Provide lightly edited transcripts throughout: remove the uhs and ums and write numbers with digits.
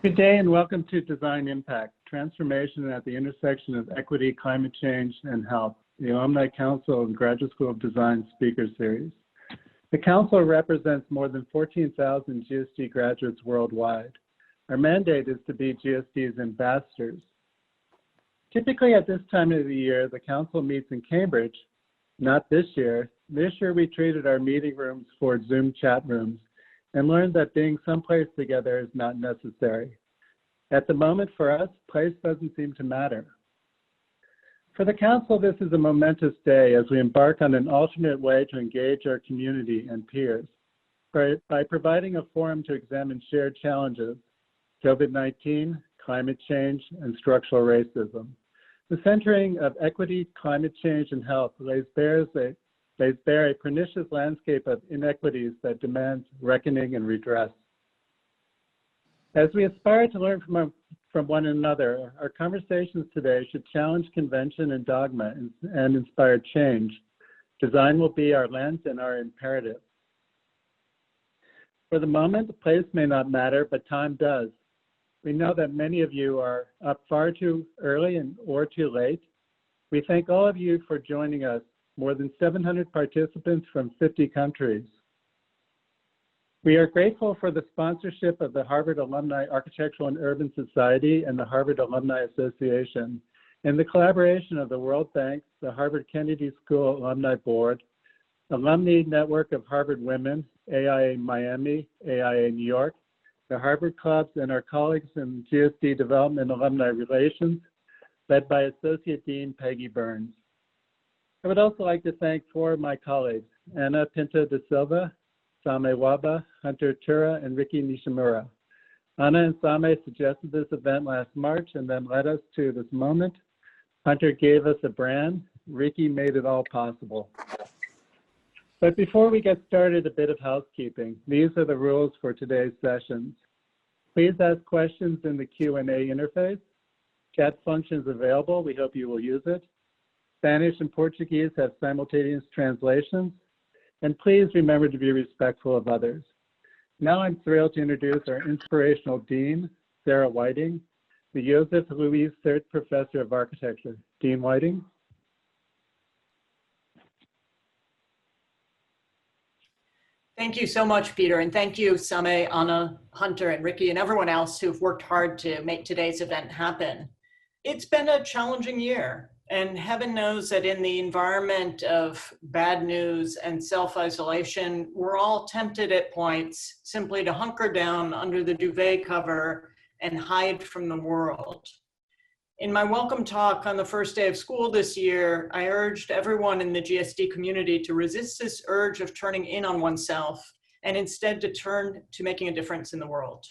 Good day and welcome to Design Impact, Transformation at the Intersection of Equity, Climate Change, and Health, the Alumni Council and Graduate School of Design Speaker Series. The Council represents more than 14,000 GSD graduates worldwide. Our mandate is to be GSD's ambassadors. Typically at this time of the year, the Council meets in Cambridge. Not this year. This year we treated our meeting rooms for Zoom chat rooms and learned that being someplace together is not necessary. At the moment for us, place doesn't seem to matter. For the Council, this is a momentous day as we embark on an alternate way to engage our community and peers by providing a forum to examine shared challenges, COVID-19, climate change, and structural racism. The centering of equity, climate change, and health lays bare a pernicious landscape of inequities that demands reckoning and redress. As we aspire to learn from one another, our conversations today should challenge convention and dogma and inspire change. Design will be our lens and our imperative. For the moment, the place may not matter, but time does. We know that many of you are up far too early or too late. We thank all of you for joining us, more than 700 participants from 50 countries. We are grateful for the sponsorship of the Harvard Alumni Architectural and Urban Society and the Harvard Alumni Association, and the collaboration of the World Bank, the Harvard Kennedy School Alumni Board, Alumni Network of Harvard Women, AIA Miami, AIA New York, the Harvard Clubs, and our colleagues in GSD Development Alumni Relations, led by Associate Dean Peggy Burns. I would also like to thank four of my colleagues, Anna Pinto da Silva, Sameh Wahba, Hunter Tura, and Ricky Nishimura. Anna and Sameh suggested this event last March and then led us to this moment. Hunter gave us a brand. Ricky made it all possible. But before we get started, a bit of housekeeping. These are the rules for today's sessions. Please ask questions in the Q&A interface. Chat function is available. We hope you will use it. Spanish and Portuguese have simultaneous translations. And please remember to be respectful of others. Now I'm thrilled to introduce our inspirational Dean, Sarah Whiting, the Joseph Louis Third Professor of Architecture. Dean Whiting. Thank you so much, Peter, and thank you, Sameh, Anna, Hunter, and Ricky, and everyone else who've worked hard to make today's event happen. It's been a challenging year, and heaven knows that in the environment of bad news and self-isolation, we're all tempted at points simply to hunker down under the duvet cover and hide from the world. In my welcome talk on the first day of school this year, I urged everyone in the GSD community to resist this urge of turning in on oneself and instead to turn to making a difference in the world.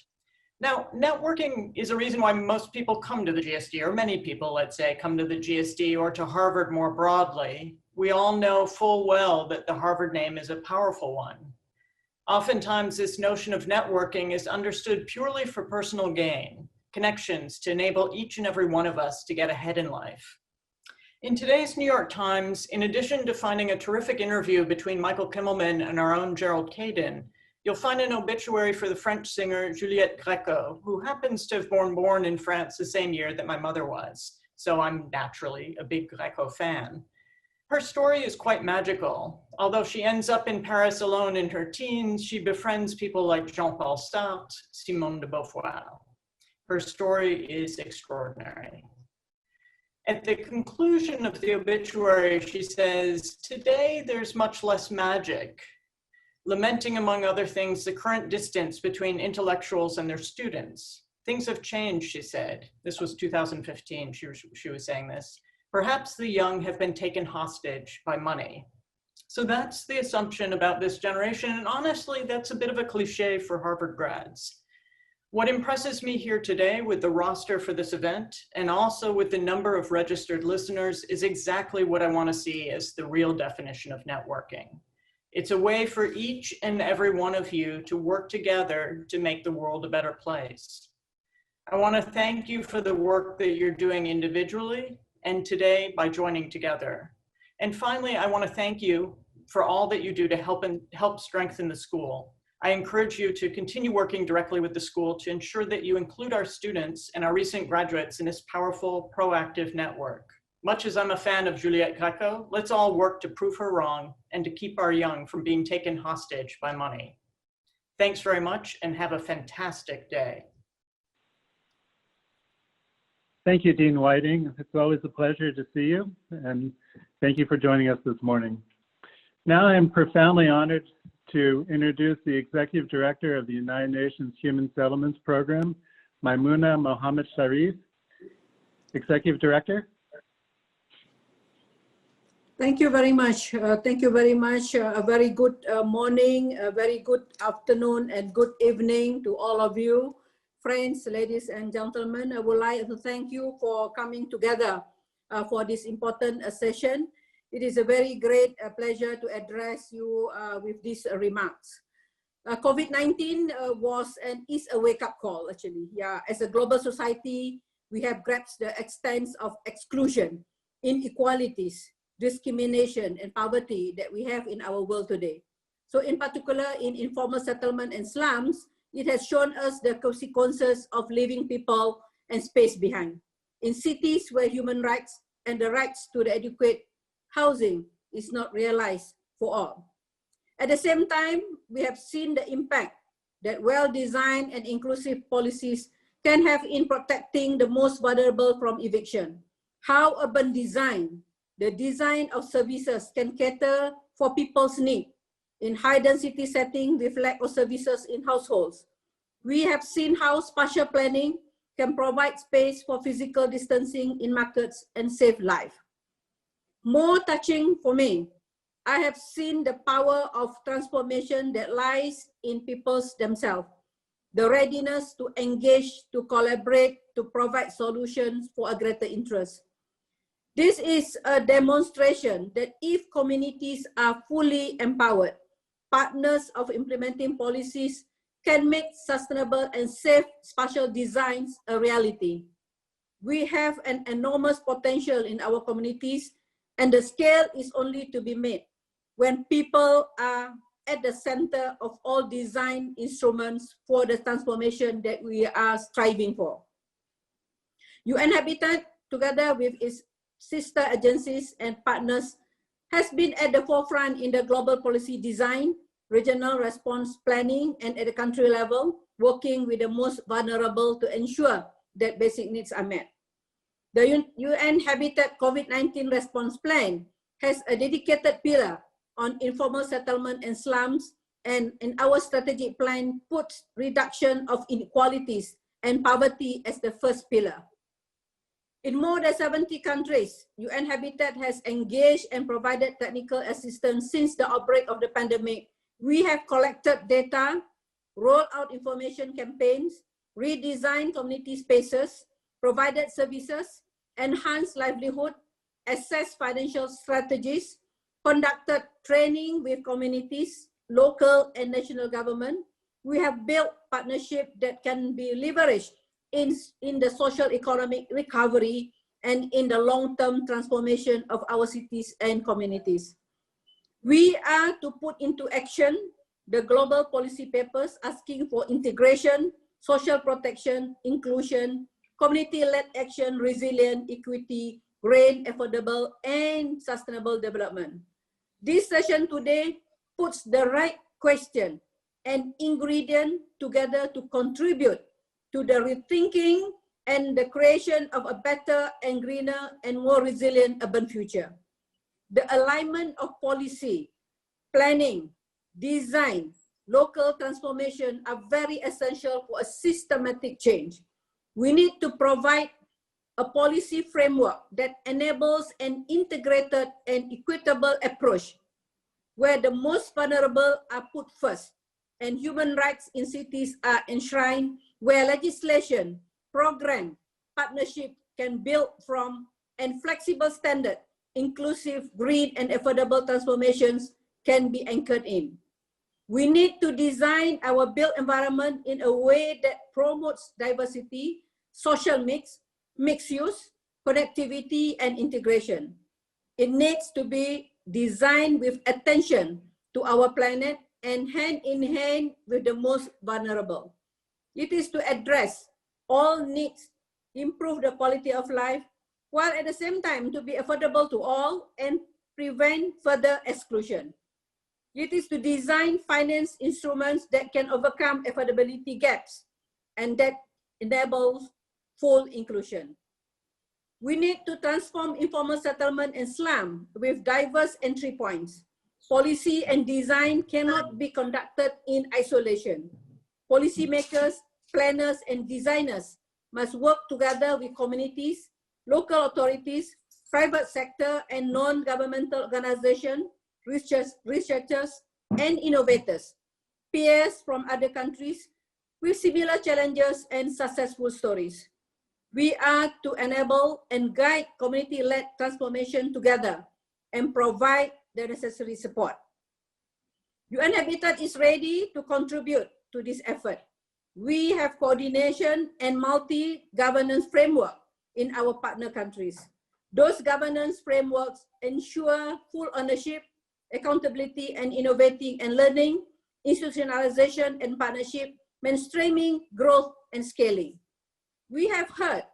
Now, networking is a reason why most people come to the GSD, or many people, let's say, come to the GSD or to Harvard more broadly. We all know full well that the Harvard name is a powerful one. Oftentimes, this notion of networking is understood purely for personal gain, connections to enable each and every one of us to get ahead in life. In today's New York Times, in addition to finding a terrific interview between Michael Kimmelman and our own Gerald Caden, you'll find an obituary for the French singer Juliette Gréco, who happens to have been born in France the same year that my mother was. So I'm naturally a big Gréco fan. Her story is quite magical. Although she ends up in Paris alone in her teens, she befriends people like Jean-Paul Sartre, Simone de Beauvoir. Her story is extraordinary. At the conclusion of the obituary, she says, "Today there's much less magic," lamenting, among other things, the current distance between intellectuals and their students. "Things have changed," she said. This was 2015, she was saying this. "Perhaps the young have been taken hostage by money." So that's the assumption about this generation, and honestly, that's a bit of a cliche for Harvard grads. What impresses me here today with the roster for this event, and also with the number of registered listeners, is exactly what I want to see as the real definition of networking. It's a way for each and every one of you to work together to make the world a better place. I want to thank you for the work that you're doing individually and today by joining together. And finally, I want to thank you for all that you do to help strengthen the school. I encourage you to continue working directly with the school to ensure that you include our students and our recent graduates in this powerful, proactive network. Much as I'm a fan of Juliette Greco, let's all work to prove her wrong and to keep our young from being taken hostage by money. Thanks very much and have a fantastic day. Thank you, Dean Whiting. It's always a pleasure to see you, and thank you for joining us this morning. Now I am profoundly honored to introduce the Executive Director of the United Nations Human Settlements Program, Maimunah Mohammed Sharif. Executive Director. Thank you very much. Thank you very much. A very good morning, a very good afternoon, and good evening to all of you. Friends, ladies and gentlemen, I would like to thank you for coming together for this important session. It is a very great pleasure to address you with these remarks. COVID-19 was and is a wake-up call, actually. Yeah, as a global society, we have grasped the extent of exclusion, inequalities, discrimination, and poverty that we have in our world today. So in particular, in informal settlement and slums, it has shown us the consequences of leaving people and space behind. In cities where human rights and the rights to the adequate housing is not realized for all. At the same time, we have seen the impact that well-designed and inclusive policies can have in protecting the most vulnerable from eviction. How urban design, the design of services, can cater for people's needs in high-density setting with lack of services in households. We have seen how spatial planning can provide space for physical distancing in markets and save life. More touching for me, I have seen the power of transformation that lies in people themselves, the readiness to engage, to collaborate, to provide solutions for a greater interest. This is a demonstration that if communities are fully empowered, partners of implementing policies can make sustainable and safe spatial designs a reality. We have an enormous potential in our communities, and the scale is only to be made when people are at the center of all design instruments for the transformation that we are striving for. UN Habitat, together with its sister agencies and partners, has been at the forefront in the global policy design, regional response planning, and at the country level, working with the most vulnerable to ensure that basic needs are met. The UN Habitat COVID-19 response plan has a dedicated pillar on informal settlement and slums, and in our strategic plan puts reduction of inequalities and poverty as the first pillar. In more than 70 countries, UN Habitat has engaged and provided technical assistance since the outbreak of the pandemic. We have collected data, rolled out information campaigns, redesigned community spaces, provided services, enhanced livelihood, assessed financial strategies, conducted training with communities, local and national government. We have built partnerships that can be leveraged in the social economic recovery and in the long-term transformation of our cities and communities. We are to put into action the global policy papers asking for integration, social protection, inclusion, community-led action, resilient, equity, green, affordable, and sustainable development. This session today puts the right question and ingredient together to contribute to the rethinking and the creation of a better and greener and more resilient urban future. The alignment of policy, planning, design, local transformation are very essential for a systematic change. We need to provide a policy framework that enables an integrated and equitable approach where the most vulnerable are put first and human rights in cities are enshrined, where legislation, program, partnership can build from, and flexible standard, inclusive, green, and affordable transformations can be anchored in. We need to design our built environment in a way that promotes diversity, social mix, mixed use, connectivity, and integration. It needs to be designed with attention to our planet, and hand in hand with the most vulnerable. It is to address all needs, improve the quality of life, while at the same time to be affordable to all and prevent further exclusion. It is to design finance instruments that can overcome affordability gaps and that enables full inclusion. We need to transform informal settlement and slum with diverse entry points. Policy and design cannot be conducted in isolation. Policymakers, planners, and designers must work together with communities, local authorities, private sector, and non-governmental organizations, researchers, and innovators, peers from other countries with similar challenges and successful stories. We are to enable and guide community-led transformation together and provide the necessary support. UN Habitat is ready to contribute to this effort. We have coordination and multi-governance framework in our partner countries. Those governance frameworks ensure full ownership, accountability, and innovating and learning, institutionalization and partnership, mainstreaming, growth, and scaling. We have heard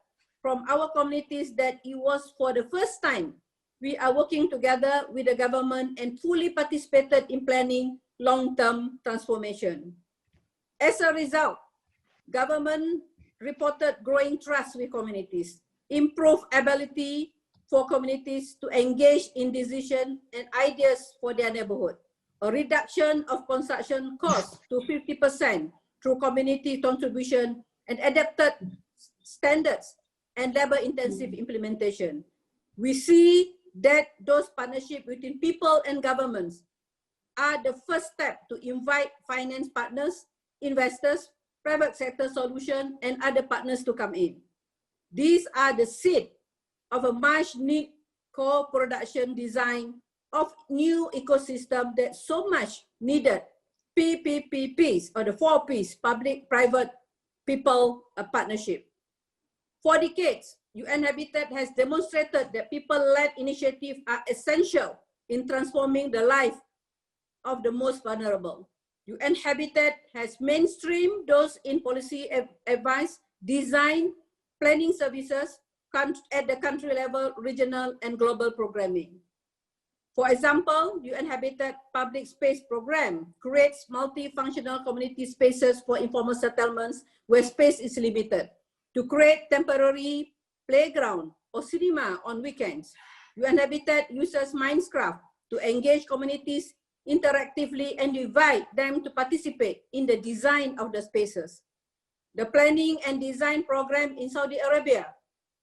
from our communities that it was for the first time we are working together with the government and fully participated in planning long-term transformation. As a result, government reported growing trust with communities, improved ability for communities to engage in decision and ideas for their neighborhood, a reduction of construction costs to 50% through community contribution and adapted standards and labor-intensive implementation. We see that those partnerships between people and governments are the first step to invite finance partners, investors, private sector solutions, and other partners to come in. These are the seed of a much-needed co-production design of new ecosystem that so much needed PPPs, or the 4 Ps, public, private, people partnership. For decades, UN Habitat has demonstrated that people-led initiatives are essential in transforming the life of the most vulnerable. UN Habitat has mainstreamed those in policy advice, design, planning services at the country level, regional, and global programming. For example, UN Habitat Public Space Program creates multifunctional community spaces for informal settlements where space is limited to create temporary playground or cinema on weekends. UN Habitat uses Minecraft to engage communities interactively and invite them to participate in the design of the spaces. The planning and design program in Saudi Arabia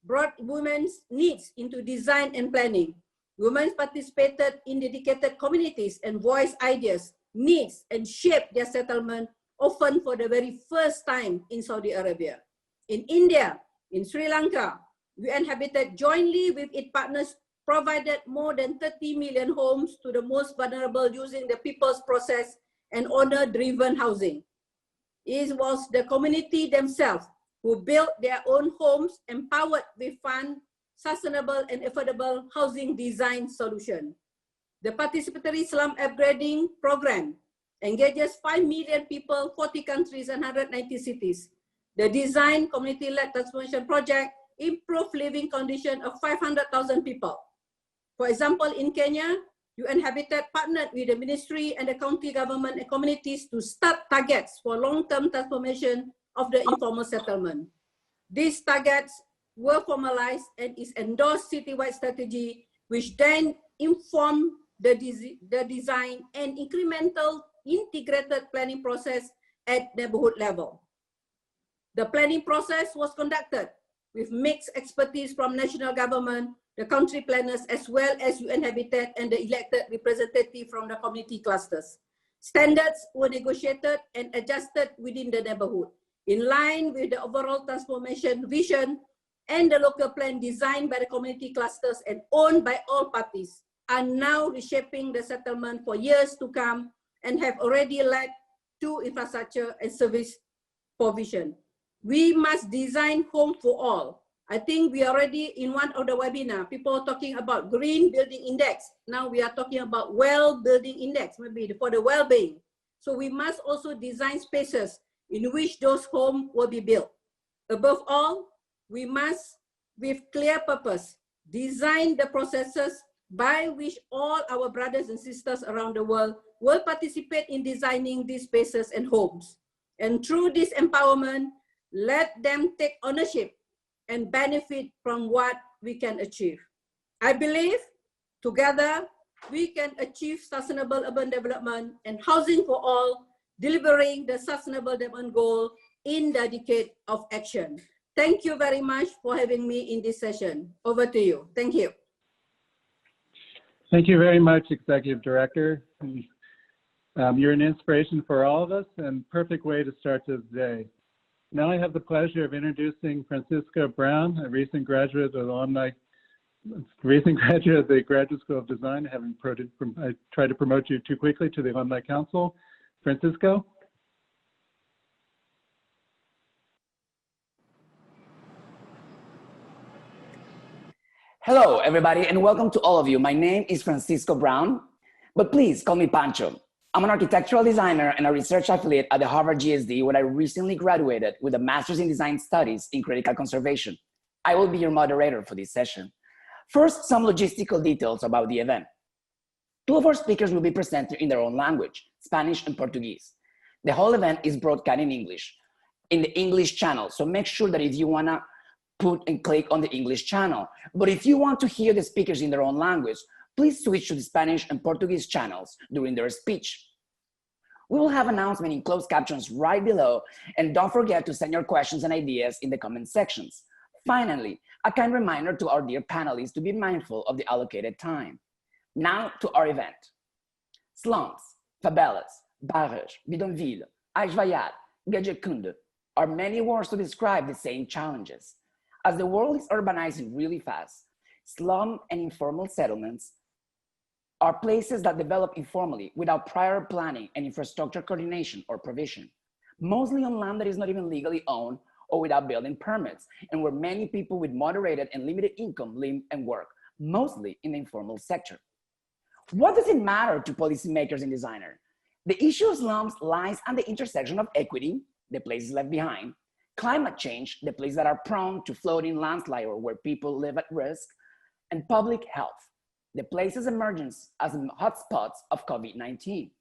brought women's needs into design and planning. Women participated in dedicated communities and voiced ideas, needs, and shaped their settlement, often for the very first time in Saudi Arabia. In India, in Sri Lanka, UN Habitat jointly with its partners provided more than 30 million homes to the most vulnerable using the people's process and owner-driven housing. It was the community themselves who built their own homes, empowered with fun, sustainable and affordable housing design solution. The participatory slum upgrading program engages 5 million people, 40 countries and 190 cities. The design community-led transformation project improved living conditions of 500,000 people. For example, in Kenya, UN Habitat partnered with the ministry and the county government and communities to start targets for long-term transformation of the informal settlement. These targets were formalized and is endorsed citywide strategy, which then informed the design and incremental integrated planning process at neighborhood level. The planning process was conducted with mixed expertise from national government, the country planners, as well as UN Habitat and the elected representative from the community clusters. Standards were negotiated and adjusted within the neighborhood, in line with the overall transformation vision, and the local plan designed by the community clusters and owned by all parties are now reshaping the settlement for years to come and have already led to infrastructure and service provision. We must design home for all. I think we already in one of the webinar, people are talking about green building index. Now we are talking about well building index, maybe for the well-being. So we must also design spaces in which those homes will be built. Above all, we must, with clear purpose, design the processes by which all our brothers and sisters around the world will participate in designing these spaces and homes. And through this empowerment, let them take ownership and benefit from what we can achieve. I believe together we can achieve sustainable urban development and housing for all, delivering the sustainable development goal in the decade of action. Thank you very much for having me in this session. Over to you. Thank you. Thank you very much, Executive Director. You're an inspiration for all of us and perfect way to start this day. Now I have the pleasure of introducing Francisco Brown, a recent graduate of the Graduate School of Design, I tried to promote you too quickly to the Alumni Council. Francisco? Hello, everybody, and welcome to all of you. My name is Francisco Brown, but please call me Pancho. I'm an architectural designer and a research affiliate at the Harvard GSD, where I recently graduated with a Master's in Design Studies in Critical Conservation. I will be your moderator for this session. First, some logistical details about the event. Two of our speakers will be presenting in their own language, Spanish and Portuguese. The whole event is broadcast in English, in the English channel, so make sure that if you wanna put and click on the English channel. But if you want to hear the speakers in their own language, please switch to the Spanish and Portuguese channels during their speech. We will have announcements in closed captions right below, and don't forget to send your questions and ideas in the comment sections. Finally, a kind reminder to our dear panelists to be mindful of the allocated time. Now to our event. Slums, favelas, bairros, bidonville, ajoelhado, gajakunde are many words to describe the same challenges. As the world is urbanizing really fast, slum and informal settlements are places that develop informally without prior planning and infrastructure coordination or provision, mostly on land that is not even legally owned or without building permits, and where many people with moderated and limited income live and work, mostly in the informal sector. What does it matter to policymakers and designers? The issue of slums lies at the intersection of equity, the places left behind, climate change, the places that are prone to flooding, landslide, or where people live at risk, and public health, the places emergence as hotspots of COVID-19.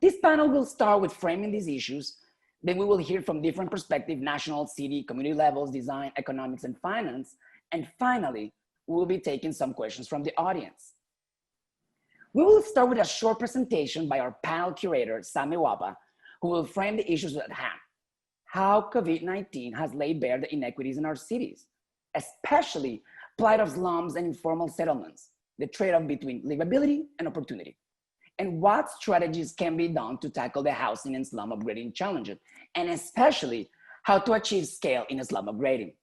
This panel will start with framing these issues. Then we will hear from different perspectives, national, city, community levels, design, economics, and finance. And finally, we will be taking some questions from the audience. We will start with a short presentation by our panel curator, Sameh Wahba, who will frame the issues at hand. How COVID-19 has laid bare the inequities in our cities, especially plight of slums and informal settlements, the trade-off between livability and opportunity, and what strategies can be done to tackle the housing and slum upgrading challenges, and especially how to achieve scale in slum upgrading.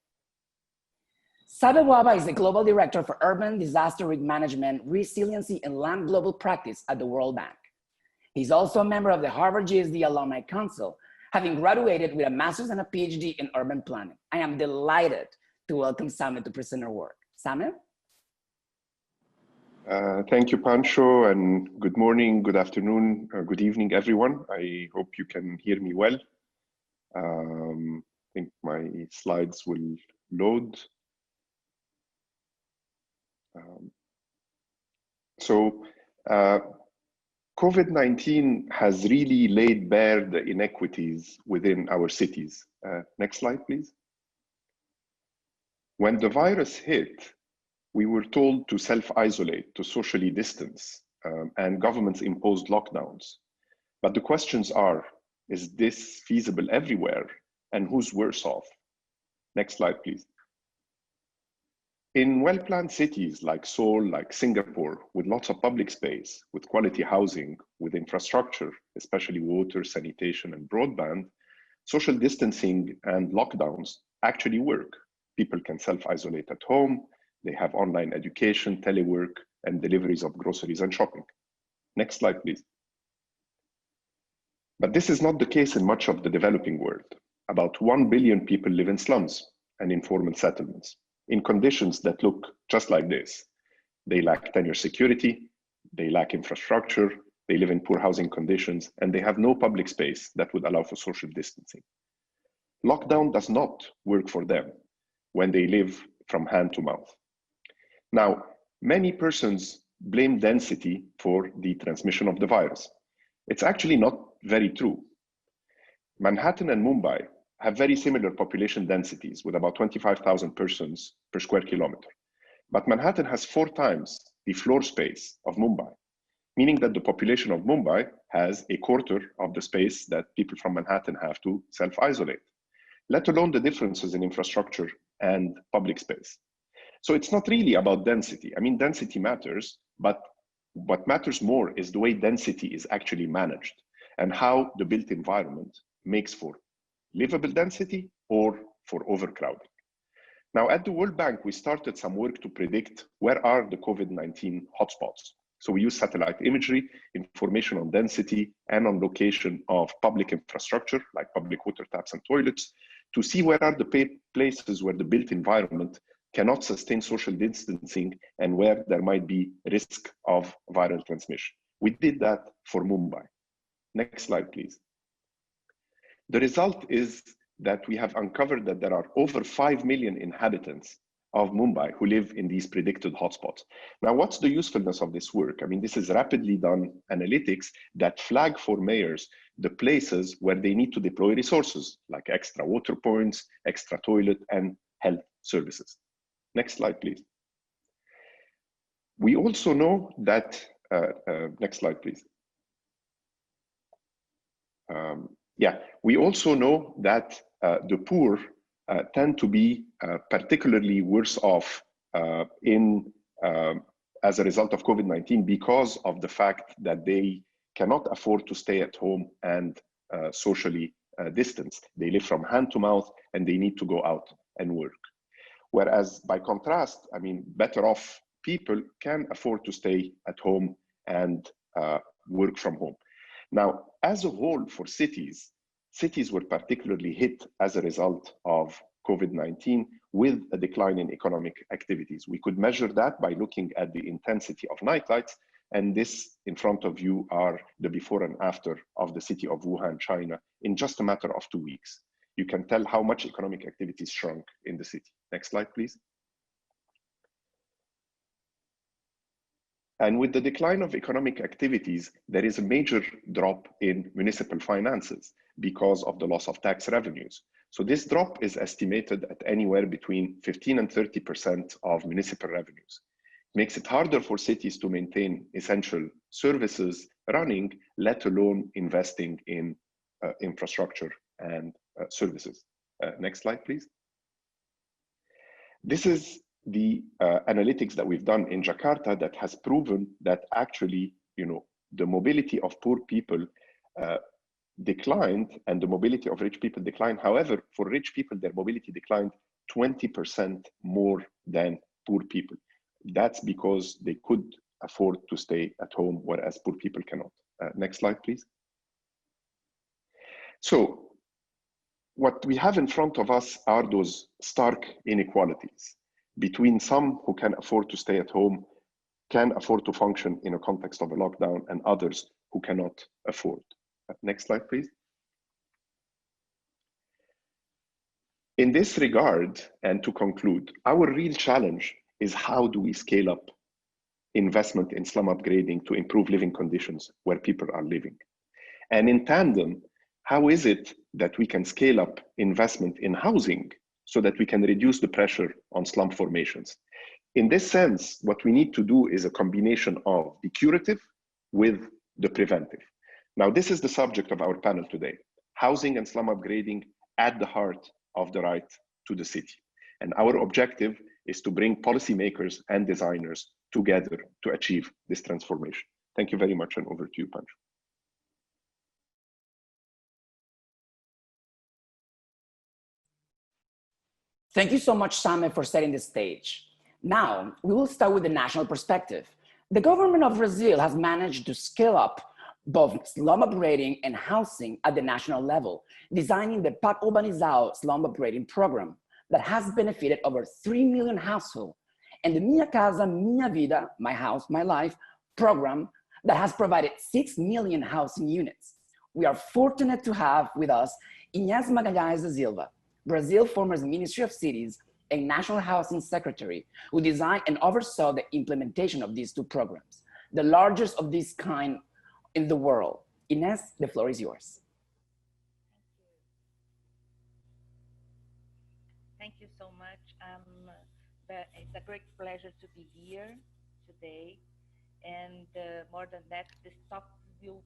Sameh Wahba is the Global Director for Urban Disaster Risk Management, Resiliency, and Land Global Practice at the World Bank. He's also a member of the Harvard GSD Alumni Council, having graduated with a master's and a PhD in urban planning. I am delighted to welcome Sameh to present her work. Sameh? Thank you, Pancho, and good morning, good afternoon, good evening, everyone. I hope you can hear me well. I think my slides will load. COVID-19 has really laid bare the inequities within our cities. Next slide, please. When the virus hit, we were told to self-isolate, to socially distance, and governments imposed lockdowns. But the questions are, is this feasible everywhere? And who's worse off? Next slide, please. In well-planned cities like Seoul, like Singapore, with lots of public space, with quality housing, with infrastructure, especially water, sanitation, and broadband, social distancing and lockdowns actually work. People can self-isolate at home, they have online education, telework, and deliveries of groceries and shopping. Next slide, please. But this is not the case in much of the developing world. About 1 billion people live in slums and informal settlements, in conditions that look just like this. They lack tenure security, they lack infrastructure, they live in poor housing conditions, and they have no public space that would allow for social distancing. Lockdown does not work for them when they live from hand to mouth. Now, many persons blame density for the transmission of the virus. It's actually not very true. Manhattan and Mumbai have very similar population densities with about 25,000 persons per square kilometer. But Manhattan has 4 times the floor space of Mumbai, meaning that the population of Mumbai has a quarter of the space that people from Manhattan have to self-isolate, let alone the differences in infrastructure and public space. So it's not really about density. I mean, density matters, but what matters more is the way density is actually managed and how the built environment makes for livable density or for overcrowding. Now, at the World Bank, we started some work to predict where are the COVID-19 hotspots. So we use satellite imagery, information on density, and on location of public infrastructure, like public water taps and toilets, to see where are the places where the built environment cannot sustain social distancing and where there might be risk of viral transmission. We did that for Mumbai. Next slide, please. The result is that we have uncovered that there are over 5 million inhabitants of Mumbai who live in these predicted hotspots. Now, what's the usefulness of this work? I mean, this is rapidly done analytics that flag for mayors the places where they need to deploy resources, like extra water points, extra toilet, and health services. Next slide, please. We also know that, next slide, please. We also know that the poor tend to be particularly worse off as a result of COVID-19 because of the fact that they cannot afford to stay at home and socially distance. They live from hand to mouth and they need to go out and work. Whereas by contrast, I mean, better off people can afford to stay at home and work from home. Now, as a whole for cities were particularly hit as a result of COVID-19 with a decline in economic activities. We could measure that by looking at the intensity of nightlights, and this in front of you are the before and after of the city of Wuhan, China, in just a matter of 2 weeks. You can tell how much economic activities shrunk in the city. Next slide, please. And with the decline of economic activities, there is a major drop in municipal finances because of the loss of tax revenues. So this drop is estimated at anywhere between 15 and 30% of municipal revenues. It makes it harder for cities to maintain essential services running, let alone investing in infrastructure and services. Next slide, please. This is the analytics that we've done in Jakarta that has proven that actually, the mobility of poor people declined and the mobility of rich people declined. However, for rich people, their mobility declined 20% more than poor people. That's because they could afford to stay at home, whereas poor people cannot. Next slide, please. So what we have in front of us are those stark inequalities between some who can afford to stay at home, can afford to function in a context of a lockdown, and others who cannot afford. Next slide, please. In this regard, and to conclude, our real challenge is how do we scale up investment in slum upgrading to improve living conditions where people are living? And in tandem, how is it that we can scale up investment in housing so that we can reduce the pressure on slum formations? In this sense, what we need to do is a combination of the curative with the preventive. Now, this is the subject of our panel today: housing and slum upgrading at the heart of the right to the city. And our objective is to bring policymakers and designers together to achieve this transformation. Thank you very much, and over to you, Pancho. Thank you so much, Sameh, for setting the stage. Now, we will start with the national perspective. The government of Brazil has managed to scale up both slum upgrading and housing at the national level, designing the PAC Urbanizado slum upgrading program that has benefited over 3 million households, and the Minha Casa, Minha Vida, My House, My Life program that has provided 6 million housing units. We are fortunate to have with us Inês Magalhães da Silva, Brazil former Ministry of Cities and National Housing Secretary, who designed and oversaw the implementation of these two programs, the largest of this kind in the world. Inês, the floor is yours. Thank you so much. It's a great pleasure to be here today. And more than that, this topic will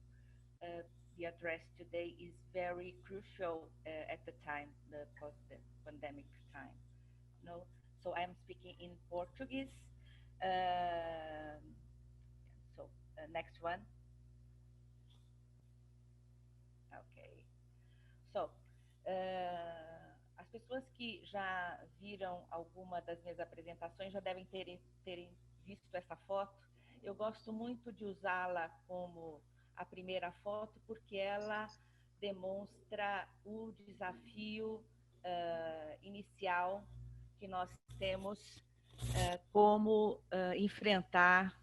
be addressed today is very crucial at the time, the post-pandemic time. No, so I'm speaking in Portuguese. Next one. Okay. So, as pessoas que já viram alguma das minhas apresentações já devem terem visto essa foto. Eu gosto muito de usá-la como a primeira foto porque ela demonstra o desafio inicial que nós temos como enfrentar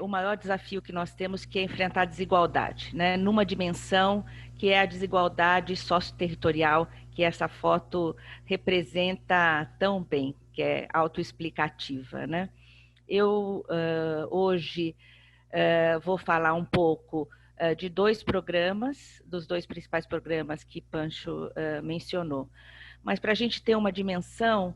o maior desafio que nós temos, que é enfrentar a desigualdade, né? Numa dimensão que é a desigualdade socioterritorial, que essa foto representa tão bem, que é autoexplicativa, né? Eu hoje vou falar um pouco de dois programas, dos dois principais programas que Pancho mencionou. Mas para a gente ter uma dimensão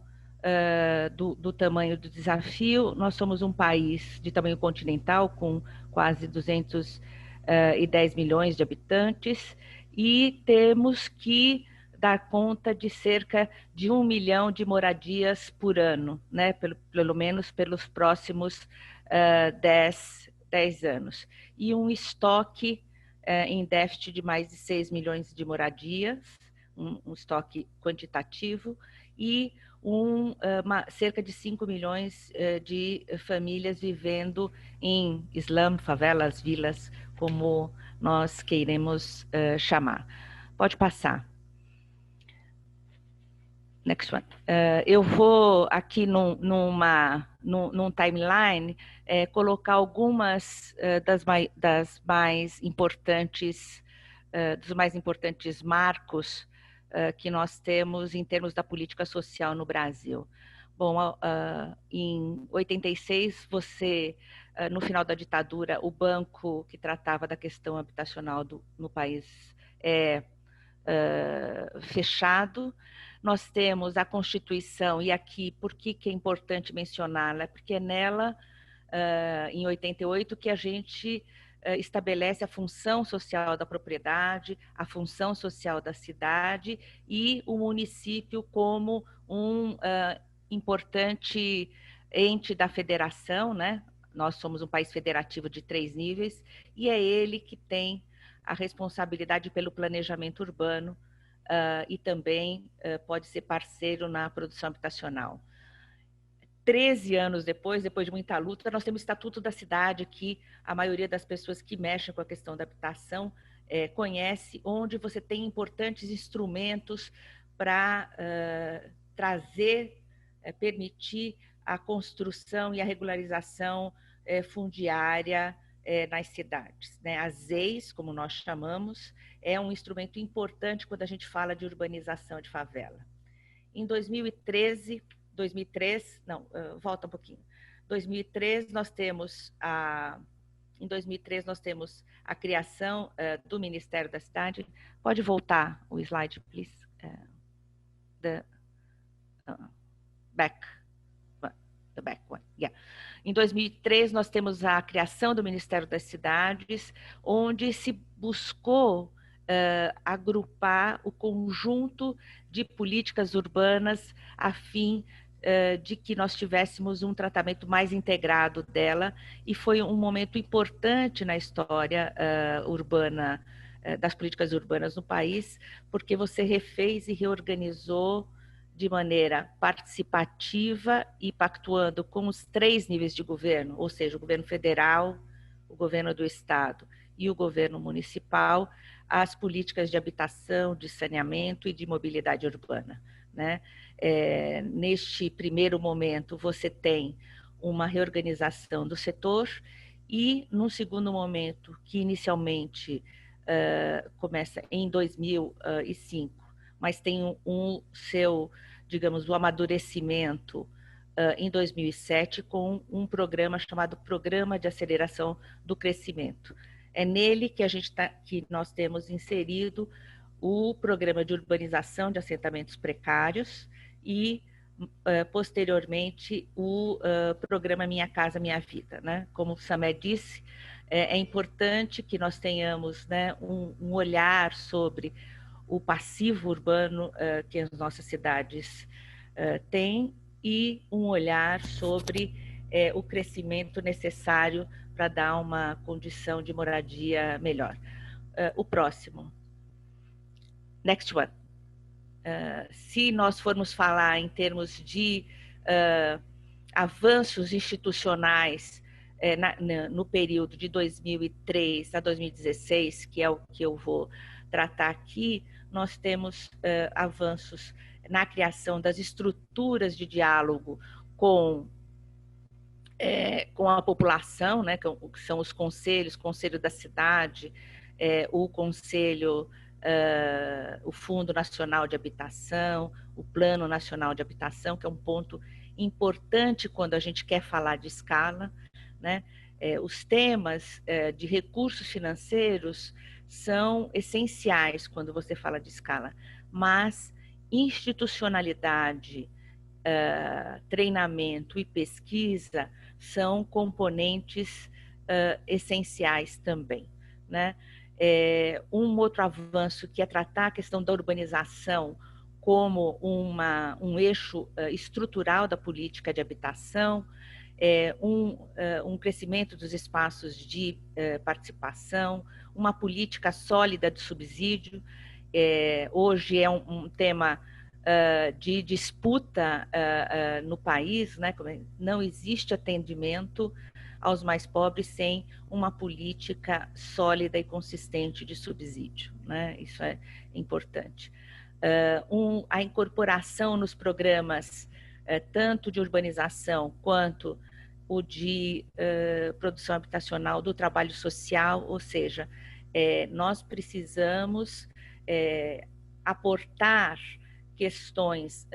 do tamanho do desafio, nós somos um país de tamanho continental com quase 210 milhões de habitantes e temos que dar conta de cerca de 1 milhão de moradias por ano, né? Pelo menos pelos próximos 10 anos. E um estoque em déficit de mais de 6 milhões de moradias, um estoque quantitativo, e cerca de 5 milhões de famílias vivendo em slum, favelas, vilas, como nós queremos chamar. Pode passar. Next one. Eu vou aqui num timeline colocar algumas dos mais importantes marcos que nós temos em termos da política social no Brasil. Bom, em 86, no final da ditadura, o banco que tratava da questão habitacional no país é fechado. Nós temos a Constituição, e aqui, por que é importante mencioná-la? Porque é nela, em 88, que a gente estabelece a função social da propriedade, a função social da cidade e o município como um importante ente da federação, né? Nós somos um país federativo de 3 níveis e é ele que tem a responsabilidade pelo planejamento urbano e também pode ser parceiro na produção habitacional. 13 anos depois de muita luta, nós temos o Estatuto da Cidade, que a maioria das pessoas que mexem com a questão da habitação conhece, onde você tem importantes instrumentos para permitir a construção e a regularização fundiária nas cidades, né? As EIs, como nós chamamos, é um instrumento importante quando a gente fala de urbanização de favela. Em 2003, volta um pouquinho. 2003 nós temos a criação do Ministério da Cidade. Pode voltar o slide, please. The back one. Yeah. Em 2003 nós temos a criação do Ministério das Cidades, onde se buscou agrupar o conjunto de políticas urbanas a fim de que nós tivéssemos um tratamento mais integrado dela, e foi um momento importante na história urbana, das políticas urbanas no país, porque você refez e reorganizou de maneira participativa e pactuando com os 3 níveis de governo, ou seja, o governo federal, o governo do estado e o governo municipal, as políticas de habitação, de saneamento e de mobilidade urbana, né? Neste primeiro momento, você tem uma reorganização do setor E, num segundo momento, que inicialmente começa em 2005, mas tem seu, digamos, o amadurecimento em 2007 com um programa chamado Programa de Aceleração do Crescimento. É nele que nós temos inserido o programa de urbanização de assentamentos precários e, posteriormente, o programa Minha Casa Minha Vida, né? Como o Sameh disse, é importante que nós tenhamos, né, um olhar sobre o passivo urbano que as nossas cidades têm e um olhar sobre o crescimento necessário para dar uma condição de moradia melhor. O próximo. Next one. Se nós formos falar em termos de avanços institucionais no período de 2003 a 2016, que é o que eu vou tratar aqui, nós temos avanços na criação das estruturas de diálogo com a população, né, que são os conselhos, Conselho da Cidade, o Conselho, o Fundo Nacional de Habitação, o Plano Nacional de Habitação, que é um ponto importante quando a gente quer falar de escala, né? Os temas de recursos financeiros são essenciais quando você fala de escala, mas institucionalidade, treinamento e pesquisa são componentes essenciais também, né? Um outro avanço que é tratar a questão da urbanização como um eixo estrutural da política de habitação, um crescimento dos espaços de participação, uma política sólida de subsídio. Hoje é um tema de disputa no país, né? Não existe atendimento aos mais pobres sem uma política sólida e consistente de subsídio, né? Isso é importante. A incorporação nos programas tanto de urbanização quanto o de produção habitacional do trabalho social, ou seja, nós precisamos aportar questões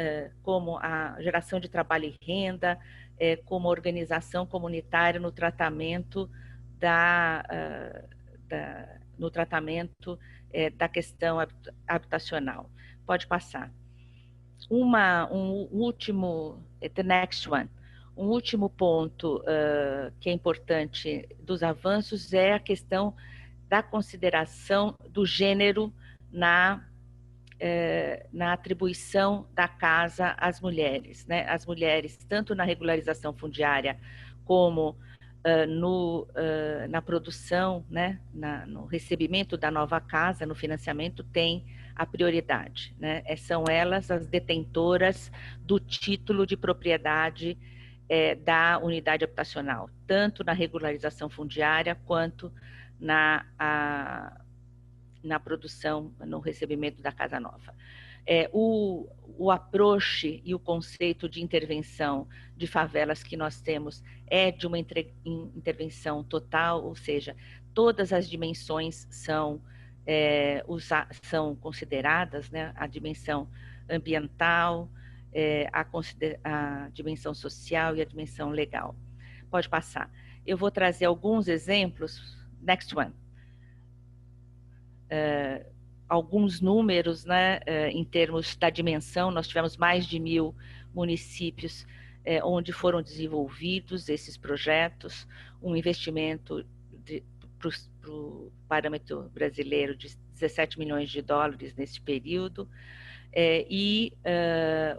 como a geração de trabalho e renda, como organização comunitária no tratamento da questão habitacional. Pode passar. The next one. Um último ponto que é importante dos avanços é a questão da consideração do gênero na atribuição da casa às mulheres, né? As mulheres, tanto na regularização fundiária como na produção, né? No recebimento da nova casa, no financiamento, têm a prioridade, né? São elas as detentoras do título de propriedade da unidade habitacional, tanto na regularização fundiária quanto na produção, no recebimento da casa nova. O approach e o conceito de intervenção de favelas que nós temos é de uma intervenção total, ou seja, todas as dimensões são consideradas, né? A dimensão ambiental, a dimensão social e a dimensão legal. Pode passar. Eu vou trazer alguns exemplos. Next one. Alguns números, né, em termos da dimensão. Nós tivemos mais de 1.000 municípios onde foram desenvolvidos esses projetos, um investimento para o parâmetro brasileiro de 17 milhões de dólares nesse período, e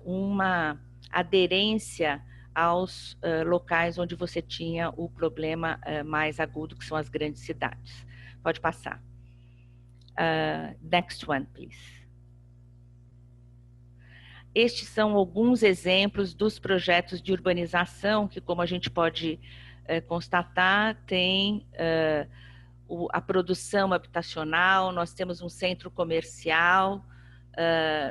uma aderência aos locais onde você tinha o problema mais agudo, que são as grandes cidades. Pode passar. Next one, please. Estes são alguns exemplos dos projetos de urbanização que, como a gente pode constatar, tem a produção habitacional, nós temos um centro comercial,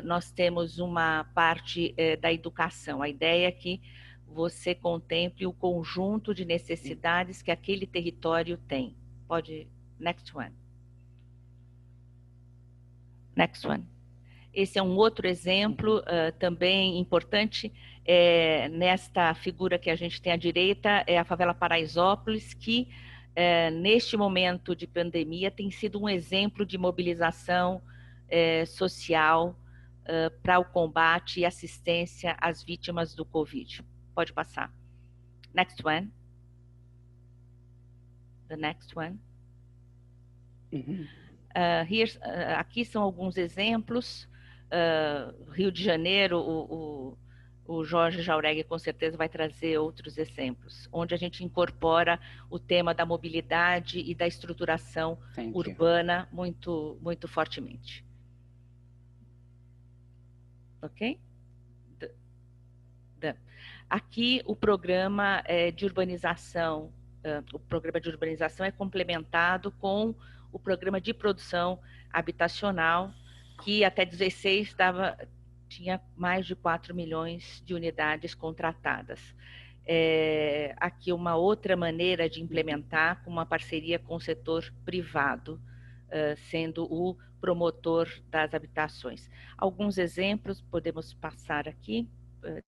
nós temos uma parte da educação. A ideia é que você contemple o conjunto de necessidades que aquele território tem. Pode, next one. Next one. Esse é um outro exemplo também importante. Nesta figura que a gente tem à direita, é a favela Paraisópolis, que neste momento de pandemia tem sido um exemplo de mobilização social para o combate e assistência às vítimas do Covid. Pode passar. Next one. The next one. Aqui são alguns exemplos. Rio de Janeiro, o Jorge Jauregui com certeza vai trazer outros exemplos, onde a gente incorpora o tema da mobilidade e da estruturação urbana muito, muito fortemente. Ok? Aqui o programa de urbanização, é complementado com o programa de produção habitacional, que até 16 tinha mais de 4 milhões de unidades contratadas. Aqui uma outra maneira de implementar, com uma parceria com o setor privado, sendo o promotor das habitações. Alguns exemplos podemos passar aqui.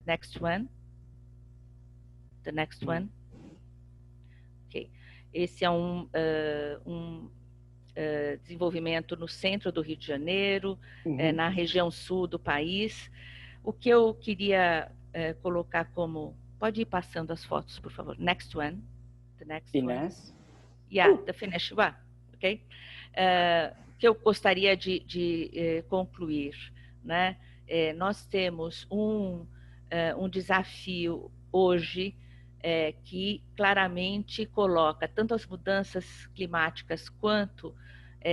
Next one. The next one. Ok. Esse é um desenvolvimento no centro do Rio de Janeiro, na região sul do país. O que eu queria colocar como... Pode ir passando as fotos, por favor. Next one. The next Inês? one. Yeah, the finish. Ok? Que eu gostaria de concluir, né? Nós temos um desafio hoje que claramente coloca tanto as mudanças climáticas quanto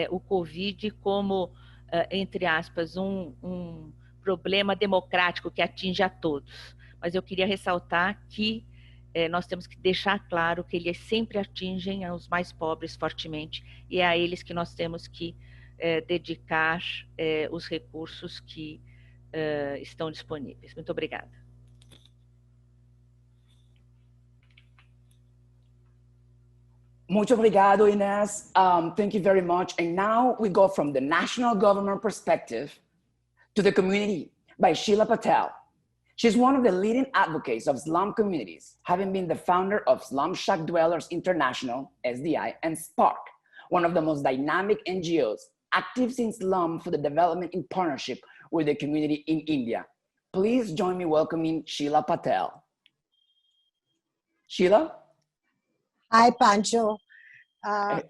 o Covid como, entre aspas, um problema democrático que atinge a todos. Mas eu queria ressaltar que nós temos que deixar claro que eles sempre atingem os mais pobres fortemente, e é a eles que nós temos que dedicar os recursos que estão disponíveis. Muito obrigada. Muito obrigado, Inês. Thank you very much. And now we go from the national government perspective to the community by Sheela Patel. She's one of the leading advocates of slum communities, having been the founder of Slum Shack Dwellers International, SDI, and Spark, one of the most dynamic NGOs active in slum for the development in partnership with the community in India. Please join me welcoming Sheela Patel. Sheela? Hi, Pancho. Hi.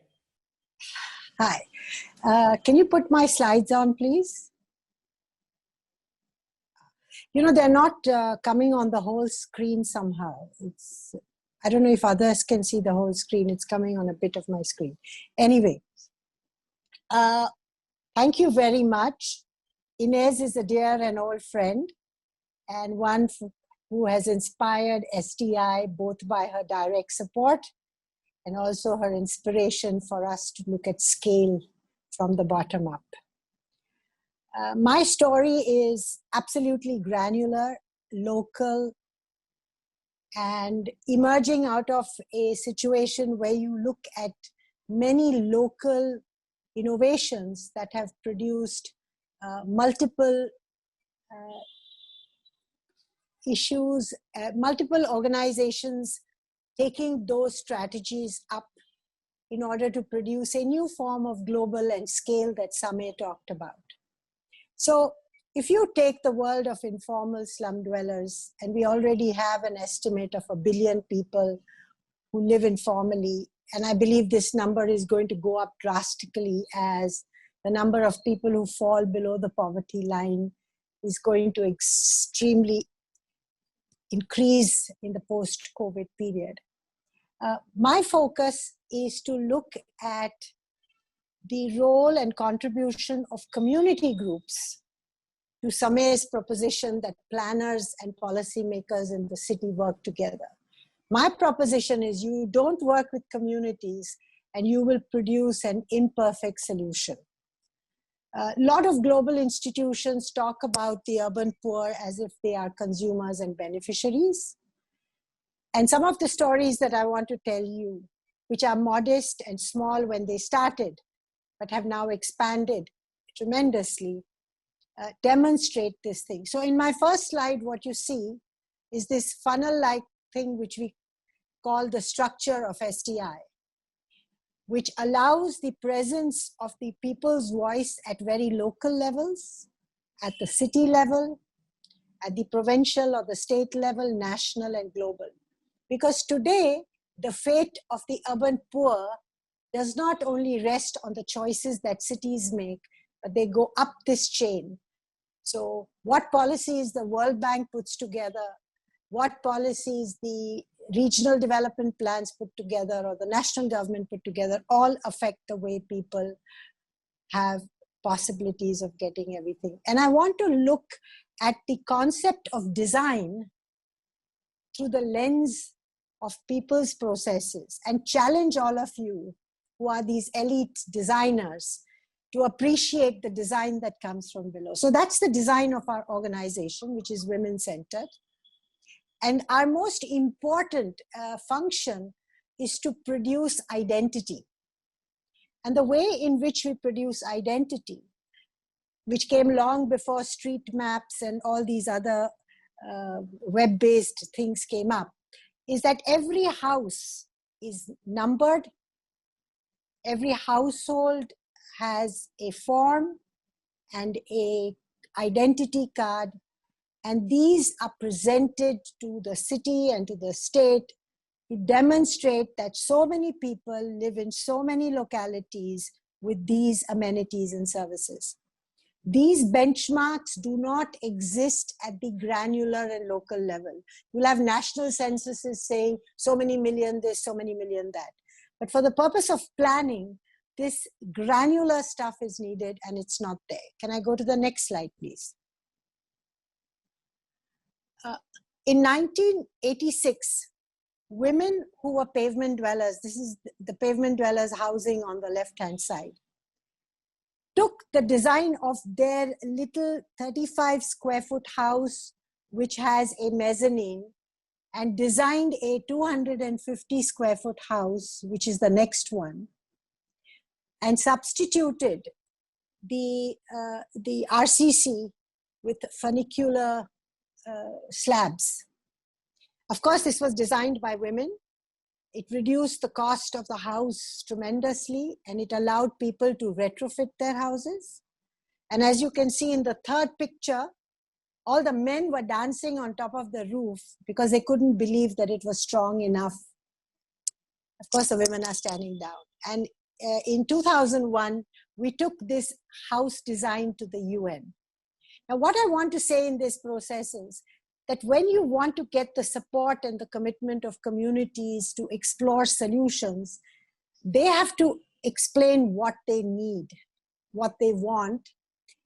Can you put my slides on, please? You know, they're not coming on the whole screen somehow. I don't know if others can see the whole screen. It's coming on a bit of my screen. Anyway, thank you very much. Inês is a dear and old friend, and one who has inspired STI both by her direct support and also her inspiration for us to look at scale from the bottom up. My story is absolutely granular, local, and emerging out of a situation where you look at many local innovations that have produced multiple issues, multiple organizations taking those strategies up in order to produce a new form of global and scale that Sameh talked about. So if you take the world of informal slum dwellers, and we already have an estimate of 1 billion people who live informally, and I believe this number is going to go up drastically as the number of people who fall below the poverty line is going to extremely increase in the post-COVID period. My focus is to look at the role and contribution of community groups to Sameh's proposition that planners and policymakers in the city work together. My proposition is you don't work with communities and you will produce an imperfect solution. A lot of global institutions talk about the urban poor as if they are consumers and beneficiaries. And some of the stories that I want to tell you, which are modest and small when they started, but have now expanded tremendously, demonstrate this thing. So in my first slide, what you see is this funnel-like thing which we call the structure of STI, which allows the presence of the people's voice at very local levels, at the city level, at the provincial or the state level, national and global. Because today, the fate of the urban poor does not only rest on the choices that cities make, but they go up this chain. So what policies the World Bank puts together, what policies the regional development plans put together or the national government put together, all affect the way people have possibilities of getting everything. And I want to look at the concept of design through the lens of people's processes and challenge all of you who are these elite designers to appreciate the design that comes from below. So that's the design of our organization, which is women-centered. And our most important function is to produce identity. And the way in which we produce identity, which came long before street maps and all these other web-based things came up, is that every house is numbered, every household has a form and a identity card, and these are presented to the city and to the state to demonstrate that so many people live in so many localities with these amenities and services. These benchmarks do not exist at the granular and local level. You'll have national censuses saying so many million this, so many million that. But for the purpose of planning, this granular stuff is needed and it's not there. Can I go to the next slide, please? In 1986, women who were pavement dwellers, this is the pavement dwellers housing on the left-hand side, took the design of their little 35 square foot house, which has a mezzanine, and designed a 250 square foot house, which is the next one, and substituted the RCC with funicular slabs. Of course, this was designed by women. It reduced the cost of the house tremendously, and it allowed people to retrofit their houses. And as you can see in the third picture, all the men were dancing on top of the roof because they couldn't believe that it was strong enough. Of course, the women are standing down. And in 2001, we took this house design to the UN. Now, what I want to say in this process is that when you want to get the support and the commitment of communities to explore solutions, they have to explain what they need, what they want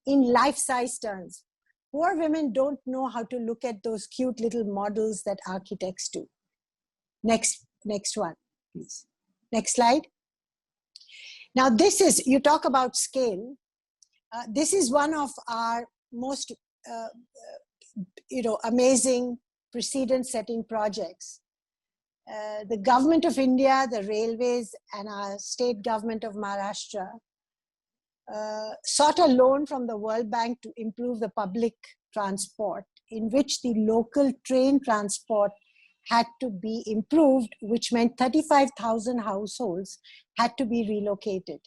in life-size terms. Poor women don't know how to look at those cute little models that architects do. Next one, please. Next slide. Now this is, you talk about scale. This is one of our most amazing precedent-setting projects. The government of India, the railways, and our state government of Maharashtra sought a loan from the World Bank to improve the public transport, in which the local train transport had to be improved, which meant 35,000 households had to be relocated.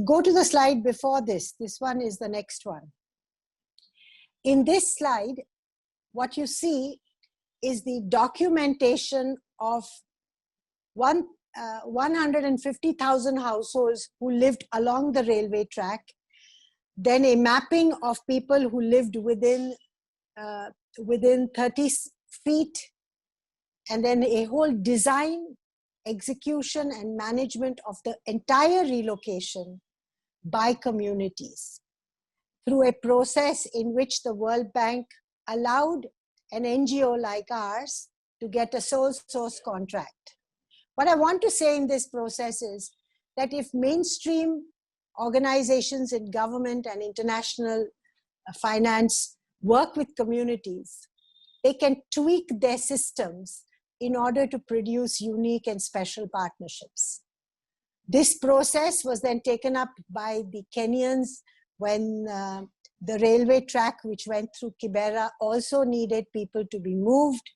Go to the slide before this. This one is the next one. In this slide, what you see is the documentation of 150,000 households who lived along the railway track, then a mapping of people who lived within 30 feet, and then a whole design, execution, and management of the entire relocation by communities through a process in which the World Bank allowed an NGO like ours to get a sole source contract. What I want to say in this process is that if mainstream organizations in government and international finance work with communities, they can tweak their systems in order to produce unique and special partnerships. This process was then taken up by the Kenyans when the railway track which went through Kibera also needed people to be moved,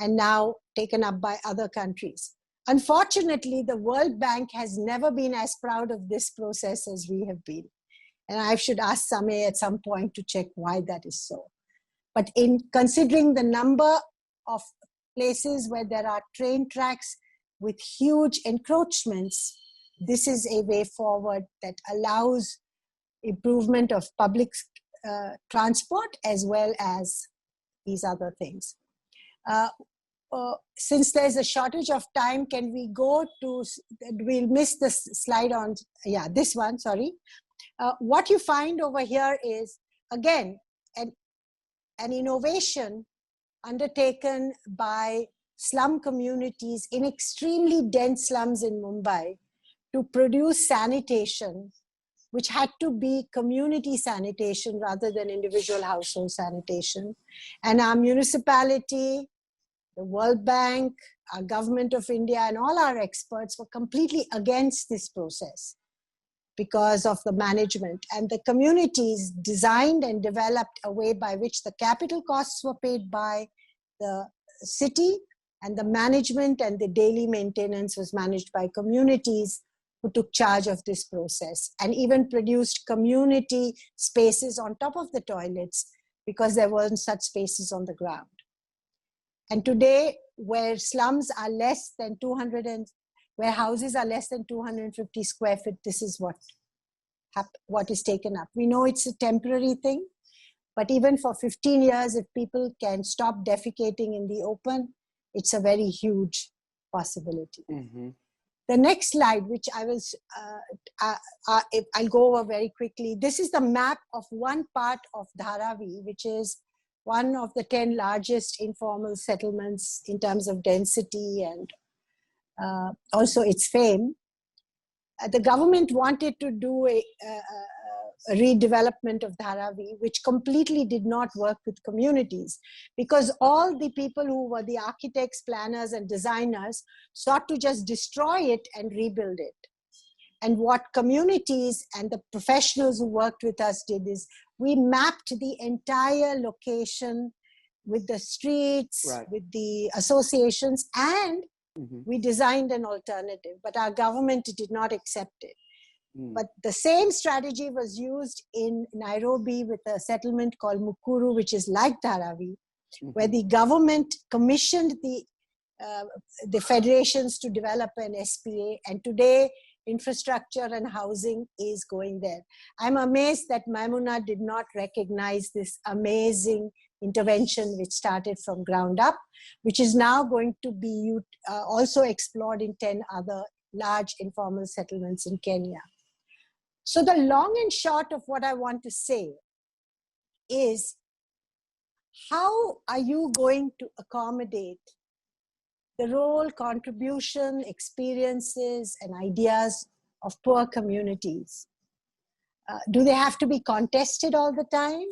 and now taken up by other countries. Unfortunately, the World Bank has never been as proud of this process as we have been. And I should ask Sameh at some point to check why that is so. But in considering the number of places where there are train tracks with huge encroachments, this is a way forward that allows improvement of public transport as well as these other things. Since there's a shortage of time, can we go to, we'll miss the slide on, yeah, this one, sorry. What you find over here is, again, an innovation undertaken by slum communities in extremely dense slums in Mumbai to produce sanitation, which had to be community sanitation rather than individual household sanitation. And our municipality, the World Bank, our government of India, and all our experts were completely against this process because of the management. And the communities designed and developed a way by which the capital costs were paid by the city, and the management and the daily maintenance was managed by communities who took charge of this process, and even produced community spaces on top of the toilets because there weren't such spaces on the ground. And today, where slums are less than 200 and where houses are less than 250 square feet, this is what is taken up. We know it's a temporary thing, but even for 15 years, if people can stop defecating in the open, it's a very huge possibility. Mm-hmm. The next slide, which I will, I'll go over very quickly. This is the map of one part of Dharavi, which is one of the 10 largest informal settlements in terms of density and also its fame. The government wanted to do a redevelopment of Dharavi, which completely did not work with communities, because all the people who were the architects, planners, and designers sought to just destroy it and rebuild it. And what communities and the professionals who worked with us did is we mapped the entire location with the streets, right, with the associations, and we designed an alternative, but our government did not accept it. But the same strategy was used in Nairobi with a settlement called Mukuru, which is like Dharavi, where the government commissioned the federations to develop an SPA, and today infrastructure and housing is going there. I'm amazed that Maimunah did not recognize this amazing intervention which started from ground up, which is now going to be also explored in 10 other large informal settlements in Kenya. So the long and short of what I want to say is, how are you going to accommodate the role, contribution, experiences, and ideas of poor communities? Do they have to be contested all the time?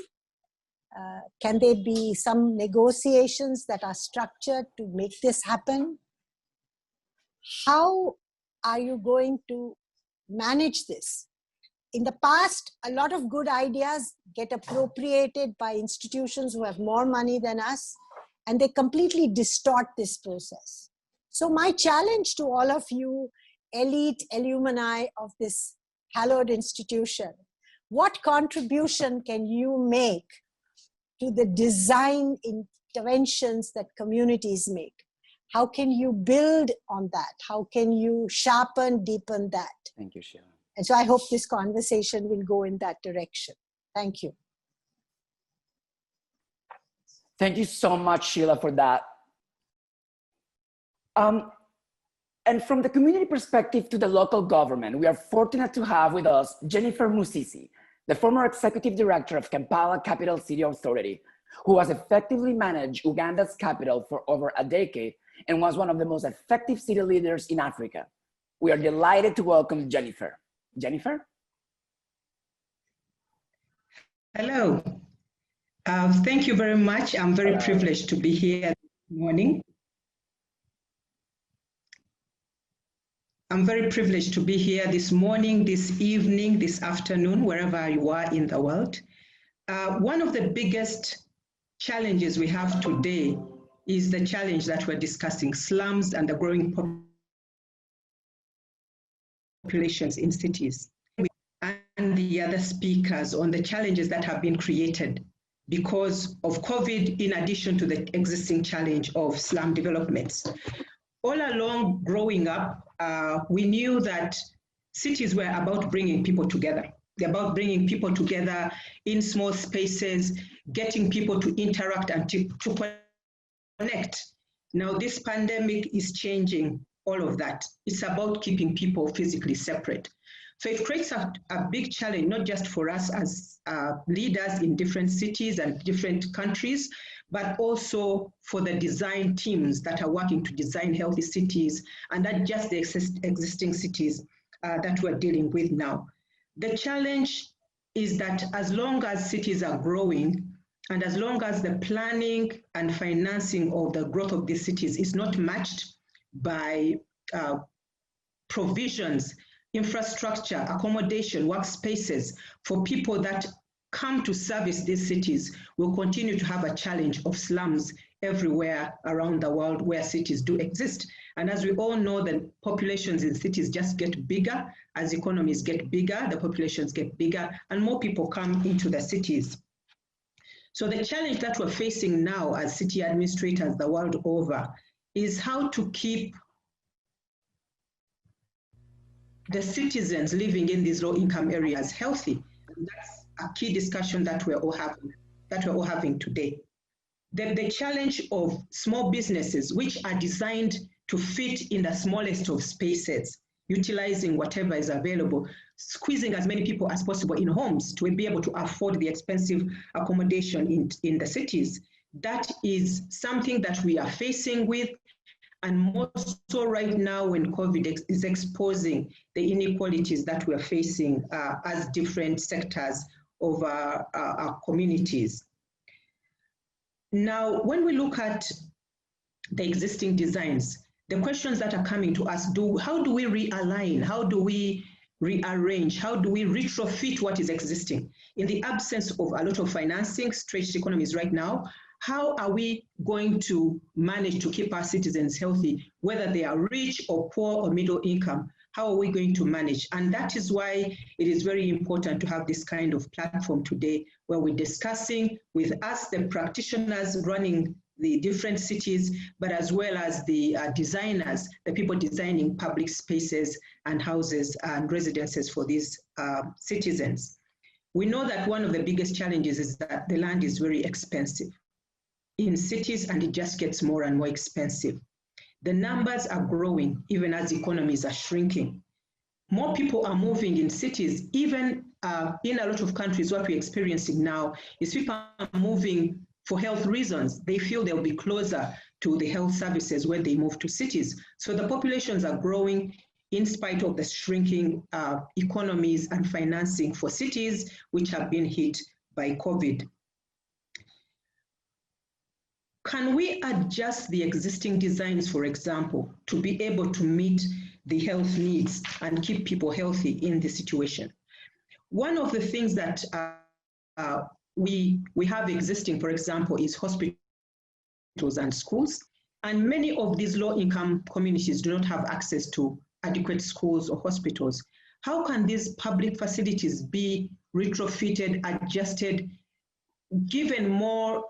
Can there be some negotiations that are structured to make this happen? How are you going to manage this? In the past, a lot of good ideas get appropriated by institutions who have more money than us, and they completely distort this process. So my challenge to all of you, elite alumni of this hallowed institution, what contribution can you make to the design interventions that communities make? How can you build on that? How can you sharpen, deepen that? Thank you, Sheela. And so I hope this conversation will go in that direction. Thank you. Thank you so much, Sheela, for that. And from the community perspective to the local government, we are fortunate to have with us Jennifer Musisi, the former executive director of Kampala Capital City Authority, who has effectively managed Uganda's capital for over a decade and was one of the most effective city leaders in Africa. We are delighted to welcome Jennifer. Jennifer? Hello. Thank you very much. I'm very privileged to be here this morning. I'm very privileged to be here this morning, this evening, this afternoon, wherever you are in the world. One of the biggest challenges we have today is the challenge that we're discussing, slums and the growing populations in cities. And the other speakers on the challenges that have been created because of COVID, in addition to the existing challenge of slum developments. All along growing up, we knew that cities were about bringing people together. They're about bringing people together in small spaces, getting people to interact and to connect. Now, this pandemic is changing all of that. It's about keeping people physically separate. So it creates a big challenge, not just for us as leaders in different cities and different countries, but also for the design teams that are working to design healthy cities, and not just the existing cities that we're dealing with now. The challenge is that as long as cities are growing, and as long as the planning and financing of the growth of these cities is not matched by provisions, infrastructure, accommodation, workspaces for people that come to service these cities, we'll continue to have a challenge of slums everywhere around the world where cities do exist. And as we all know, the populations in cities just get bigger. As economies get bigger, the populations get bigger, and more people come into the cities. So the challenge that we're facing now as city administrators the world over is how to keep the citizens living in these low-income areas healthy. And that's a key discussion that we're all having today. The challenge of small businesses, which are designed to fit in the smallest of spaces, utilizing whatever is available, squeezing as many people as possible in homes to be able to afford the expensive accommodation in the cities. That is something that we are facing with, and more so right now when COVID is exposing the inequalities that we're facing as different sectors of our communities. Now, when we look at the existing designs, the questions that are coming to us, how do we realign? How do we rearrange? How do we retrofit what is existing? In the absence of a lot of financing, stretched economies right now, how are we going to manage to keep our citizens healthy, whether they are rich or poor or middle income? How are we going to manage? And that is why it is very important to have this kind of platform today where we're discussing with us, the practitioners running the different cities, but as well as the designers, the people designing public spaces and houses and residences for these citizens. We know that one of the biggest challenges is that the land is very expensive in cities, and it just gets more and more expensive. The numbers are growing even as economies are shrinking. More people are moving in cities, even in a lot of countries. What we're experiencing now is people are moving for health reasons. They feel they'll be closer to the health services when they move to cities. So the populations are growing in spite of the shrinking economies and financing for cities, which have been hit by COVID. Can we adjust the existing designs, for example, to be able to meet the health needs and keep people healthy in this situation? One of the things that we have existing, for example, is hospitals and schools. And many of these low-income communities do not have access to adequate schools or hospitals. How can these public facilities be retrofitted, adjusted, given more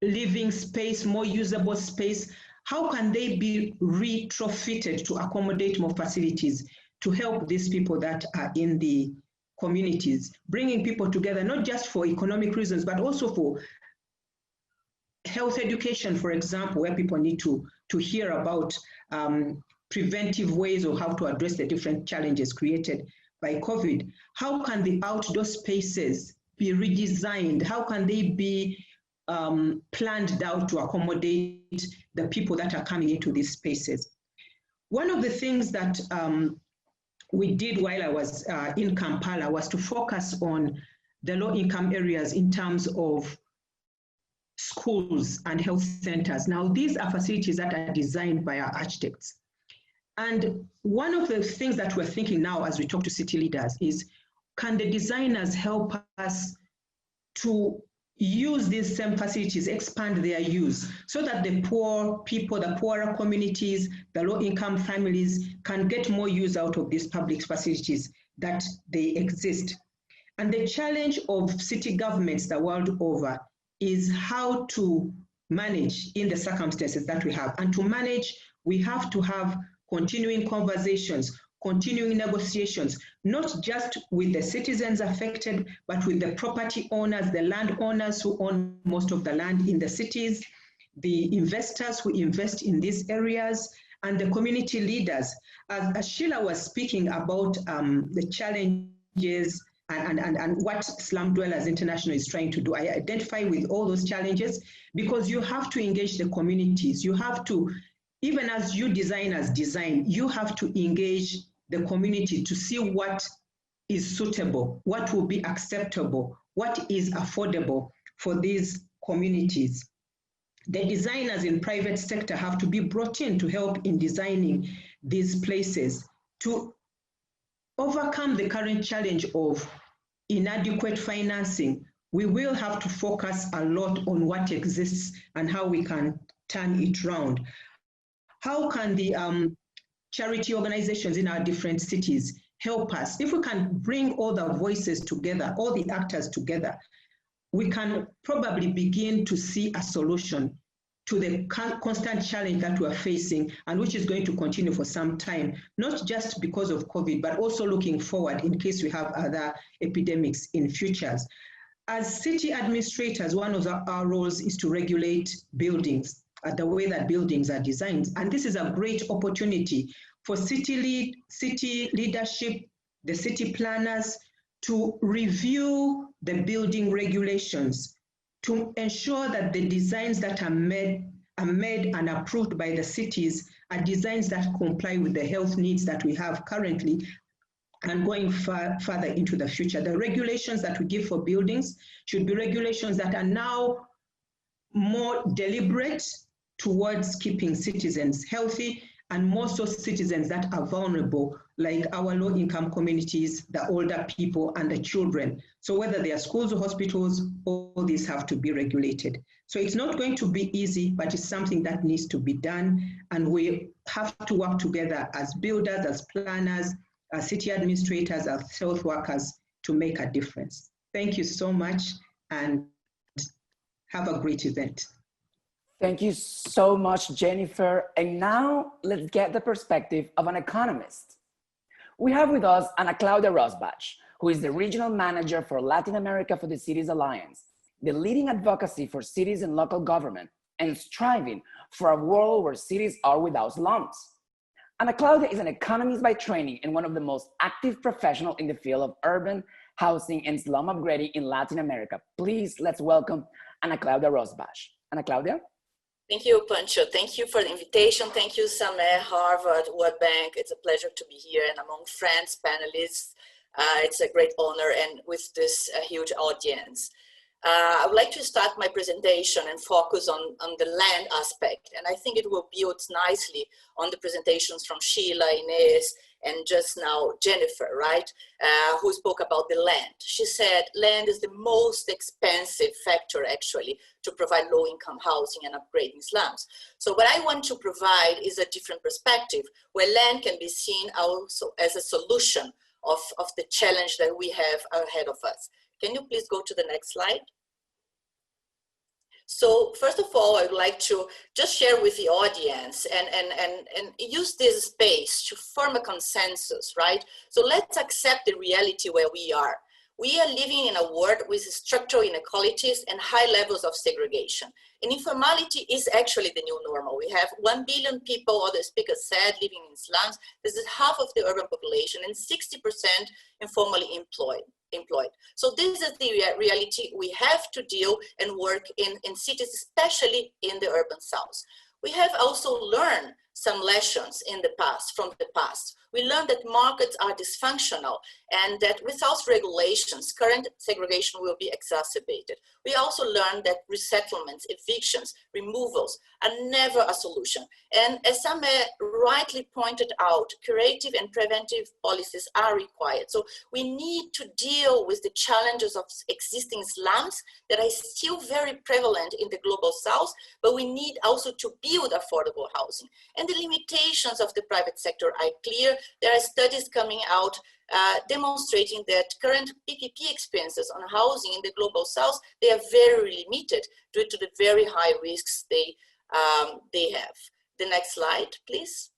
living space, more usable space? How can they be retrofitted to accommodate more facilities to help these people that are in the communities, bringing people together, not just for economic reasons, but also for health education, for example, where people need to hear about preventive ways of how to address the different challenges created by COVID. How can the outdoor spaces be redesigned? How can they be planned out to accommodate the people that are coming into these spaces? One of the things that we did while I was in Kampala was to focus on the low-income areas in terms of schools and health centers. Now, these are facilities that are designed by our architects. And one of the things that we're thinking now as we talk to city leaders is, can the designers help us to use these same facilities, expand their use, so that the poor people, the poorer communities, the low-income families can get more use out of these public facilities that they exist. And the challenge of city governments the world over is how to manage in the circumstances that we have. And to manage, we have to have continuing conversations, continuing negotiations, not just with the citizens affected, but with the property owners, the landowners who own most of the land in the cities, the investors who invest in these areas, and the community leaders. As Sheela was speaking about the challenges and what Slum Dwellers International is trying to do, I identify with all those challenges, because you have to engage the communities. You have to, even as you designers design, you have to engage the community to see what is suitable, what will be acceptable, what is affordable for these communities. The designers in private sector have to be brought in to help in designing these places to overcome the current challenge of inadequate financing. We will have to focus a lot on what exists and how we can turn it around. How can the charity organizations in our different cities help us? If we can bring all the voices together, all the actors together, we can probably begin to see a solution to the constant challenge that we're facing, and which is going to continue for some time, not just because of COVID, but also looking forward in case we have other epidemics in futures. As city administrators, one of our roles is to regulate buildings, the way that buildings are designed. And this is a great opportunity for city leadership, the city planners, to review the building regulations, to ensure that the designs that are made and approved by the cities are designs that comply with the health needs that we have currently and going further into the future. The regulations that we give for buildings should be regulations that are now more deliberate towards keeping citizens healthy, and more so citizens that are vulnerable, like our low-income communities, the older people, and the children. So whether they are schools or hospitals, all these have to be regulated. So it's not going to be easy, but it's something that needs to be done, and we have to work together as builders, as planners, as city administrators, as health workers to make a difference. Thank you so much, and have a great event. Thank you so much, Jennifer. And now let's get the perspective of an economist. We have with us Anacláudia Rossbach, who is the regional manager for Latin America for the Cities Alliance, the leading advocacy for cities and local government, and striving for a world where cities are without slums. Anacláudia is an economist by training and one of the most active professionals in the field of urban housing and slum upgrading in Latin America. Please, let's welcome Anacláudia Rossbach. Anacláudia? Thank you, Pancho. Thank you for the invitation. Thank you, Sameh, Harvard, World Bank. It's a pleasure to be here and among friends, panelists. It's a great honor, and with this huge audience. I would like to start my presentation and focus on the land aspect. And I think it will build nicely on the presentations from Sheela, Inês, and just now Jennifer, right? Who spoke about the land. She said land is the most expensive factor actually to provide low-income housing and upgrading slums. So what I want to provide is a different perspective where land can be seen also as a solution of the challenge that we have ahead of us. Can you please go to the next slide? So first of all, I would like to just share with the audience and use this space to form a consensus, right? So let's accept the reality where we are. We are living in a world with structural inequalities and high levels of segregation. And informality is actually the new normal. We have 1 billion people, other speakers said, living in slums. This is half of the urban population and 60% informally employed. So this is the reality we have to deal and work in cities, especially in the urban south. We have also learned some lessons in the past, from the past. We learned that markets are dysfunctional and that without regulations, current segregation will be exacerbated. We also learned that resettlements, evictions, removals are never a solution. And as Sameh rightly pointed out, curative and preventive policies are required. So we need to deal with the challenges of existing slums that are still very prevalent in the global south, but we need also to build affordable housing. And the limitations of the private sector are clear. There are studies coming out demonstrating that current PPP expenses on housing in the global south, they are very limited due to the very high risks they have. The next slide, please.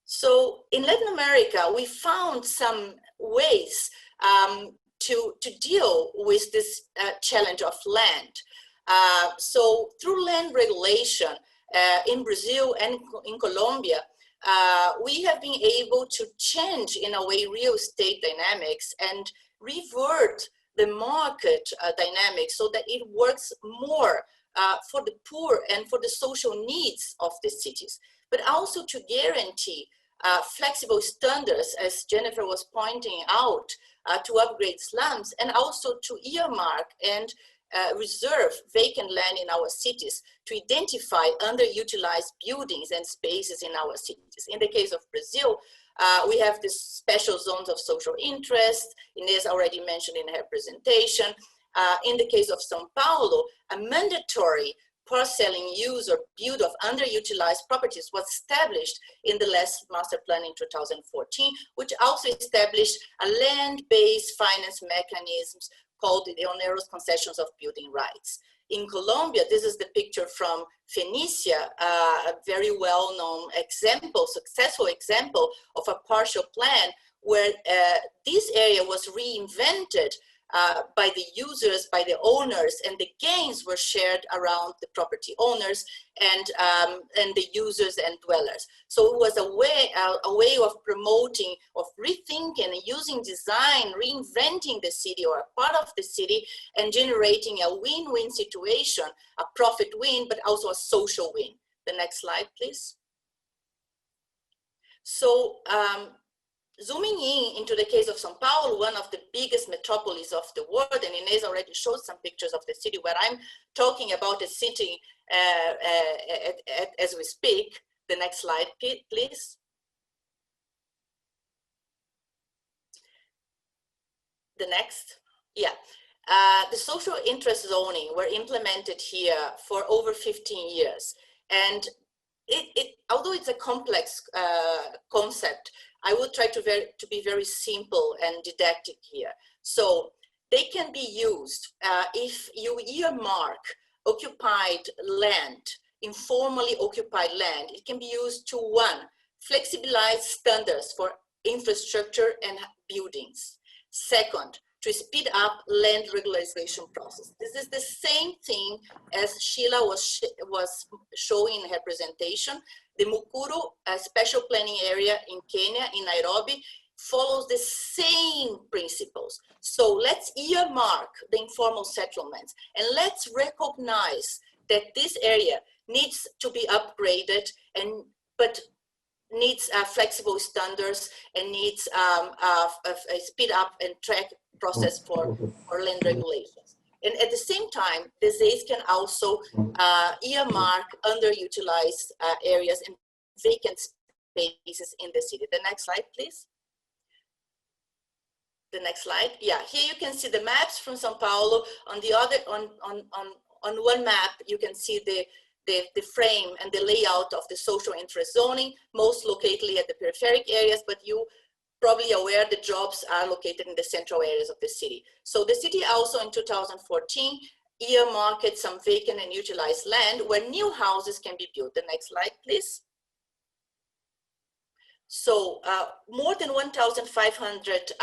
So in Latin America, we found some ways to deal with this challenge of land. So through land regulation in Brazil and in Colombia, we have been able to change in a way real estate dynamics and revert the market dynamics so that it works more for the poor and for the social needs of the cities, but also to guarantee flexible standards, as Jennifer was pointing out, to upgrade slums, and also to earmark and reserve vacant land in our cities to identify underutilized buildings and spaces in our cities. In the case of Brazil, we have these special zones of social interest. Inês already mentioned in her presentation. In the case of São Paulo, a mandatory parcelling use or build of underutilized properties was established in the last master plan in 2014, which also established a land-based finance mechanisms called the onerous concessions of building rights. In Colombia, this is the picture from Fenicia, a very well-known example, successful example of a partial plan where this area was reinvented by the users, by the owners, and the gains were shared around the property owners and the users and dwellers. So it was a way of promoting, of rethinking and using design, reinventing the city or a part of the city and generating a win-win situation, a profit win, but also a social win. The next slide, please. So, zooming into the case of São Paulo, one of the biggest metropolis of the world, and Inês already showed some pictures of the city where I'm talking about the city as we speak. The next slide, please. The next, yeah. The social interest zoning were implemented here for over 15 years. And although it's a complex concept, I will try to be very simple and didactic here. So they can be used if you earmark occupied land, informally occupied land. It can be used to, one, flexibilize standards for infrastructure and buildings. Second, to speed up land regularization process. This is the same thing as Sheela was showing in her presentation. The Mukuru special planning area in Kenya, in Nairobi, follows the same principles. So let's earmark the informal settlements and let's recognize that this area needs to be upgraded, but needs flexible standards and needs a speed up and track process for land regulations. And at the same time, the ZAs can also earmark underutilized areas and vacant spaces in the city. The next slide, please. The next slide. Yeah, here you can see the maps from São Paulo. On the other, on one map, you can see the frame and the layout of the social interest zoning, most located at the peripheric areas, but you probably aware the jobs are located in the central areas of the city. So the city also in 2014 earmarked some vacant and utilized land where new houses can be built. The next slide, please. So more than 1,500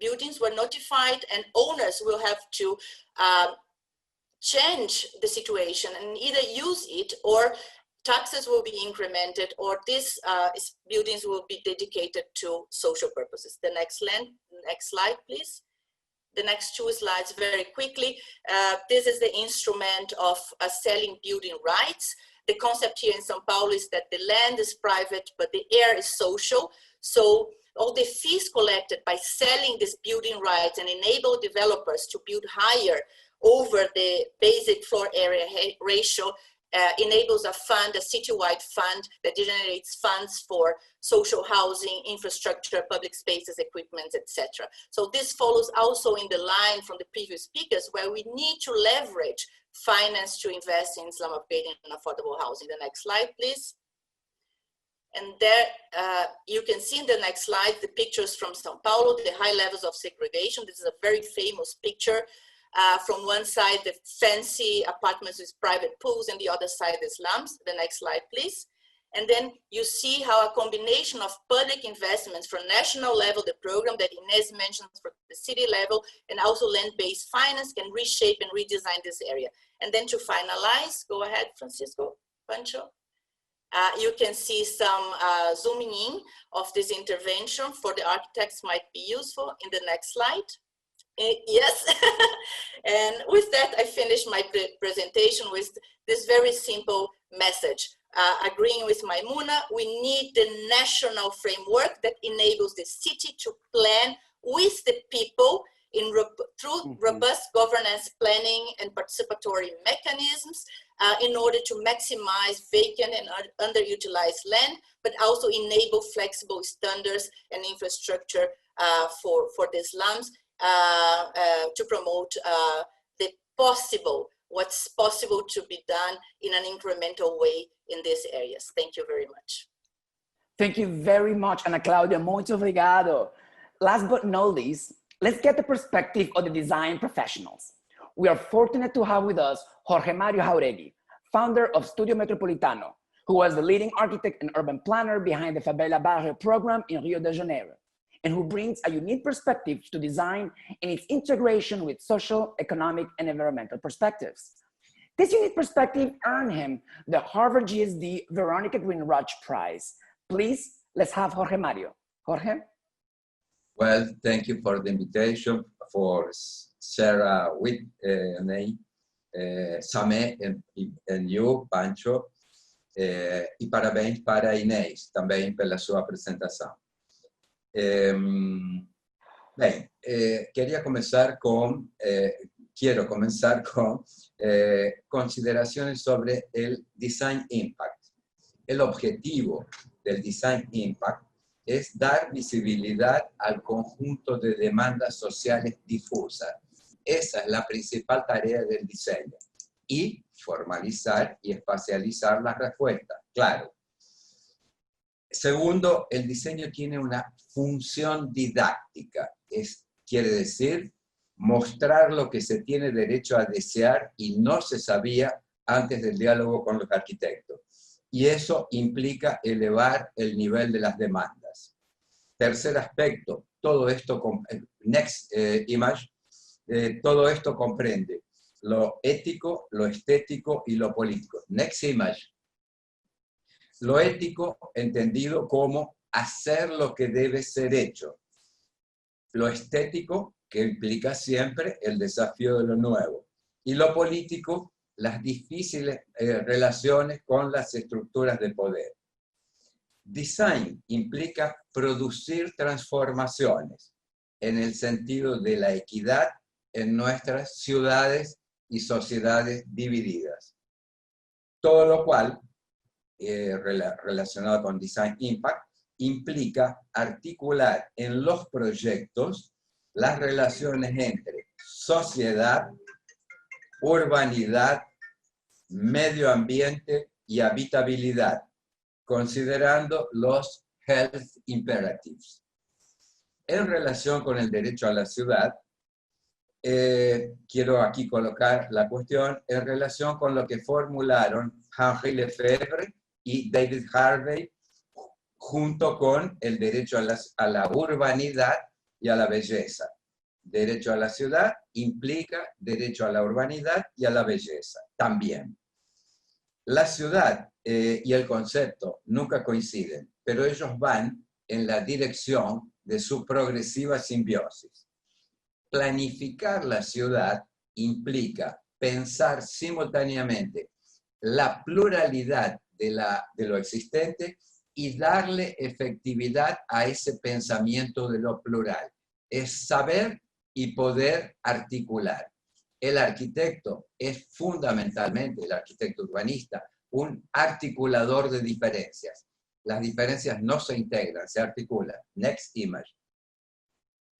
buildings were notified, and owners will have to change the situation and either use it, or taxes will be incremented, or these buildings will be dedicated to social purposes. The next slide, please. The next two slides very quickly. This is the instrument of selling building rights. The concept here in São Paulo is that the land is private, but the air is social. So all the fees collected by selling these building rights and enable developers to build higher over the basic floor area ratio enables a fund, a citywide fund that generates funds for social housing, infrastructure, public spaces, equipment, etc. So this follows also in the line from the previous speakers, where we need to leverage finance to invest in slum upgrading and affordable housing. The next slide, please. And there you can see in the next slide the pictures from São Paulo, the high levels of segregation. This is a very famous picture. From one side, the fancy apartments with private pools, and the other side, the slums. The next slide, please. And then you see how a combination of public investments from national level, the program that Inês mentioned for the city level, and also land-based finance can reshape and redesign this area. And then to finalize, go ahead, Francisco, Pancho. You can see some zooming in of this intervention for the architects might be useful in the next slide. Yes, and with that, I finish my presentation with this very simple message. Agreeing with Maimunah, we need the national framework that enables the city to plan with the people through robust governance planning and participatory mechanisms in order to maximize vacant and underutilized land, but also enable flexible standards and infrastructure for the slums. To promote what's possible to be done in an incremental way in these areas. Thank you very much. Thank you very much, Anacláudia. Muito obrigado. Last but not least, let's get the perspective of the design professionals. We are fortunate to have with us Jorge Mario Jauregui, founder of Studio Metropolitano, who was the leading architect and urban planner behind the Favela Barrio program in Rio de Janeiro, and who brings a unique perspective to design and its integration with social, economic, and environmental perspectives. This unique perspective earned him the Harvard GSD Veronica Greenrush Prize. Please, let's have Jorge Mario. Jorge? Well, thank you for the invitation, for share with Sameh and you, Pancho, e parabéns para Inês, também pela sua apresentação. Quiero comenzar con consideraciones sobre el Design Impact. El objetivo del Design Impact es dar visibilidad al conjunto de demandas sociales difusas. Esa es la principal tarea del diseño. Y formalizar y espacializar las respuestas, claro. Segundo, el diseño tiene una función didáctica. Quiere decir, mostrar lo que se tiene derecho a desear y no se sabía antes del diálogo con los arquitectos. Y eso implica elevar el nivel de las demandas. Tercer aspecto, todo esto, next image, todo esto comprende lo ético, lo estético y lo político. Next image. Lo ético entendido como hacer lo que debe ser hecho. Lo estético, que implica siempre el desafío de lo nuevo. Y lo político, las difíciles relaciones con las estructuras de poder. Design implica producir transformaciones en el sentido de la equidad en nuestras ciudades y sociedades divididas. Todo lo cual, relacionado con Design Impact, implica articular en los proyectos las relaciones entre sociedad, urbanidad, medio ambiente y habitabilidad, considerando los health imperatives. En relación con el derecho a la ciudad, quiero aquí colocar la cuestión en relación con lo que formularon Henri Lefebvre y David Harvey junto con el derecho a la urbanidad y a la belleza. Derecho a la ciudad implica derecho a la urbanidad y a la belleza también. La ciudad y el concepto nunca coinciden, pero ellos van en la dirección de su progresiva simbiosis. Planificar la ciudad implica pensar simultáneamente la pluralidad de lo existente y darle efectividad a ese pensamiento de lo plural. Es saber y poder articular. El arquitecto es fundamentalmente, el arquitecto urbanista, un articulador de diferencias. Las diferencias no se integran, se articulan. Next image.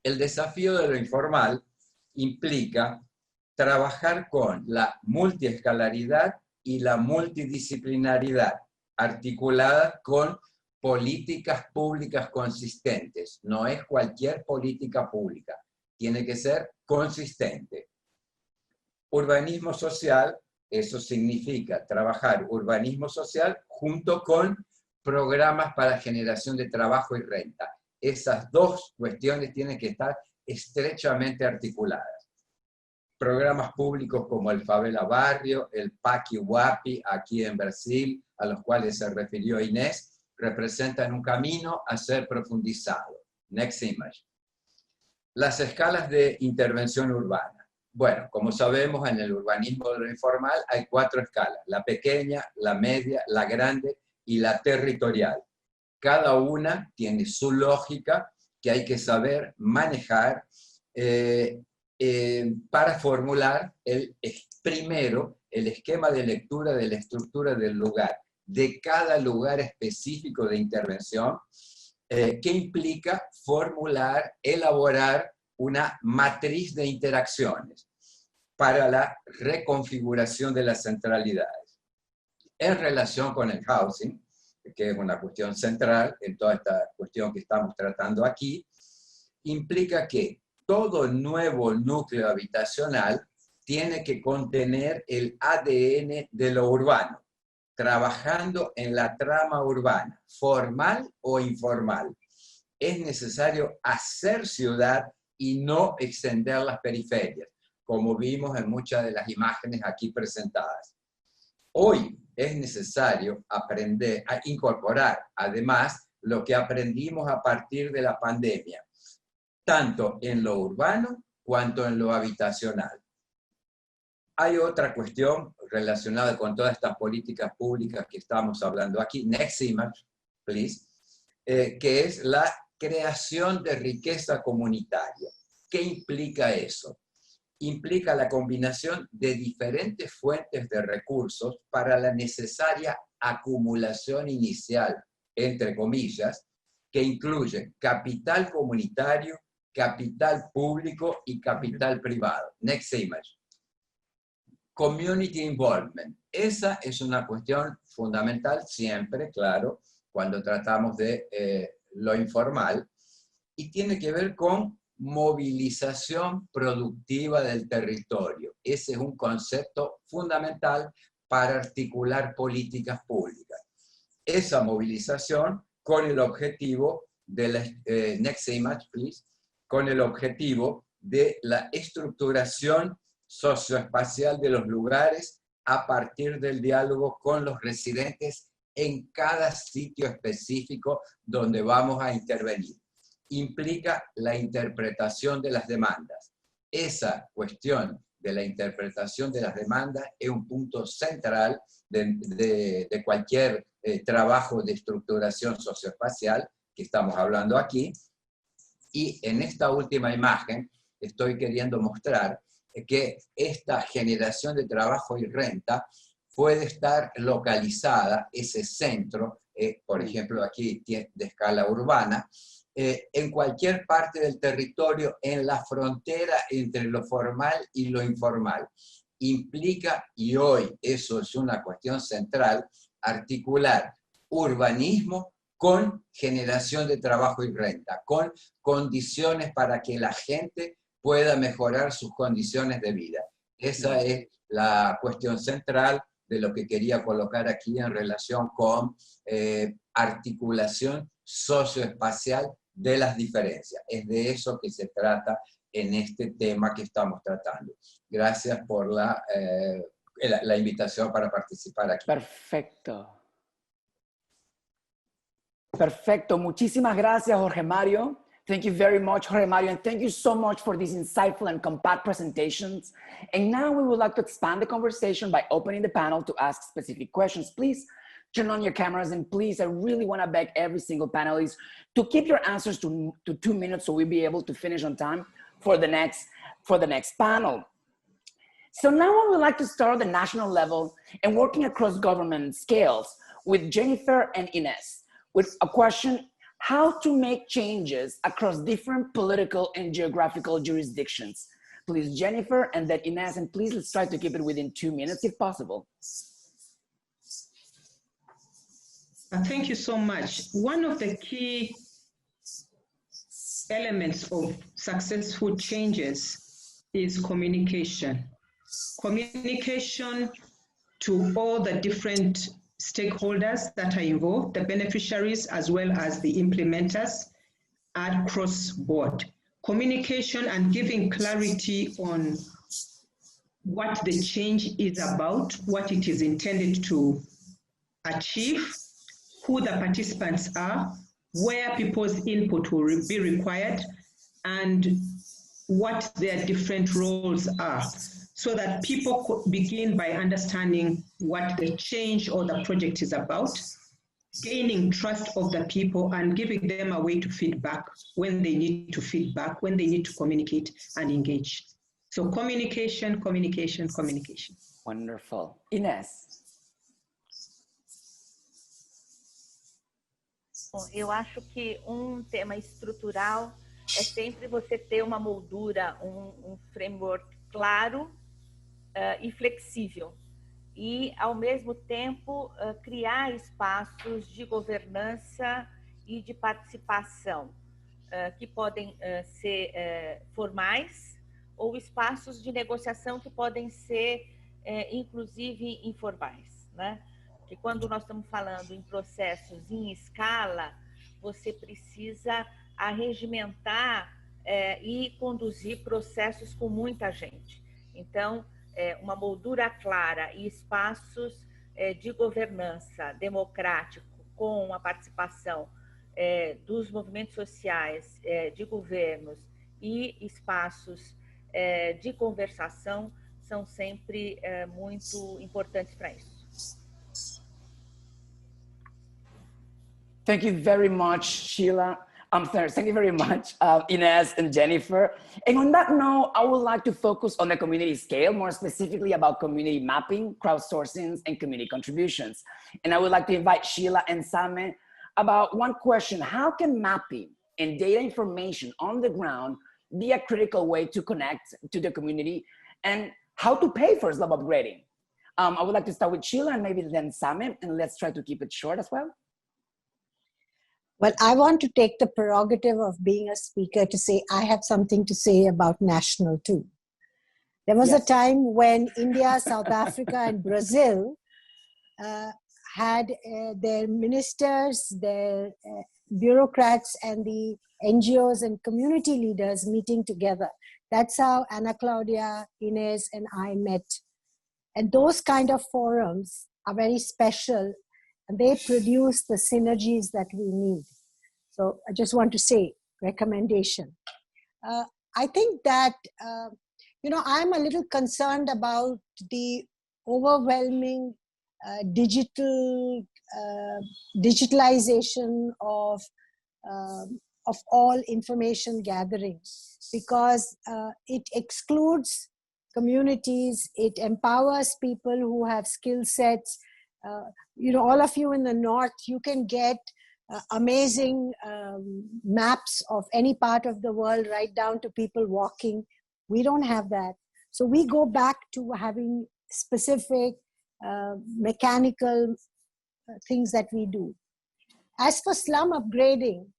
El desafío de lo informal implica trabajar con la multiescalaridad y la multidisciplinaridad, articulada con políticas públicas consistentes. No es cualquier política pública, tiene que ser consistente. Urbanismo social, eso significa trabajar urbanismo social junto con programas para generación de trabajo y renta. Esas dos cuestiones tienen que estar estrechamente articuladas. Programas públicos como el Favela Barrio, el Paqui Huapi, aquí en Brasil, a los cuales se refirió Inés, representan un camino a ser profundizado. Next image. Las escalas de intervención urbana. Bueno, como sabemos, en el urbanismo de lo informal hay 4 escalas: la pequeña, la media, la grande y la territorial. Cada una tiene su lógica que hay que saber manejar para formular primero el esquema de lectura de la estructura del lugar, de cada lugar específico de intervención, que implica formular, elaborar una matriz de interacciones para la reconfiguración de las centralidades. En relación con el housing, que es una cuestión central en toda esta cuestión que estamos tratando aquí, implica que todo nuevo núcleo habitacional tiene que contener el ADN de lo urbano, trabajando en la trama urbana, formal o informal. Es necesario hacer ciudad y no extender las periferias, como vimos en muchas de las imágenes aquí presentadas. Hoy es necesario aprender a incorporar, además, lo que aprendimos a partir de la pandemia, tanto en lo urbano cuanto en lo habitacional. Hay otra cuestión relacionada con todas estas políticas públicas que estamos hablando aquí, next image, please, que es la creación de riqueza comunitaria. ¿Qué implica eso? Implica la combinación de diferentes fuentes de recursos para la necesaria acumulación inicial, entre comillas, que incluye capital comunitario, capital público y capital privado. Next image. Community involvement. Esa es una cuestión fundamental siempre, claro, cuando tratamos de lo informal, y tiene que ver con movilización productiva del territorio. Ese es un concepto fundamental para articular políticas públicas. Esa movilización con el objetivo de la, next image, please, con el objetivo de la estructuración socioespacial de los lugares a partir del diálogo con los residentes en cada sitio específico donde vamos a intervenir. Implica la interpretación de las demandas. Esa cuestión de la interpretación de las demandas es un punto central de cualquier trabajo de estructuración socioespacial que estamos hablando aquí. Y en esta última imagen estoy queriendo mostrar que esta generación de trabajo y renta puede estar localizada, ese centro, por ejemplo aquí de escala urbana, en cualquier parte del territorio, en la frontera entre lo formal y lo informal. Implica, y hoy eso es una cuestión central, articular urbanismo con generación de trabajo y renta, con condiciones para que la gente pueda mejorar sus condiciones de vida. Esa es la cuestión central de lo que quería colocar aquí en relación con articulación socioespacial de las diferencias. Es de eso que se trata en este tema que estamos tratando. Gracias por la invitación para participar aquí. Perfecto. Perfecto. Muchísimas gracias, Jorge Mario, Thank you very much, Jorge Mario, and thank you so much for these insightful and compact presentations. And now we would like to expand the conversation by opening the panel to ask specific questions. Please turn on your cameras, and please, I really want to beg every single panelist to keep your answers to 2 minutes so we'll be able to finish on time for the next panel. So now I would like to start at the national level and working across government scales with Jennifer and Inês with a question: how to make changes across different political and geographical jurisdictions. Please, Jennifer, and then Inês, and please let's try to keep it within 2 minutes if possible. Thank you so much. One of the key elements of successful changes is communication. Communication to all the different stakeholders that are involved, the beneficiaries as well as the implementers across board. Communication and giving clarity on what the change is about, what it is intended to achieve, who the participants are, where people's input will be required, and what their different roles are, so that people could begin by understanding what the change or the project is about, gaining trust of the people and giving them a way to feedback when they need to feedback, when they need to communicate and engage. So communication, communication, communication. Wonderful. Inês. Bom, eu acho que tema estrutural é sempre você ter uma moldura, framework claro e flexível. E, ao mesmo tempo, criar espaços de governança e de participação, que podem ser formais, ou espaços de negociação que podem ser, inclusive, informais, né? Que quando nós estamos falando em processos em escala, você precisa arregimentar e conduzir processos com muita gente. Então, uma moldura clara e espaços de governança democrático com a participação dos movimentos sociais, de governos e espaços de conversação são sempre muito importantes para isso. Thank you very much, Sheela. Thank you very much, Inês and Jennifer. And on that note, I would like to focus on the community scale, more specifically about community mapping, crowdsourcing, and community contributions. And I would like to invite Sheela and Sameh about one question: how can mapping and data information on the ground be a critical way to connect to the community, and how to pay for slum upgrading? I would like to start with Sheela and maybe then Sameh, and let's try to keep it short as well. Well, I want to take the prerogative of being a speaker to say I have something to say about national too. There was a time when India, South Africa, and Brazil had their ministers, their bureaucrats, and the NGOs and community leaders meeting together. That's how Anacláudia, Inês, and I met. And those kind of forums are very special, and they produce the synergies that we need. So I just want to say, recommendation. I think that, I'm a little concerned about the overwhelming digitalization of all information gathering, because it excludes communities, it empowers people who have skill sets. All of you in the north, you can get amazing maps of any part of the world, right down to people walking. We don't have that. So we go back to having specific mechanical things that we do. As for slum upgrading,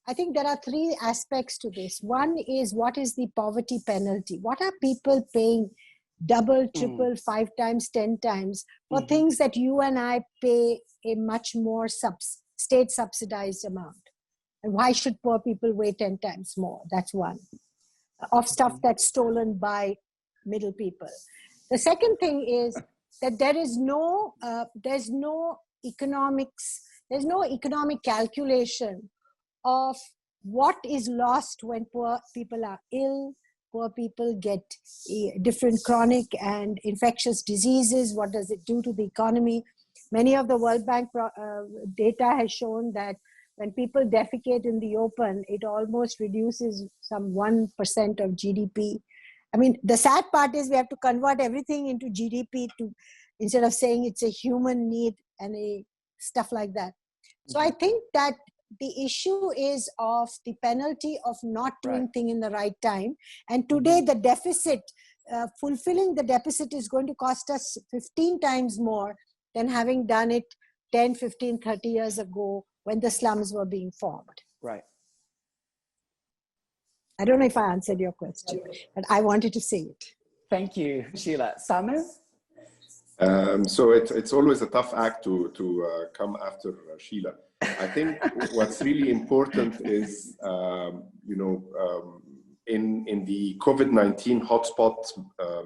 I think there are three aspects to this. One is, what is the poverty penalty? What are people paying double, triple, 5 times, 10 times for things that you and I pay a much more state subsidized amount? And why should poor people pay 10 times more? That's one. Of stuff that's stolen by middle people. The second thing is that there's no economic calculation of what is lost when poor people are ill, poor people get different chronic and infectious diseases, what does it do to the economy? Many of the World Bank data has shown that when people defecate in the open, it almost reduces some 1% of GDP. I mean, the sad part is we have to convert everything into GDP to, instead of saying it's a human need and stuff like that. So I think that the issue is of the penalty of not doing things in the right time. And today the deficit, fulfilling the deficit is going to cost us 15 times more than having done it 10, 15, 30 years ago when the slums were being formed. Right. I don't know if I answered your question, but I wanted to say it. Thank you, Sheela. Sameh? So it's always a tough act to come after Sheela. I think what's really important is, in the COVID-19 hotspot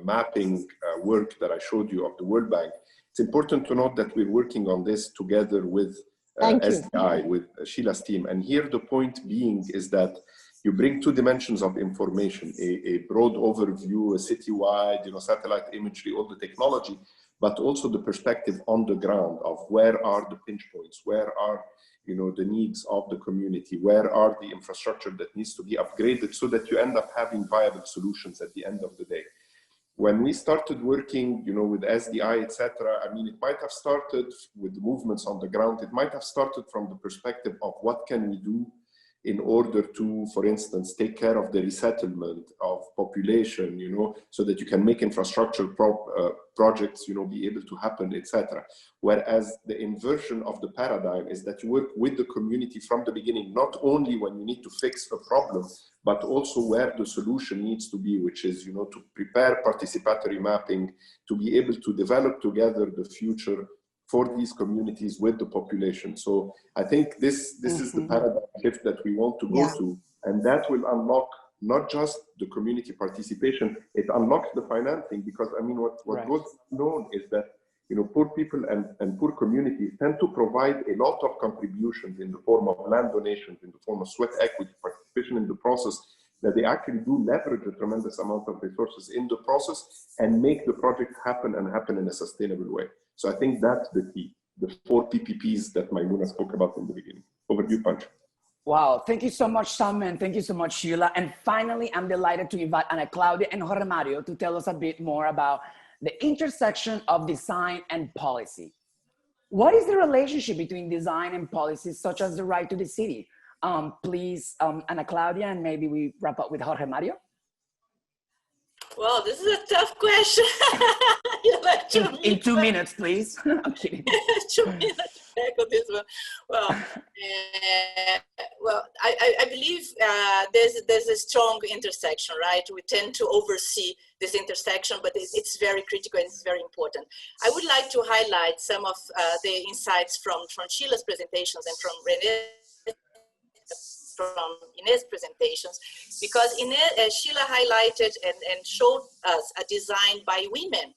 mapping work that I showed you of the World Bank, it's important to note that we're working on this together with SDI, with Sheela's team. And here the point being is that you bring two dimensions of information, a broad overview, a citywide, satellite imagery, all the technology, but also the perspective on the ground of where are the pinch points, where are the needs of the community, where are the infrastructure that needs to be upgraded so that you end up having viable solutions at the end of the day. When we started working, with SDI, etc., I mean, it might have started with the movements on the ground. It might have started from the perspective of what can we do in order to, for instance, take care of the resettlement of population, so that you can make infrastructure projects, be able to happen, etc. Whereas the inversion of the paradigm is that you work with the community from the beginning, not only when you need to fix a problem, but also where the solution needs to be, which is, to prepare participatory mapping, to be able to develop together the future for these communities with the population. So I think this is the paradigm shift that we want to go to, and that will unlock not just the community participation, it unlocks the financing, because I mean, what goes known is that, poor people and poor communities tend to provide a lot of contributions in the form of land donations, in the form of sweat equity, participation in the process, that they actually do leverage a tremendous amount of resources in the process and make the project happen and happen in a sustainable way. So I think that's the key, the 4 PPPs that Maimunah spoke about in the beginning. Over to you, Pancho. Wow, thank you so much, Sameh, and thank you so much, Sheela. And finally, I'm delighted to invite Anacláudia and Jorge Mario to tell us a bit more about the intersection of design and policy. What is the relationship between design and policies such as the right to the city? Please, Anacláudia, and maybe we wrap up with Jorge Mario. Well, this is a tough question. In 2 minutes, please. I'm kidding. 2 minutes to tackle this one. Well, I believe there's a strong intersection, right? We tend to oversee this intersection, but it's very critical and it's very important. I would like to highlight some of the insights from Sheela's presentations and from Inês' presentations, because Sheela highlighted and showed us a design by women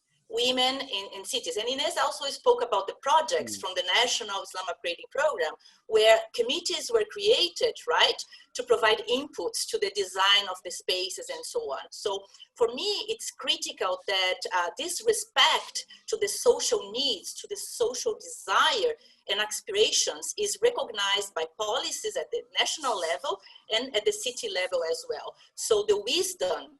in cities. And Inês also spoke about the projects from the National Slum Upgrading Program, where committees were created, right, to provide inputs to the design of the spaces and so on. So for me, it's critical that this respect to the social needs, to the social desire and aspirations is recognized by policies at the national level and at the city level as well. So the wisdom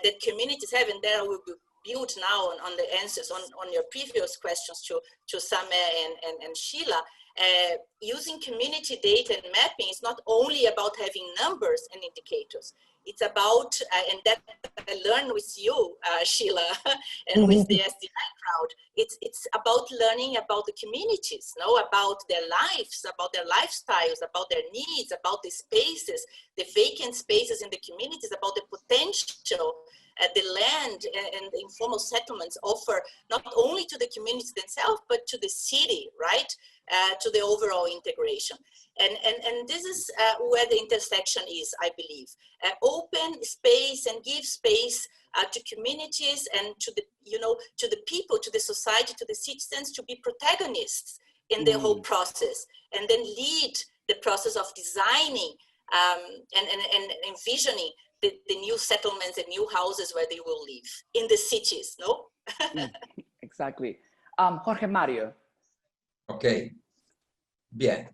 that communities have, and that will be built now on the answers on your previous questions to Sameh and Sheela, using community data and mapping is not only about having numbers and indicators. It's about, and that I learned with you, Sheela, and with the SDI crowd, it's about learning about the communities, about their lives, about their lifestyles, about their needs, about the spaces, the vacant spaces in the communities, about the potential the land and the informal settlements offer not only to the communities themselves, but to the city, right? To the overall integration. And this is where the intersection is, I believe. Open space and give space to communities and to the, to the people, to the society, to the citizens to be protagonists in the whole process, and then lead the process of designing and envisioning the new settlements and new houses where they will live in the cities, no? Exactly. Jorge Mario. Ok, bien.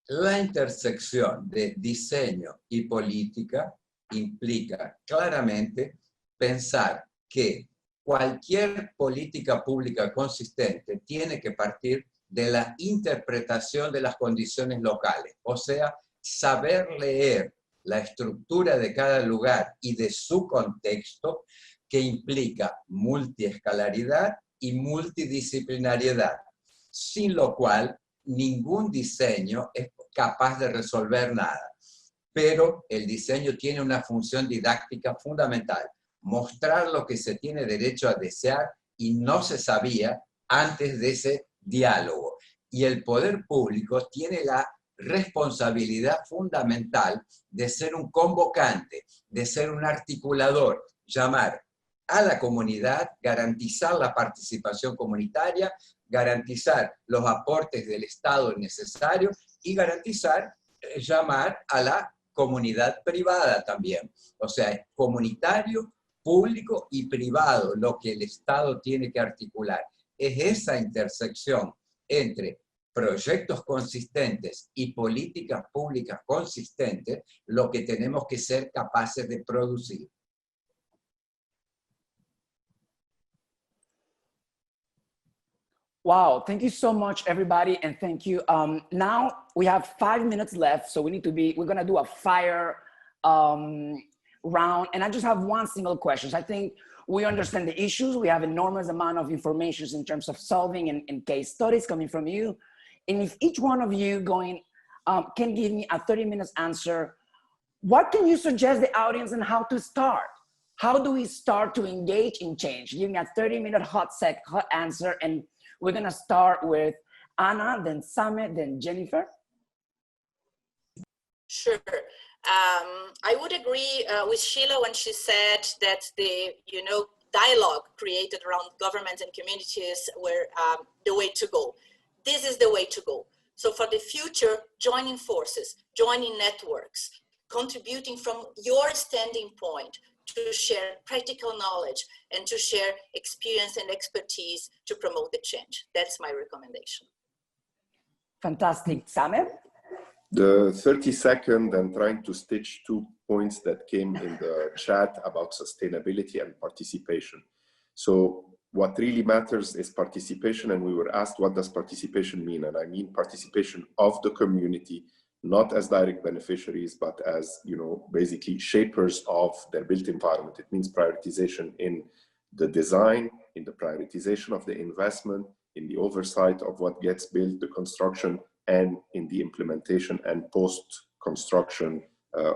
La intersección de diseño y política implica claramente pensar que cualquier política pública consistente tiene que partir de la interpretación de las condiciones locales, o sea, saber leer la estructura de cada lugar y de su contexto, que implica multiescalaridad y multidisciplinariedad, sin lo cual ningún diseño es capaz de resolver nada. Pero el diseño tiene una función didáctica fundamental: mostrar lo que se tiene derecho a desear y no se sabía antes de ese diálogo. Y el poder público tiene la responsabilidad fundamental de ser un convocante, de ser un articulador, llamar a la comunidad, garantizar la participación comunitaria, garantizar los aportes del Estado necesarios y garantizar, llamar a la comunidad privada también. O sea, comunitario, público y privado, lo que el Estado tiene que articular. Es esa intersección entre proyectos consistentes y políticas públicas consistentes lo que tenemos que ser capaces de producir. Wow, thank you so much, everybody, and thank you. Now we have 5 minutes left, so we're gonna do a fire round, and I just have one single question. I think we understand the issues. We have enormous amount of information in terms of solving and case studies coming from you. And if each one of you can give me a 30-minute answer, what can you suggest the audience on how to start? How do we start to engage in change? Give me a 30-minute hot answer, and we're gonna start with Anna, then Sameh, then Jennifer. Sure. I would agree with Sheela when she said that the dialogue created around governments and communities were the way to go. This is the way to go. So for the future, joining forces, joining networks, contributing from your standing point to share practical knowledge and to share experience and expertise to promote the change. That's my recommendation. Fantastic. Sameh? The 30-second, and trying to stitch 2 points that came in the chat about sustainability and participation. So what really matters is participation, and we were asked, what does participation mean? And I mean participation of the community, not as direct beneficiaries, but as, basically shapers of their built environment. It means prioritization in the design, in the prioritization of the investment, in the oversight of what gets built, the construction, and in the implementation and post-construction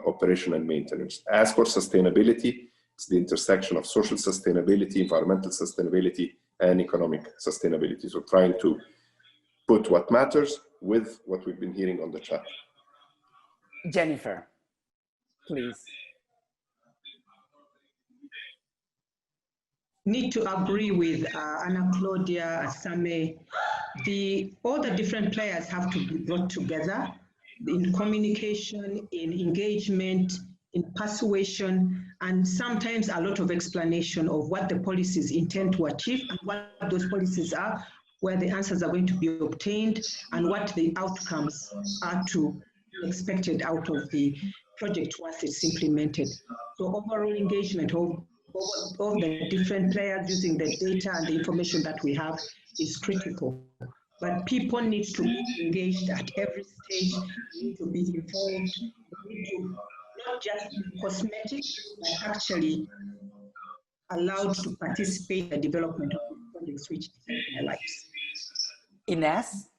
operation and maintenance. As for sustainability, it's the intersection of social sustainability, environmental sustainability, and economic sustainability. So trying to put what matters with what we've been hearing on the chat. Jennifer, please. Need to agree with Anacláudia, Sameh. All the different players have to be brought together in communication, in engagement, in persuasion, and sometimes a lot of explanation of what the policies intend to achieve and what those policies are, where the answers are going to be obtained, and what the outcomes are to be expected out of the project once it's implemented. So overall engagement of the different players using the data and the information that we have is critical. But people need to be engaged at every stage, need to be involved, need to not just be cosmetic, but actually allowed to participate in the development of projects which affect their lives. Inês,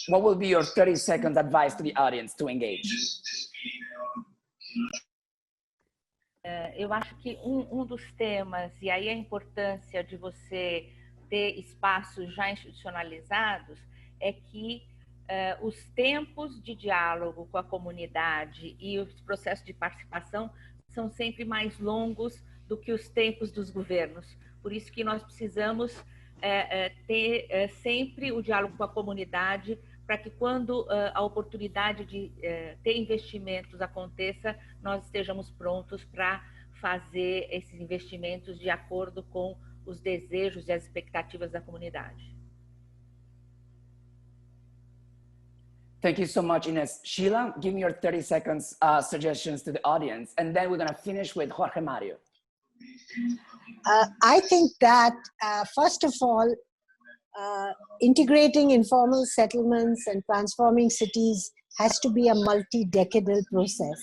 what will be your 30-second advice to the audience to engage? Eu acho que um dos temas, e aí a importância de você ter espaços já institucionalizados, é que os tempos de diálogo com a comunidade e os processos de participação são sempre mais longos do que os tempos dos governos. Por isso que nós precisamos ter sempre o diálogo com a comunidade para que quando a oportunidade de ter investimentos aconteça, nós estejamos prontos para fazer esses investimentos de acordo com os desejos e as expectativas da comunidade. Thank you so much, Inês. Sheela, give me your 30 seconds suggestions to the audience, and then we're going to finish with Jorge Mario. I think that, first of all, integrating informal settlements and transforming cities has to be a multi-decadal process.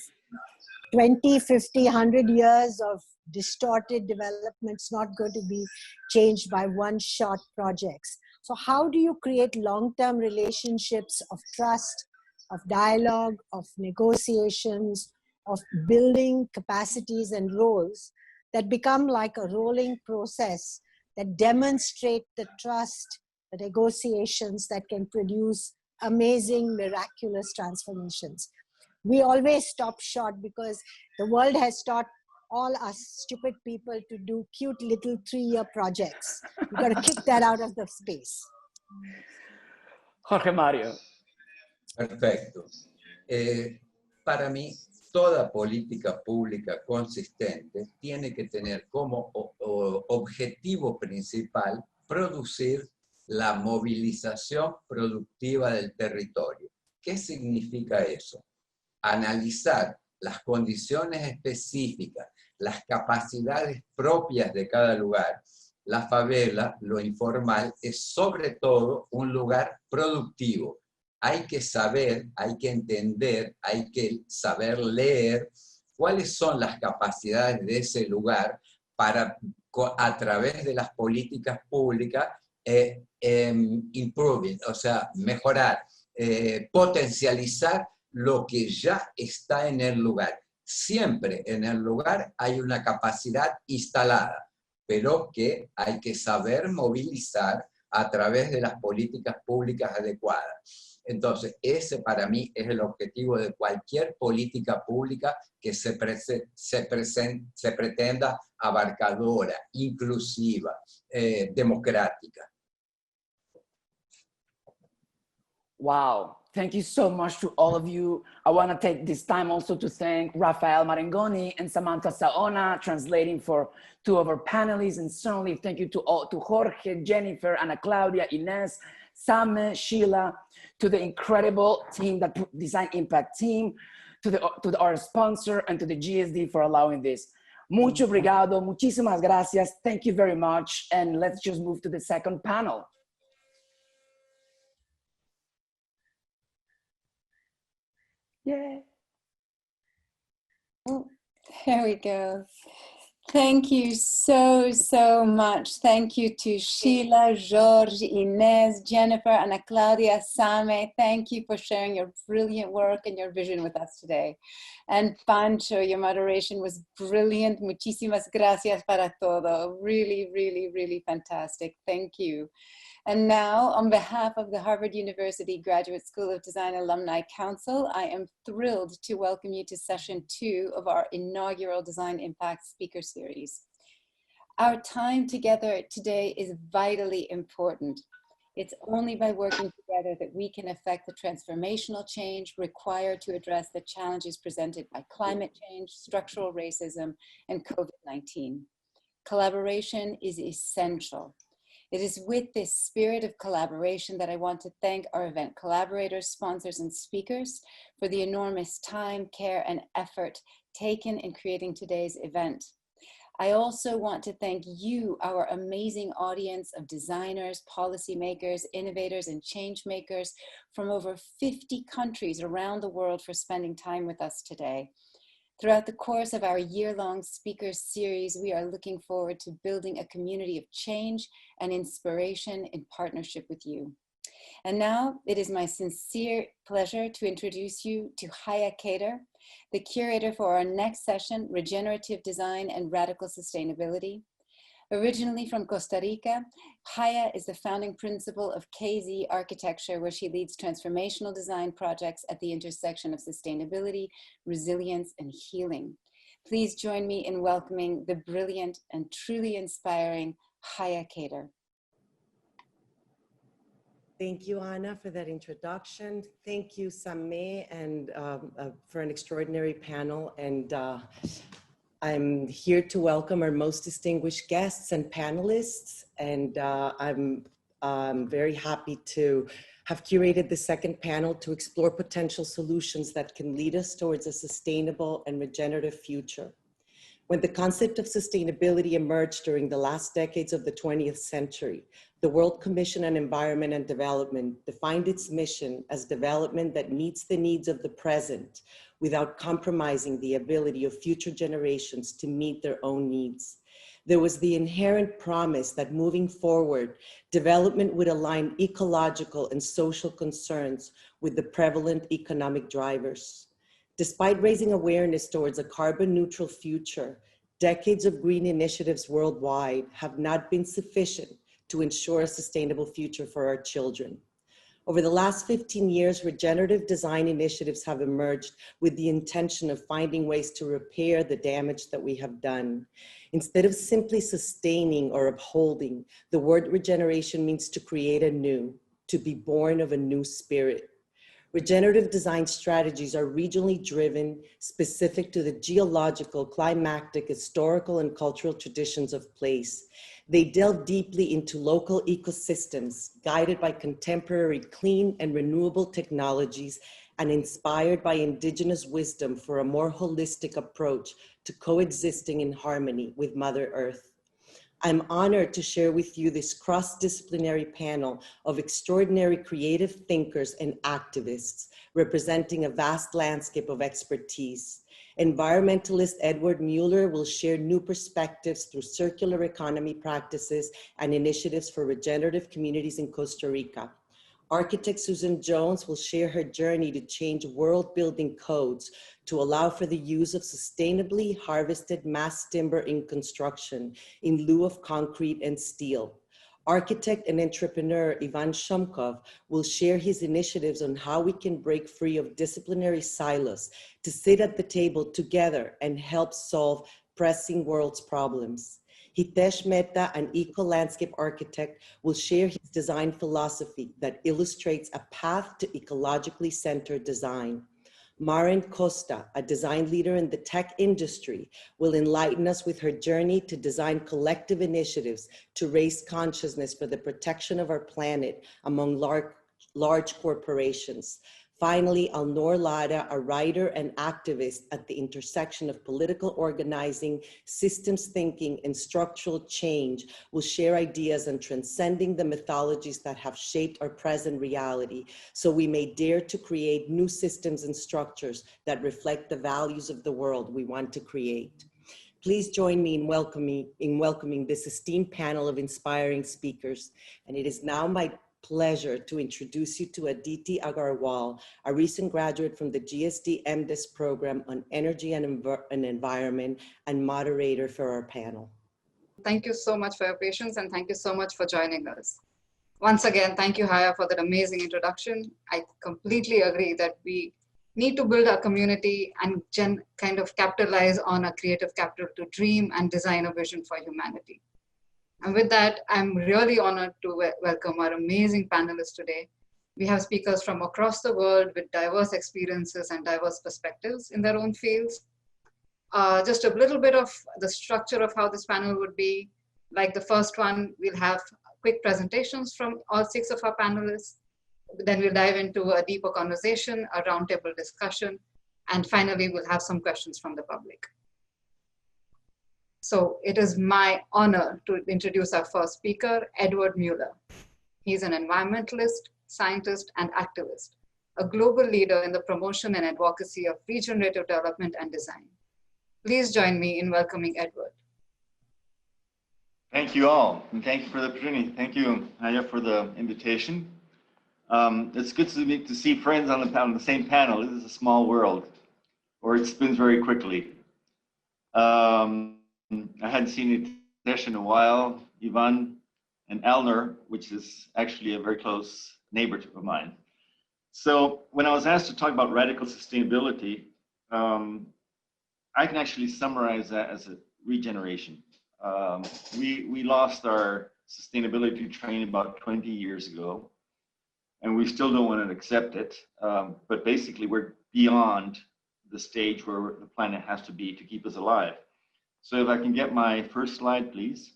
20, 50, 100 years of distorted development's not going to be changed by one-shot projects. So how do you create long-term relationships of trust, of dialogue, of negotiations, of building capacities and roles that become like a rolling process that demonstrate the trust, the negotiations that can produce amazing, miraculous transformations? We always stop short because the world has taught all us stupid people to do cute little 3-year projects. We've got to kick that out of the space. Jorge Mario. Perfecto. Para mí, toda política pública consistente tiene que tener como objetivo principal producir la movilización productiva del territorio. ¿Qué significa eso? Analizar las condiciones específicas, las capacidades propias de cada lugar. La favela, lo informal, es sobre todo un lugar productivo. Hay que saber, hay que entender, hay que saber leer cuáles son las capacidades de ese lugar para, a través de las políticas públicas, improving, o sea, mejorar, potencializar lo que ya está en el lugar. Siempre en el lugar hay una capacidad instalada, pero que hay que saber movilizar a través de las políticas públicas adecuadas. Entonces, ese para mí es el objetivo de cualquier política pública que se pretenda abarcadora, inclusiva, democrática. Wow. Thank you so much to all of you. I want to take this time also to thank Rafael Marangoni and Samantha Saona, translating for 2 of our panelists. And certainly thank you to Jorge, Jennifer, Anacláudia, Inês, Sameh, Sheela, to the incredible team, that Design Impact team, to our sponsor, and to the GSD for allowing this. Mucho obrigado, muchísimas gracias. Thank you very much. And let's just move to the second panel. Yeah. Oh, there we go. Thank you so much. Thank you to Sheela, Jorge, Inês, Jennifer, Anacláudia, Sameh. Thank you for sharing your brilliant work and your vision with us today. And Pancho, your moderation was brilliant. Muchísimas gracias para todo. Really, really, really fantastic. Thank you. And now, on behalf of the Harvard University Graduate School of Design Alumni Council, I am thrilled to welcome you to session 2 of our inaugural Design Impact Speaker Series. Our time together today is vitally important. It's only by working together that we can affect the transformational change required to address the challenges presented by climate change, structural racism, and COVID-19. Collaboration is essential. It is with this spirit of collaboration that I want to thank our event collaborators, sponsors, and speakers for the enormous time, care, and effort taken in creating today's event. I also want to thank you, our amazing audience of designers, policymakers, innovators, and change makers from over 50 countries around the world for spending time with us today. Throughout the course of our year-long speaker series, we are looking forward to building a community of change and inspiration in partnership with you. And now it is my sincere pleasure to introduce you to Jaya, the curator for our next session, Regenerative Design and Radical Sustainability. Originally from Costa Rica, Jaya is the founding principal of KZ Architecture, where she leads transformational design projects at the intersection of sustainability, resilience, and healing. Please join me in welcoming the brilliant and truly inspiring Jaya Kader. Thank you, Anna, for that introduction. Thank you, Sameh, and for an extraordinary panel. And I'm here to welcome our most distinguished guests and panelists. And I'm very happy to have curated the second panel to explore potential solutions that can lead us towards a sustainable and regenerative future. When the concept of sustainability emerged during the last decades of the 20th century, the World Commission on Environment and Development defined its mission as development that meets the needs of the present without compromising the ability of future generations to meet their own needs. There was the inherent promise that moving forward, development would align ecological and social concerns with the prevalent economic drivers. Despite raising awareness towards a carbon neutral future, decades of green initiatives worldwide have not been sufficient to ensure a sustainable future for our children. Over the last 15 years, regenerative design initiatives have emerged with the intention of finding ways to repair the damage that we have done. Instead of simply sustaining or upholding, the word regeneration means to create anew, to be born of a new spirit. Regenerative design strategies are regionally driven, specific to the geological, climatic, historical, and cultural traditions of place. They delve deeply into local ecosystems, guided by contemporary clean and renewable technologies, and inspired by indigenous wisdom for a more holistic approach to coexisting in harmony with Mother Earth. I'm honored to share with you this cross-disciplinary panel of extraordinary creative thinkers and activists representing a vast landscape of expertise. Environmentalist Edward Muller will share new perspectives through circular economy practices and initiatives for regenerative communities in Costa Rica. Architect Susan Jones will share her journey to change world-building codes to allow for the use of sustainably harvested mass timber in construction in lieu of concrete and steel. Architect and entrepreneur Ivan Shumkov will share his initiatives on how we can break free of disciplinary silos to sit at the table together and help solve pressing world's problems. Hitesh Mehta, an eco-landscape architect, will share his design philosophy that illustrates a path to ecologically centered design. Maren Costa, a design leader in the tech industry, will enlighten us with her journey to design collective initiatives to raise consciousness for the protection of our planet among large corporations. Finally, Alnor Lara, a writer and activist at the intersection of political organizing, systems thinking, and structural change, will share ideas on transcending the mythologies that have shaped our present reality, so we may dare to create new systems and structures that reflect the values of the world we want to create. Please join me in welcoming this esteemed panel of inspiring speakers. And it is now my pleasure to introduce you to Aditi Agarwal, a recent graduate from the GSD MDiS program on energy and environment and moderator for our panel. Thank you so much for your patience and thank you so much for joining us. Once again, thank you, Jaya, for that amazing introduction. I completely agree that we need to build a community and kind of capitalize on a creative capital to dream and design a vision for humanity. And with that, I'm really honored to welcome our amazing panelists today. We have speakers from across the world with diverse experiences and diverse perspectives in their own fields. Just a little bit of the structure of how this panel would be. Like the first one, we'll have quick presentations from all 6 of our panelists. Then we'll dive into a deeper conversation, a roundtable discussion, and finally, we'll have some questions from the public. So it is my honor to introduce our first speaker, Edward Muller. He's an environmentalist, scientist, and activist, a global leader in the promotion and advocacy of regenerative development and design. Please join me in welcoming Edward. Thank you all, and thank you for the opportunity. Thank you, Jaya, for the invitation. It's good to see friends on the same panel. This is a small world, or it spins very quickly. I hadn't seen Hitesh in a while, Ivan and Alnor, which is actually a very close neighbor of mine. So when I was asked to talk about radical sustainability, I can actually summarize that as a regeneration. We lost our sustainability train about 20 years ago. and we still don't want to accept it. But basically, we're beyond the stage where the planet has to be to keep us alive. So if I can get my first slide, please.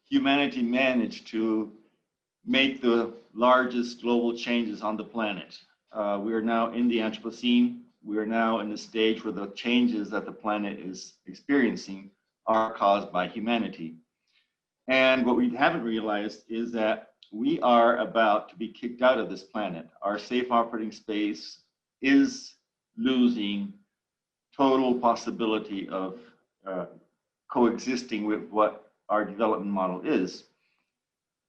Humanity managed to make the largest global changes on the planet. We are now in the Anthropocene. We are now in the stage where the changes that the planet is experiencing are caused by humanity. And what we haven't realized is that we are about to be kicked out of this planet. Our safe operating space is losing total possibility of coexisting with what our development model is.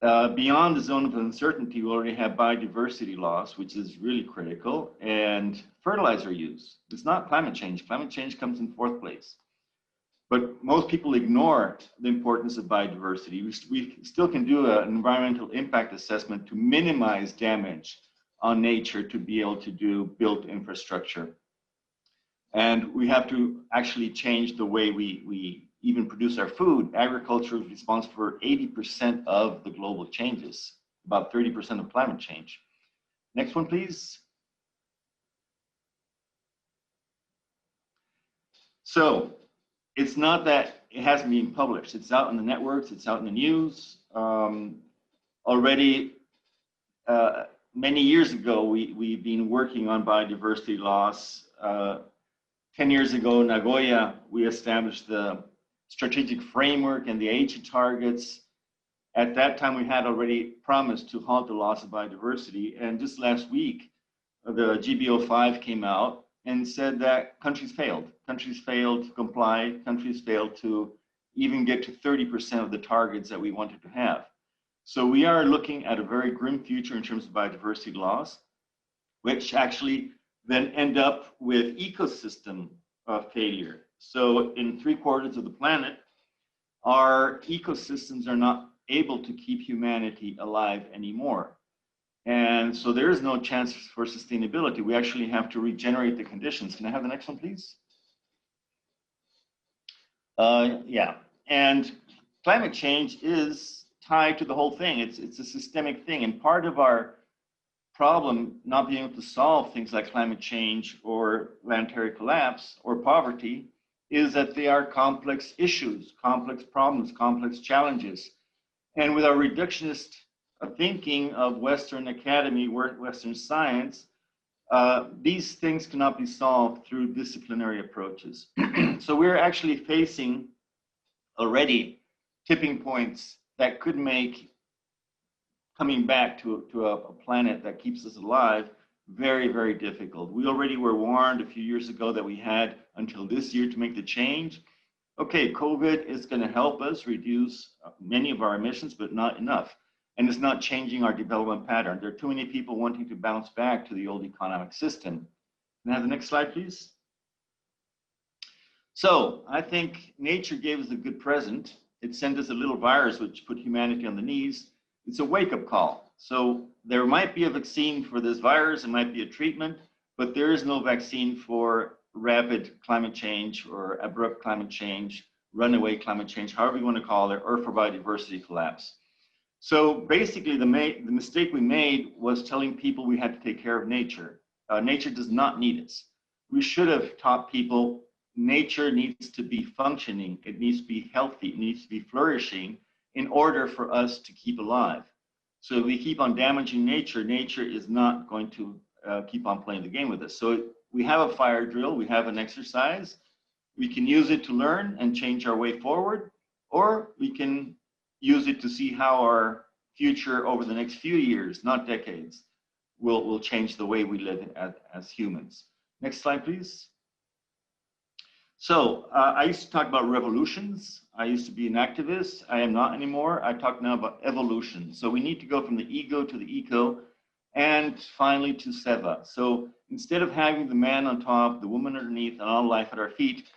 Beyond the zone of uncertainty, we already have biodiversity loss, which is really critical, and fertilizer use. It's not climate change. Climate change comes in fourth place. But most people ignore the importance of biodiversity. We still can do an environmental impact assessment to minimize damage on nature to be able to do built infrastructure. And we have to actually change the way we even produce our food. Agriculture is responsible for 80% of the global changes, about 30% of climate change. Next one, please. So it's not that it hasn't been published. It's out in the networks, it's out in the news. Already, many years ago, we've been working on biodiversity loss. 10 years ago in Nagoya, we established the strategic framework and the Aichi targets. At that time, we had already promised to halt the loss of biodiversity. And just last week, the GBO5 came out and said that countries failed. Countries failed to comply. Countries failed to even get to 30% of the targets that we wanted to have. So we are looking at a very grim future in terms of biodiversity loss, which actually then end up with ecosystem failure. So in 3/4 of the planet, our ecosystems are not able to keep humanity alive anymore. And so there is no chance for sustainability. We actually have to regenerate the conditions. Can I have the next one, please? Yeah, and climate change is tied to the whole thing. It's a systemic thing. And part of our problem not being able to solve things like climate change or planetary collapse or poverty is that they are complex issues, complex problems, complex challenges. And with our reductionist thinking of Western academy, Western science, these things cannot be solved through disciplinary approaches. So we're actually facing already tipping points that could make coming back to a planet that keeps us alive very, very difficult. We already were warned a few years ago that we had until this year to make the change. Okay, COVID is going to help us reduce many of our emissions, but not enough. And it's not changing our development pattern. There are too many people wanting to bounce back to the old economic system. Can I have the next slide, please? So I think nature gave us a good present. It sent us a little virus which put humanity on the knees. It's a wake-up call. So there might be a vaccine for this virus, it might be a treatment, but there is no vaccine for rapid climate change or abrupt climate change, runaway climate change, however you want to call it, or for biodiversity collapse. So basically the mistake we made was telling people we had to take care of nature. Nature does not need us. We should have taught people nature needs to be functioning, it needs to be healthy, it needs to be flourishing in order for us to keep alive. So if we keep on damaging nature, nature is not going to keep on playing the game with us. So we have a fire drill, we have an exercise, we can use it to learn and change our way forward, or we can use it to see how our future over the next few years, not decades, will change the way we live as humans. Next slide, please. So I used to talk about revolutions. I used to be an activist. I am not anymore. I talk now about evolution. So we need to go from the ego to the eco and finally to seva. So instead of having the man on top, the woman underneath, and all life at our feet,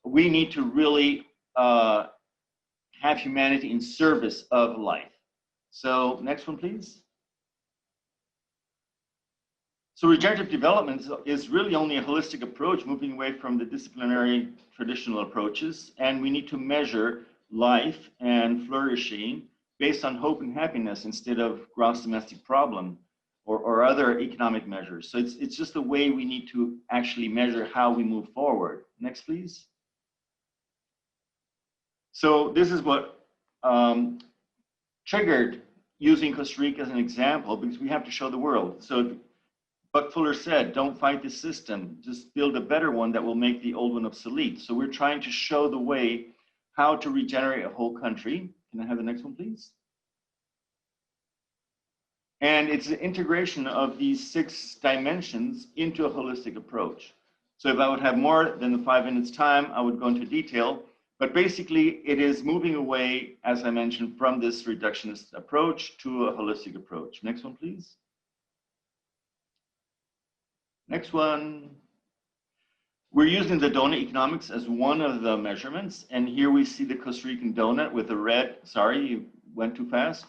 we need to really have humanity in service of life. So next one, please. So regenerative development is really only a holistic approach, moving away from the disciplinary traditional approaches. And we need to measure life and flourishing based on hope and happiness instead of gross domestic problem or other economic measures. So it's just the way we need to actually measure how we move forward. Next, please. So this is what triggered using Costa Rica as an example, because we have to show the world. So Buck Fuller said, don't fight the system, just build a better one that will make the old one obsolete. So we're trying to show the way how to regenerate a whole country. Can I have the next one, please? And it's an integration of these 6 dimensions into a holistic approach. So if I would have more than the 5 minutes time, I would go into detail. But basically, it is moving away, as I mentioned, from this reductionist approach to a holistic approach. Next one, please. Next one. We're using the donut economics as one of the measurements. And here we see the Costa Rican donut with the red. Sorry, you went too fast.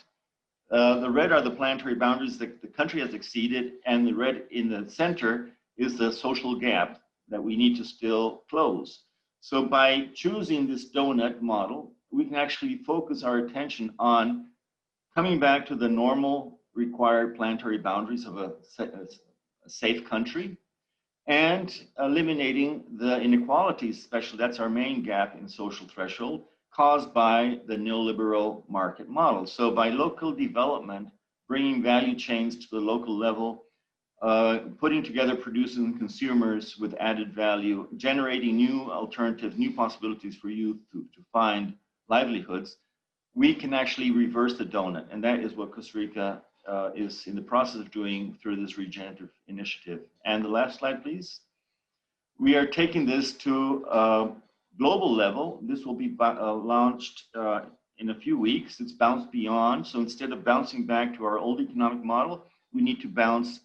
The red are the planetary boundaries that the country has exceeded. And the red in the center is the social gap that we need to still close. So by choosing this donut model, we can actually focus our attention on coming back to the normal required planetary boundaries of a safe country and eliminating the inequalities, especially that's our main gap in social threshold, caused by the neoliberal market model. So by local development, bringing value chains to the local level, putting together producers and consumers with added value, generating new alternatives, new possibilities for youth to find livelihoods, we can actually reverse the donut. And that is what Costa Rica is in the process of doing through this regenerative initiative. And the last slide, please. We are taking this to a global level. This will be launched in a few weeks. It's bounced beyond. So instead of bouncing back to our old economic model, we need to bounce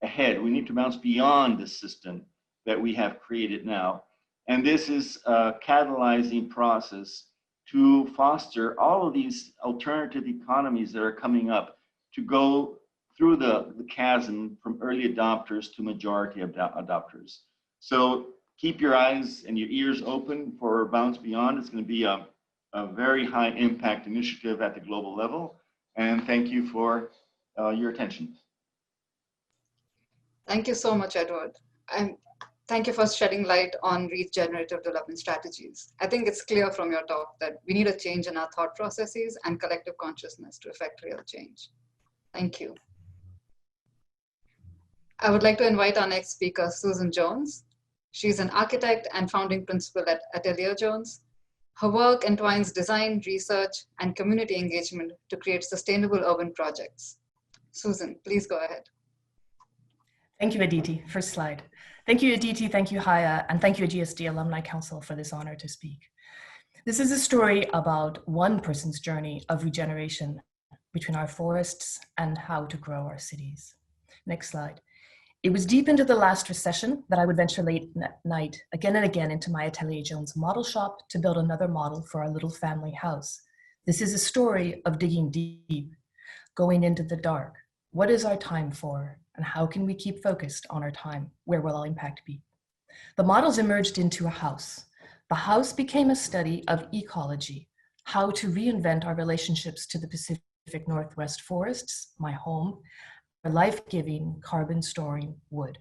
ahead. We need to bounce beyond the system that we have created now. And this is a catalyzing process to foster all of these alternative economies that are coming up to go through the chasm from early adopters to majority adopters. So keep your eyes and your ears open for Bounce Beyond. It's going to be a very high impact initiative at the global level. And thank you for your attention. Thank you so much, Edward. And thank you for shedding light on regenerative development strategies. I think it's clear from your talk that we need a change in our thought processes and collective consciousness to effect real change. Thank you. I would like to invite our next speaker, Susan Jones. She's an architect and founding principal at Atelier Jones. Her work entwines design, research, and community engagement to create sustainable urban projects. Susan, please go ahead. Thank you, Aditi. First slide. Thank you, Aditi. Thank you, Jaya. And thank you, GSD Alumni Council, for this honor to speak. This is a story about one person's journey of regeneration between our forests and how to grow our cities. Next slide. It was deep into the last recession that I would venture late at night, again and again, into my Atelier Jones model shop to build another model for our little family house. This is a story of digging deep, going into the dark. What is our time for? And how can we keep focused on our time? Where will our impact be? The models emerged into a house. The house became a study of ecology, how to reinvent our relationships to the Pacific Northwest forests, my home, our life-giving, carbon-storing wood.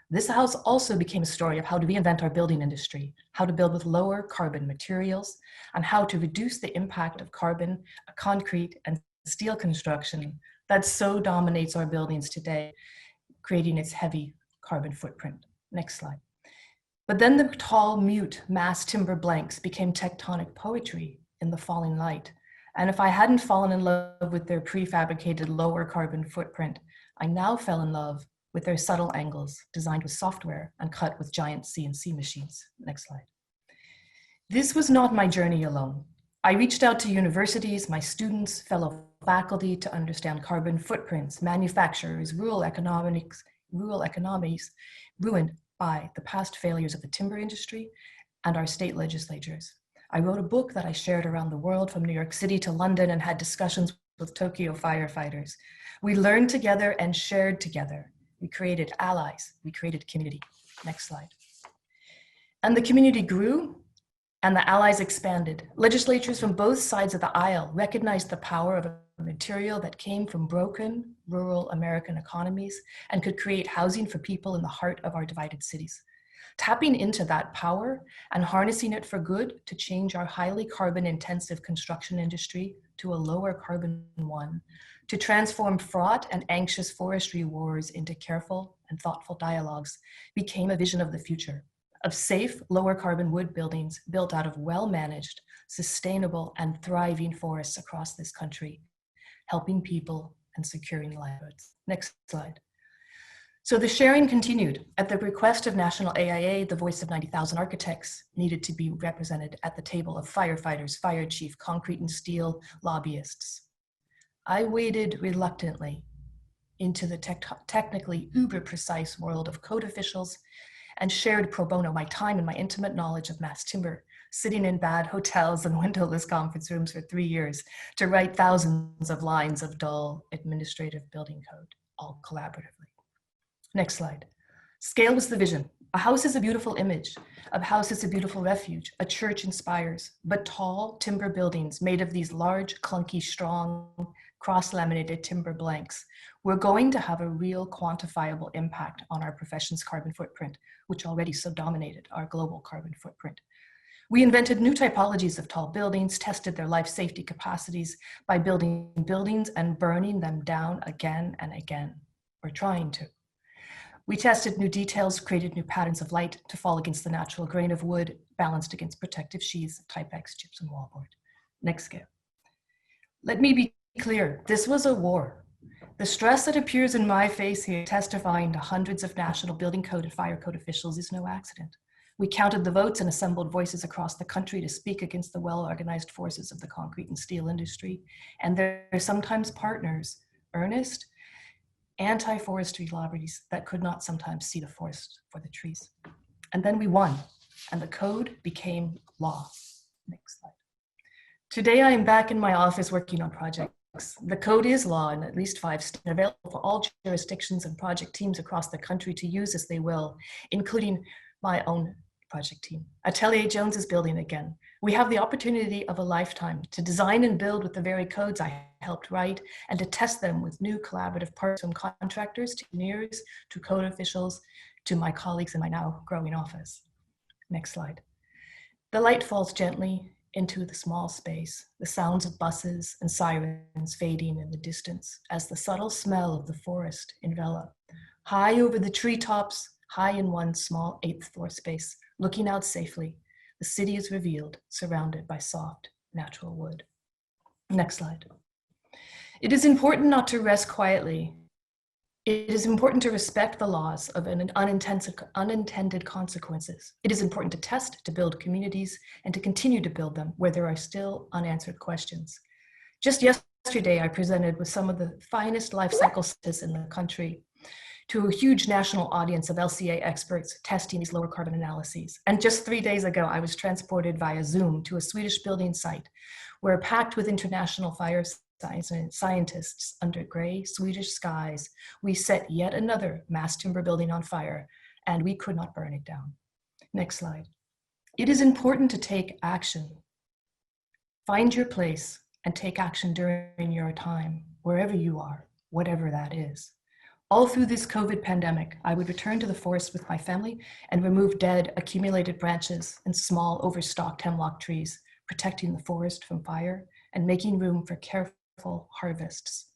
This house also became a story of how to reinvent our building industry, how to build with lower carbon materials, and how to reduce the impact of carbon, concrete, and steel construction that so dominates our buildings today, creating its heavy carbon footprint. Next slide. But then the tall, mute, mass timber blanks became tectonic poetry in the falling light. And if I hadn't fallen in love with their prefabricated lower carbon footprint, I now fell in love with their subtle angles designed with software and cut with giant CNC machines. Next slide. This was not my journey alone. I reached out to universities, my students, fellow faculty to understand carbon footprints, manufacturers, rural economies ruined by the past failures of the timber industry and our state legislatures. I wrote a book that I shared around the world from New York City to London and had discussions with Tokyo firefighters. We learned together and shared together. we created allies, we created community. Next slide. And the community grew and the allies expanded. Legislatures from both sides of the aisle recognized the power of a material that came from broken rural American economies and could create housing for people in the heart of our divided cities. Tapping into that power and harnessing it for good to change our highly carbon intensive construction industry to a lower carbon one, to transform fraught and anxious forestry wars into careful and thoughtful dialogues became a vision of the future, of safe, lower carbon wood buildings built out of well-managed, sustainable, and thriving forests across this country, helping people and securing livelihoods. Next slide. So the sharing continued. At the request of National AIA, the voice of 90,000 architects needed to be represented at the table of firefighters, fire chief, concrete and steel lobbyists. I waded reluctantly into the technically uber-precise world of code officials and shared pro bono my time and my intimate knowledge of mass timber, sitting in bad hotels and windowless conference rooms for 3 years to write thousands of lines of dull administrative building code, all collaboratively. Next slide. Scale was the vision. A house is a beautiful image. A house is a beautiful refuge. A church inspires, but tall timber buildings made of these large, clunky, strong, cross-laminated timber blanks were going to have a real quantifiable impact on our profession's carbon footprint, which already so dominated our global carbon footprint. We invented new typologies of tall buildings, tested their life safety capacities by building buildings and burning them down again and again, or trying to. We tested new details, created new patterns of light to fall against the natural grain of wood, balanced against protective sheaths, Type X gypsum wallboard. Next scale. Let me be clear, this was a war. The stress that appears in my face here, testifying to hundreds of national building code and fire code officials, is no accident. We counted the votes and assembled voices across the country to speak against the well-organized forces of the concrete and steel industry, and their sometimes partners, earnest, anti-forestry lobbies that could not sometimes see the forest for the trees. And then we won, and the code became law. Next slide. Today I am back in my office working on projects. The code is law in at least 5 states, available for all jurisdictions and project teams across the country to use as they will, including my own project team. Atelier Jones is building again. We have the opportunity of a lifetime to design and build with the very codes I helped write and to test them with new collaborative partners, from contractors to engineers to code officials to my colleagues in my now growing office. Next slide. The light falls gently into the small space, the sounds of buses and sirens fading in the distance as the subtle smell of the forest envelop. High over the treetops, high in one small 8th floor space, looking out safely, the city is revealed, surrounded by soft, natural wood. Next slide. It is important not to rest quietly. It is important to respect the laws of unintended consequences. It is important to test, to build communities, and to continue to build them where there are still unanswered questions. Just yesterday, I presented with some of the finest life cycle scientists in the country to a huge national audience of LCA experts testing these lower carbon analyses. And just 3 days ago, I was transported via Zoom to a Swedish building site where, packed with international fire scientists under gray Swedish skies, we set yet another mass timber building on fire, and we could not burn it down. Next slide. It is important to take action. Find your place and take action during your time, wherever you are, whatever that is. All through this COVID pandemic, I would return to the forest with my family and remove dead, accumulated branches and small, overstocked hemlock trees, protecting the forest from fire and making room for careful harvests.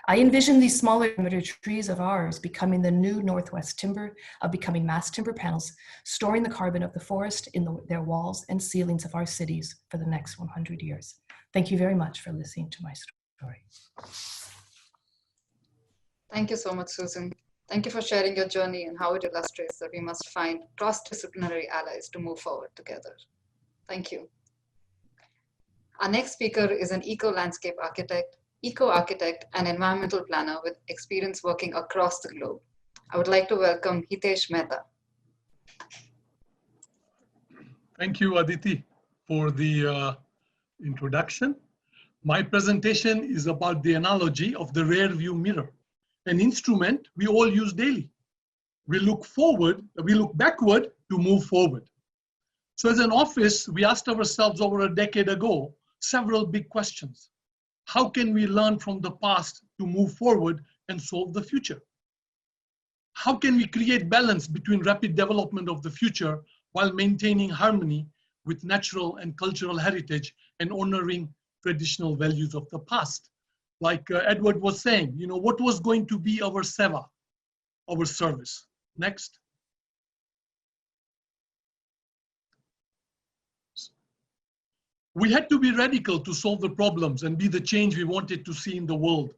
I envision these smaller trees of ours becoming the new Northwest timber, of becoming mass timber panels, storing the carbon of the forest in their walls and ceilings of our cities for the next 100 years. Thank you very much for listening to my story. Thank you so much, Susan. Thank you for sharing your journey and how it illustrates that we must find cross-disciplinary allies to move forward together. Thank you. Our next speaker is an eco-landscape architect, eco-architect, and environmental planner with experience working across the globe. I would like to welcome Hitesh Mehta. Thank you, Aditi, for the introduction. My presentation is about the analogy of the rear view mirror, an instrument we all use daily We look backward to move forward. So as an office, we asked ourselves over a decade ago, several big questions. How can we learn from the past to move forward and solve the future? How can we create balance between rapid development of the future while maintaining harmony with natural and cultural heritage and honoring traditional values of the past? Like Edward was saying, you know, what was going to be our seva, our service? Next. We had to be radical to solve the problems and be the change we wanted to see in the world.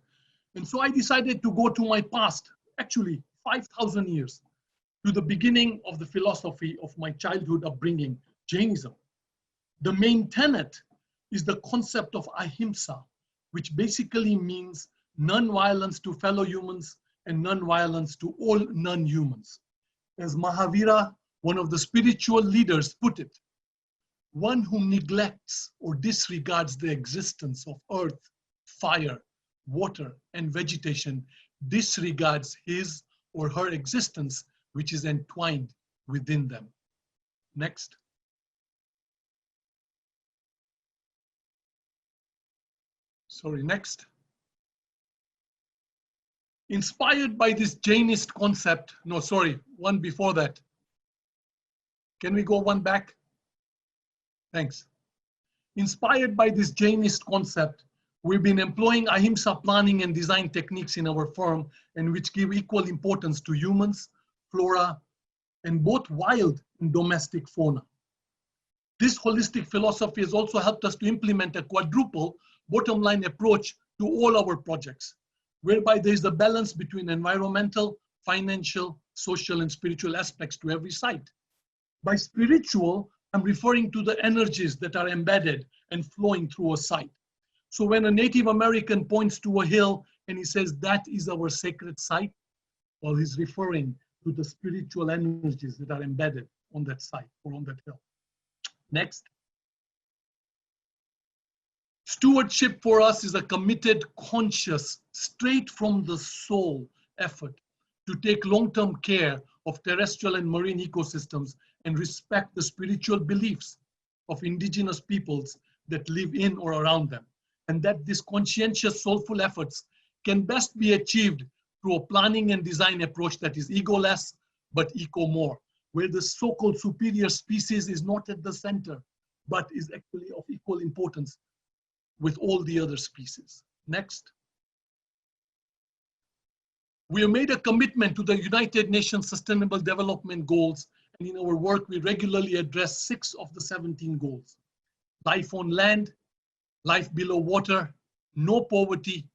And so I decided to go to my past, actually 5,000 years, to the beginning of the philosophy of my childhood upbringing, Jainism. The main tenet is the concept of ahimsa, which basically means non-violence to fellow humans and non-violence to all non-humans. As Mahavira, one of the spiritual leaders, put it, one who neglects or disregards the existence of earth, fire, water, and vegetation disregards his or her existence, which is entwined within them. Next. Sorry, next. Inspired by this Jainist concept, no, sorry, one before that. Can we go one back? Thanks. Inspired by this Jainist concept, we've been employing ahimsa planning and design techniques in our firm, and which give equal importance to humans, flora, and both wild and domestic fauna. This holistic philosophy has also helped us to implement a quadruple bottom line approach to all our projects, whereby there is a balance between environmental, financial, social, and spiritual aspects to every site. By spiritual, I'm referring to the energies that are embedded and flowing through a site. So when a Native American points to a hill and he says, that is our sacred site, well, he's referring to the spiritual energies that are embedded on that site or on that hill. Next. Stewardship for us is a committed, conscious, straight from the soul effort to take long-term care of terrestrial and marine ecosystems and respect the spiritual beliefs of indigenous peoples that live in or around them. And that this conscientious, soulful efforts can best be achieved through a planning and design approach that is ego-less, but eco-more, where the so-called superior species is not at the center, but is actually of equal importance with all the other species. Next. We have made a commitment to the United Nations Sustainable Development Goals, and in our work, we regularly address 6 of the 17 goals. Life on land, life below water, no poverty,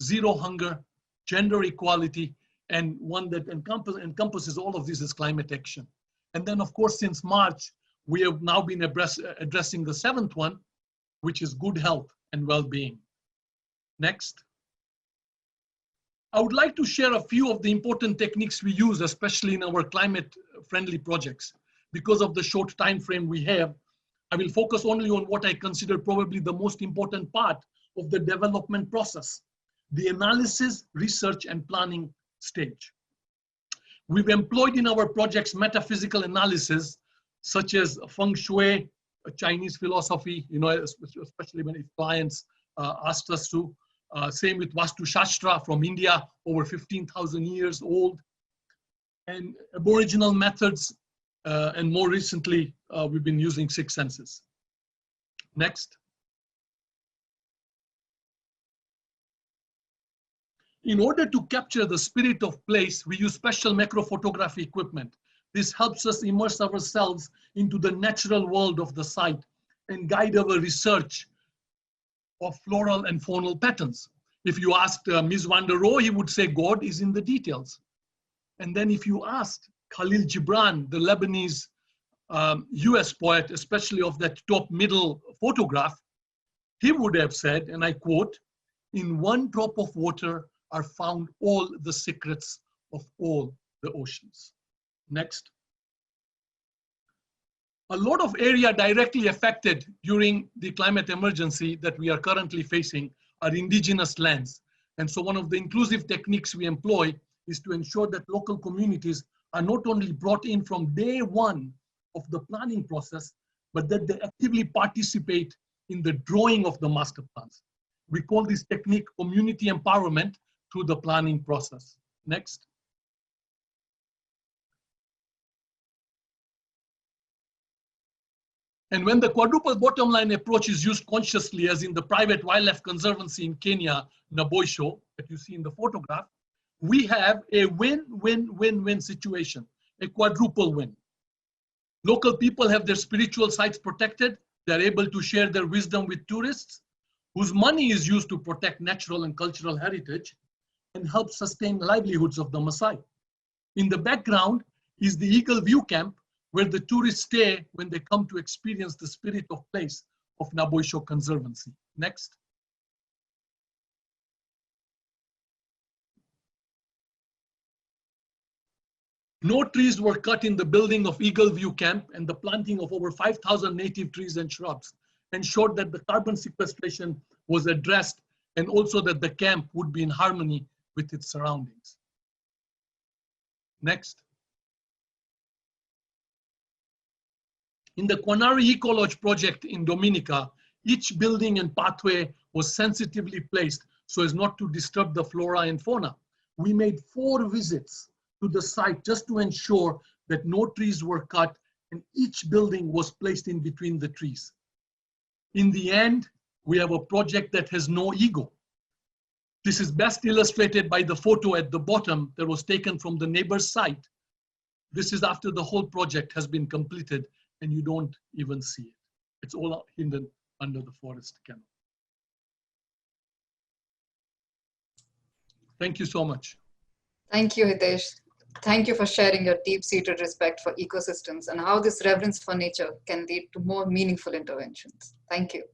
zero hunger, gender equality, and one that encompasses all of this is climate action. And then, of course, since March, we have now been addressing the 7th one, which is good health and well-being. Next. I would like to share a few of the important techniques we use, especially in our climate-friendly projects. Because of the short time frame we have, I will focus only on what I consider probably the most important part of the development process, the analysis, research, and planning stage. We've employed in our projects metaphysical analysis, such as feng shui, a Chinese philosophy, you know, especially when clients asked us to. Same with Vastu Shastra from India, over 15,000 years old. And Aboriginal methods, and more recently, we've been using 6 senses. Next. In order to capture the spirit of place, we use special macro photography equipment. This helps us immerse ourselves into the natural world of the site and guide our research of floral and faunal patterns. If you asked Ms. van der Rohe, he would say God is in the details. And then if you asked Khalil Gibran, the Lebanese US poet, especially of that top middle photograph, he would have said, and I quote, "In one drop of water are found all the secrets of all the oceans." Next. A lot of area directly affected during the climate emergency that we are currently facing are indigenous lands. And so one of the inclusive techniques we employ is to ensure that local communities are not only brought in from day one of the planning process, but that they actively participate in the drawing of the master plans. We call this technique community empowerment through the planning process. Next. And when the quadruple bottom line approach is used consciously, as in the private wildlife conservancy in Kenya, Naboisho, that you see in the photograph, we have a win-win-win-win situation, a quadruple win. Local people have their spiritual sites protected. They're able to share their wisdom with tourists, whose money is used to protect natural and cultural heritage and help sustain livelihoods of the Maasai. In the background is the Eagle View Camp, where the tourists stay when they come to experience the spirit of place of Naboisho Conservancy. Next. No trees were cut in the building of Eagle View Camp, and the planting of over 5,000 native trees and shrubs ensured that the carbon sequestration was addressed, and also that the camp would be in harmony with its surroundings. Next. In the Quanari Ecolodge project in Dominica, each building and pathway was sensitively placed so as not to disturb the flora and fauna. We made 4 visits to the site just to ensure that no trees were cut and each building was placed in between the trees. In the end, we have a project that has no ego. This is best illustrated by the photo at the bottom that was taken from the neighbor's site. This is after the whole project has been completed and you don't even see it. It's all hidden under the forest canopy. Thank you so much. Thank you, Hitesh. Thank you for sharing your deep-seated respect for ecosystems and how this reverence for nature can lead to more meaningful interventions. Thank you.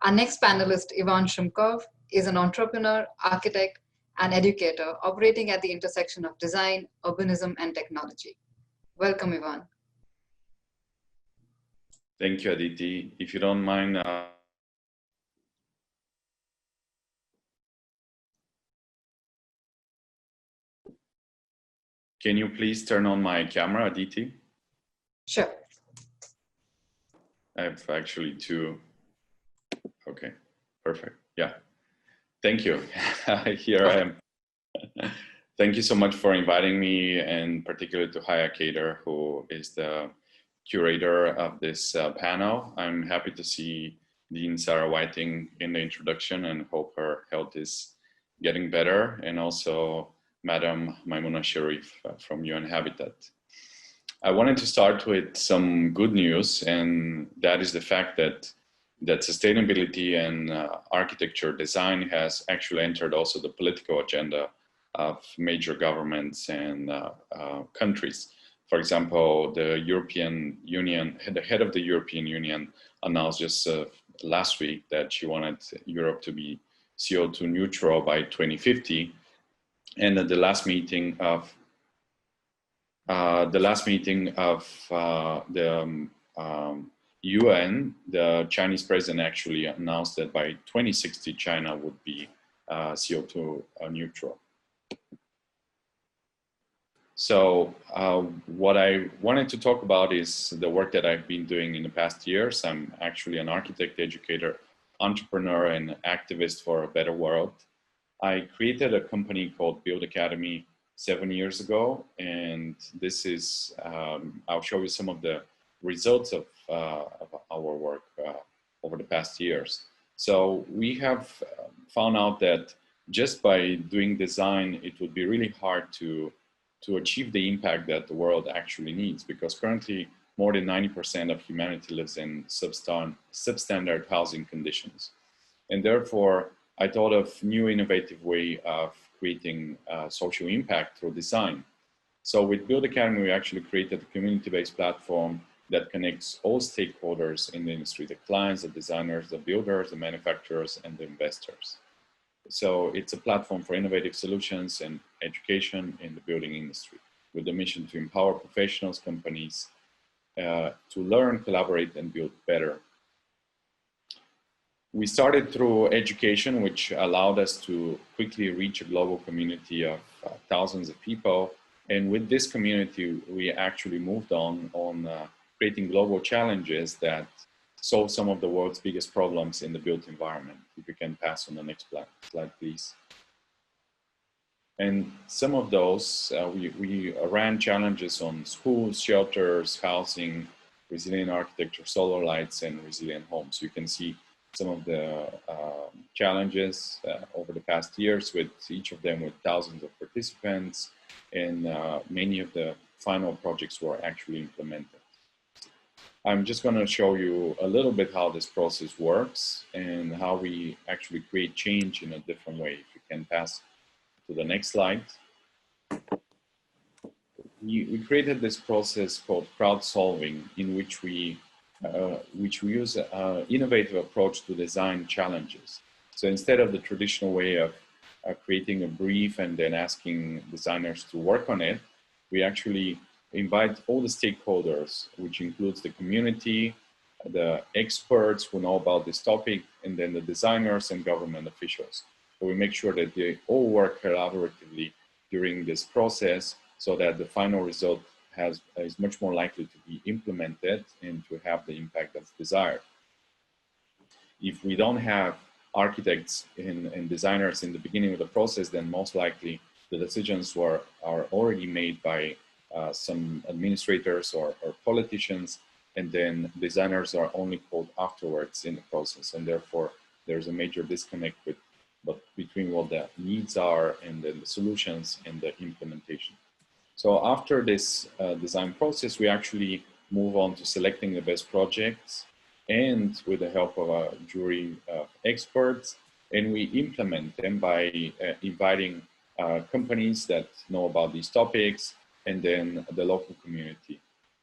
Our next panelist, Ivan Shumkov, is an entrepreneur, architect, and educator operating at the intersection of design, urbanism, and technology. Welcome, Ivan. Thank you, Aditi. If you don't mind, can you please turn on my camera, Aditi? Sure. I have actually 2. Okay, perfect. Yeah. Thank you. Here I am. Thank you so much for inviting me, and particularly to Jaya Kader, who is the curator of this panel. I'm happy to see Dean Sarah Whiting in the introduction and hope her health is getting better, and also Madam Maimunah Sharif from UN Habitat. I wanted to start with some good news, and that is the fact that sustainability and architecture design has actually entered also the political agenda of major governments and countries. For example, the European Union, the head of the European Union announced just last week that she wanted Europe to be CO2 neutral by 2050. And at the last meeting of the UN, the Chinese president actually announced that by 2060, China would be CO2 neutral. So what I wanted to talk about is the work that I've been doing in the past years. I'm actually an architect, educator, entrepreneur, and activist for a better world. I created a company called Build Academy 7 years ago, and this is, I'll show you some of the results of our work over the past years. So we have found out that just by doing design, it would be really hard to achieve the impact that the world actually needs, because currently more than 90% of humanity lives in substandard housing conditions. And therefore, I thought of new innovative way of creating social impact through design. So with Build Academy, we actually created a community-based platform that connects all stakeholders in the industry, the clients, the designers, the builders, the manufacturers, and the investors. So it's a platform for innovative solutions and education in the building industry, with the mission to empower professionals, companies, to learn, collaborate, and build better. We started through education, which allowed us to quickly reach a global community of thousands of people. And with this community, we actually moved on creating global challenges that solve some of the world's biggest problems in the built environment. If you can pass on the next slide, please. And some of those, we ran challenges on schools, shelters, housing, resilient architecture, solar lights, and resilient homes. You can see some of the challenges over the past years, with each of them with thousands of participants, and many of the final projects were actually implemented. I'm just going to show you a little bit how this process works and how we actually create change in a different way. If you can pass to the next slide. We created this process called crowd solving, in which we use an innovative approach to design challenges. So instead of the traditional way of creating a brief and then asking designers to work on it, we actually invite all the stakeholders, which includes the community, the experts who know about this topic, and then the designers and government officials. So we make sure that they all work collaboratively during this process so that the final result is much more likely to be implemented and to have the impact that's desired. If we don't have architects and designers in the beginning of the process, then most likely the decisions are already made by some administrators or politicians, and then designers are only called afterwards in the process, and therefore there's a major disconnect between what the needs are and then the solutions and the implementation. So after this design process, we actually move on to selecting the best projects, and with the help of a jury of experts, and we implement them by inviting companies that know about these topics, and then the local community.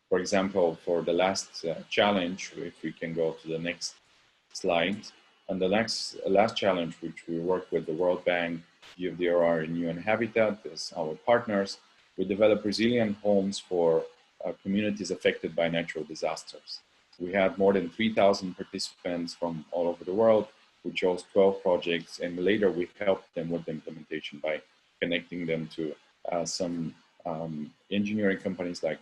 For example, for the last challenge, if we can go to the next slide, and the last challenge, which we work with the World Bank, UFDRR, and UN Habitat as our partners, we develop resilient homes for communities affected by natural disasters. We had more than 3,000 participants from all over the world. We chose 12 projects, and later we helped them with the implementation by connecting them to some engineering companies like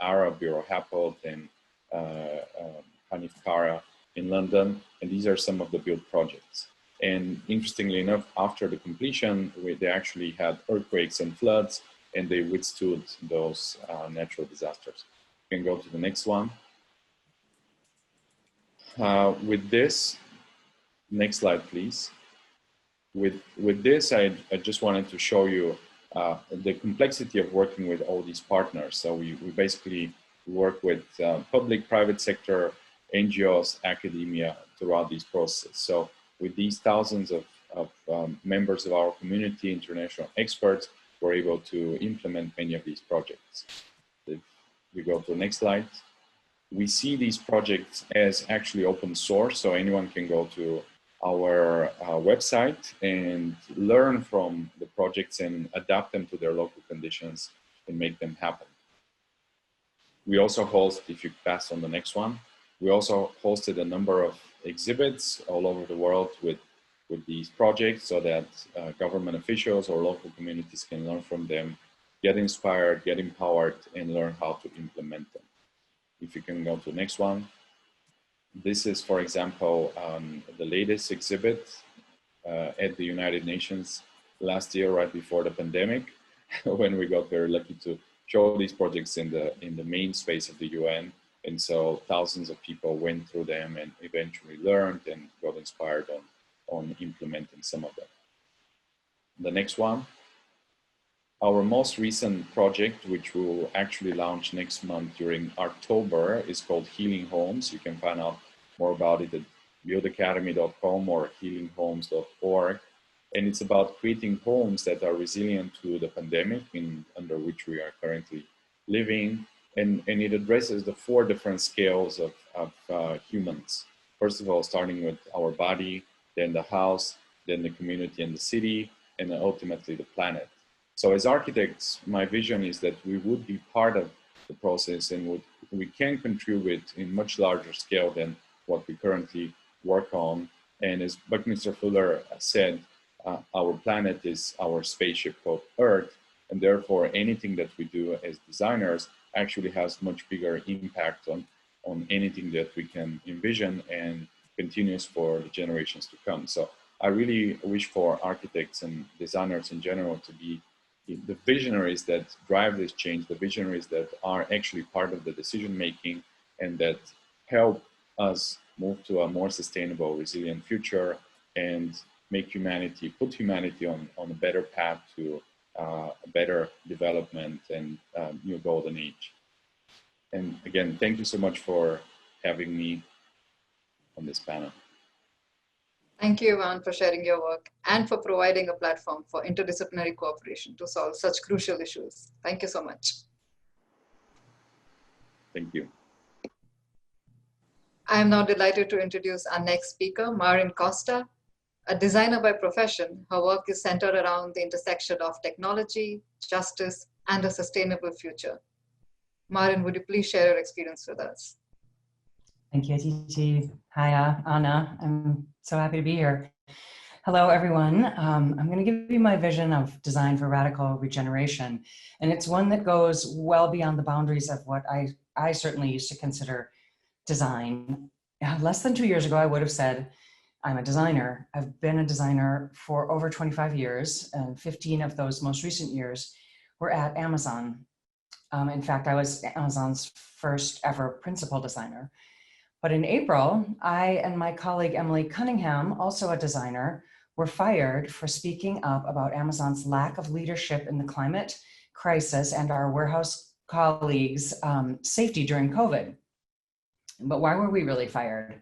Arab, Bureau Happold, and Hanif Kara in London, and these are some of the build projects. And interestingly enough, after the completion, they actually had earthquakes and floods, and they withstood those natural disasters. You can go to the next one. With this, next slide, please. With this, I just wanted to show you the complexity of working with all these partners. So we basically work with public, private sector, NGOs, academia throughout this process. So with these thousands of members of our community, international experts, we're able to implement many of these projects. If we go to the next slide, we see these projects as actually open source, so anyone can go to our website and learn from the projects and adapt them to their local conditions and make them happen. We also host, if you pass on the next one, we also hosted a number of exhibits all over the world with these projects so that government officials or local communities can learn from them, get inspired, get empowered, and learn how to implement them. If you can go to the next one. This is, for example, the latest exhibit at the United Nations last year, right before the pandemic, when we got very lucky to show these projects in the main space of the UN. And so thousands of people went through them and eventually learned and got inspired on implementing some of them. The next one. Our most recent project, which will actually launch next month during October, is called Healing Homes. You can find out more about it at buildacademy.com or healinghomes.org. And it's about creating homes that are resilient to the pandemic under which we are currently living. And it addresses the 4 different scales of humans. First of all, starting with our body, then the house, then the community and the city, and then ultimately the planet. So as architects, my vision is that we would be part of the process and we can contribute in much larger scale than what we currently work on. And as Buckminster Fuller said, our planet is our spaceship called Earth, and therefore anything that we do as designers actually has much bigger impact on anything that we can envision and continues for the generations to come. So I really wish for architects and designers in general to be the visionaries that drive this change, the visionaries that are actually part of the decision making and that help us move to a more sustainable, resilient future and make humanity, put humanity on a better path to a better development and new golden age. And again, thank you so much for having me on this panel. Thank you, Ivan, for sharing your work and for providing a platform for interdisciplinary cooperation to solve such crucial issues. Thank you so much. Thank you. I am now delighted to introduce our next speaker, Marin Costa. A designer by profession, her work is centered around the intersection of technology, justice, and a sustainable future. Marin, would you please share your experience with us? Thank you, Aditi. Hi, Anna. I'm so happy to be here. Hello, everyone. I'm going to give you my vision of design for radical regeneration. And it's one that goes well beyond the boundaries of what I certainly used to consider design. Less than 2 years ago, I would have said, I'm a designer. I've been a designer for over 25 years, and 15 of those most recent years were at Amazon. In fact, I was Amazon's first ever principal designer. But in April, I and my colleague Emily Cunningham, also a designer, were fired for speaking up about Amazon's lack of leadership in the climate crisis and our warehouse colleagues' safety during COVID. But why were we really fired?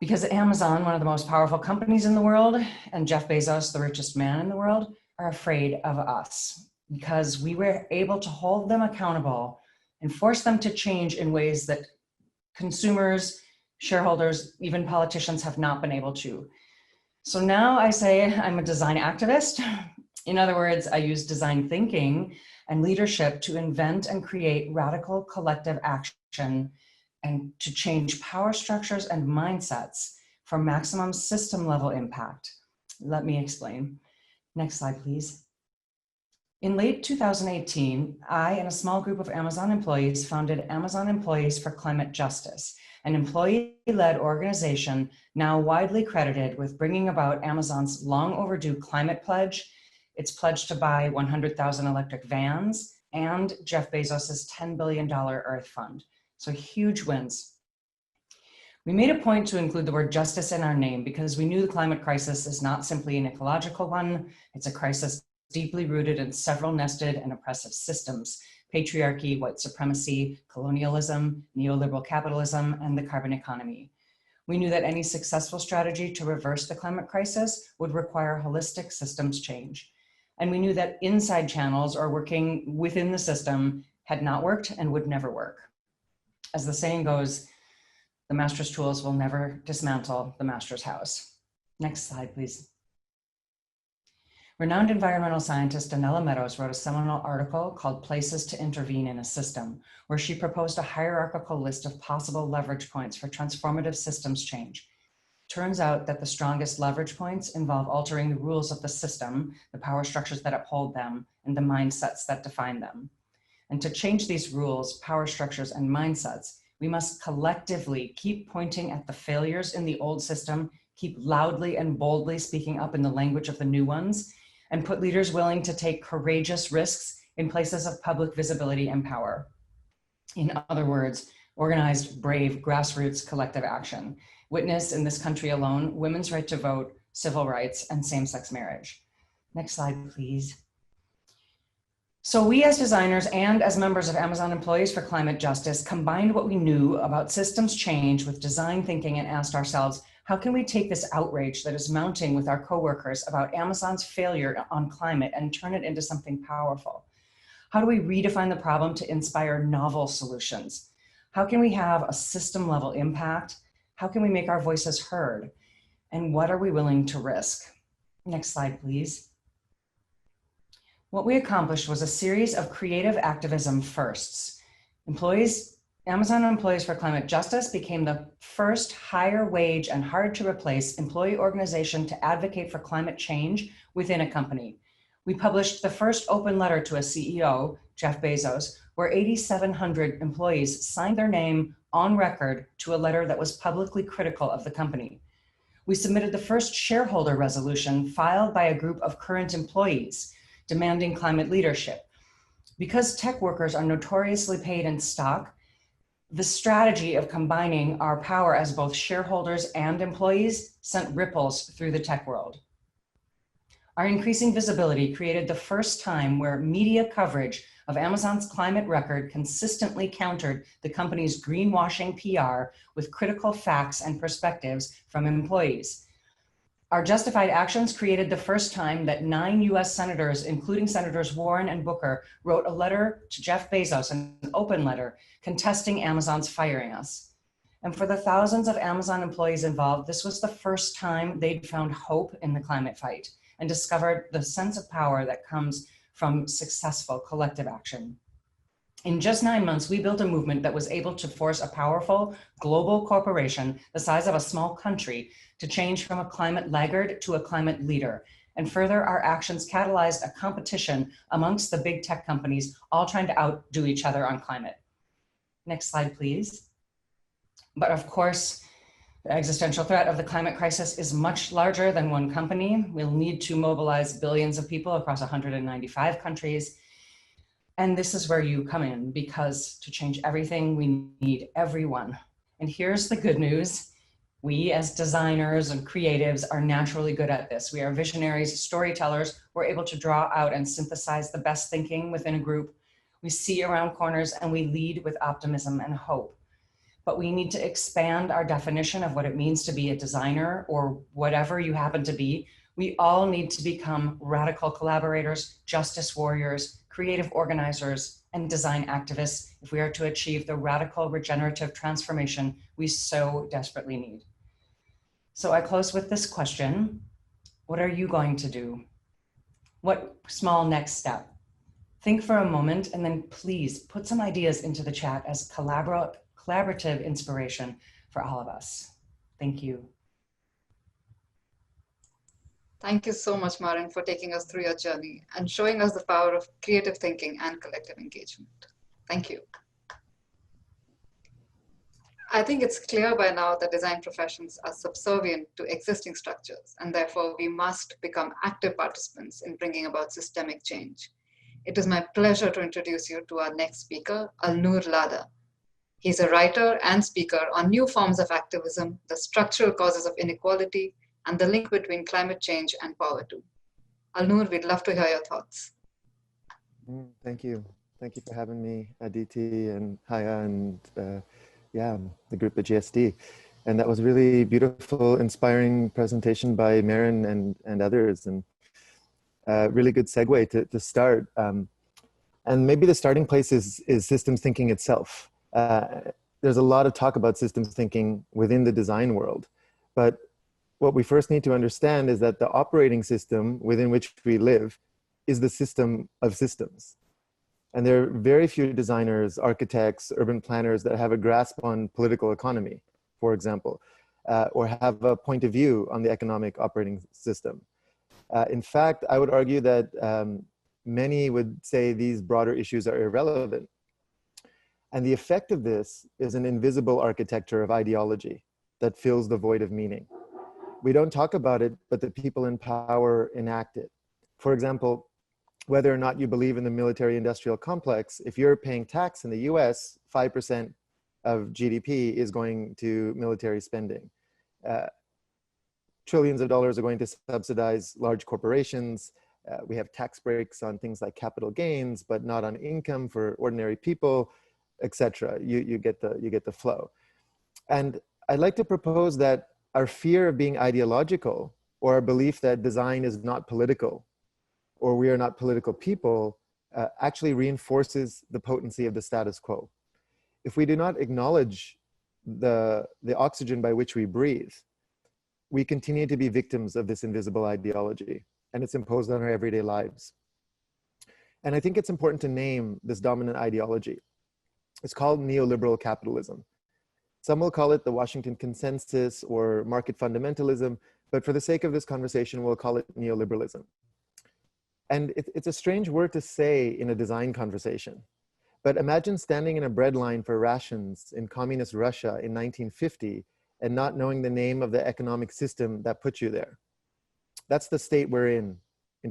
Because Amazon, one of the most powerful companies in the world, and Jeff Bezos, the richest man in the world, are afraid of us because we were able to hold them accountable and force them to change in ways that consumers, shareholders, even politicians have not been able to. So now I say I'm a design activist. In other words, I use design thinking and leadership to invent and create radical collective action and to change power structures and mindsets for maximum system level impact. Let me explain. Next slide, please. In late 2018, I and a small group of Amazon employees founded Amazon Employees for Climate Justice, an employee-led organization now widely credited with bringing about Amazon's long overdue climate pledge, its pledge to buy 100,000 electric vans, and Jeff Bezos's $10 billion Earth Fund. So huge wins. We made a point to include the word justice in our name because we knew the climate crisis is not simply an ecological one, it's a crisis deeply rooted in several nested and oppressive systems: patriarchy, white supremacy, colonialism, neoliberal capitalism, and the carbon economy. We knew that any successful strategy to reverse the climate crisis would require holistic systems change. And we knew that inside channels or working within the system had not worked and would never work. As the saying goes, the master's tools will never dismantle the master's house. Next slide, please. Renowned environmental scientist Donella Meadows wrote a seminal article called Places to Intervene in a System, where she proposed a hierarchical list of possible leverage points for transformative systems change. Turns out that the strongest leverage points involve altering the rules of the system, the power structures that uphold them, and the mindsets that define them. And to change these rules, power structures, and mindsets, we must collectively keep pointing at the failures in the old system, keep loudly and boldly speaking up in the language of the new ones, and put leaders willing to take courageous risks in places of public visibility and power. In other words, organized, brave, grassroots collective action. Witness in this country alone, women's right to vote, civil rights, and same-sex marriage. Next slide, please. So we as designers and as members of Amazon Employees for Climate Justice combined what we knew about systems change with design thinking and asked ourselves, how can we take this outrage that is mounting with our coworkers about Amazon's failure on climate and turn it into something powerful? How do we redefine the problem to inspire novel solutions? How can we have a system level impact? How can we make our voices heard? And what are we willing to risk? Next slide, please. What we accomplished was a series of creative activism firsts. Employees Amazon Employees for Climate Justice became the first higher wage and hard to replace employee organization to advocate for climate change within a company. We published the first open letter to a CEO, Jeff Bezos, where 8,700 employees signed their name on record to a letter that was publicly critical of the company. We submitted the first shareholder resolution filed by a group of current employees demanding climate leadership. Because tech workers are notoriously paid in stock, the strategy of combining our power as both shareholders and employees sent ripples through the tech world. Our increasing visibility created the first time where media coverage of Amazon's climate record consistently countered the company's greenwashing PR with critical facts and perspectives from employees. Our justified actions created the first time that 9 US senators, including Senators Warren and Booker, wrote a letter to Jeff Bezos, an open letter, contesting Amazon's firing us. And for the thousands of Amazon employees involved, this was the first time they'd found hope in the climate fight and discovered the sense of power that comes from successful collective action. In just 9 months, we built a movement that was able to force a powerful global corporation the size of a small country to change from a climate laggard to a climate leader. And further, our actions catalyzed a competition amongst the big tech companies, all trying to outdo each other on climate. Next slide, please. But of course, the existential threat of the climate crisis is much larger than one company. We'll need to mobilize billions of people across 195 countries. And this is where you come in, because to change everything, we need everyone. And here's the good news. We as designers and creatives are naturally good at this. We are visionaries, storytellers. We're able to draw out and synthesize the best thinking within a group. We see around corners and we lead with optimism and hope. But we need to expand our definition of what it means to be a designer or whatever you happen to be. We all need to become radical collaborators, justice warriors, creative organizers, and design activists if we are to achieve the radical regenerative transformation we so desperately need. So I close with this question. What are you going to do? What small next step? Think for a moment and then please put some ideas into the chat as collaborative inspiration for all of us. Thank you. Thank you so much, Maren, for taking us through your journey and showing us the power of creative thinking and collective engagement. Thank you. I think it's clear by now that design professions are subservient to existing structures, and therefore we must become active participants in bringing about systemic change. It is my pleasure to introduce you to our next speaker, Alnoor Lada. He's a writer and speaker on new forms of activism, the structural causes of inequality, and the link between climate change and poverty. Alnoor, we'd love to hear your thoughts. Thank you. Thank you for having me, Aditi and Jaya and yeah, the group at GSD. And that was a really beautiful, inspiring presentation by Maren and others, and really good segue to start. And maybe the starting place is systems thinking itself. There's a lot of talk about systems thinking within the design world, but what we first need to understand is that the operating system within which we live is the system of systems. And there are very few designers, architects, urban planners that have a grasp on political economy, for example, or have a point of view on the economic operating system. In fact, I would argue that many would say these broader issues are irrelevant. And the effect of this is an invisible architecture of ideology that fills the void of meaning. We don't talk about it, but the people in power enact it. For example, whether or not you believe in the military-industrial complex, if you're paying tax in the US, 5% of GDP is going to military spending. Trillions of dollars are going to subsidize large corporations. We have tax breaks on things like capital gains, but not on income for ordinary people, etc. You get the flow. And I'd like to propose that our fear of being ideological, or our belief that design is not political, or we are not political people, actually reinforces the potency of the status quo. If we do not acknowledge the oxygen by which we breathe, we continue to be victims of this invisible ideology, and it's imposed on our everyday lives. And I think it's important to name this dominant ideology. It's called neoliberal capitalism. Some will call it the Washington Consensus or market fundamentalism, but for the sake of this conversation, we'll call it neoliberalism. And it's a strange word to say in a design conversation, but imagine standing in a bread line for rations in communist Russia in 1950 and not knowing the name of the economic system that put you there. That's the state we're in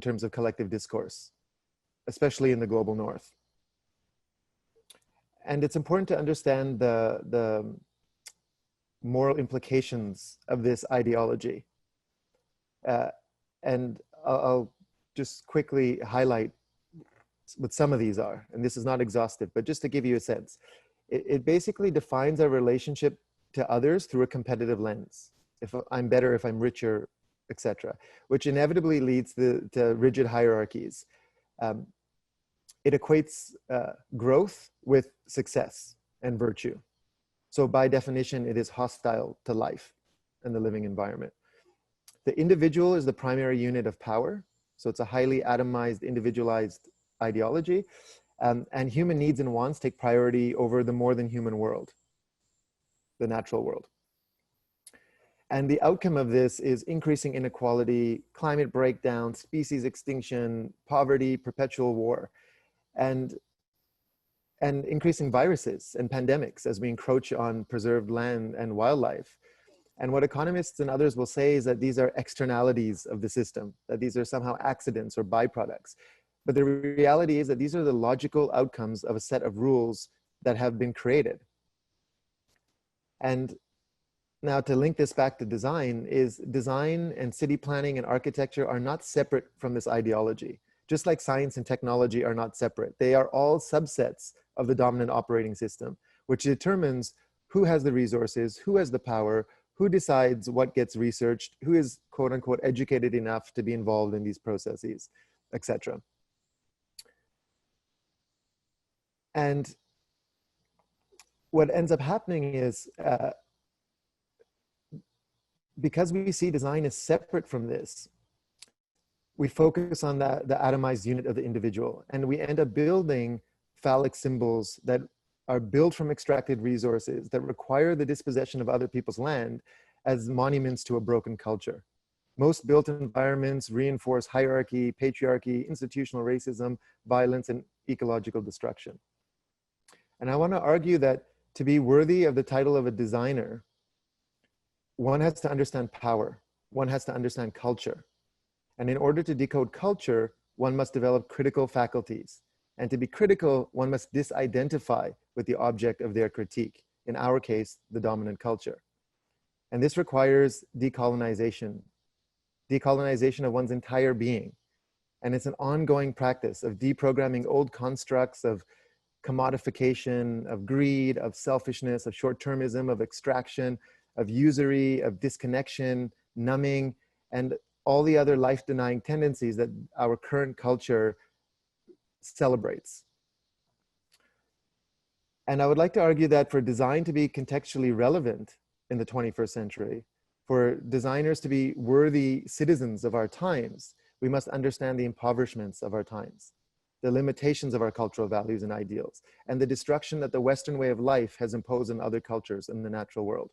terms of collective discourse, especially in the global north. And it's important to understand the moral implications of this ideology. And I'll just quickly highlight what some of these are. And this is not exhaustive, but just to give you a sense. It basically defines our relationship to others through a competitive lens. If I'm better, if I'm richer, etc., which inevitably leads to rigid hierarchies. It equates growth with success and virtue. So by definition, it is hostile to life and the living environment. The individual is the primary unit of power. So it's a highly atomized, individualized ideology. And human needs and wants take priority over the more than human world, the natural world. And the outcome of this is increasing inequality, climate breakdown, species extinction, poverty, perpetual war, and increasing viruses and pandemics as we encroach on preserved land and wildlife. And what economists and others will say is that these are externalities of the system, that these are somehow accidents or byproducts. But the reality is that these are the logical outcomes of a set of rules that have been created. And now to link this back to design is design and city planning and architecture are not separate from this ideology. Just like science and technology are not separate. They are all subsets of the dominant operating system, which determines who has the resources, who has the power, who decides what gets researched, who is quote unquote educated enough to be involved in these processes, etc. And what ends up happening is because we see design as separate from this, we focus on the atomized unit of the individual, and we end up building phallic symbols that are built from extracted resources that require the dispossession of other people's land as monuments to a broken culture. Most built environments reinforce hierarchy, patriarchy, institutional racism, violence, and ecological destruction. And I want to argue that to be worthy of the title of a designer, one has to understand power, one has to understand culture. And in order to decode culture, one must develop critical faculties. And to be critical, one must disidentify with the object of their critique, in our case, the dominant culture. And this requires decolonization of one's entire being. And it's an ongoing practice of deprogramming old constructs of commodification, of greed, of selfishness, of short-termism, of extraction, of usury, of disconnection, numbing, and all the other life-denying tendencies that our current culture celebrates. And I would like to argue that for design to be contextually relevant in the 21st century, for designers to be worthy citizens of our times, we must understand the impoverishments of our times, the limitations of our cultural values and ideals, and the destruction that the Western way of life has imposed on other cultures in the natural world.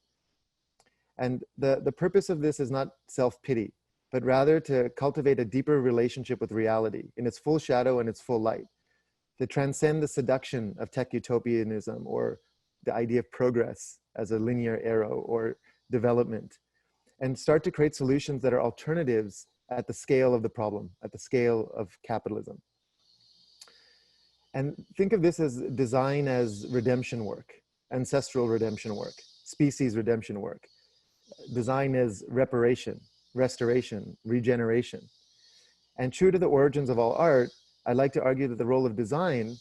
And the purpose of this is not self-pity, but rather to cultivate a deeper relationship with reality in its full shadow and its full light, to transcend the seduction of tech utopianism or the idea of progress as a linear arrow or development, and start to create solutions that are alternatives at the scale of the problem, at the scale of capitalism. And think of this as design as redemption work, ancestral redemption work, species redemption work. Design as reparation, restoration, regeneration. And true to the origins of all art, I'd like to argue that the role of design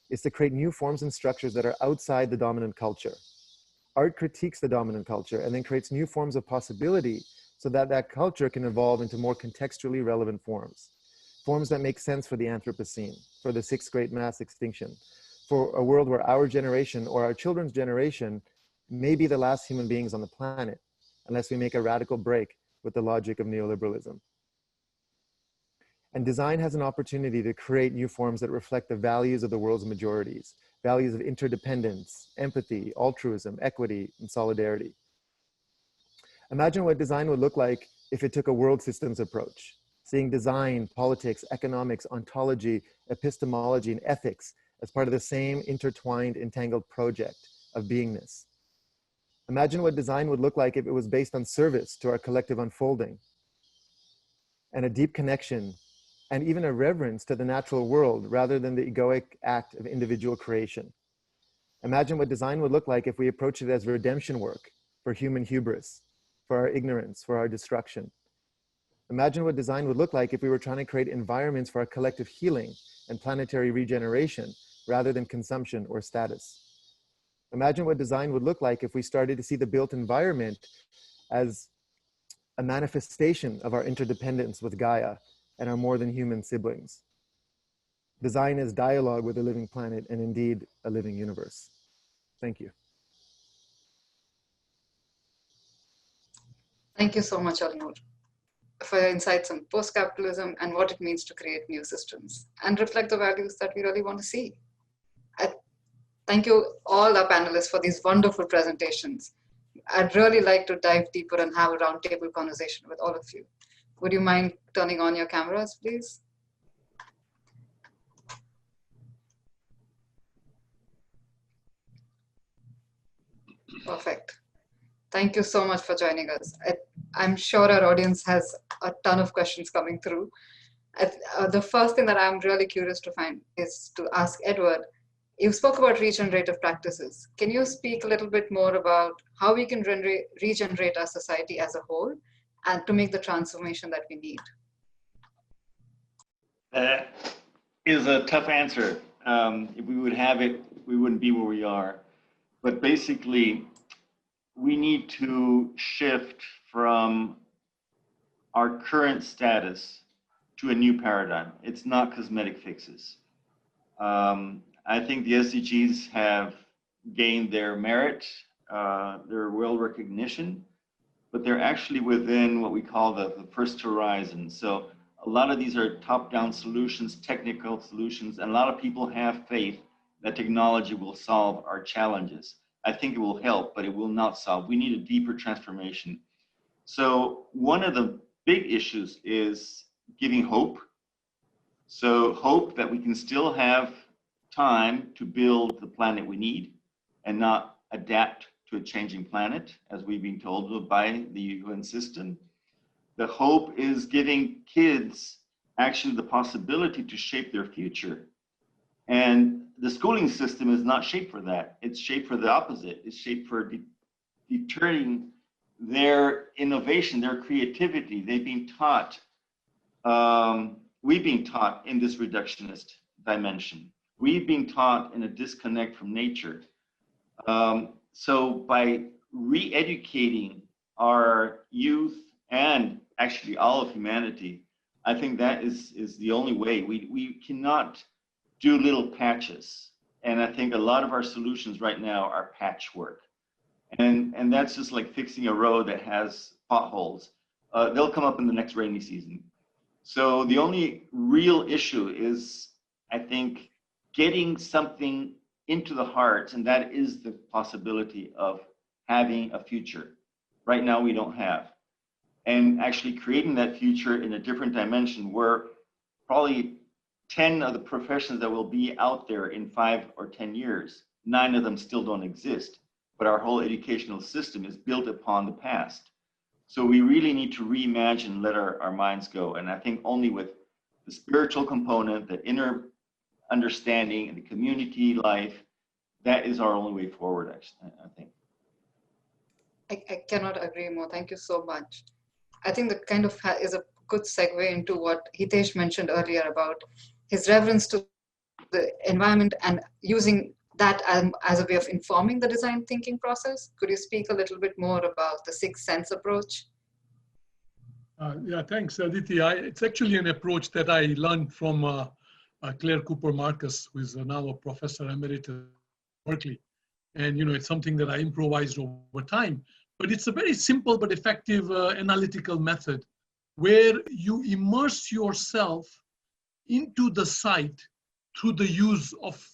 is to create new forms and structures that are outside the dominant culture. Art critiques the dominant culture and then creates new forms of possibility so that that culture can evolve into more contextually relevant forms. Forms that make sense for the Anthropocene, for the sixth great mass extinction, for a world where our generation or our children's generation may be the last human beings on the planet, unless we make a radical break with the logic of neoliberalism. And design has an opportunity to create new forms that reflect the values of the world's majorities, values of interdependence, empathy, altruism, equity, and solidarity. Imagine what design would look like if it took a world systems approach, seeing design, politics, economics, ontology, epistemology, and ethics as part of the same intertwined, entangled project of beingness. Imagine what design would look like if it was based on service to our collective unfolding and a deep connection and even a reverence to the natural world rather than the egoic act of individual creation. Imagine what design would look like if we approached it as redemption work for human hubris, for our ignorance, for our destruction. Imagine what design would look like if we were trying to create environments for our collective healing and planetary regeneration rather than consumption or status. Imagine what design would look like if we started to see the built environment as a manifestation of our interdependence with Gaia and our more than human siblings. Design is dialogue with a living planet and indeed a living universe. Thank you. Thank you so much, Alnur, for your insights on post-capitalism and what it means to create new systems and reflect the values that we really want to see. Thank you all our panelists for these wonderful presentations. I'd really like to dive deeper and have a roundtable conversation with all of you. Would you mind turning on your cameras, please? Perfect. Thank you so much for joining us. I'm sure our audience has a ton of questions coming through. The first thing that I'm really curious to find is to ask Edward. You spoke about regenerative practices. Can you speak a little bit more about how we can regenerate our society as a whole and to make the transformation that we need? That is a tough answer. If we would have it, we wouldn't be where we are. But basically, we need to shift from our current status to a new paradigm. It's not cosmetic fixes. I think the SDGs have gained their merit, their world recognition, but they're actually within what we call the first horizon. So a lot of these are top-down solutions, technical solutions, and a lot of people have faith that technology will solve our challenges. I think it will help, but it will not solve. We need a deeper transformation. So one of the big issues is giving hope. So hope that we can still have time to build the planet we need and not adapt to a changing planet, as we've been told by the UN system. The hope is giving kids actually the possibility to shape their future. And the schooling system is not shaped for that. It's shaped for the opposite. It's shaped for deterring their innovation, their creativity. They've been taught, we've been taught in this reductionist dimension. We've been taught in a disconnect from nature. So by re-educating our youth and actually all of humanity, I think that is the only way. We cannot do little patches. And I think a lot of our solutions right now are patchwork. And that's just like fixing a road that has potholes. They'll come up in the next rainy season. So the only real issue is, I think, getting something into the hearts, and that is the possibility of having a future. Right now we don't have. And actually creating that future in a different dimension where probably 10 of the professions that will be out there in 5 or 10 years, 9 of them still don't exist, but our whole educational system is built upon the past. So we really need to reimagine, let our minds go. And I think only with the spiritual component, the inner understanding and the community life, that is our only way forward, actually, I think. I cannot agree more. Thank you so much. I think that kind of is a good segue into what Hitesh mentioned earlier about his reference to the environment and using that as a way of informing the design thinking process. Could you speak a little bit more about the sixth sense approach? Yeah, thanks, Aditi. It's actually an approach that I learned from Claire Cooper Marcus, who is now a professor emeritus at Berkeley. And it's something that I improvised over time. But it's a very simple but effective analytical method where you immerse yourself into the site through the use of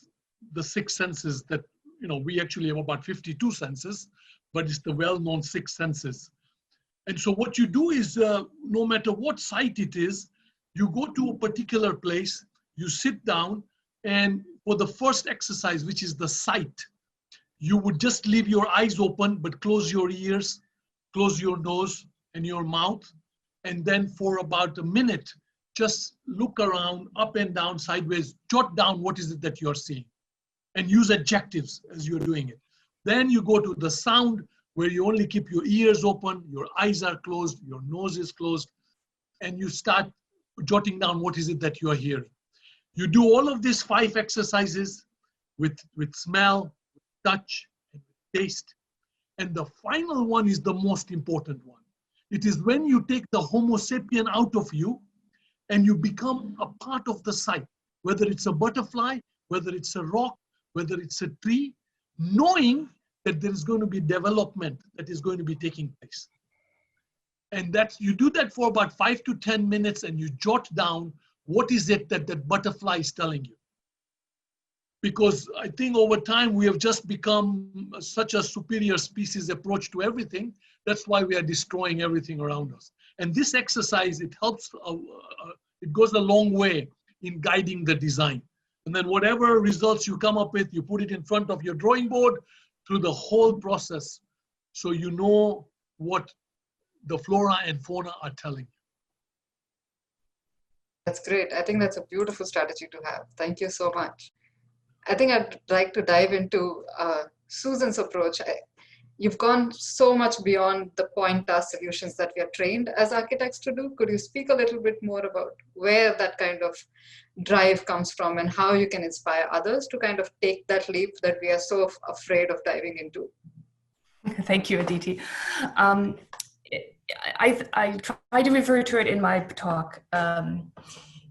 the 6 senses that, we actually have about 52 senses, but it's the well-known 6 senses. And so what you do is, no matter what site it is, you go to a particular place, you sit down, and for the first exercise, which is the sight, you would just leave your eyes open, but close your ears, close your nose and your mouth. And then for about a minute, just look around, up and down, sideways, jot down what is it that you're seeing, and use adjectives as you're doing it. Then you go to the sound, where you only keep your ears open, your eyes are closed, your nose is closed, and you start jotting down what is it that you're hearing. You do all of these 5 exercises with smell, touch, and taste. And the final one is the most important one. It is when you take the Homo sapien out of you and you become a part of the site, whether it's a butterfly, whether it's a rock, whether it's a tree, knowing that there is going to be development that is going to be taking place. And you do that for about 5 to 10 minutes, and you jot down what is it that that butterfly is telling you. Because I think over time we have just become such a superior species approach to everything. That's why we are destroying everything around us. And this exercise, it helps, it goes a long way in guiding the design. And then whatever results you come up with, you put it in front of your drawing board through the whole process, so you know what the flora and fauna are telling you. That's great. I think that's a beautiful strategy to have. Thank you so much. I think I'd like to dive into Susan's approach. You've gone so much beyond the point task solutions that we are trained as architects to do. Could you speak a little bit more about where that kind of drive comes from and how you can inspire others to kind of take that leap that we are so afraid of diving into? Thank you, Aditi. I try to refer to it in my talk.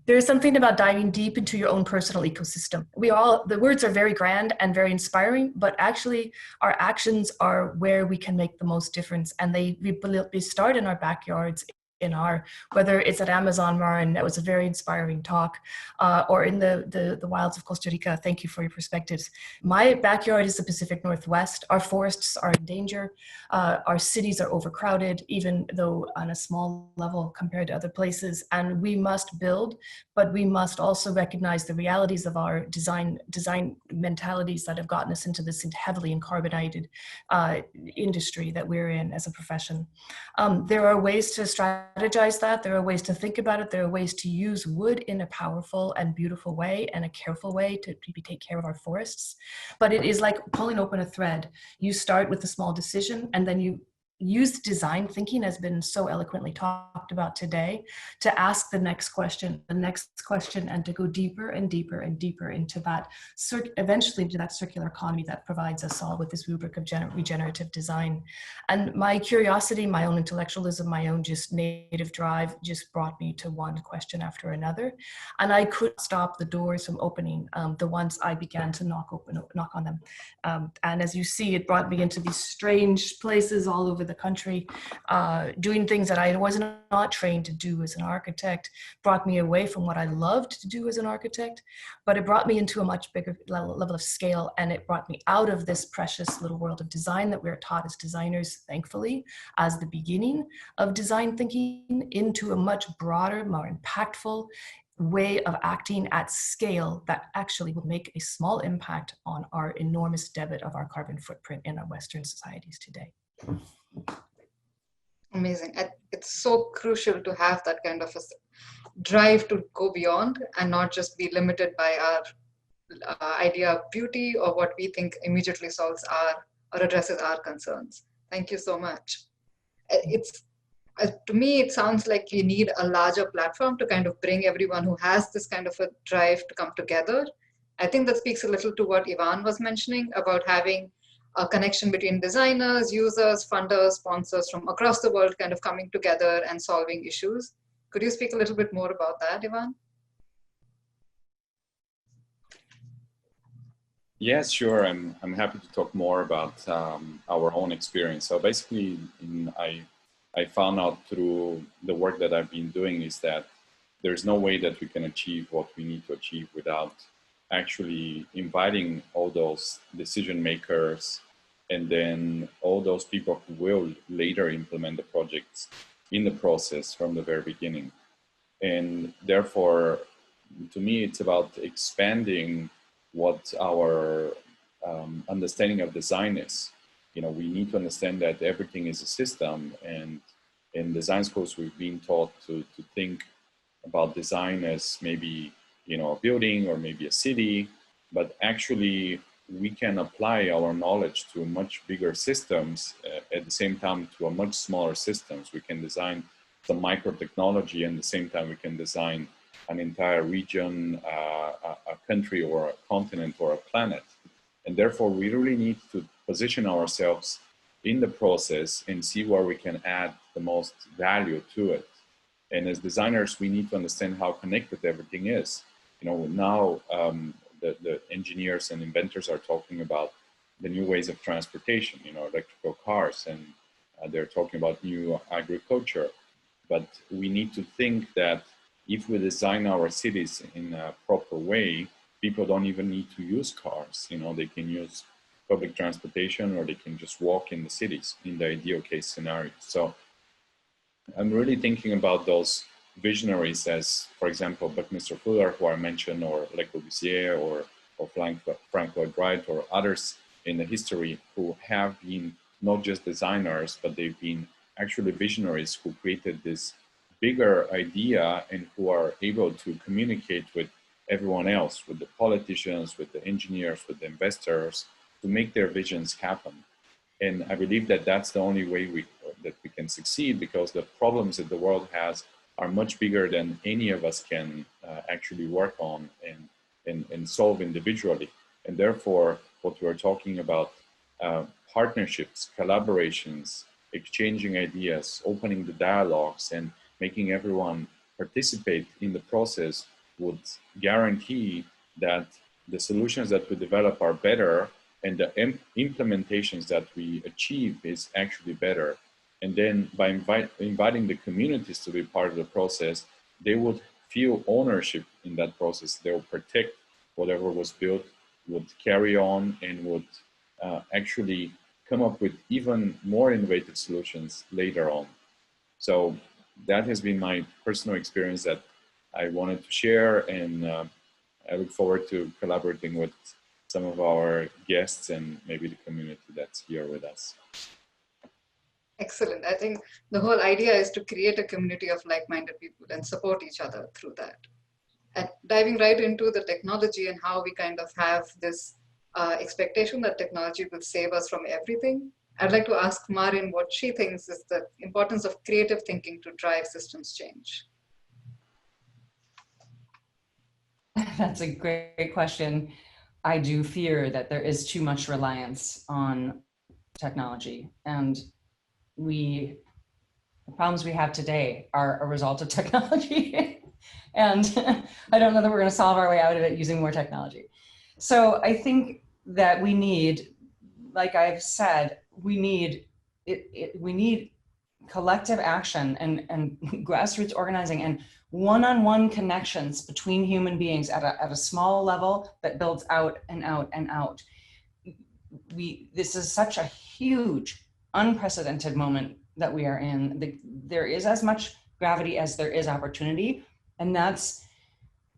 There's something about diving deep into your own personal ecosystem. The words are very grand and very inspiring, but actually our actions are where we can make the most difference. And they start in our backyards, whether it's at Amazon Marne, that was a very inspiring talk, or in the wilds of Costa Rica. Thank you for your perspectives. My backyard is the Pacific Northwest. Our forests are in danger. Our cities are overcrowded, even though on a small level compared to other places. And we must build, but we must also recognize the realities of our design mentalities that have gotten us into this heavily carbonated industry that we're in as a profession. There are ways to strategize that. There are ways to think about it. There are ways to use wood in a powerful and beautiful way and a careful way to take care of our forests. But it is like pulling open a thread. You start with a small decision, and then you use design thinking, has been so eloquently talked about today, to ask the next question, and to go deeper and deeper and deeper into that, eventually into that circular economy that provides us all with this rubric of regenerative design. And my curiosity, my own intellectualism, my own just native drive just brought me to one question after another. And I could stop the doors from opening the ones I began to knock on them. And as you see, it brought me into these strange places all over the country, doing things that I was not trained to do as an architect, brought me away from what I loved to do as an architect, but it brought me into a much bigger level of scale, and it brought me out of this precious little world of design that we're taught as designers, thankfully, as the beginning of design thinking, into a much broader, more impactful way of acting at scale that actually will make a small impact on our enormous debit of our carbon footprint in our Western societies today. Amazing. It's so crucial to have that kind of a drive to go beyond and not just be limited by our idea of beauty or what we think immediately solves or addresses our concerns. Thank you so much. To me, it sounds like we need a larger platform to kind of bring everyone who has this kind of a drive to come together. I think that speaks a little to what Ivan was mentioning about having a connection between designers, users, funders, sponsors from across the world kind of coming together and solving issues. Could you speak a little bit more about that, Ivan? Yes, sure. I'm happy to talk more about our own experience. So basically, I found out through the work that I've been doing is that there's no way that we can achieve what we need to achieve without actually inviting all those decision makers and then all those people who will later implement the projects in the process from the very beginning. And therefore, to me, it's about expanding what our understanding of design is. You know, we need to understand that everything is a system, and in design schools, we've been taught to think about design as maybe, you know, a building or maybe a city, but actually we can apply our knowledge to much bigger systems at the same time to a much smaller systems. We can design some micro technology, and at the same time we can design an entire region, a country or a continent or a planet. And therefore we really need to position ourselves in the process and see where we can add the most value to it. And as designers, we need to understand how connected everything is. You know, now the engineers and inventors are talking about the new ways of transportation, you know, electrical cars, and they're talking about new agriculture. But we need to think that if we design our cities in a proper way, people don't even need to use cars. You know, they can use public transportation, or they can just walk in the cities in the ideal case scenario. So I'm really thinking about those visionaries as, for example, Buckminster Fuller, who I mentioned, or Le Corbusier, or Frank Lloyd Wright, or others in the history who have been not just designers, but they've been actually visionaries who created this bigger idea and who are able to communicate with everyone else, with the politicians, with the engineers, with the investors, to make their visions happen. And I believe that that's the only way that we can succeed, because the problems that the world has are much bigger than any of us can actually work on and solve individually. And therefore, what we're talking about, partnerships, collaborations, exchanging ideas, opening the dialogues, and making everyone participate in the process would guarantee that the solutions that we develop are better, and the implementations that we achieve is actually better. And then by inviting the communities to be part of the process, they would feel ownership in that process. They will protect whatever was built, would carry on, and would actually come up with even more innovative solutions later on. So that has been my personal experience that I wanted to share, and I look forward to collaborating with some of our guests and maybe the community that's here with us. Excellent. I think the whole idea is to create a community of like-minded people and support each other through that. And diving right into the technology and how we kind of have this expectation that technology will save us from everything, I'd like to ask Marin what she thinks is the importance of creative thinking to drive systems change. That's a great question. I do fear that there is too much reliance on technology, and the problems we have today are a result of technology. And I don't know that we're going to solve our way out of it using more technology. So I think that we need, like I've said, we need collective action and grassroots organizing and one-on-one connections between human beings at a small level that builds out and out and out. This is such a huge, unprecedented moment that we are in. There is as much gravity as there is opportunity, and that's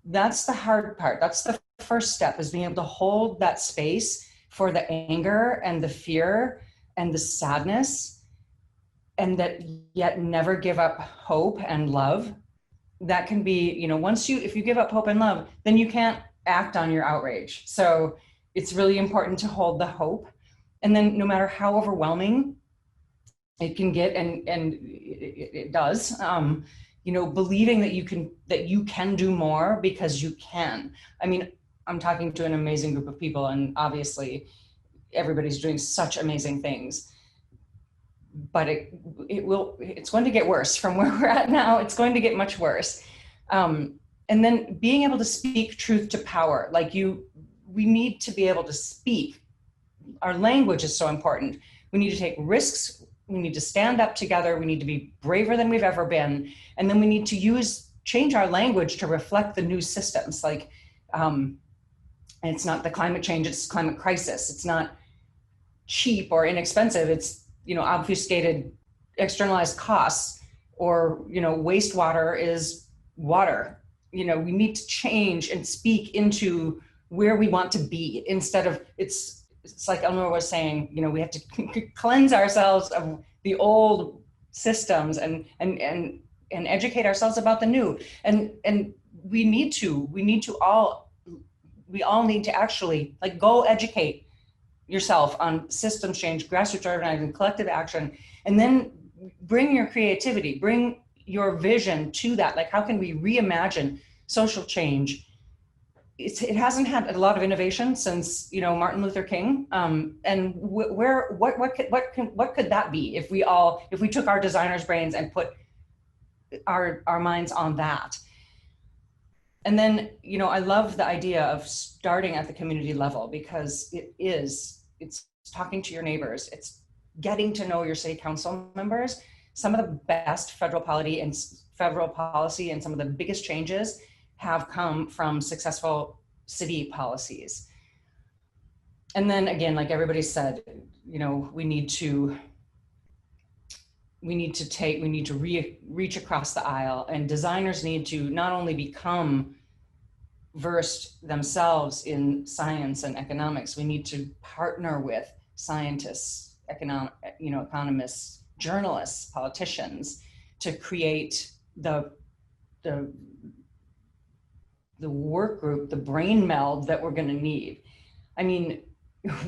the hard part. That's the first step, is being able to hold that space for the anger and the fear and the sadness, and that yet never give up hope and love. That can be, you know, if you give up hope and love, then you can't act on your outrage. So it's really important to hold the hope. And then no matter how overwhelming it can get, and it does, you know, believing that you can do more because you can. I mean, I'm talking to an amazing group of people, and obviously everybody's doing such amazing things, but it's going to get worse from where we're at now. It's going to get much worse. And then being able to speak truth to power, we need to be able to speak. Our language is so important. We need to take risks. We need to stand up together. We need to be braver than we've ever been. And then we need to use change our language to reflect the new systems. Like, it's not the climate change, it's climate crisis. It's not cheap or inexpensive. It's, obfuscated externalized costs, or, wastewater is water. We need to change and speak into where we want to be, instead of, it's like Eleanor was saying, we have to cleanse ourselves of the old systems and educate ourselves about the new. And we all need to actually go educate yourself on systems change, grassroots organizing, collective action, and then bring your creativity, bring your vision to that. Like, how can we reimagine social change? It hasn't had a lot of innovation since, Martin Luther King. And what could that be if we took our designers' brains and put our minds on that? And then, I love the idea of starting at the community level, because it's talking to your neighbors. It's getting to know your city council members. Some of the best federal policy and some of the biggest changes have come from successful city policies. And then again, like everybody said, we need to reach across the aisle, and designers need to not only become versed themselves in science and economics, we need to partner with scientists, economists, journalists, politicians, to create the work group, the brain meld that we're going to need. I mean,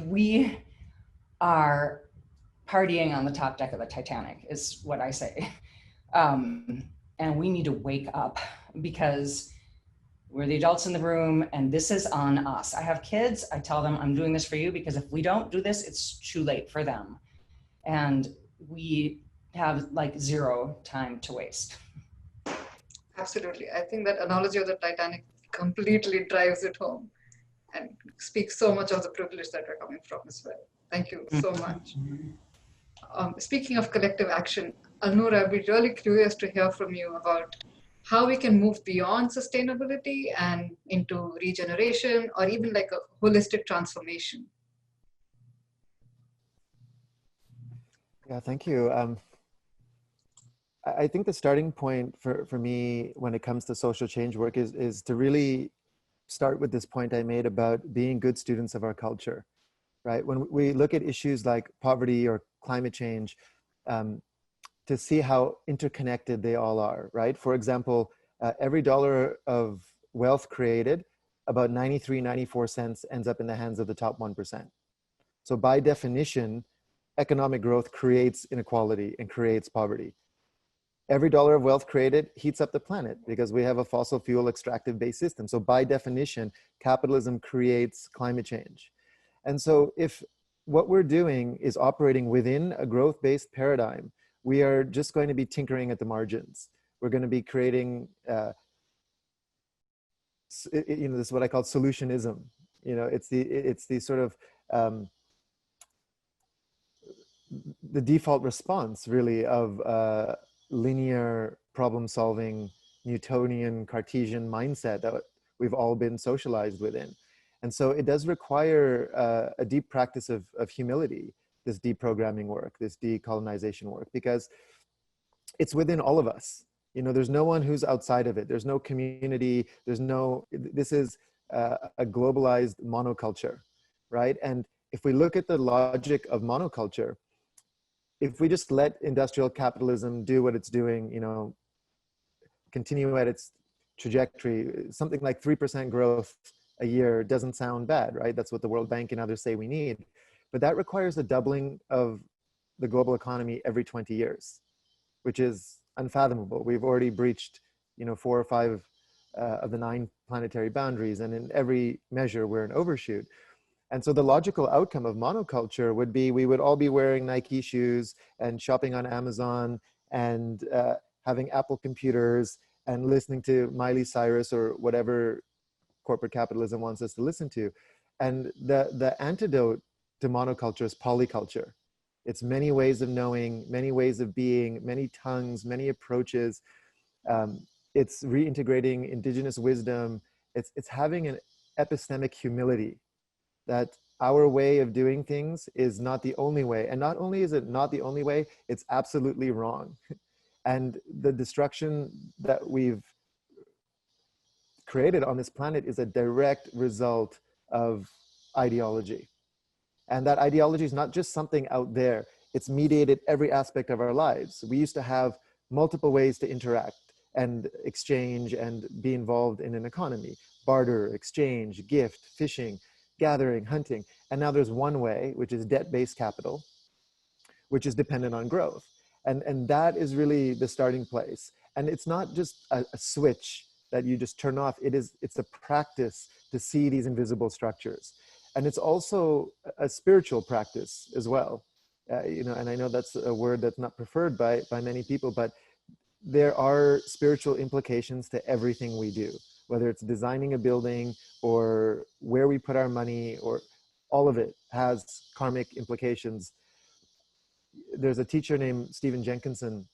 we are partying on the top deck of the Titanic, is what I say. And we need to wake up, because we're the adults in the room, and this is on us. I have kids, I tell them, I'm doing this for you, because if we don't do this, it's too late for them. And we have zero time to waste. Absolutely. I think that analogy of the Titanic completely drives it home and speaks so much of the privilege that we're coming from as well. Thank you so much. Speaking of collective action, Alnur, I'd be really curious to hear from you about how we can move beyond sustainability and into regeneration, or even a holistic transformation. Yeah, thank you. I think the starting point for me when it comes to social change work is to really start with this point I made about being good students of our culture, right? When we look at issues like poverty or climate change, to see how interconnected they all are, right? For example, every dollar of wealth created, about 94 cents ends up in the hands of the top 1%. So by definition, economic growth creates inequality and creates poverty. Every dollar of wealth created heats up the planet, because we have a fossil fuel extractive based system. So by definition, capitalism creates climate change. And so if what we're doing is operating within a growth-based paradigm, we are just going to be tinkering at the margins. We're going to be creating, this is what I call solutionism. It's the sort of the default response, really, of linear problem-solving, Newtonian, Cartesian mindset that we've all been socialized within. And so it does require a deep practice of humility, this deprogramming work, this decolonization work, because it's within all of us. There's no one who's outside of it. There's no community. This is a globalized monoculture, right? And if we look at the logic of monoculture, if we just let industrial capitalism do what it's doing, continue at its trajectory, something like 3% growth a year doesn't sound bad, right? That's what the World Bank and others say we need. But that requires a doubling of the global economy every 20 years, which is unfathomable. We've already breached, 4 or 5 of the 9 planetary boundaries, and in every measure, we're an overshoot. And so the logical outcome of monoculture would be we would all be wearing Nike shoes and shopping on Amazon and having Apple computers and listening to Miley Cyrus or whatever corporate capitalism wants us to listen to. And the antidote to monoculture is polyculture. It's many ways of knowing, many ways of being, many tongues, many approaches. it's reintegrating indigenous wisdom. It's having an epistemic humility that our way of doing things is not the only way. And not only is it not the only way, it's absolutely wrong. And the destruction that we've created on this planet is a direct result of ideology. And that ideology is not just something out there, it's mediated every aspect of our lives. We used to have multiple ways to interact and exchange and be involved in an economy: barter, exchange, gift, fishing, gathering, hunting. And now there's one way, which is debt-based capital, which is dependent on growth. And that is really the starting place. And it's not just a switch that you just turn off. It's a practice to see these invisible structures. And it's also a spiritual practice as well. And I know that's a word that's not preferred by many people, but there are spiritual implications to everything we do, whether it's designing a building or where we put our money, or all of it has karmic implications. There's a teacher named Stephen Jenkinson,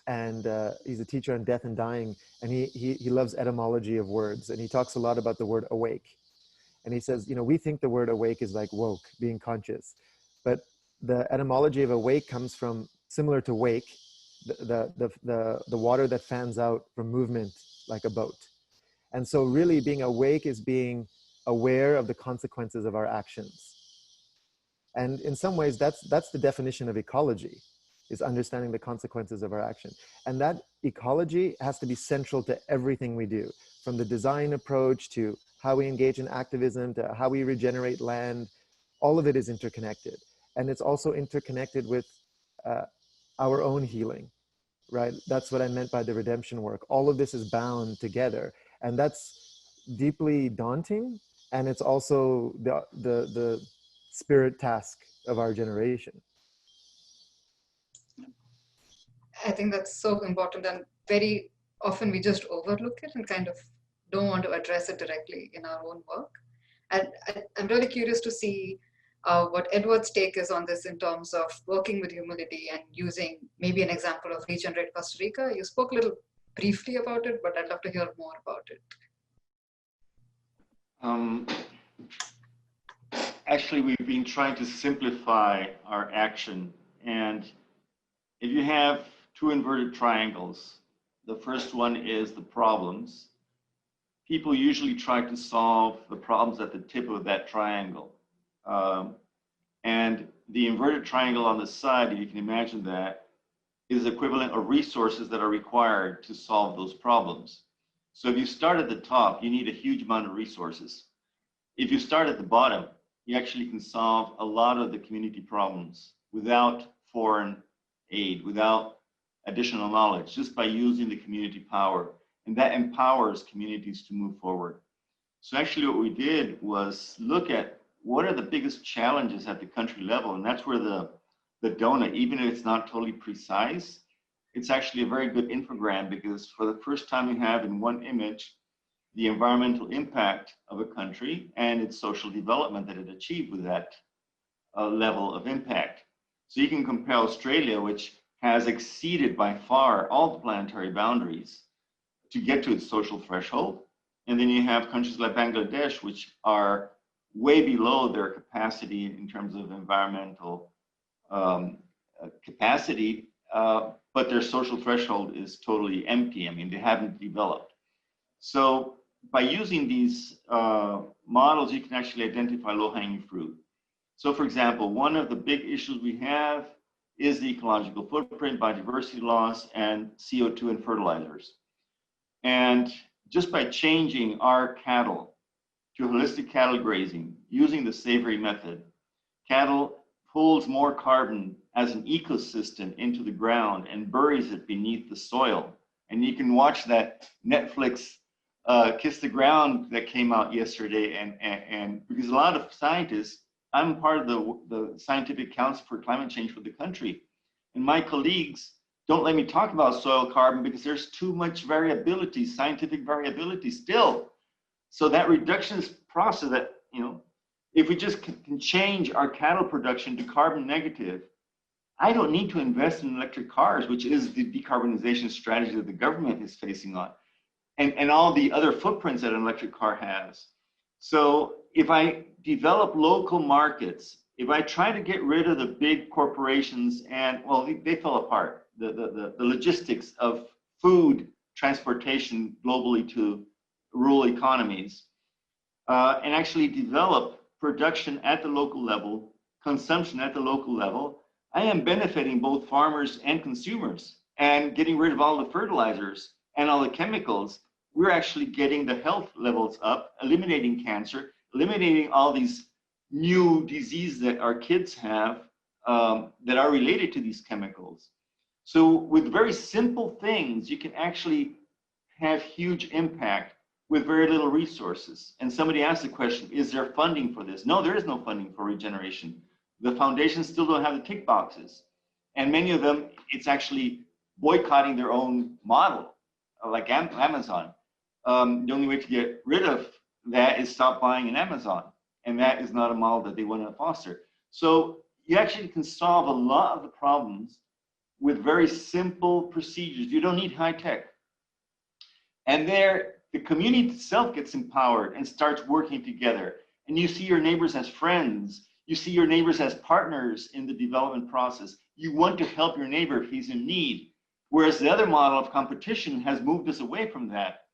and he's a teacher on death and dying, and he loves etymology of words, and he talks a lot about the word awake. And he says, we think the word awake is like woke, being conscious, but the etymology of awake comes from, similar to wake, the water that fans out from movement like a boat. And so really being awake is being aware of the consequences of our actions. And in some ways, that's the definition of ecology, is understanding the consequences of our action. And that ecology has to be central to everything we do, from the design approach to how we engage in activism to how we regenerate land. All of it is interconnected. And it's also interconnected with our own healing, right? That's what I meant by the redemption work. All of this is bound together. And that's deeply daunting. And it's also the spirit task of our generation. I think that's so important, and very often we just overlook it and kind of don't want to address it directly in our own work. And I'm really curious to see what Edward's take is on this in terms of working with humility and using maybe an example of Regenerate Costa Rica. You spoke a little briefly about it, but I'd love to hear more about it. Actually, we've been trying to simplify our action. And if you have two inverted triangles, the first one is the problems. People usually try to solve the problems at the tip of that triangle. And the inverted triangle on the side, if you can imagine that, is equivalent of resources that are required to solve those problems. So if you start at the top, you need a huge amount of resources. If you start at the bottom, you actually can solve a lot of the community problems without foreign aid, without additional knowledge, just by using the community power. And that empowers communities to move forward. So actually what we did was look at what are the biggest challenges at the country level. And that's where the donut, even if it's not totally precise, it's actually a very good infogram, because for the first time you have in one image the environmental impact of a country and its social development that it achieved with that level of impact. So you can compare Australia, which has exceeded by far all the planetary boundaries to get to its social threshold. And then you have countries like Bangladesh, which are way below their capacity in terms of environmental capacity, but their social threshold is totally empty. I mean, they haven't developed. So by using these models, you can actually identify low-hanging fruit. So for example, one of the big issues we have is the ecological footprint, biodiversity loss, and CO2 and fertilizers. And just by changing our cattle to holistic cattle grazing, using the savory method, cattle pulls more carbon as an ecosystem into the ground and buries it beneath the soil. And you can watch that Netflix Kiss the Ground that came out yesterday, and because a lot of scientists, I'm part of the Scientific Council for Climate Change for the country, and my colleagues don't let me talk about soil carbon because there's too much variability, scientific variability still. So that reductionist process that, if we just can change our cattle production to carbon negative, I don't need to invest in electric cars, which is the decarbonization strategy that the government is facing on. and all the other footprints that an electric car has. So if I develop local markets, if I try to get rid of the big corporations and, well, they fell apart, the logistics of food transportation globally to rural economies, and actually develop production at the local level, consumption at the local level, I am benefiting both farmers and consumers, and getting rid of all the fertilizers and all the chemicals. We're actually getting the health levels up, eliminating cancer, eliminating all these new diseases that our kids have that are related to these chemicals. So with very simple things, you can actually have huge impact with very little resources. And somebody asked the question, is there funding for this? No, there is no funding for regeneration. The foundations still don't have the tick boxes. And many of them, it's actually boycotting their own model, like Amazon. The only way to get rid of that is stop buying in Amazon. And that is not a model that they want to foster. So you actually can solve a lot of the problems with very simple procedures. You don't need high tech. And there, the community itself gets empowered and starts working together. And you see your neighbors as friends. You see your neighbors as partners in the development process. You want to help your neighbor if he's in need. Whereas the other model of competition has moved us away from that.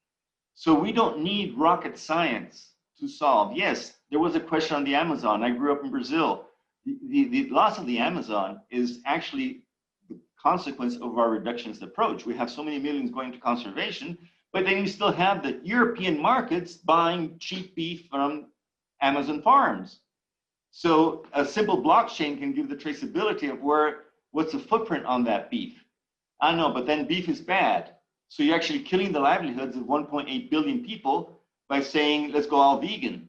So we don't need rocket science to solve. Yes, there was a question on the Amazon. I grew up in Brazil. The loss of the Amazon is actually the consequence of our reductionist approach. We have so many millions going to conservation, but then you still have the European markets buying cheap beef from Amazon farms. So a simple blockchain can give the traceability of what's the footprint on that beef. I know, but then beef is bad. So you're actually killing the livelihoods of 1.8 billion people by saying, let's go all vegan.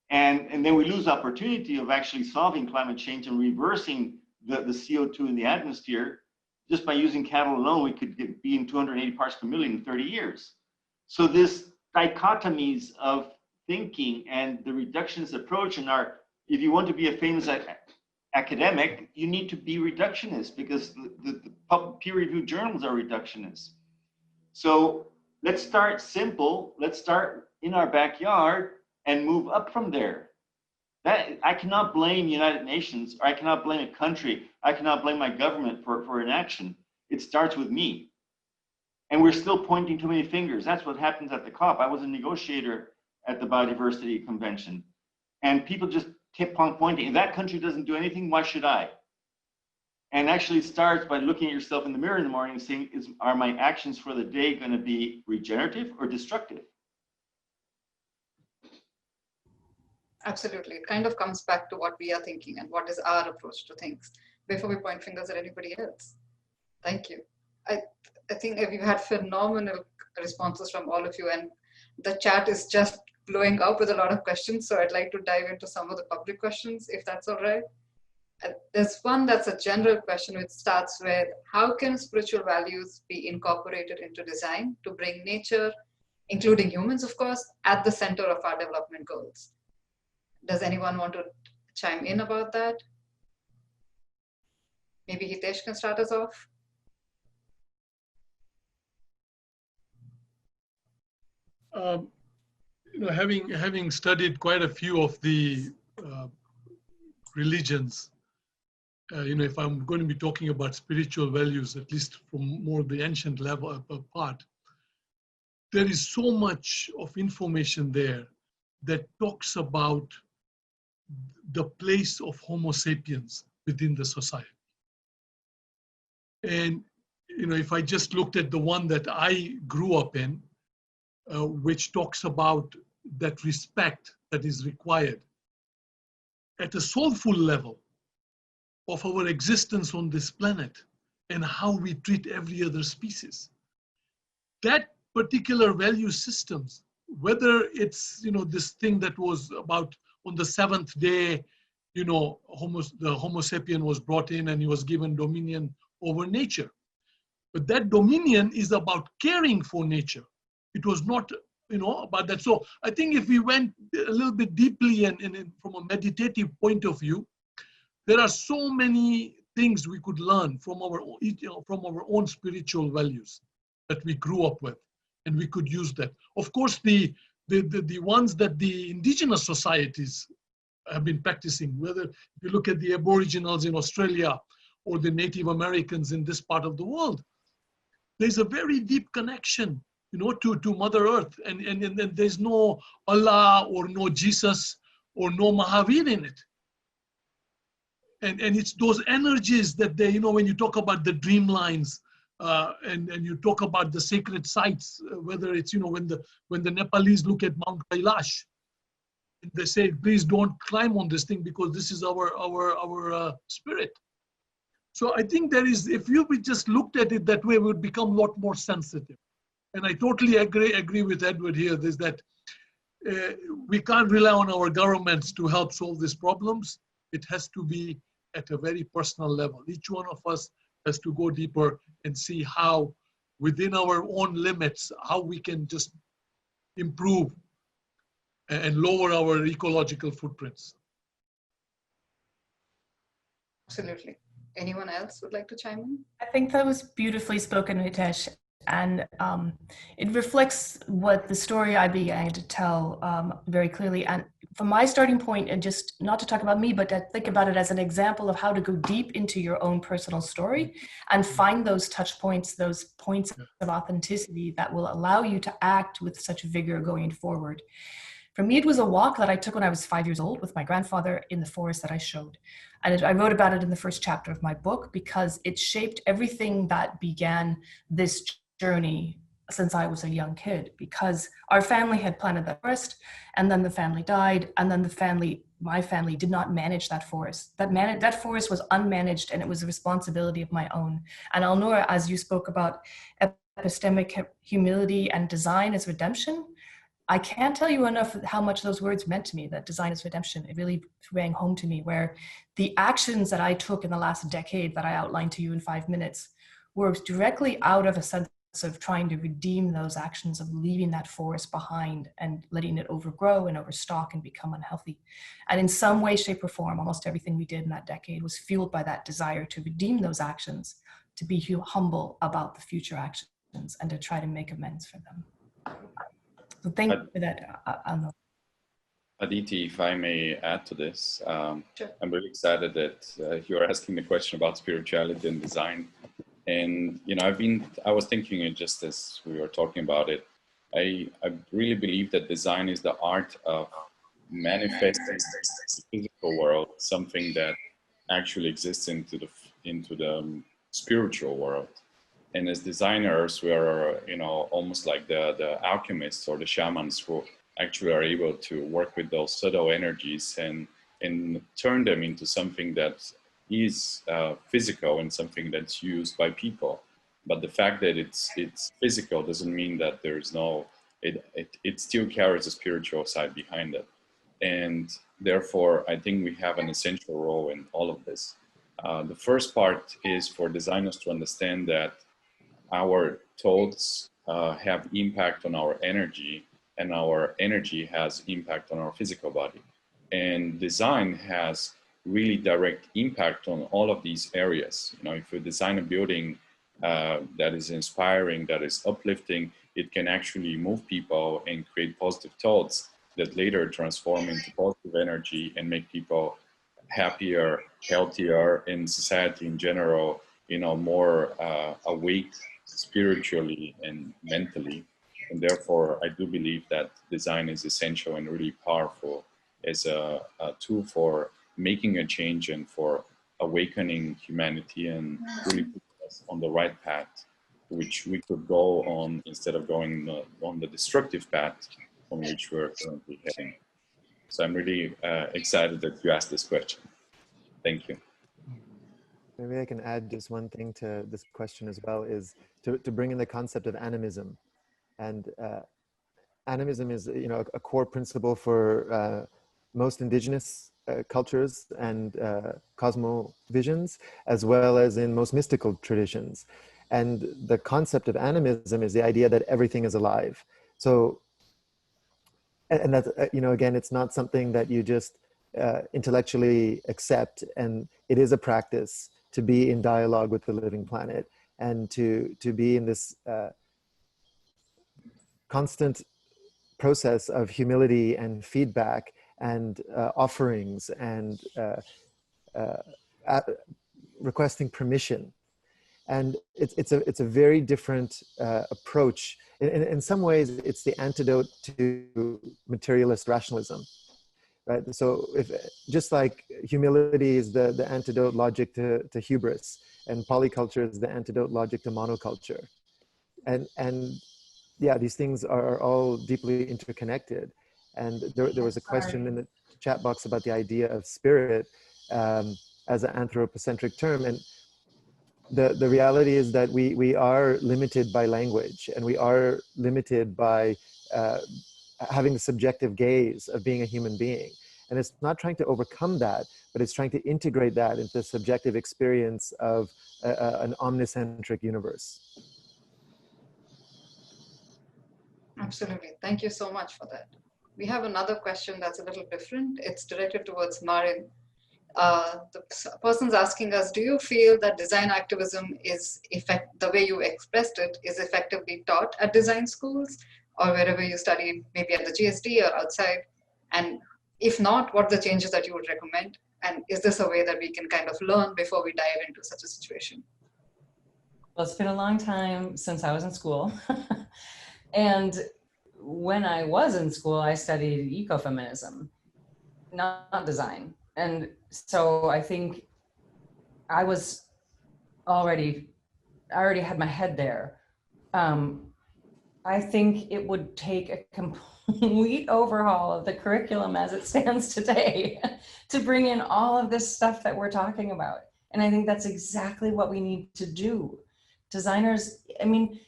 And then we lose opportunity of actually solving climate change and reversing the CO2 in the atmosphere. Just by using cattle alone, we could be in 280 parts per million in 30 years. So this dichotomies of thinking and the reductionist approach in our, if you want to be a famous academic, you need to be reductionist because the peer-reviewed journals are reductionist. So let's start simple. Let's start in our backyard and move up from there. That, I cannot blame the United Nations, or I cannot blame a country. I cannot blame my government for inaction. It starts with me. And we're still pointing too many fingers. That's what happens at the COP. I was a negotiator at the Biodiversity Convention. And people just kept on pointing. If that country doesn't do anything, why should I? And actually it starts by looking at yourself in the mirror in the morning and saying, are my actions for the day going to be regenerative or destructive? Absolutely. It kind of comes back to what we are thinking and what is our approach to things before we point fingers at anybody else. Thank you. I think we've had phenomenal responses from all of you, and the chat is just blowing up with a lot of questions. So I'd like to dive into some of the public questions, if that's all right. There's one that's a general question which starts with, how can spiritual values be incorporated into design to bring nature, including humans, of course, at the center of our development goals? Does anyone want to chime in about that? Maybe Hitesh can start us off. Having studied quite a few of the religions, if I'm going to be talking about spiritual values, at least from more the ancient level part, there is so much of information there that talks about the place of Homo sapiens within the society. And, if I just looked at the one that I grew up in, which talks about that respect that is required at a soulful level of our existence on this planet and how we treat every other species. That particular value systems, whether it's, this thing that was about on the seventh day, the Homo sapien was brought in and he was given dominion over nature. But that dominion is about caring for nature. It was not, about that. So I think if we went a little bit deeply and from a meditative point of view, there are so many things we could learn from our own spiritual values that we grew up with. and we could use that. Of course, the ones that the indigenous societies have been practicing, whether you look at the Aboriginals in Australia or the Native Americans in this part of the world, there's a very deep connection, you know, to Mother Earth, and there's no Allah or no Jesus or no Mahavir in it. And it's those energies that they, you know, when you talk about the dream lines, and you talk about the sacred sites, whether it's, you know, when the Nepalese look at Mount Kailash, they say, please don't climb on this thing because this is our spirit. So I think there is, if we just looked at it that way, we would become a lot more sensitive. And I totally agree with Edward here, is that we can't rely on our governments to help solve these problems. It has to be at a very personal level. Each one of us has to go deeper and see how, within our own limits, how we can just improve and lower our ecological footprints. Absolutely. Anyone else would like to chime in? I think that was beautifully spoken, Hitesh. And it reflects what the story I began to tell very clearly. And from my starting point, and just not to talk about me, but to think about it as an example of how to go deep into your own personal story and find those touch points, those points of authenticity that will allow you to act with such vigor going forward. For me, it was a walk that I took when I was 5 years old with my grandfather in the forest that I showed. And I wrote about it in the first chapter of my book because it shaped everything that began this journey since I was a young kid, because our family had planted that forest, and then the family died, and then my family did not manage that forest. That forest was unmanaged, and it was a responsibility of my own. And Alnora, as you spoke about epistemic humility and design as redemption, I can't tell you enough how much those words meant to me, that design is redemption. It really rang home to me, where the actions that I took in the last decade that I outlined to you in 5 minutes were directly out of a sense of trying to redeem those actions of leaving that forest behind and letting it overgrow and overstock and become unhealthy. And in some way, shape, or form, almost everything we did in that decade was fueled by that desire to redeem those actions, to be humble about the future actions, and to try to make amends for them. So thank you for that. Aditi, if I may add to this, Sure. I'm really excited that you're asking the question about spirituality and design. And, you know, I was thinking it just as we were talking about it. I really believe that design is the art of manifesting the physical world, something that actually exists into the spiritual world. And as designers, we are, you know, almost like the alchemists or the shamans who actually are able to work with those subtle energies and turn them into something that is physical and something that's used by people. But the fact that it's physical doesn't mean that there's no, it still carries a spiritual side behind it. And therefore, I think we have an essential role in all of this. The first part is for designers to understand that our thoughts have impact on our energy, and our energy has impact on our physical body. And design has really direct impact on all of these areas. You know, if you design a building that is inspiring, that is uplifting, it can actually move people and create positive thoughts that later transform into positive energy and make people happier, healthier, and society in general, you know, more awake spiritually and mentally. And therefore, I do believe that design is essential and really powerful as a tool for making a change and for awakening humanity and really put us on the right path, which we could go on instead of going on the destructive path on which we're currently heading. So I'm really excited that you asked this question. Thank you. Maybe I can add just one thing to this question as well, is to bring in the concept of animism. And animism is, you know, a core principle for most indigenous cultures and cosmovisions, as well as in most mystical traditions. And the concept of animism is the idea that everything is alive. So, and that's, you know, again, it's not something that you just intellectually accept, and it is a practice to be in dialogue with the living planet and to be in this constant process of humility and feedback and offerings and requesting permission. And it's a very different approach. In some ways, it's the antidote to materialist rationalism, right? So just like humility is the antidote logic to hubris, and polyculture is the antidote logic to monoculture. And yeah, these things are all deeply interconnected. And there was a question in the chat box about the idea of spirit as an anthropocentric term. And the reality is that we are limited by language, and we are limited by having the subjective gaze of being a human being. And it's not trying to overcome that, but it's trying to integrate that into the subjective experience of an omnicentric universe. Absolutely. Thank you so much for that. We have another question that's a little different. It's directed towards Marin. The person's asking us, do you feel that design activism is the way you expressed it is effectively taught at design schools or wherever you study, maybe at the GSD or outside? And if not, what are the changes that you would recommend? And is this a way that we can kind of learn before we dive into such a situation? Well, it's been a long time since I was in school. And when I was in school, I studied ecofeminism, not design. And so I think I already had my head there. I think it would take a complete overhaul of the curriculum as it stands today to bring in all of this stuff that we're talking about. And I think that's exactly what we need to do. Designers, I mean,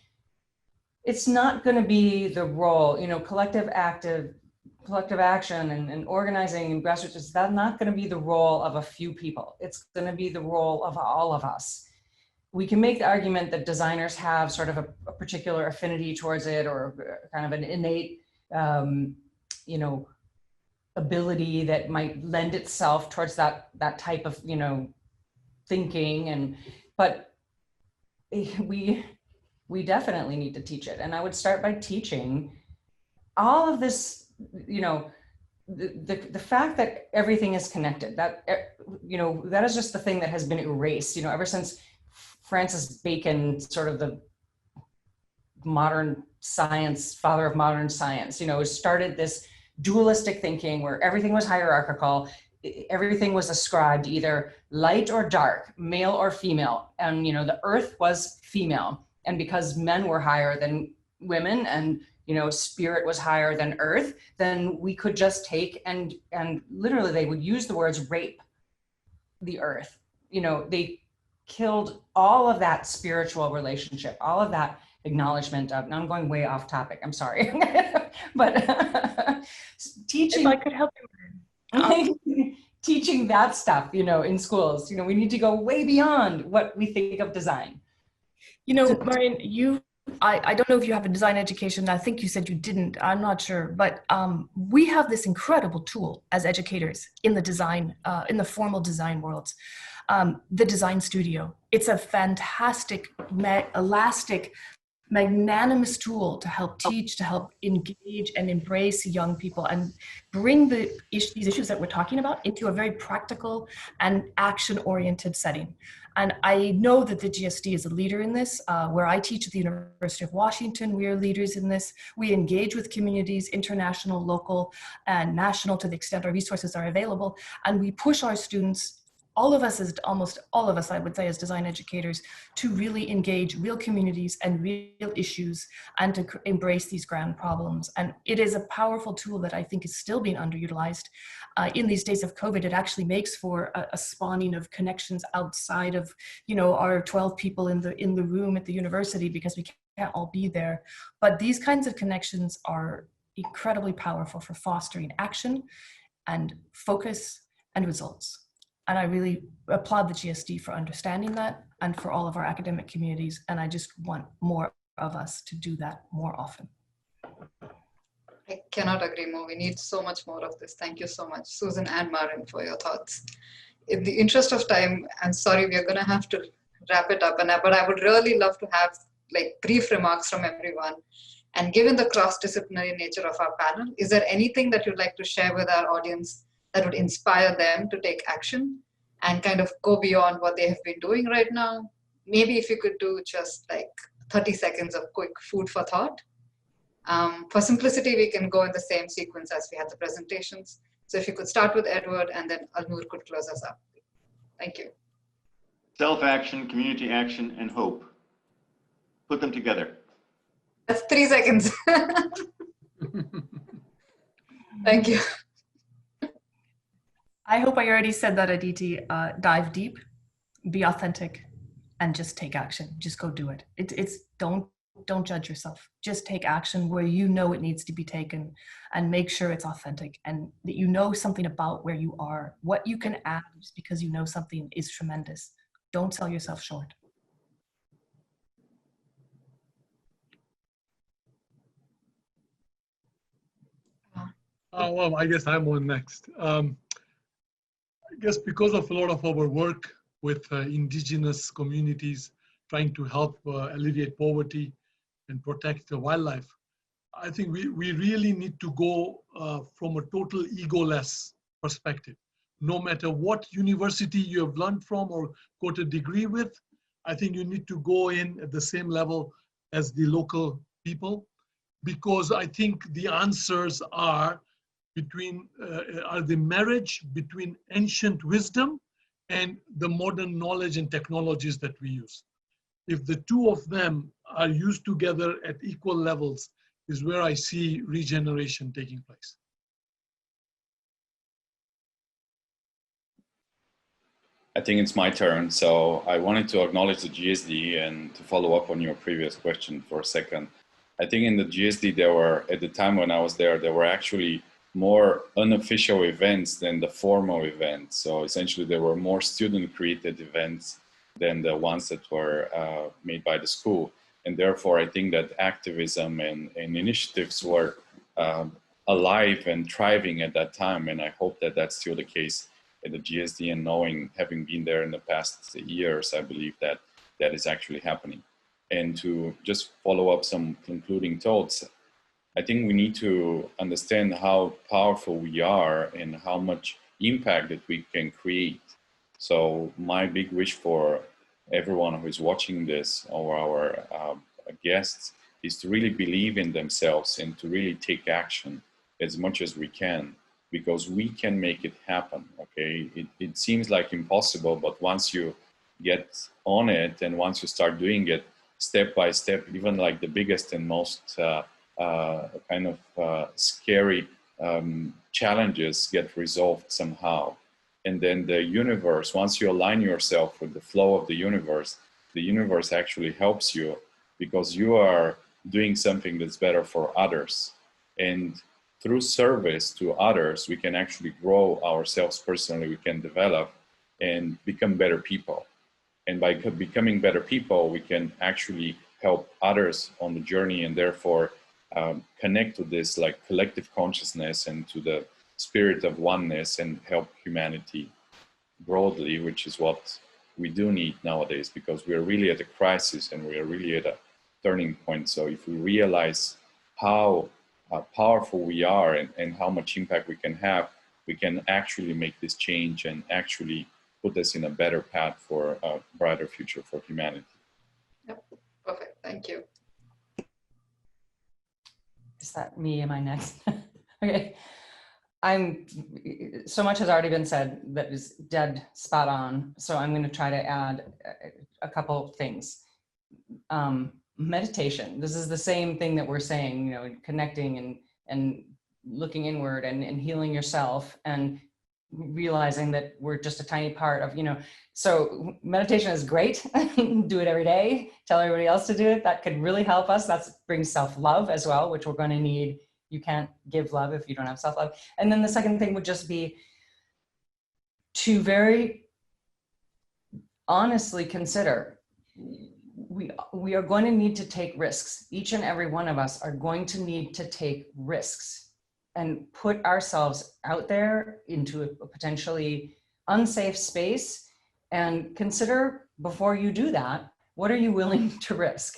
it's not going to be the role, collective action and organizing and grassroots, that's not going to be the role of a few people. It's going to be the role of all of us. We can make the argument that designers have sort of a particular affinity towards it, or kind of an innate, ability that might lend itself towards that type of, thinking. But we definitely need to teach it. And I would start by teaching all of this, the fact that everything is connected, that, that is just the thing that has been erased, ever since Francis Bacon, sort of the modern science, father of modern science, started this dualistic thinking where everything was hierarchical, everything was ascribed either light or dark, male or female. And, the earth was female. And because men were higher than women and, spirit was higher than earth, then we could just take and literally they would use the words rape the earth. They killed all of that spiritual relationship, all of that acknowledgement of, now I'm going way off topic, I'm sorry. But teaching, if I could help you. Teaching that stuff, in schools, we need to go way beyond what we think of design. Marin, I don't know if you have a design education. I think you said you didn't. I'm not sure. But we have this incredible tool as educators in the design, in the formal design worlds, the design studio. It's a fantastic, elastic, magnanimous tool to help teach, to help engage and embrace young people and bring these issues that we're talking about into a very practical and action-oriented setting. And I know that the GSD is a leader in this. Where I teach at the University of Washington, we are leaders in this. We engage with communities, international, local, and national, to the extent our resources are available. And we push our students, almost all of us, I would say, as design educators, to really engage real communities and real issues and to embrace these grand problems. And it is a powerful tool that I think is still being underutilized. In these days of COVID, it actually makes for a spawning of connections outside of, our 12 people in the room at the university, because we can't all be there. But these kinds of connections are incredibly powerful for fostering action and focus and results. And I really applaud the GSD for understanding that and for all of our academic communities. And I just want more of us to do that more often. I cannot agree more. We need so much more of this. Thank you so much, Susan and Marin, for your thoughts. In the interest of time, I'm sorry, we are going to have to wrap it up. But I would really love to have brief remarks from everyone. And given the cross-disciplinary nature of our panel, is there anything that you'd like to share with our audience that would inspire them to take action and kind of go beyond what they have been doing right now? Maybe if you could do just like 30 seconds of quick food for thought. For simplicity, we can go in the same sequence as we had the presentations. So if you could start with Edward and then Alnur could close us up. Thank you. Self-action, community action, and hope. Put them together. That's 3 seconds. Thank you. I hope I already said that, Aditi. Dive deep, be authentic, and just take action. Just go do it. Don't judge yourself. Just take action where you know it needs to be taken, and make sure it's authentic and that you know something about where you are. What you can add just because you know something is tremendous. Don't sell yourself short. Well, I guess I'm on next. I guess because of a lot of our work with indigenous communities, trying to help alleviate poverty and protect the wildlife, I think we really need to go from a total egoless perspective. No matter what university you have learned from or got a degree with, I think you need to go in at the same level as the local people, because I think the answers are the marriage between ancient wisdom and the modern knowledge and technologies that we use. If the two of them are used together at equal levels, is where I see regeneration taking place. I think it's my turn. So I wanted to acknowledge the GSD and to follow up on your previous question for a second. I think in the GSD, there were, at the time when I was there were actually more unofficial events than the formal events. So essentially there were more student created events than the ones that were made by the school. And therefore I think that activism and initiatives were alive and thriving at that time. And I hope that that's still the case at the GSD, and knowing, having been there in the past years, I believe that that is actually happening. And to just follow up some concluding thoughts, I think we need to understand how powerful we are and how much impact that we can create. So my big wish for everyone who is watching this, or our guests, is to really believe in themselves and to really take action as much as we can, because we can make it happen, okay? It seems like impossible, but once you get on it and once you start doing it step by step, even like the biggest and most scary challenges get resolved somehow. And then the universe, once you align yourself with the flow of the universe actually helps you, because you are doing something that's better for others. And through service to others, we can actually grow ourselves personally, we can develop and become better people. And by becoming better people, we can actually help others on the journey, and therefore connect to this like collective consciousness and to the spirit of oneness, and help humanity broadly, which is what we do need nowadays, because we are really at a crisis and we are really at a turning point. So if we realize how powerful we are and how much impact we can have, we can actually make this change and actually put us in a better path for a brighter future for humanity. Yep. Perfect, thank you. Is that me? Am I next? Okay. So much has already been said that is dead spot on. So I'm going to try to add a couple things. Meditation. This is the same thing that we're saying, connecting and looking inward and healing yourself, and realizing that we're just a tiny part of, so meditation is great. Do it every day. Tell everybody else to do it. That could really help us. That brings self-love as well, which we're going to need. You can't give love if you don't have self-love. And then the second thing would just be to very honestly consider, we are going to need to take risks. Each and every one of us are going to need to take risks and put ourselves out there into a potentially unsafe space, and consider before you do that, what are you willing to risk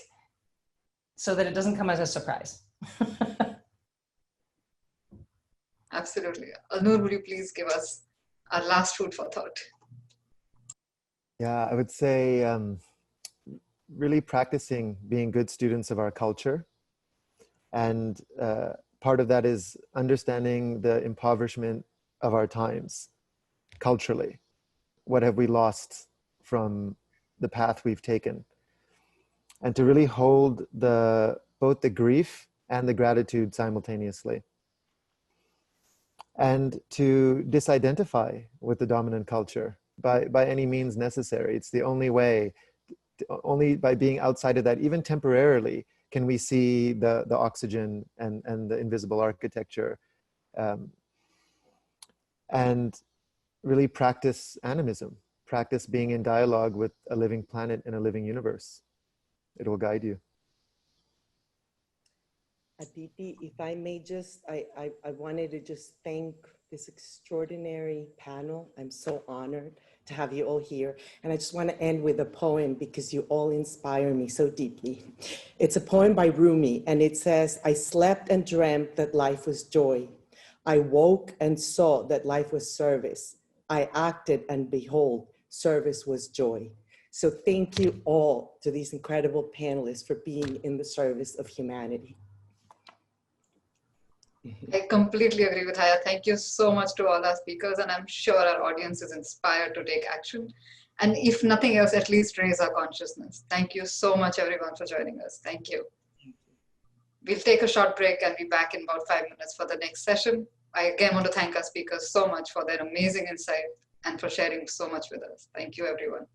so that it doesn't come as a surprise? Absolutely. Alnur, would you please give us our last food for thought? Yeah, I would say really practicing being good students of our culture. And part of that is understanding the impoverishment of our times culturally. What have we lost from the path we've taken? And to really hold both the grief and the gratitude simultaneously. And to disidentify with the dominant culture by any means necessary. It's the only way, only by being outside of that, even temporarily, can we see the oxygen and the invisible architecture. And really practice animism, practice being in dialogue with a living planet and a living universe. It will guide you. Aditi, if I may just, I wanted to just thank this extraordinary panel. I'm so honored to have you all here. And I just want to end with a poem because you all inspire me so deeply. It's a poem by Rumi, and it says, I slept and dreamt that life was joy. I woke and saw that life was service. I acted and behold, service was joy. So thank you all to these incredible panelists for being in the service of humanity. I completely agree with Jaya. Thank you so much to all our speakers, and I'm sure our audience is inspired to take action. And if nothing else, at least raise our consciousness. Thank you so much, everyone, for joining us. Thank you. We'll take a short break and be back in about 5 minutes for the next session. I again want to thank our speakers so much for their amazing insight and for sharing so much with us. Thank you, everyone.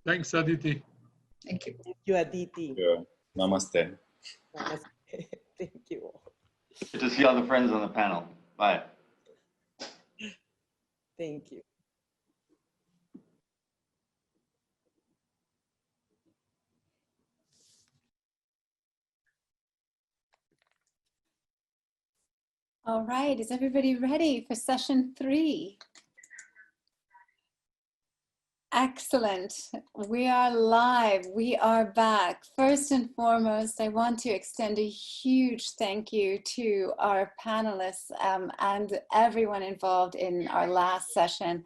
Thanks, Aditi. Thank you. Thank you, Aditi. Yeah. Namaste. Namaste. Thank you all. Good to see all the friends on the panel. Bye. Thank you. All right, is everybody ready for session 3? Excellent. We are live. We are back. First and foremost, I want to extend a huge thank you to our panelists and everyone involved in our last session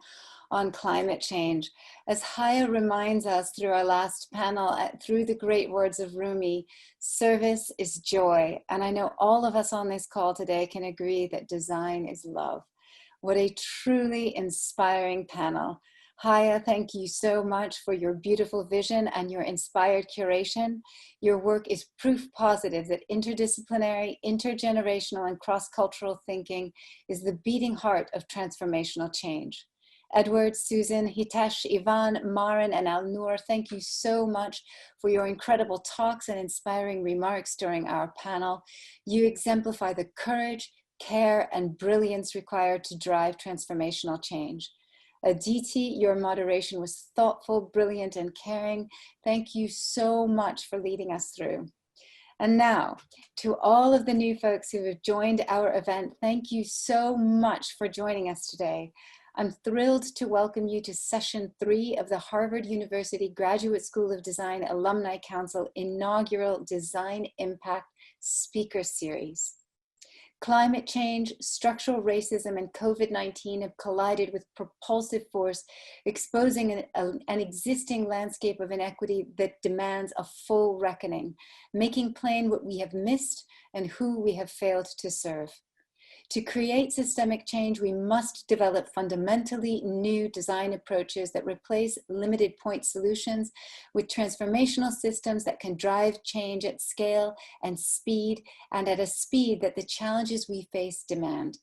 on climate change. As Jaya reminds us through our last panel, through the great words of Rumi, service is joy. And I know all of us on this call today can agree that design is love. What a truly inspiring panel. Jaya, thank you so much for your beautiful vision and your inspired curation. Your work is proof positive that interdisciplinary, intergenerational, and cross-cultural thinking is the beating heart of transformational change. Edward, Susan, Hitesh, Ivan, Maren, and Alnur, thank you so much for your incredible talks and inspiring remarks during our panel. You exemplify the courage, care, and brilliance required to drive transformational change. Aditi, your moderation was thoughtful, brilliant, and caring. Thank you so much for leading us through. And now, to all of the new folks who have joined our event, thank you so much for joining us today. I'm thrilled to welcome you to session 3 of the Harvard University Graduate School of Design Alumni Council inaugural Design Impact Speaker Series. Climate change, structural racism, and COVID-19 have collided with propulsive force, exposing an existing landscape of inequity that demands a full reckoning, making plain what we have missed and who we have failed to serve. To create systemic change, we must develop fundamentally new design approaches that replace limited point solutions with transformational systems that can drive change at scale and speed, and at a speed that the challenges we face demand.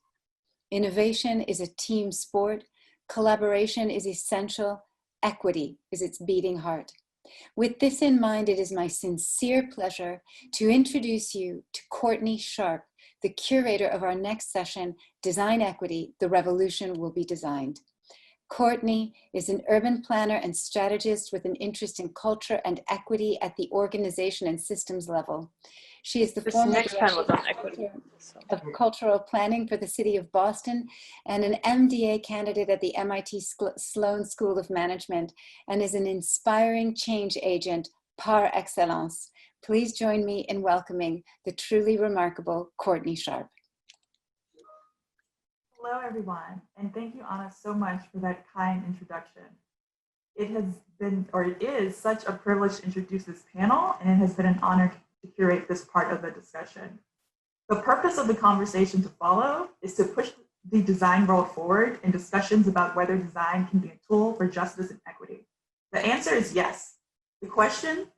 Innovation is a team sport. Collaboration is essential. Equity is its beating heart. With this in mind, it is my sincere pleasure to introduce you to Courtney Sharp, the curator of our next session, Design Equity, The Revolution Will Be Designed. Courtney is an urban planner and strategist with an interest in culture and equity at the organization and systems level. She is the former director of cultural planning for the city of Boston and an MDA candidate at the MIT Sloan School of Management, and is an inspiring change agent par excellence. Please join me in welcoming the truly remarkable Courtney Sharp. Hello, everyone, and thank you, Anna, so much for that kind introduction. It has been, or it is, such a privilege to introduce this panel, and it has been an honor to curate this part of the discussion. The purpose of the conversation to follow is to push the design world forward in discussions about whether design can be a tool for justice and equity. The answer is yes. The question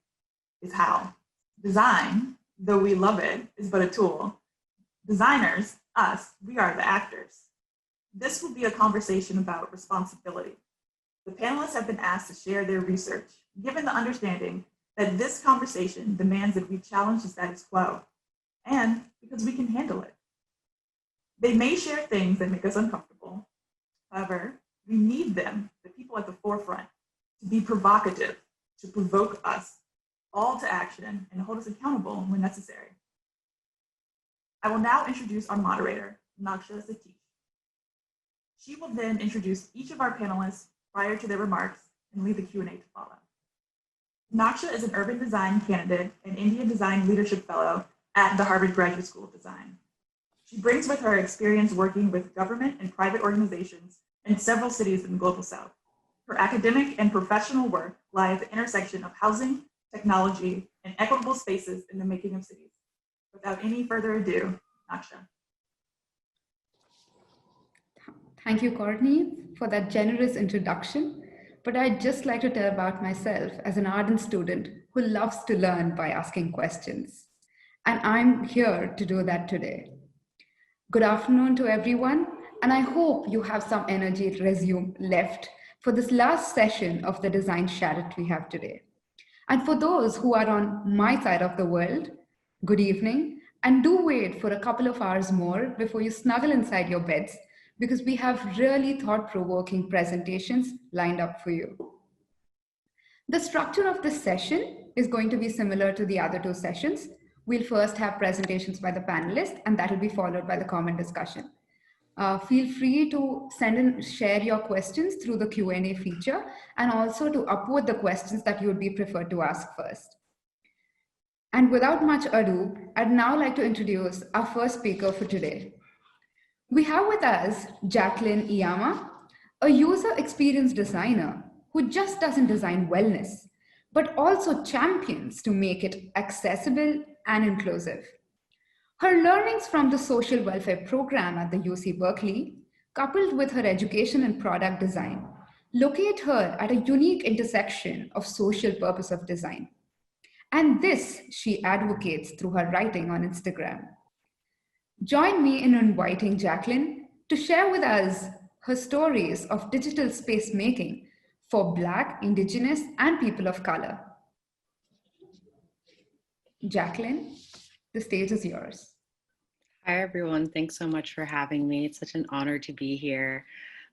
is how. Design, though we love it, is but a tool. Designers, us, we are the actors. This will be a conversation about responsibility. The panelists have been asked to share their research, given the understanding that this conversation demands that we challenge the status quo, and because we can handle it. They may share things that make us uncomfortable. However, we need them, the people at the forefront, to be provocative, to provoke us all to action and hold us accountable when necessary. I will now introduce our moderator, Naksha Satish. She will then introduce each of our panelists prior to their remarks and lead the Q&A to follow. Naksha is an urban design candidate and India Design Leadership Fellow at the Harvard Graduate School of Design. She brings with her experience working with government and private organizations in several cities in the Global South. Her academic and professional work lie at the intersection of housing, technology, and equitable spaces in the making of cities. Without any further ado, Naksha. Thank you, Courtney, for that generous introduction. But I'd just like to tell about myself as an ardent student who loves to learn by asking questions. And I'm here to do that today. Good afternoon to everyone, and I hope you have some energy to resume left for this last session of the design charrette we have today. And for those who are on my side of the world, good evening, and do wait for a couple of hours more before you snuggle inside your beds, because we have really thought-provoking presentations lined up for you. The structure of this session is going to be similar to the other two sessions. We'll first have presentations by the panelists, and that will be followed by the comment discussion. Feel free to send and share your questions through the Q&A feature, and also to upvote the questions that you would be preferred to ask first. And without much ado, I'd now like to introduce our first speaker for today. We have with us Jacqueline Iyama, a user experience designer who just doesn't design wellness, but also champions to make it accessible and inclusive. Her learnings from the social welfare program at the UC Berkeley, coupled with her education in product design, locate her at a unique intersection of social purpose of design. And this she advocates through her writing on Instagram. Join me in inviting Jacqueline to share with us her stories of digital space making for Black, Indigenous, and people of color. Jacqueline, the stage is yours. Hi, everyone. Thanks so much for having me. It's such an honor to be here.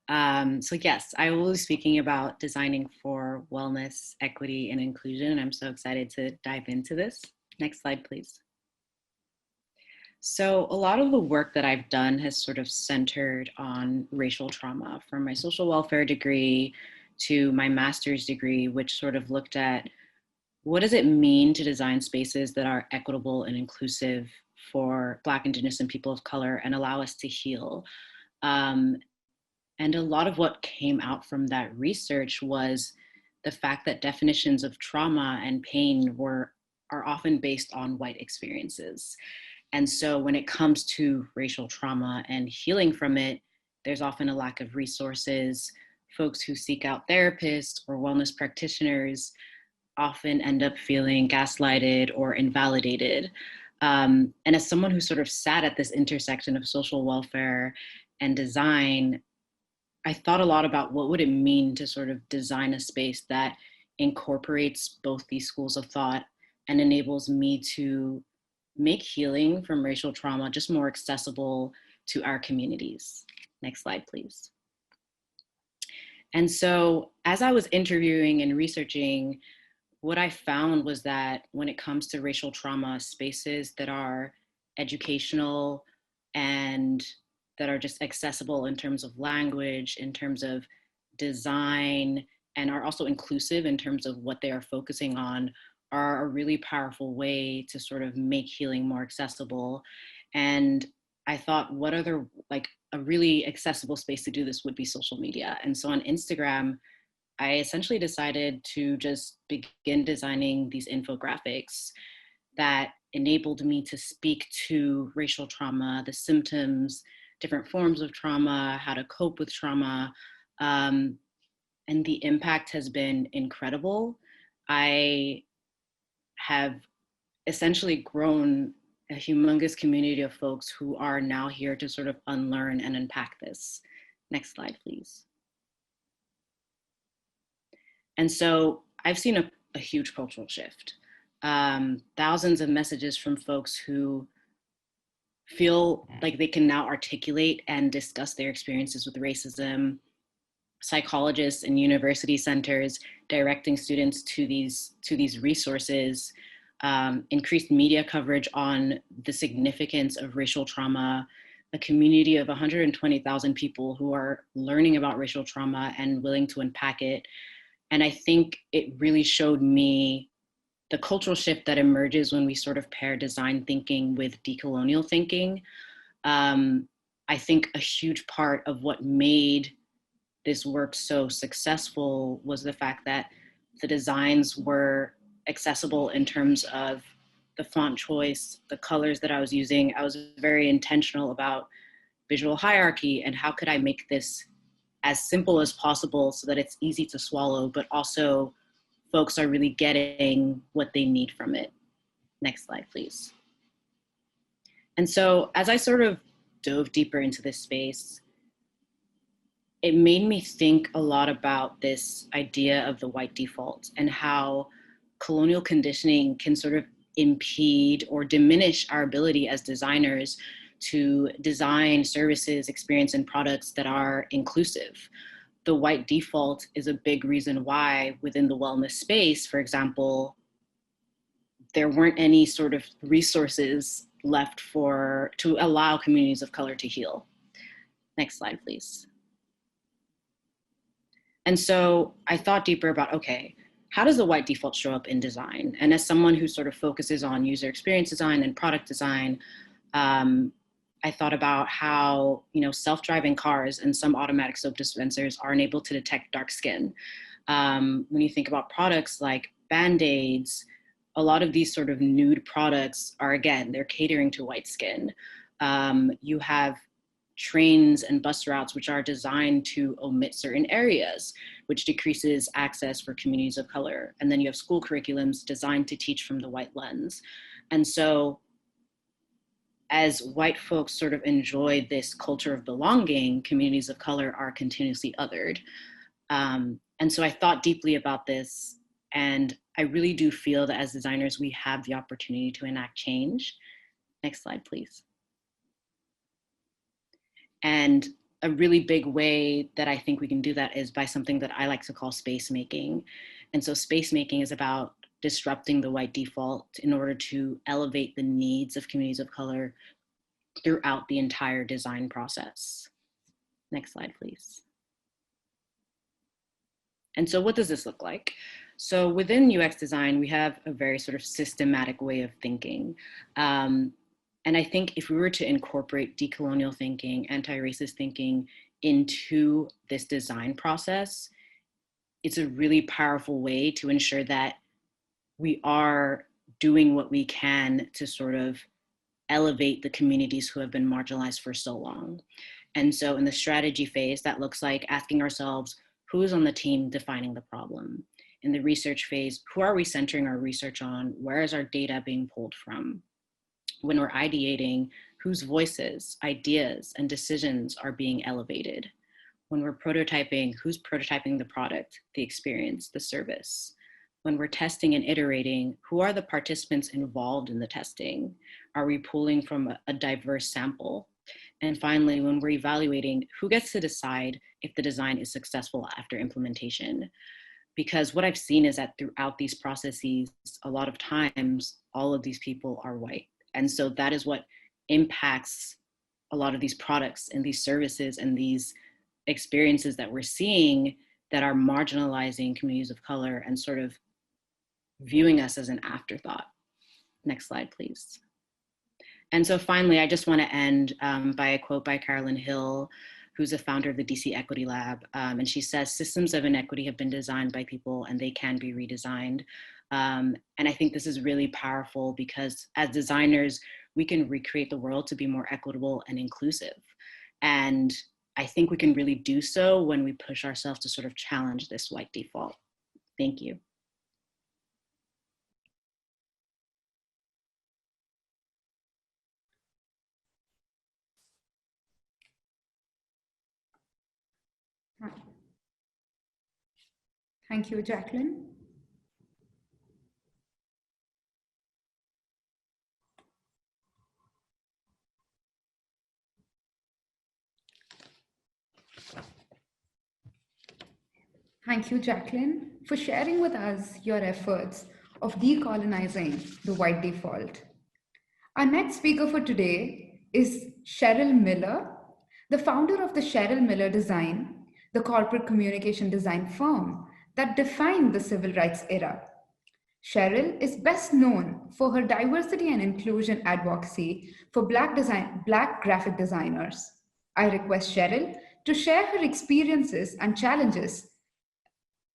So yes, I will be speaking about designing for wellness, equity, and inclusion. And I'm so excited to dive into this. Next slide, please. So a lot of the work that I've done has sort of centered on racial trauma, from my social welfare degree to my master's degree, which sort of looked at what does it mean to design spaces that are equitable and inclusive for Black, Indigenous, and people of color and allow us to heal. And a lot of what came out from that research was the fact that definitions of trauma and pain are often based on white experiences. And so when it comes to racial trauma and healing from it, there's often a lack of resources. Folks who seek out therapists or wellness practitioners often end up feeling gaslighted or invalidated. And as someone who sort of sat at this intersection of social welfare and design, I thought a lot about what would it mean to sort of design a space that incorporates both these schools of thought and enables me to make healing from racial trauma just more accessible to our communities. Next slide, please. And so as I was interviewing and researching, what I found was that when it comes to racial trauma, spaces that are educational and that are just accessible in terms of language, in terms of design, and are also inclusive in terms of what they are focusing on, are a really powerful way to sort of make healing more accessible. And I thought, what other, like a really accessible space to do this would be social media. And so on Instagram, I essentially decided to just begin designing these infographics that enabled me to speak to racial trauma, the symptoms, different forms of trauma, how to cope with trauma. And the impact has been incredible. I have essentially grown a humongous community of folks who are now here to sort of unlearn and unpack this. Next slide, please. And so I've seen a huge cultural shift. Thousands of messages from folks who feel like they can now articulate and discuss their experiences with racism, psychologists and university centers directing students to these resources, increased media coverage on the significance of racial trauma, a community of 120,000 people who are learning about racial trauma and willing to unpack it. And I think it really showed me the cultural shift that emerges when we sort of pair design thinking with decolonial thinking. I think a huge part of what made this work so successful was the fact that the designs were accessible in terms of the font choice, the colors that I was using. I was very intentional about visual hierarchy and how could I make this as simple as possible so that it's easy to swallow, but also folks are really getting what they need from it. Next slide, please. And so as I sort of dove deeper into this space, it made me think a lot about this idea of the white default and how colonial conditioning can sort of impede or diminish our ability as designers to design services, experience, and products that are inclusive. The white default is a big reason why within the wellness space, for example, there weren't any sort of resources left to allow communities of color to heal. Next slide, please. And so I thought deeper about, okay, how does the white default show up in design? And as someone who sort of focuses on user experience design and product design, I thought about how, self-driving cars and some automatic soap dispensers are unable to detect dark skin. When you think about products like Band-Aids, a lot of these sort of nude products are, again, they're catering to white skin. You have trains and bus routes which are designed to omit certain areas, which decreases access for communities of color. And then you have school curriculums designed to teach from the white lens. And so as white folks sort of enjoy this culture of belonging, communities of color are continuously othered. And so I thought deeply about this, and I really do feel that as designers, we have the opportunity to enact change. Next slide, please. And a really big way that I think we can do that is by something that I like to call space making. And so space making is about disrupting the white default in order to elevate the needs of communities of color throughout the entire design process. Next slide, please. And so what does this look like? So within UX design, we have a very sort of systematic way of thinking. And I think if we were to incorporate decolonial thinking, anti-racist thinking into this design process, it's a really powerful way to ensure that we are doing what we can to sort of elevate the communities who have been marginalized for so long. And so in the strategy phase, that looks like asking ourselves, who's on the team defining the problem? In the research phase, who are we centering our research on? Where is our data being pulled from? When we're ideating, whose voices, ideas, and decisions are being elevated? When we're prototyping, who's prototyping the product, the experience, the service? When we're testing and iterating, who are the participants involved in the testing? Are we pulling from a diverse sample? And finally, when we're evaluating, who gets to decide if the design is successful after implementation? Because what I've seen is that throughout these processes, a lot of times, all of these people are white. And so that is what impacts a lot of these products and these services and these experiences that we're seeing that are marginalizing communities of color and sort of viewing us as an afterthought. Next slide, please. And so finally, I just want to end by a quote by Carolyn Hill, who's a founder of the DC Equity Lab. And she says, systems of inequity have been designed by people and they can be redesigned. And I think this is really powerful because as designers, we can recreate the world to be more equitable and inclusive. And I think we can really do so when we push ourselves to sort of challenge this white default. Thank you. Thank you, Jacqueline. Thank you, Jacqueline, for sharing with us your efforts of decolonizing the white default. Our next speaker for today is Cheryl Miller, the founder of the Cheryl Miller Design, the corporate communication design firm that defined the civil rights era. Cheryl is best known for her diversity and inclusion advocacy for Black graphic designers. I request Cheryl to share her experiences and challenges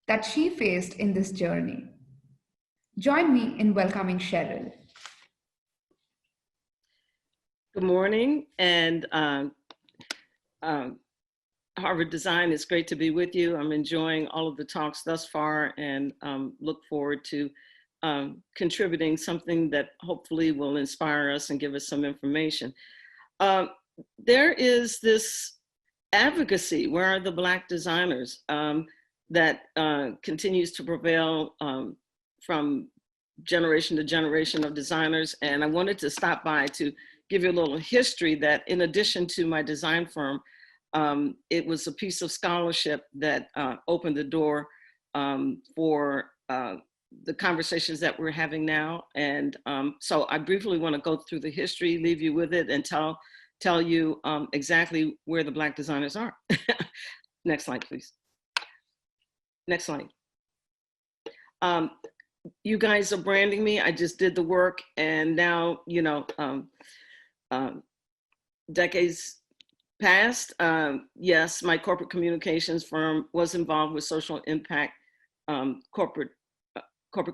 that she faced in this journey. Join me in welcoming Cheryl. Good morning, and Harvard Design, it's great to be with you. I'm enjoying all of the talks thus far and look forward to contributing something that hopefully will inspire us and give us some information. There is this advocacy, where are the Black designers, that continues to prevail from generation to generation of designers. And I wanted to stop by to give you a little history that in addition to my design firm, it was a piece of scholarship that opened the door for the conversations that we're having now. And so I briefly want to go through the history, leave you with it, and tell you exactly where the Black designers are. Next slide, please. Next slide. You guys are branding me. I just did the work, and now, you know, decades passed. Yes, my corporate communications firm was involved with social impact corporate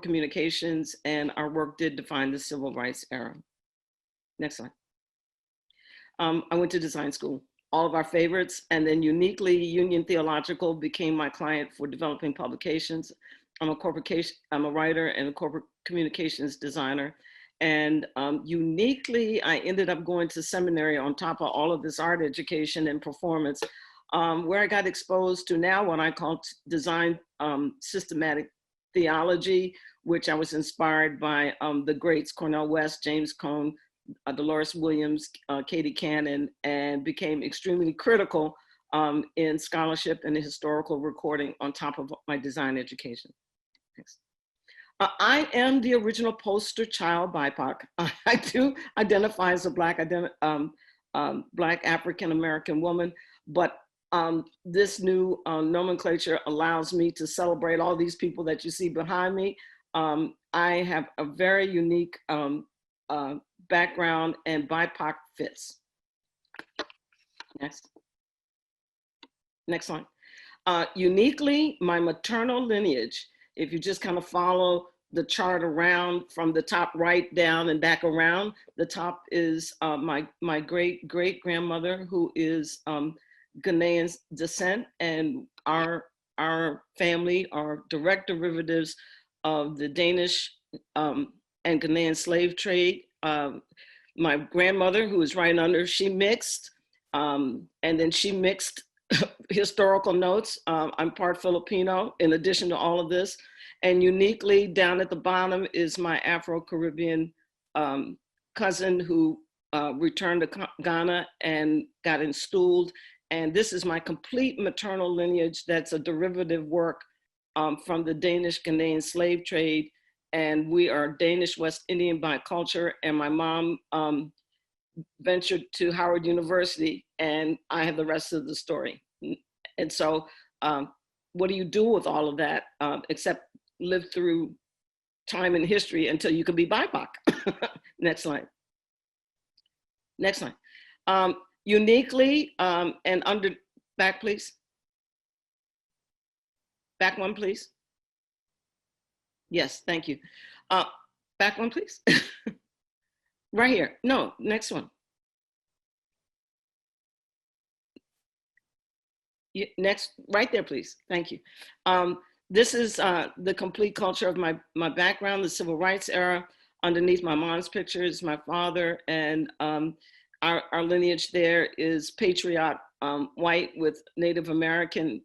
communications, and our work did define the civil rights era. Next slide. I went to design school, all of our favorites, and then uniquely Union Theological became my client for developing publications. I'm a writer and a corporate communications designer. And uniquely, I ended up going to seminary on top of all of this art education and performance, where I got exposed to now what I call design systematic theology, which I was inspired by the greats, Cornel West, James Cone, Dolores Williams, Katie Cannon, and became extremely critical in scholarship and historical recording on top of my design education. Thanks. I am the original poster child BIPOC. I do identify as a Black African-American woman, but this new nomenclature allows me to celebrate all these people that you see behind me. I have a very unique background, and BIPOC fits. Next. Next slide. Uniquely, my maternal lineage, if you just kind of follow the chart around from the top right down and back around, the top is my great-great-grandmother, who is Ghanaian descent, and our family are direct derivatives of the Danish and Ghanaian slave trade. My grandmother, who is right under, she mixed, and then she mixed historical notes. I'm part Filipino in addition to all of this. And uniquely down at the bottom is my Afro-Caribbean cousin who returned to Ghana and got installed. And this is my complete maternal lineage that's a derivative work from the Danish-Ghanaian slave trade. And we are Danish West Indian by culture. And my mom ventured to Howard University, and I have the rest of the story. And so what do you do with all of that except live through time in history until you could be BIPOC. Next slide. Next slide. Uniquely and under, back please. Back one, please. Yes, thank you. Back one, please. Right here. No, next one. Next, right there, please. Thank you. This is the complete culture of my background, the civil rights era. Underneath my mom's picture is my father, and our lineage there is patriot, white with Native American.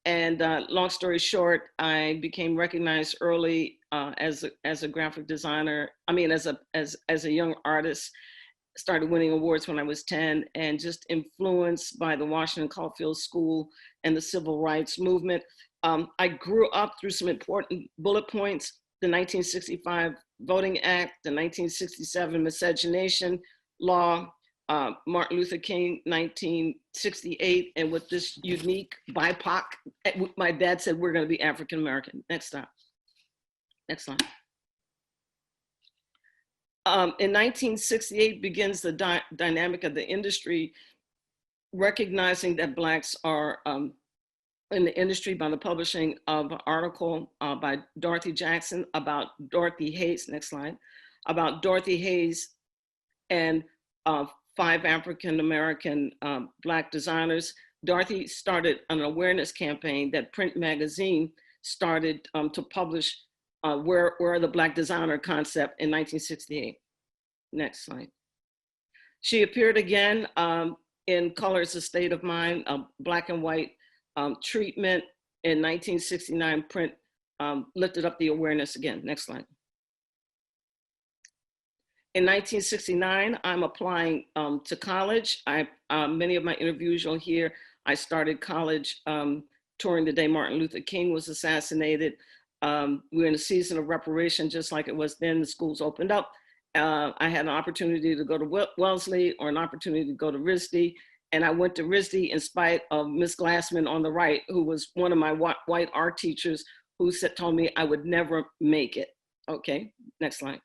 And long story short, I became recognized early as a graphic designer. I mean, as a young artist. Started winning awards when I was 10, and just influenced by the Washington Caulfield School and the civil rights movement. I grew up through some important bullet points: the 1965 Voting Act, the 1967 Miscegenation Law, Martin Luther King, 1968, and with this unique BIPOC, my dad said, we're gonna be African American. Next stop. Next slide. In 1968 begins the dynamic of the industry, recognizing that Blacks are in the industry by the publishing of an article by Dorothy Jackson about Dorothy Hayes, next slide, about Dorothy Hayes and 5 African-American Black designers. Dorothy started an awareness campaign that Print magazine started to publish where the Black designer concept in 1968. Next slide. She appeared again in Colors, A State of Mind, black and white treatment in 1969. Print lifted up the awareness again. Next slide. In 1969, I'm applying to college. Many of my interviews you'll hear, I started college touring the day Martin Luther King was assassinated. We're in a season of reparation, just like it was then. The schools opened up. I had an opportunity to go to Wellesley or an opportunity to go to RISD. And I went to RISD in spite of Miss Glassman on the right, who was one of my white art teachers, who told me I would never make it. Okay, next slide.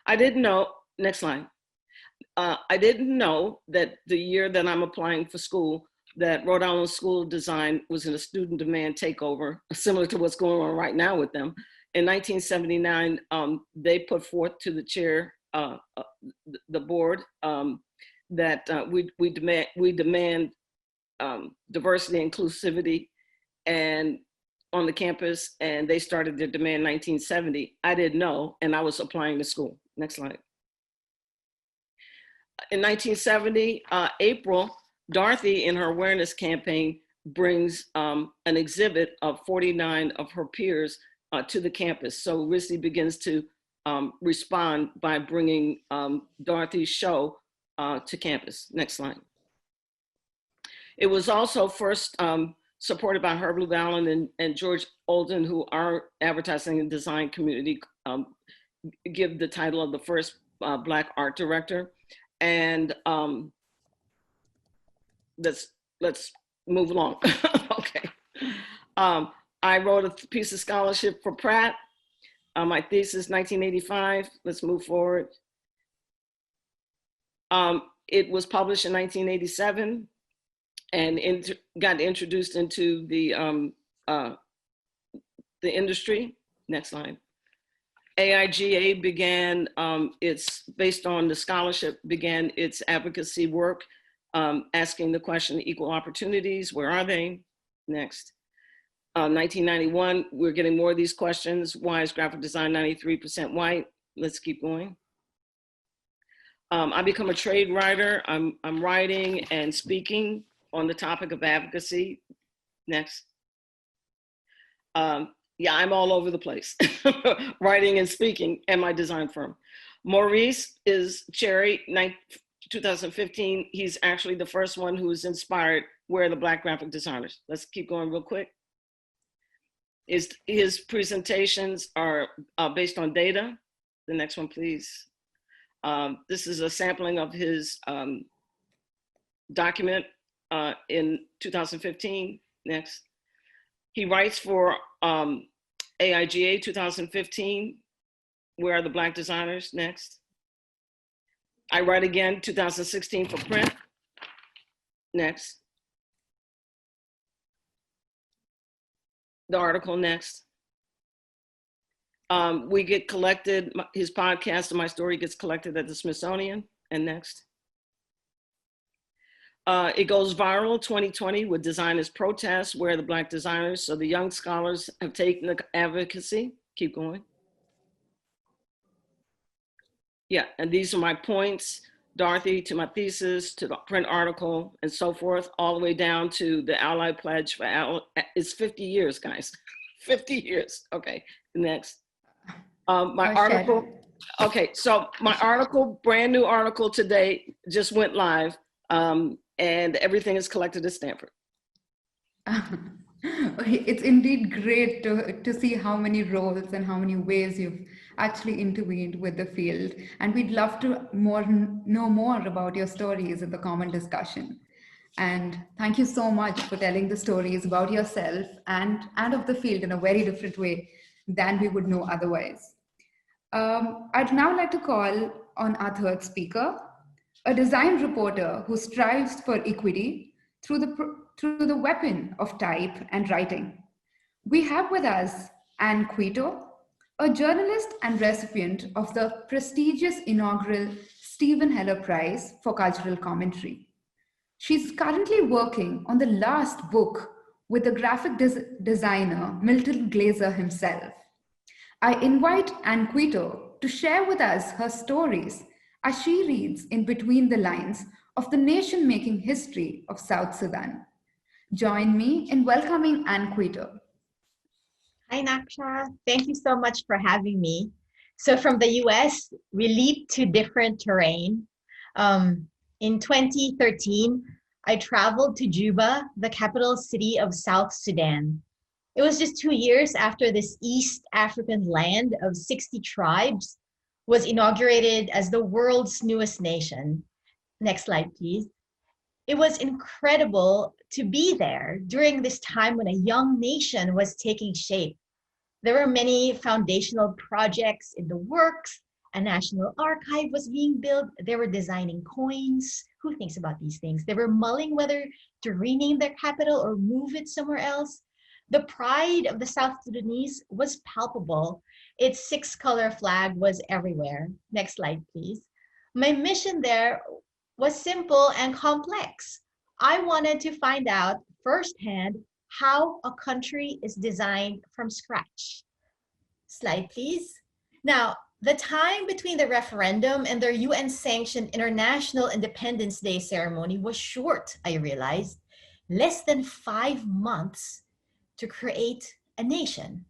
I didn't know, next slide. I didn't know that the year that I'm applying for school, that Rhode Island School of Design was in a student demand takeover, similar to what's going on right now with them. In 1979, they put forth to the chair, the board, that we demand diversity and inclusivity and on the campus, and they started their demand in 1970. I didn't know, and I was applying to school. Next slide. In 1970, April, Dorothy, in her awareness campaign, brings an exhibit of 49 of her peers to the campus. So RISD begins to respond by bringing Dorothy's show to campus. Next slide. It was also first supported by Herb Llewellyn and George Olden, who our advertising and design community give the title of the first Black art director. And let's move along. Okay. I wrote a piece of scholarship for Pratt. My thesis, 1985. Let's move forward. It was published in 1987 and got introduced into the industry. Next slide. AIGA began its, based on the scholarship, began its advocacy work, asking the question, equal opportunities, where are they? Next. 1991, we're getting more of these questions. Why is graphic design 93% white? Let's keep going. I become a trade writer. I'm writing and speaking on the topic of advocacy. Next. Yeah, I'm all over the place, writing and speaking at my design firm. Maurice is Cherry, 2015. He's actually the first one who was inspired, where are the Black graphic designers? Let's keep going real quick. His presentations are based on data. The next one, please. This is a sampling of his document in 2015. Next. He writes for AIGA 2015, Where Are the Black Designers? Next. I Write Again 2016 for print. Next. The article next. We get collected, his podcast and my story gets collected at the Smithsonian, and next. It goes viral 2020 with Designers Protests, Where Are the Black Designers? So the young scholars have taken the advocacy. Keep going. Yeah, and these are my points, Dorothy, to my thesis, to the print article, and so forth, all the way down to the Ally Pledge for it's 50 years, guys. 50 years. Okay, next. My article. Okay, so my article, brand new article today, just went live, and everything is collected at Stanford. It's indeed great to see how many roles and how many ways you've actually intervened with the field. And we'd love to know more about your stories in the common discussion. And thank you so much for telling the stories about yourself and of the field in a very different way than we would know otherwise. I'd now like to call on our third speaker, a design reporter who strives for equity through the weapon of type and writing. We have with us Ann Quito, a journalist and recipient of the prestigious inaugural Stephen Heller Prize for Cultural Commentary. She's currently working on the last book with the graphic designer Milton Glaser himself. I invite Ann Quito to share with us her stories as she reads in between the lines of the nation-making history of South Sudan. Join me in welcoming Ann Quito. Hi, Naksha. Thank you so much for having me. So from the US, we leap to different terrain. In 2013, I traveled to Juba, the capital city of South Sudan. It was just 2 years after this East African land of 60 tribes was inaugurated as the world's newest nation. Next slide, please. It was incredible to be there during this time when a young nation was taking shape. There were many foundational projects in the works. A national archive was being built. They were designing coins. Who thinks about these things? They were mulling whether to rename their capital or move it somewhere else. The pride of the South Sudanese was palpable. Its 6-color flag was everywhere. Next slide, please. My mission there was simple and complex. I wanted to find out firsthand how a country is designed from scratch. Slide, please. Now, the time between the referendum and their UN-sanctioned International Independence Day ceremony was short, I realized. Less than 5 months to create a nation.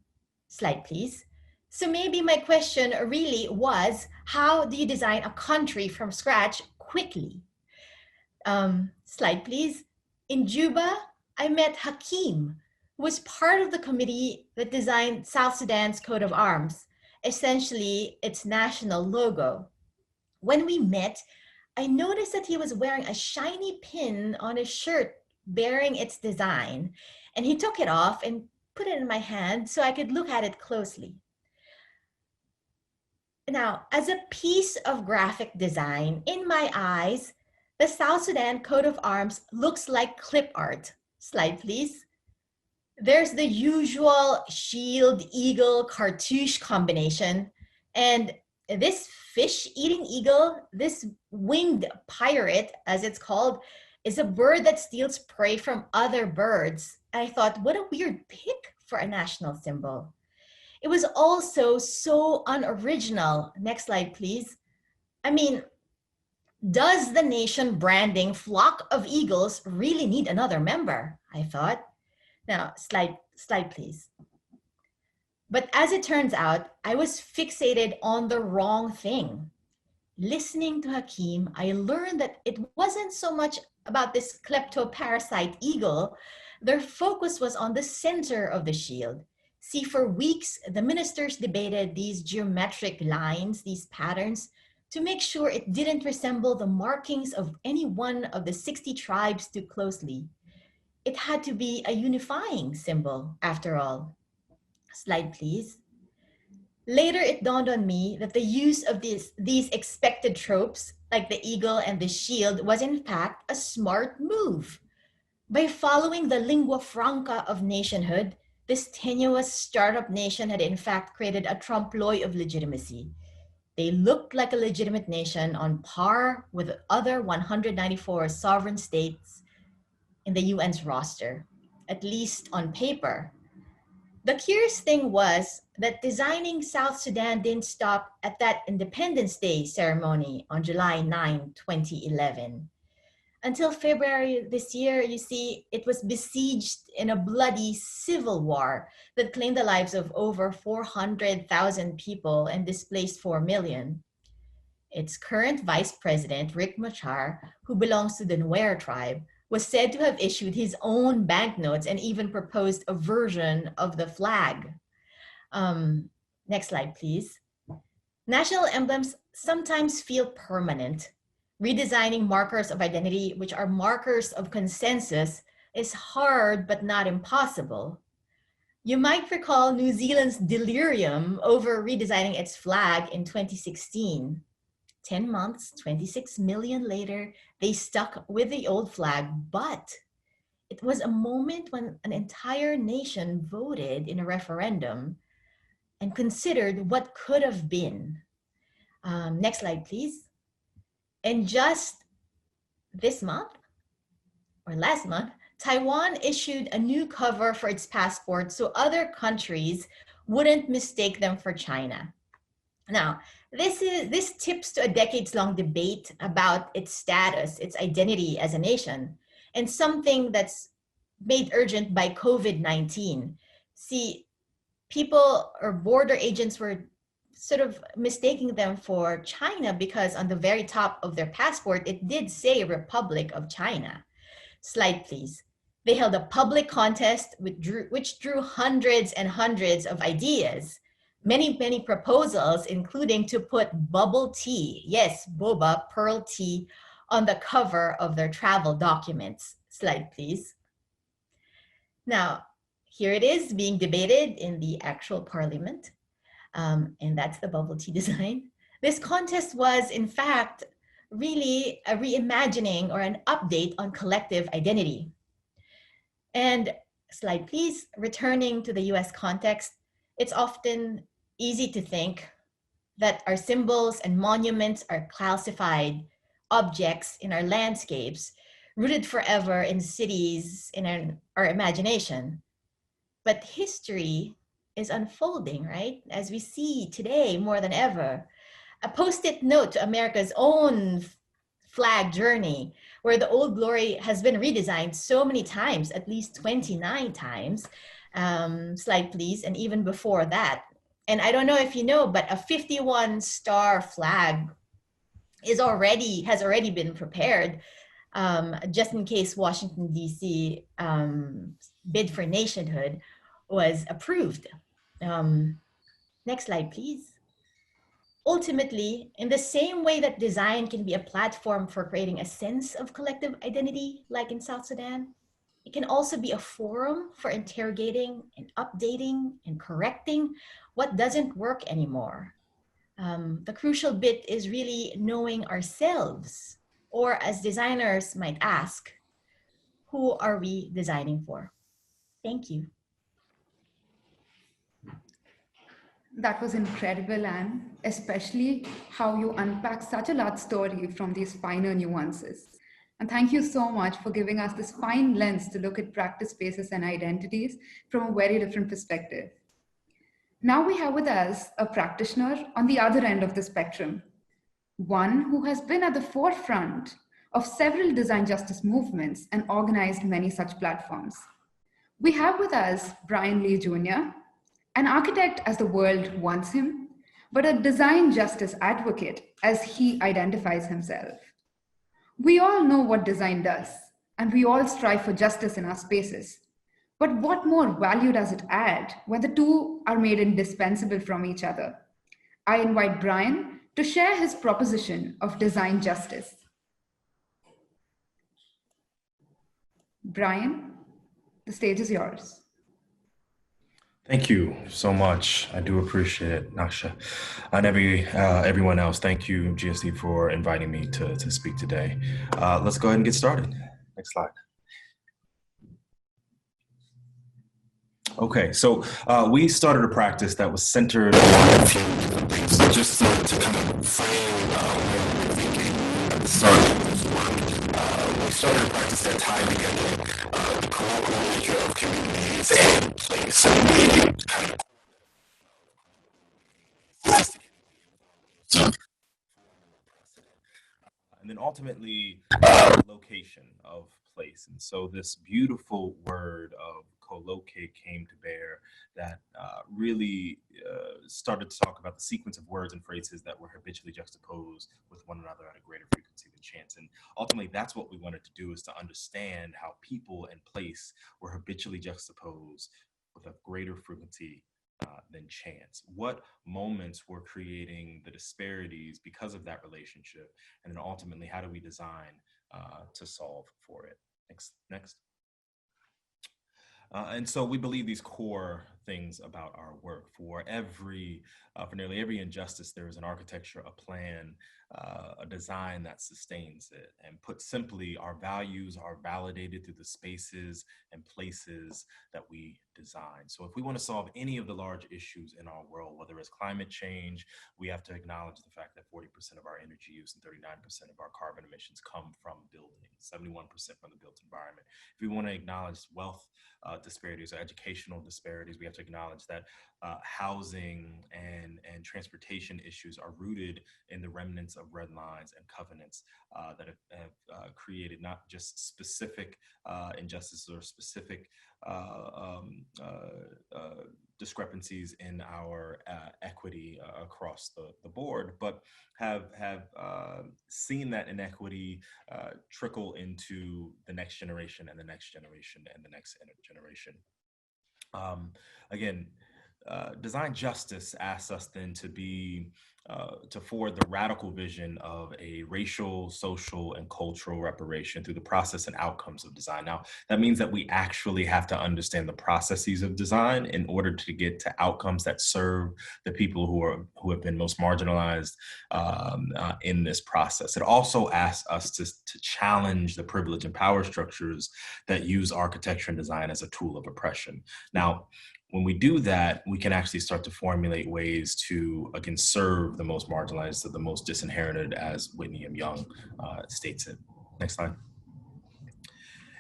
Slide, please. So maybe my question really was, how do you design a country from scratch quickly? Slide, please. In Juba, I met Hakim, who was part of the committee that designed South Sudan's coat of arms, essentially its national logo. When we met, I noticed that he was wearing a shiny pin on his shirt bearing its design, and he took it off and put it in my hand so I could look at it closely. Now, as a piece of graphic design, in my eyes, the South Sudan coat of arms looks like clip art. Slide, please. There's the usual shield, eagle, cartouche combination. And this fish-eating eagle, this winged pirate, as it's called, is a bird that steals prey from other birds. And I thought, what a weird pick for a national symbol. It was also so unoriginal. Next slide, please. I mean, does the nation branding flock of eagles really need another member? I thought. Now, slide, please. But as it turns out, I was fixated on the wrong thing. Listening to Hakim, I learned that it wasn't so much about this kleptoparasite eagle. Their focus was on the center of the shield. See, for weeks, the ministers debated these geometric lines, these patterns, to make sure it didn't resemble the markings of any one of the 60 tribes too closely. It had to be a unifying symbol, after all. Slide, please. Later, it dawned on me that the use of these expected tropes, like the eagle and the shield, was in fact a smart move. By following the lingua franca of nationhood, this tenuous startup nation had in fact created a trompe-l'oeil of legitimacy. They looked like a legitimate nation on par with other 194 sovereign states in the UN's roster, at least on paper. The curious thing was that designing South Sudan didn't stop at that Independence Day ceremony on July 9, 2011. Until February this year, you see, it was besieged in a bloody civil war that claimed the lives of over 400,000 people and displaced 4 million. Its current vice president, Riek Machar, who belongs to the Nuer tribe, was said to have issued his own banknotes and even proposed a version of the flag. Next slide, please. National emblems sometimes feel permanent. Redesigning markers of identity, which are markers of consensus, is hard but not impossible. You might recall New Zealand's delirium over redesigning its flag in 2016. 10 months, 26 million later, they stuck with the old flag, but it was a moment when an entire nation voted in a referendum and considered what could have been. Next slide, please. And just this month, or last month, Taiwan issued a new cover for its passport so other countries wouldn't mistake them for China. Now, this tips to a decades-long debate about its status, its identity as a nation, and something that's made urgent by COVID-19. See, people or border agents were sort of mistaking them for China because on the very top of their passport, it did say Republic of China. Slide, please. They held a public contest which drew hundreds and hundreds of ideas. Many proposals, including to put bubble tea, yes, boba, pearl tea, on the cover of their travel documents. Slide, please. Now, here it is being debated in the actual parliament, and that's the bubble tea design. This contest was, in fact, really a reimagining or an update on collective identity. And slide, please, returning to the US context, it's often easy to think that our symbols and monuments are classified objects in our landscapes, rooted forever in cities in our imagination. But history is unfolding, right? As we see today more than ever. A post-it note to America's own flag journey, where the Old Glory has been redesigned so many times, at least 29 times. Slide, please, and even before that. And I don't know if you know, but a 51-star flag has already been prepared just in case Washington, D.C. Bid for nationhood was approved. Next slide, please. Ultimately, in the same way that design can be a platform for creating a sense of collective identity, like in South Sudan, it can also be a forum for interrogating and updating and correcting what doesn't work anymore. The crucial bit is really knowing ourselves, or as designers might ask, who are we designing for? Thank you. That was incredible, Anne, especially how you unpack such a large story from these finer nuances. And thank you so much for giving us this fine lens to look at practice spaces and identities from a very different perspective. Now we have with us a practitioner on the other end of the spectrum, one who has been at the forefront of several design justice movements and organized many such platforms. We have with us Brian Lee Jr., an architect as the world wants him, but a design justice advocate as he identifies himself. We all know what design does, and we all strive for justice in our spaces. But what more value does it add when the two are made indispensable from each other? I invite Brian to share his proposition of design justice. Brian, the stage is yours. Thank you so much. I do appreciate it, Naksha. And everyone else, thank you, GSD, for inviting me to speak today. Let's go ahead and get started. Next slide. Okay, so we started a practice that was centered on a few different things. So just to kind of frame where we're thinking at the start of this work, we started a practice that tied together the colloquial nature of communities and place, and we kind of and then ultimately location of place. And so this beautiful word of collocate came to bear that really started to talk about the sequence of words and phrases that were habitually juxtaposed with one another at a greater frequency than chance. And ultimately that's what we wanted to do, is to understand how people and place were habitually juxtaposed with a greater frequency than chance. What moments were creating the disparities because of that relationship? And then ultimately, how do we design to solve for it? Next. And so we believe these core things about our work. For nearly every injustice, there is an architecture, a plan, a design that sustains it. And put simply, our values are validated through the spaces and places that we design. So if we want to solve any of the large issues in our world, whether it's climate change, we have to acknowledge the fact that 40% of our energy use and 39% of our carbon emissions come from buildings, 71% from the built environment. If we want to acknowledge wealth disparities or educational disparities, we have to acknowledge that housing and transportation issues are rooted in the remnants of red lines and covenants that have created not just specific injustices or specific discrepancies in our equity across the board, but have seen that inequity trickle into the next generation and the next generation and the next generation. Again, design justice asks us then to forward the radical vision of a racial, social, and cultural reparation through the process and outcomes of design. Now, that means that we actually have to understand the processes of design in order to get to outcomes that serve the people who have been most marginalized in this process. It also asks us to challenge the privilege and power structures that use architecture and design as a tool of oppression. Now, when we do that, we can actually start to formulate ways to, again, serve the most marginalized, the most disinherited, as Whitney M. Young states it. Next slide.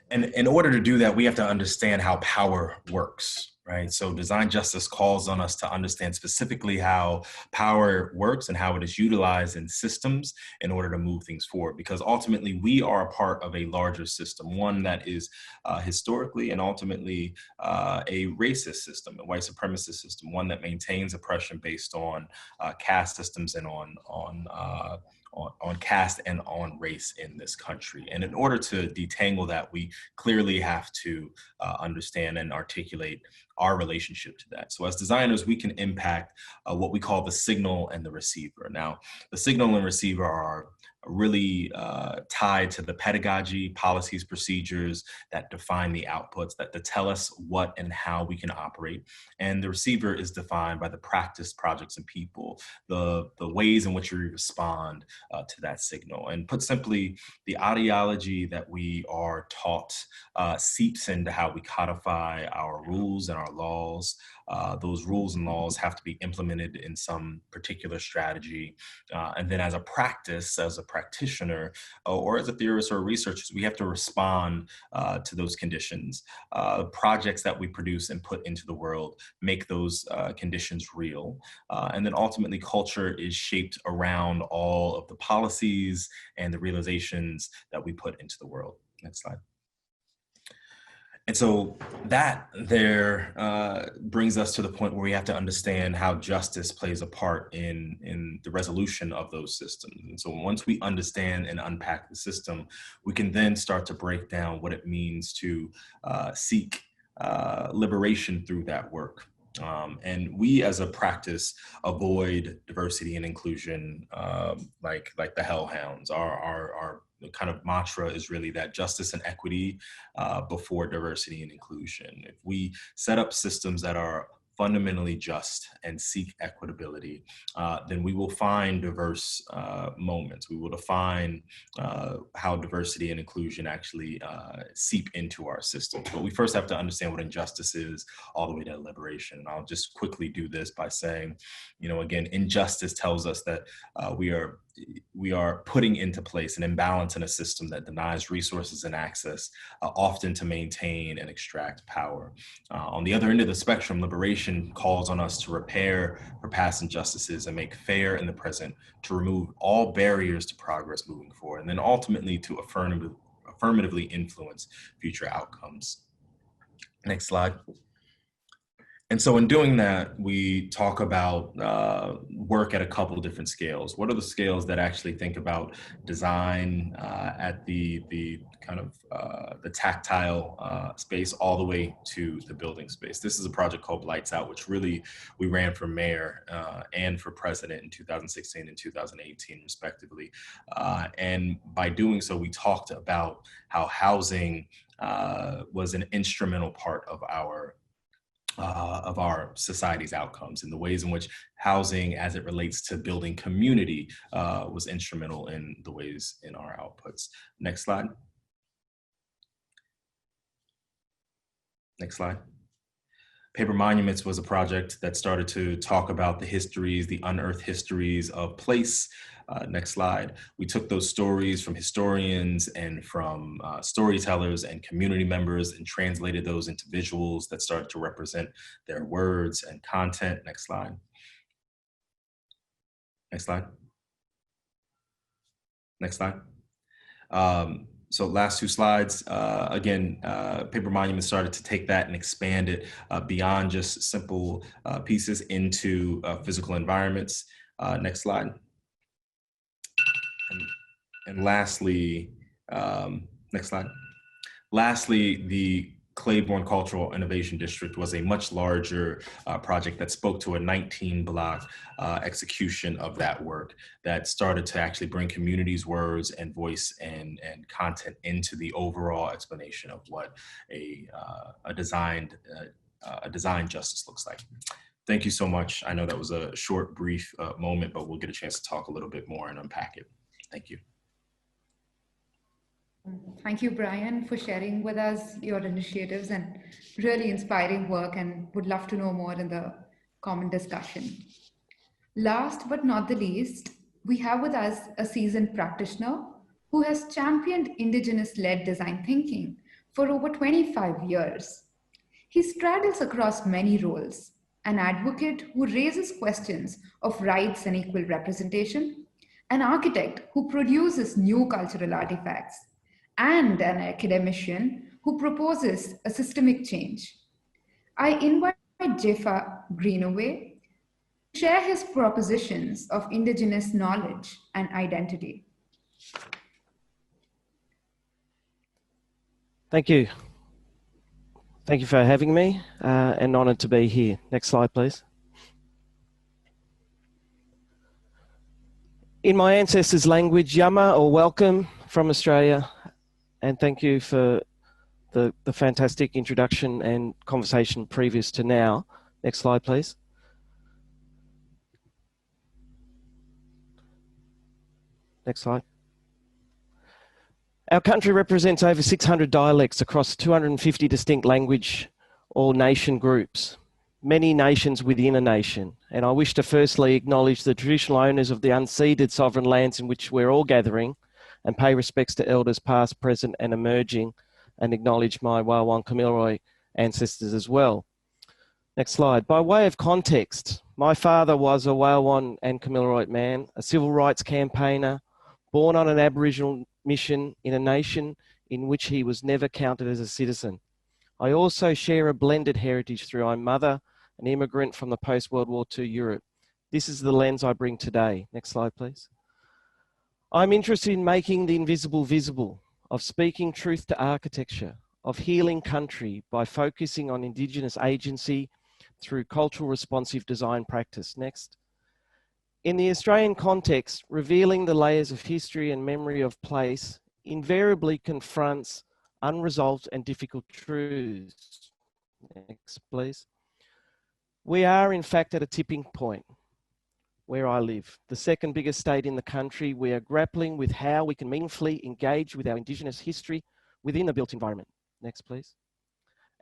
And in order to do that, we have to understand how power works, right? So design justice calls on us to understand specifically how power works and how it is utilized in systems in order to move things forward, because ultimately we are a part of a larger system, one that is historically and ultimately a racist system, a white supremacist system, one that maintains oppression based on caste systems and on caste and on race in this country. And in order to detangle that, we clearly have to understand and articulate our relationship to that. So as designers, we can impact what we call the signal and the receiver. Now, the signal and receiver are really tied to the pedagogy, policies, procedures that define the outputs, that tell us what and how we can operate. And the receiver is defined by the practice, projects, and people, the ways in which we respond to that signal. And put simply, the ideology that we are taught seeps into how we codify our rules and our laws. Those rules and laws have to be implemented in some particular strategy. And then as a practice, as a practitioner, or as a theorist or a researcher, we have to respond to those conditions. Projects that we produce and put into the world make those conditions real. And then ultimately, culture is shaped around all of the policies and the realizations that we put into the world. Next slide. And so that there brings us to the point where we have to understand how justice plays a part in the resolution of those systems. And so once we understand and unpack the system, we can then start to break down what it means to seek liberation through that work. And we as a practice avoid diversity and inclusion like the hellhounds. Our kind of mantra is really that justice and equity before diversity and inclusion. If we set up systems that are fundamentally just and seek equitability, then we will find diverse moments. We will define how diversity and inclusion actually seep into our system. But we first have to understand what injustice is all the way to liberation. And I'll just quickly do this by saying, you know, again, injustice tells us that we are putting into place an imbalance in a system that denies resources and access, often to maintain and extract power. On the other end of the spectrum, liberation calls on us to repair for past injustices and make fair in the present, to remove all barriers to progress moving forward, and then ultimately to affirmatively influence future outcomes. Next slide. And so in doing that, we talk about work at a couple of different scales. What are the scales that actually think about design at the kind of the tactile space all the way to the building space? This is a project called Lights Out, which really we ran for mayor and for president in 2016 and 2018 respectively. And by doing so, we talked about how housing was an instrumental part of our society's outcomes, and the ways in which housing as it relates to building community was instrumental in the ways in our outputs. Next slide. Next slide. Paper Monuments was a project that started to talk about the histories, the unearthed histories of place. Next slide. We took those stories from historians and from storytellers and community members and translated those into visuals that started to represent their words and content. Next slide. Next slide. Next slide. So last two slides, again, Paper Monuments started to take that and expand it beyond just simple pieces into physical environments. Next slide. And lastly, next slide. Lastly, the Claiborne Cultural Innovation District was a much larger project that spoke to a 19-block execution of that work that started to actually bring communities' words and voice and content into the overall explanation of what a design justice looks like. Thank you so much. I know that was a short, brief moment, but we'll get a chance to talk a little bit more and unpack it. Thank you. Thank you, Brian, for sharing with us your initiatives and really inspiring work, and would love to know more in the common discussion. Last but not the least, we have with us a seasoned practitioner who has championed Indigenous-led design thinking for over 25 years. He straddles across many roles: an advocate who raises questions of rights and equal representation, an architect who produces new cultural artifacts, and an academician who proposes a systemic change. I invite Jefa Greenaway to share his propositions of Indigenous knowledge and identity. Thank you. Thank you for having me, and honored to be here. Next slide, please. In my ancestors' language, Yama, or welcome from Australia, and thank you for the fantastic introduction and conversation previous to now. Next slide, please. Next slide. Our country represents over 600 dialects across 250 distinct language or nation groups, many nations within a nation. And I wish to firstly acknowledge the traditional owners of the unceded sovereign lands in which we're all gathering, and pay respects to elders past, present and emerging, and acknowledge my Wahba and Kamilaroi ancestors as well. Next slide. By way of context, my father was a Wahba and Kamilaroi man, a civil rights campaigner, born on an Aboriginal mission in a nation in which he was never counted as a citizen. I also share a blended heritage through my mother, an immigrant from the post-World War II Europe. This is the lens I bring today. Next slide, please. I'm interested in making the invisible visible, of speaking truth to architecture, of healing country by focusing on Indigenous agency through cultural responsive design practice. Next. In the Australian context, revealing the layers of history and memory of place invariably confronts unresolved and difficult truths. Next, please. We are in fact at a tipping point where I live, the second biggest state in the country. We are grappling with how we can meaningfully engage with our Indigenous history within the built environment. Next, please.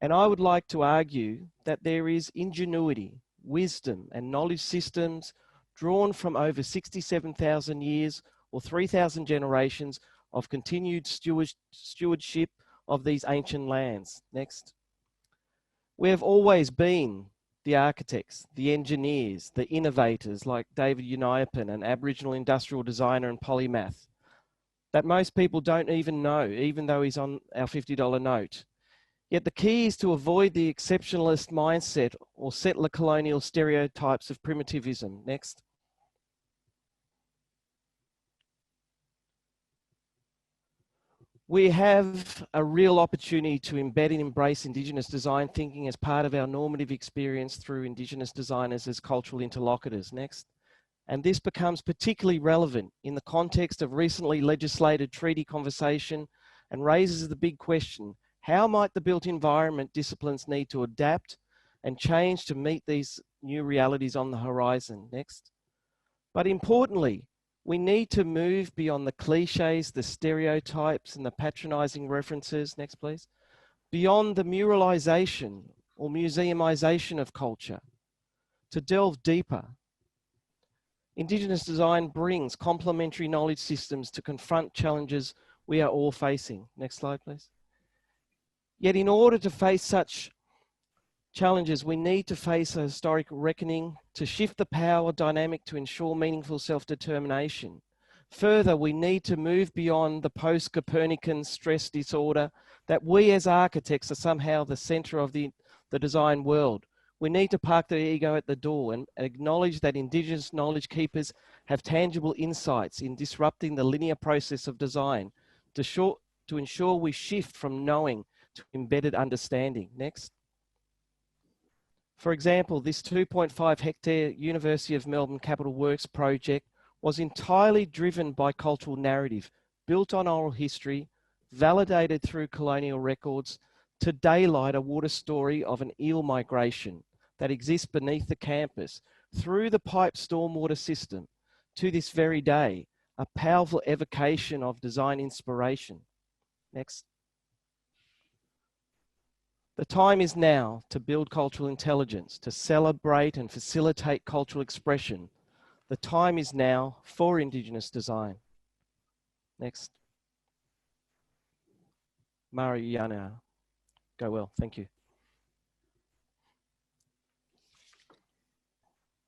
And I would like to argue that there is ingenuity, wisdom, and knowledge systems drawn from over 67,000 years or 3,000 generations of continued stewardship of these ancient lands. Next. We have always been the architects, the engineers, the innovators like David Uniapan, an Aboriginal industrial designer and polymath, that most people don't even know, even though he's on our $50 note. Yet the key is to avoid the exceptionalist mindset or settler colonial stereotypes of primitivism. Next. We have a real opportunity to embed and embrace Indigenous design thinking as part of our normative experience through Indigenous designers as cultural interlocutors. Next. And this becomes particularly relevant in the context of recently legislated treaty conversation and raises the big question: how might the built environment disciplines need to adapt and change to meet these new realities on the horizon? Next. But importantly, we need to move beyond the cliches, the stereotypes, and the patronizing references. Next, please. Beyond the muralization or museumization of culture, to delve deeper. Indigenous design brings complementary knowledge systems to confront challenges we are all facing. Next slide, please. Yet in order to face such challenges, we need to face a historic reckoning to shift the power dynamic to ensure meaningful self-determination. Further, we need to move beyond the post-Copernican stress disorder that we as architects are somehow the center of the design world. We need to park the ego at the door and acknowledge that Indigenous knowledge keepers have tangible insights in disrupting the linear process of design to ensure we shift from knowing to embedded understanding. Next. For example, this 2.5 hectare University of Melbourne Capital Works project was entirely driven by cultural narrative, built on oral history, validated through colonial records, to daylight a water story of an eel migration that exists beneath the campus through the pipe stormwater system to this very day, a powerful evocation of design inspiration. Next. The time is now to build cultural intelligence, to celebrate and facilitate cultural expression. The time is now for Indigenous design. Next. Mariana, go well, thank you.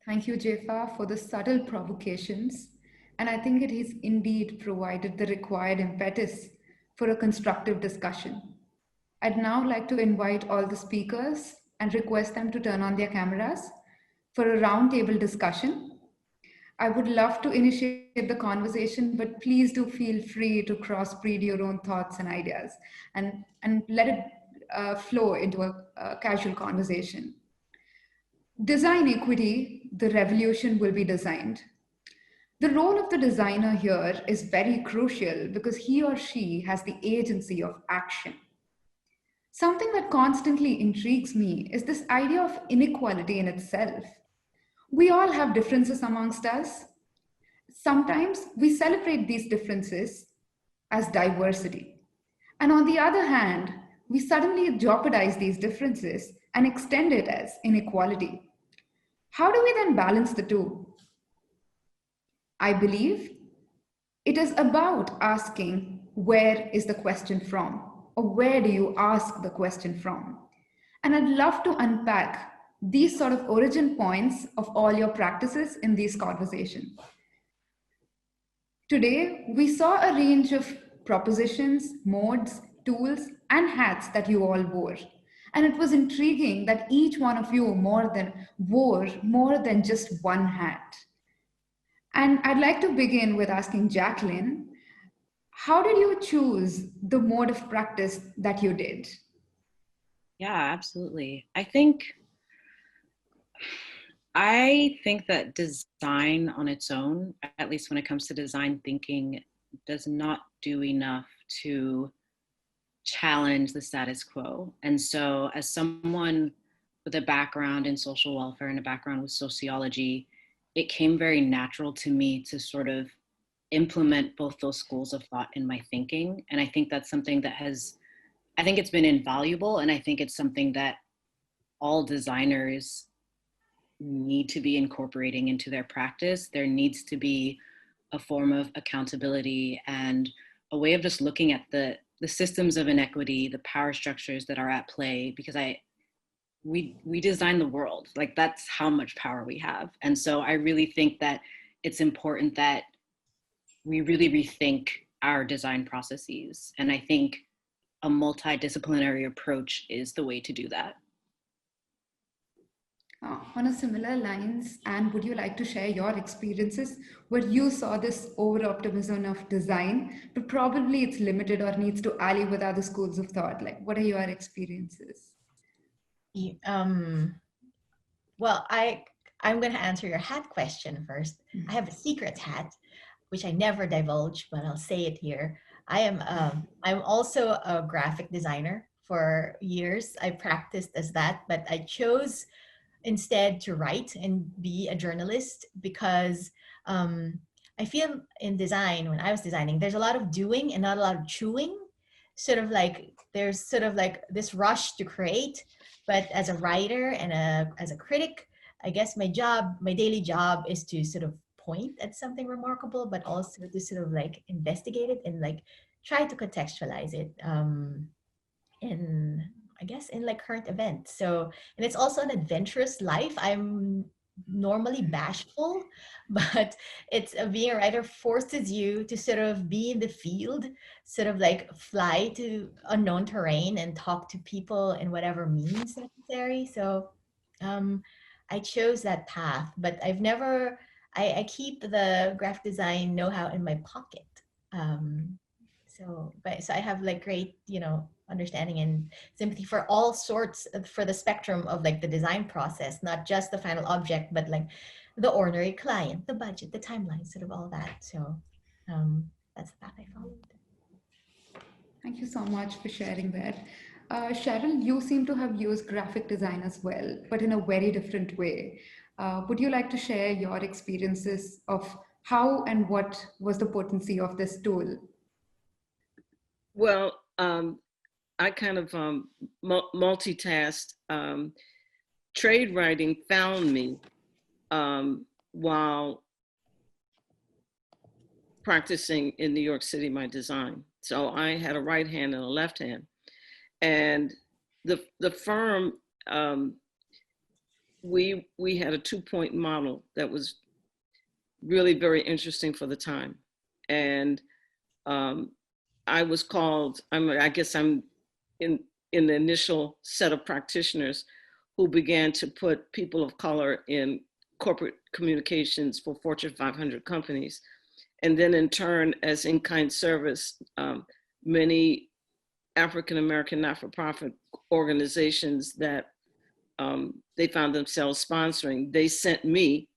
Thank you, Jefa, for the subtle provocations. And I think it has indeed provided the required impetus for a constructive discussion. I'd now like to invite all the speakers and request them to turn on their cameras for a roundtable discussion. I would love to initiate the conversation, but please do feel free to crossbreed your own thoughts and ideas and let it flow into a casual conversation. Design equity, the revolution will be designed. The role of the designer here is very crucial because he or she has the agency of action. Something that constantly intrigues me is this idea of inequality in itself. We all have differences amongst us. Sometimes we celebrate these differences as diversity. And on the other hand, we suddenly jeopardize these differences and extend it as inequality. How do we then balance the two? I believe it is about asking, where is the question from? Or where do you ask the question from? And I'd love to unpack these sort of origin points of all your practices in these conversations. Today, we saw a range of propositions, modes, tools, and hats that you all wore. And it was intriguing that each one of you wore more than just one hat. And I'd like to begin with asking Jacqueline, how did you choose the mode of practice that you did? Yeah, absolutely. I think that design on its own, at least when it comes to design thinking, does not do enough to challenge the status quo. And so as someone with a background in social welfare and a background with sociology, it came very natural to me to sort of implement both those schools of thought in my thinking. And I think that's something that I think it's been invaluable. And I think it's something that all designers need to be incorporating into their practice. There needs to be a form of accountability and a way of just looking at the systems of inequity, the power structures that are at play, because we design the world. Like, that's how much power we have. And so I really think that it's important that we really rethink our design processes. And I think a multidisciplinary approach is the way to do that. On a similar lines, Anne, would you like to share your experiences where you saw this over-optimism of design, but probably it's limited or needs to ally with other schools of thought? Like, what are your experiences? Well, I'm going to answer your hat question first. I have a secret hat, which I never divulge, but I'll say it here. I'm also a graphic designer for years. I practiced as that, but I chose instead to write and be a journalist because I feel in design, when I was designing, there's a lot of doing and not a lot of chewing. Sort of like, there's sort of like this rush to create, but as a writer and as a critic, I guess my daily job is to sort of point at something remarkable, but also to sort of like investigate it and like try to contextualize it in, I guess, in like current events. So, and it's also an adventurous life. I'm normally bashful, but it's being a writer forces you to sort of be in the field, sort of like fly to unknown terrain and talk to people in whatever means necessary. So I chose that path, but I've never, I keep the graphic design know-how in my pocket. So I have like great, understanding and sympathy for all sorts for the spectrum of like the design process, not just the final object, but like the ordinary client, the budget, the timeline, sort of all that. So that's the path I followed. Thank you so much for sharing that. Cheryl, you seem to have used graphic design as well, but in a very different way. Would you like to share your experiences of how and what was the potency of this tool? Well, I kind of multitasked. Trade writing found me while practicing in New York City my design. So I had a right hand and a left hand. And the firm, we had a 2-point model that was really very interesting for the time. And I was called, I guess I'm in the initial set of practitioners who began to put people of color in corporate communications for Fortune 500 companies. And then in turn, as in-kind service, many African-American not-for-profit organizations that they found themselves sponsoring, they sent me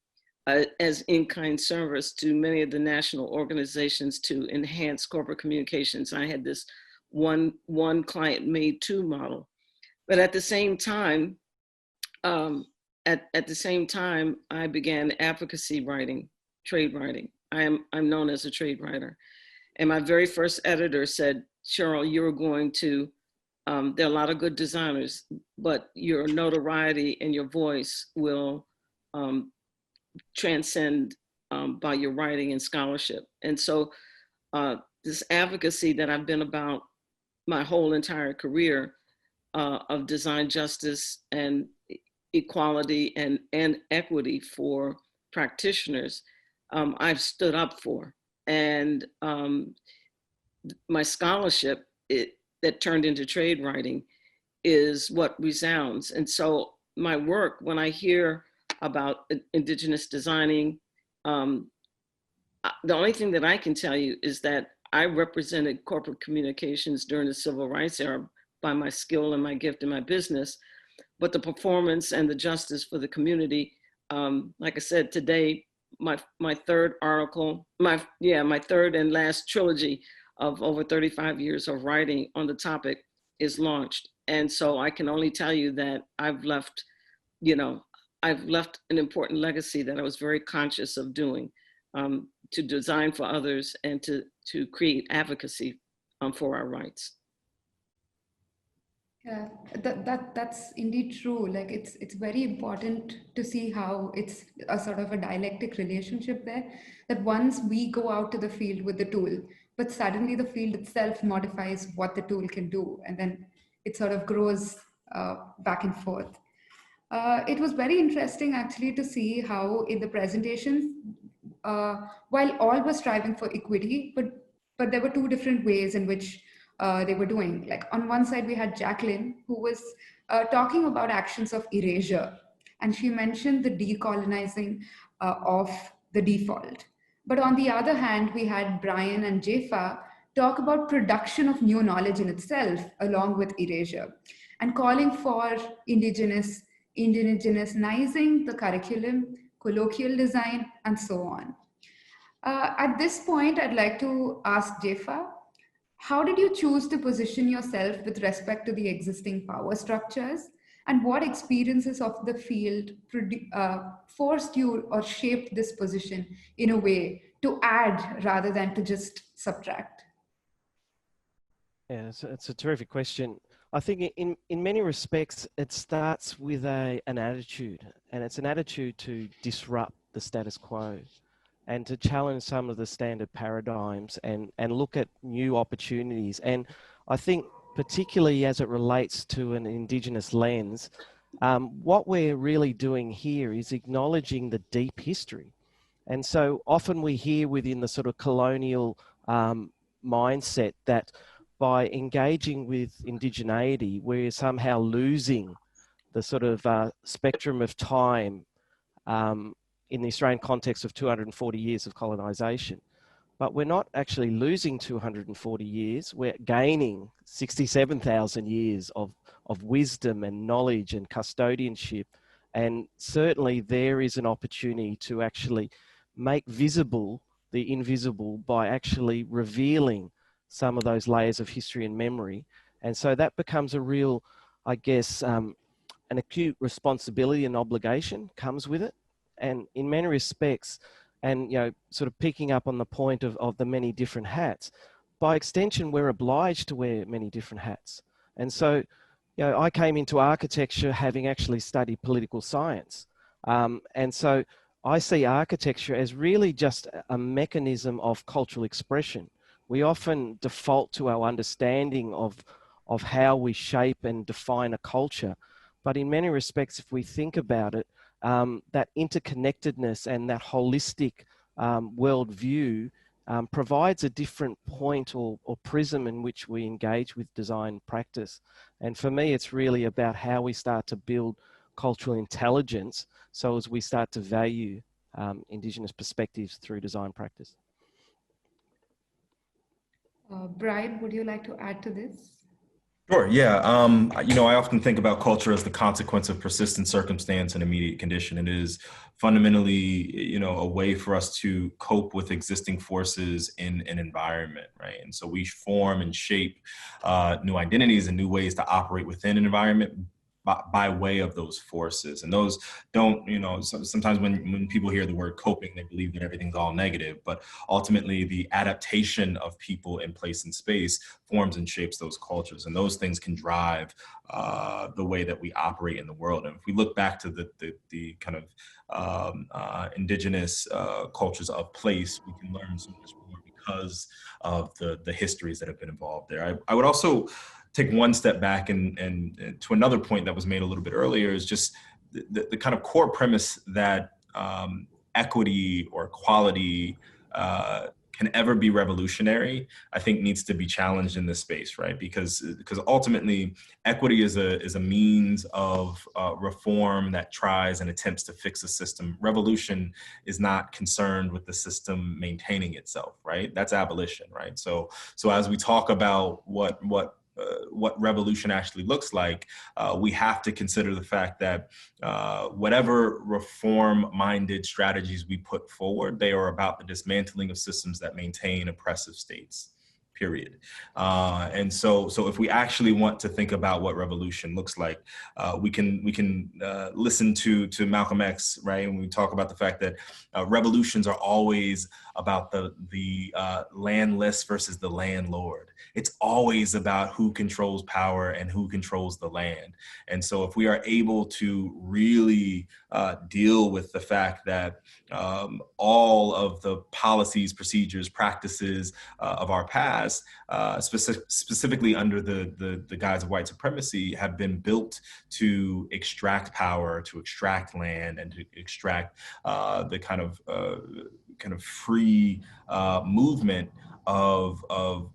as in-kind service to many of the national organizations to enhance corporate communications. I had this one client made two model, but at the same time, I began advocacy writing, trade writing. I'm known as a trade writer, and my very first editor said, "Cheryl, you're going to. There are a lot of good designers, but your notoriety and your voice will transcend by your writing and scholarship." And so this advocacy that I've been about my whole entire career of design justice and equality and equity for practitioners, I've stood up for. And my scholarship that turned into trade writing is what resounds. And so my work, when I hear about indigenous designing, the only thing that I can tell you is that I represented corporate communications during the civil rights era by my skill and my gift and my business, but the performance and the justice for the community, like I said today, my third article, my third and last trilogy of over 35 years of writing on the topic is launched. And so I can only tell you that I've left you know, I've left an important legacy that I was very conscious of doing, to design for others and to create advocacy for our rights. Yeah, that's indeed true. Like it's very important to see how it's a sort of a dialectic relationship there. That once we go out to the field with the tool, but suddenly the field itself modifies what the tool can do, and then it sort of grows back and forth. It was very interesting actually to see how in the presentations, while all were striving for equity, but there were two different ways in which they were doing. Like on one side, we had Jacqueline, who was talking about actions of erasure, and she mentioned the decolonizing of the default. But on the other hand, we had Brian and Jefa talk about production of new knowledge in itself, along with erasure, and calling for indigenizing the curriculum, colloquial design, and so on. At this point, I'd like to ask Jefa, how did you choose to position yourself with respect to the existing power structures? And what experiences of the field forced you or shaped this position in a way to add rather than to just subtract? Yeah, it's a terrific question. I think in many respects, it starts with an attitude, and it's an attitude to disrupt the status quo and to challenge some of the standard paradigms and look at new opportunities. And I think particularly as it relates to an Indigenous lens, what we're really doing here is acknowledging the deep history. And so often we hear within the sort of colonial mindset that by engaging with indigeneity, we're somehow losing the sort of spectrum of time in the Australian context of 240 years of colonisation. But we're not actually losing 240 years, we're gaining 67,000 years of wisdom and knowledge and custodianship. And certainly there is an opportunity to actually make visible the invisible by actually revealing some of those layers of history and memory. And so that becomes a real, I guess, an acute responsibility and obligation comes with it. And in many respects, and you know, sort of picking up on the point of the many different hats, by extension, we're obliged to wear many different hats. And so, you know, I came into architecture having actually studied political science. And so I see architecture as really just a mechanism of cultural expression. We often default to our understanding of how we shape and define a culture. But in many respects, if we think about it, that interconnectedness and that holistic worldview provides a different point or prism in which we engage with design practice. And for me, it's really about how we start to build cultural intelligence so as we start to value Indigenous perspectives through design practice. Brian, would you like to add to this? Sure, yeah. You know, I often think about culture as the consequence of persistent circumstance and immediate condition. It is fundamentally, you know, a way for us to cope with existing forces in an environment, right? And so we form and shape new identities and new ways to operate within an environment by way of those forces. And those don't, you know, sometimes when people hear the word coping, they believe that everything's all negative, but ultimately the adaptation of people in place and space forms and shapes those cultures. And those things can drive the way that we operate in the world. And if we look back to the kind of indigenous cultures of place, we can learn so much more because of the histories that have been involved there. I would also take one step back and to another point that was made a little bit earlier is just the kind of core premise that equity or equality can ever be revolutionary, I think needs to be challenged in this space, right? Because ultimately equity is a means of reform that tries and attempts to fix a system. Revolution is not concerned with the system maintaining itself, right? That's abolition, right? So as we talk about what revolution actually looks like, we have to consider the fact that whatever reform-minded strategies we put forward, they are about the dismantling of systems that maintain oppressive states. period. And so if we actually want to think about what revolution looks like, we can listen to Malcolm X, right? When we talk about the fact that revolutions are always about the landless versus the landlord. It's always about who controls power and who controls the land. And so if we are able to really deal with the fact that all of the policies, procedures, practices of our past, specifically under the guise of white supremacy, have been built to extract power, to extract land, and to extract the kind of free movement of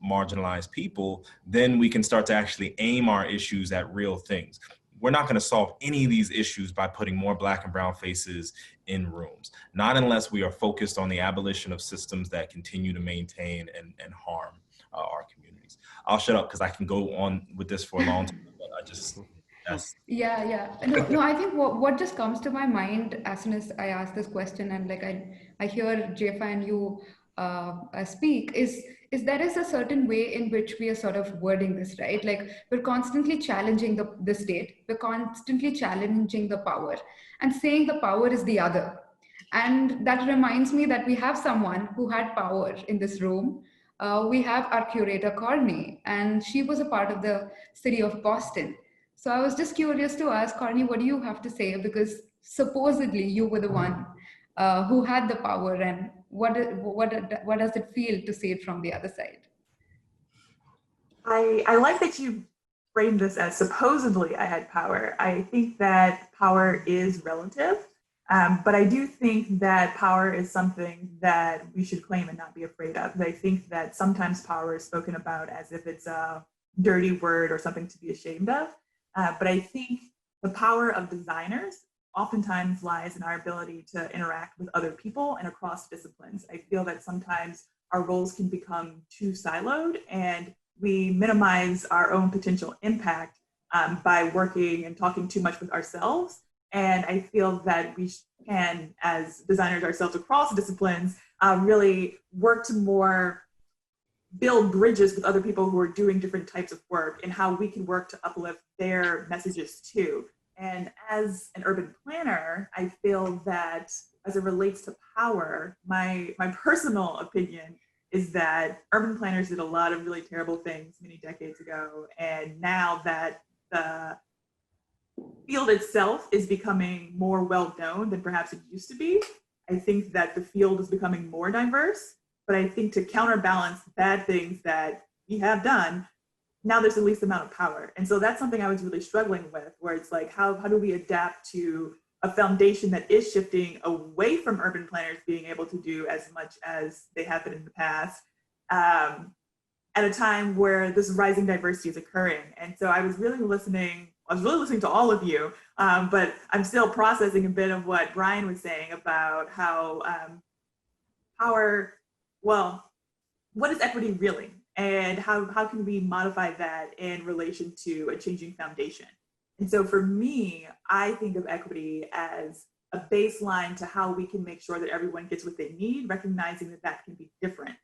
marginalized people, then we can start to actually aim our issues at real things. We're not going to solve any of these issues by putting more Black and brown faces in rooms, not unless we are focused on the abolition of systems that continue to maintain and harm our communities. I'll shut up because I can go on with this for a long time, but Yeah. No, I think what just comes to my mind as soon as I ask this question, and like I hear Jefa and you speak, is there is a certain way in which we are sort of wording this, right? Like we're constantly challenging the state, we're constantly challenging the power and saying the power is the other. And that reminds me that we have someone who had power in this room. We have our curator, Courtney, and she was a part of the city of Boston. So I was just curious to ask, Courtney, what do you have to say? Because supposedly you were the one who had the power, and what does it feel to see it from the other side? I like that you framed this as supposedly I had power. I think that power is relative, but I do think that power is something that we should claim and not be afraid of. I think that sometimes power is spoken about as if it's a dirty word or something to be ashamed of. But I think the power of designers oftentimes lies in our ability to interact with other people and across disciplines. I feel that sometimes our roles can become too siloed and we minimize our own potential impact by working and talking too much with ourselves. And I feel that we can, as designers ourselves across disciplines, really work to more build bridges with other people who are doing different types of work and how we can work to uplift their messages too. And as an urban planner, I feel that as it relates to power, my personal opinion is that urban planners did a lot of really terrible things many decades ago. And now that the field itself is becoming more well known than perhaps it used to be, I think that the field is becoming more diverse. But I think to counterbalance bad things that we have done, now there's the least amount of power. And so that's something I was really struggling with, where it's like, how do we adapt to a foundation that is shifting away from urban planners being able to do as much as they have been in the past, at a time where this rising diversity is occurring. And so I was really listening to all of you, but I'm still processing a bit of what Brian was saying about how power, well, what is equity really? And how can we modify that in relation to a changing foundation? And so for me, I think of equity as a baseline to how we can make sure that everyone gets what they need, recognizing that that can be different.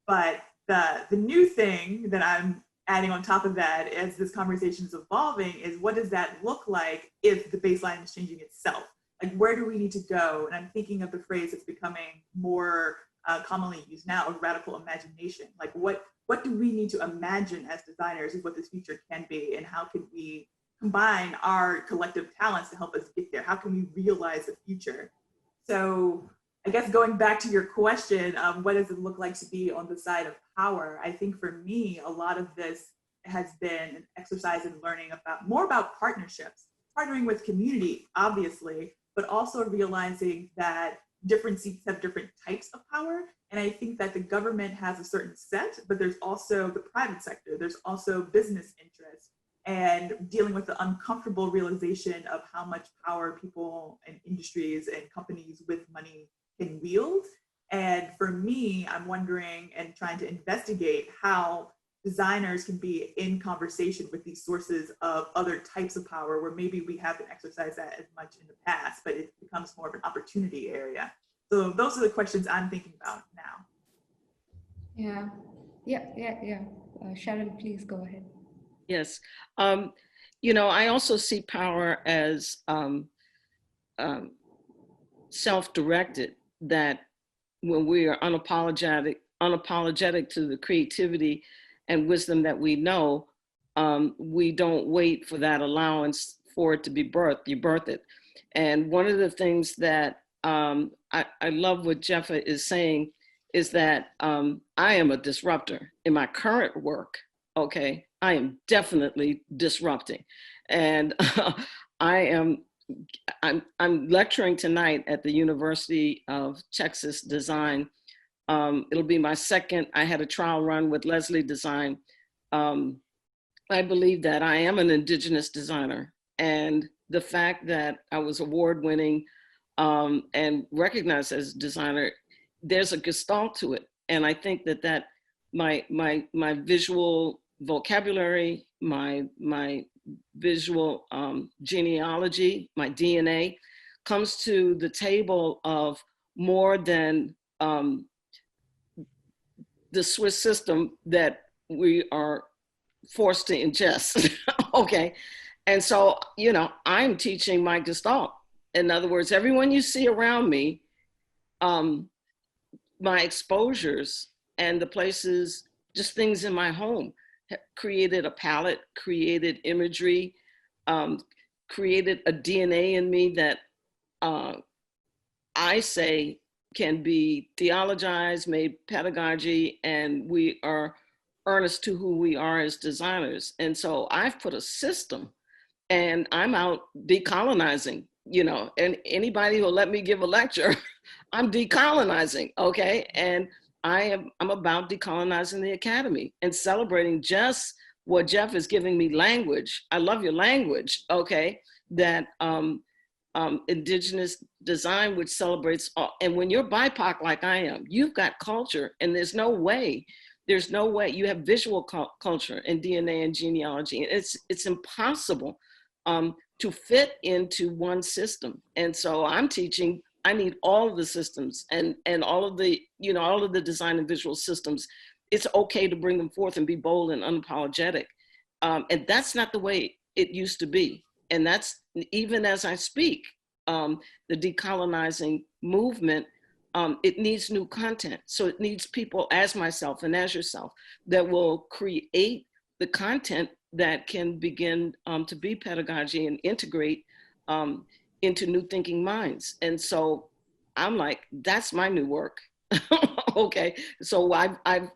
But the new thing that I'm adding on top of that as this conversation is evolving is, what does that look like if the baseline is changing itself? Like, where do we need to go? And I'm thinking of the phrase that's becoming more commonly used now, of radical imagination. Like, what do we need to imagine as designers is what this future can be, and how can we combine our collective talents to help us get there? How can we realize the future? So I guess going back to your question, what does it look like to be on the side of power? I think for me, a lot of this has been an exercise in learning more about partnerships, partnering with community, obviously, but also realizing that different seats have different types of power. And I think that the government has a certain set, but there's also the private sector, there's also business interests, and dealing with the uncomfortable realization of how much power people and industries and companies with money can wield. And for me, I'm wondering and trying to investigate how designers can be in conversation with these sources of other types of power where maybe we haven't exercised that as much in the past, but it becomes more of an opportunity area. So those are the questions I'm thinking about now. Yeah. Yeah. Cheryl, please go ahead. Yes. You know, I also see power as self-directed, that when we are unapologetic to the creativity and wisdom that we know, we don't wait for that allowance for it to be birthed, you birth it. And one of the things that I love what Jeffa is saying is that I am a disruptor in my current work, okay? I am definitely disrupting. And I'm lecturing tonight at the University of Texas Design. It'll be my second. I had a trial run with Leslie Design. I believe that I am an Indigenous designer, and the fact that I was award-winning and recognized as a designer, there's a gestalt to it. And I think that my visual vocabulary, my visual genealogy, my DNA, comes to the table of more than the Swiss system that we are forced to ingest, okay? And so, you know, I'm teaching my gestalt. In other words, everyone you see around me, my exposures and the places, just things in my home, created a palette, created imagery, created a DNA in me that I say can be theologized, made pedagogy, and we are earnest to who we are as designers. And so I've put a system, and I'm out decolonizing, you know, and anybody who'll let me give a lecture, I'm decolonizing, okay? And I'm about decolonizing the academy and celebrating just what Jeff is giving me, language. I love your language, okay? That Indigenous design, which celebrates all. And when you're BIPOC like I am, you've got culture, and there's no way you have visual culture and DNA and genealogy. It's impossible to fit into one system. And so I'm teaching, I need all of the systems and all of the, you know, all of the design and visual systems. It's okay to bring them forth and be bold and unapologetic. And that's not the way it used to be. And that's, even as I speak, the decolonizing movement, it needs new content. So it needs people as myself and as yourself that will create the content that can begin to be pedagogy and integrate into new thinking minds. And so I'm like, that's my new work. Okay, so I've,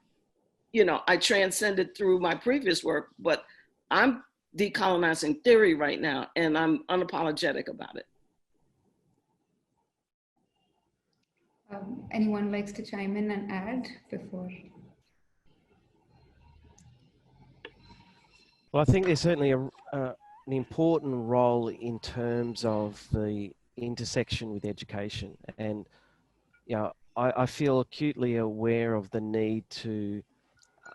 you know, I transcended through my previous work, but I'm decolonizing theory right now, and I'm unapologetic about it. Anyone likes to chime in and add before? Well, I think there's certainly an important role in terms of the intersection with education. And, you know, I feel acutely aware of the need to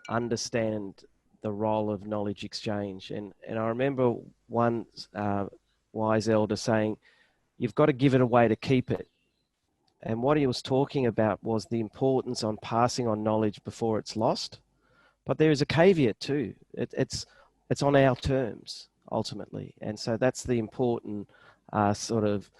understand the role of knowledge exchange. And I remember one wise elder saying, you've got to give it away to keep it. And what he was talking about was the importance on passing on knowledge before it's lost. But there is a caveat too. It's on our terms, ultimately. And so that's the important sort of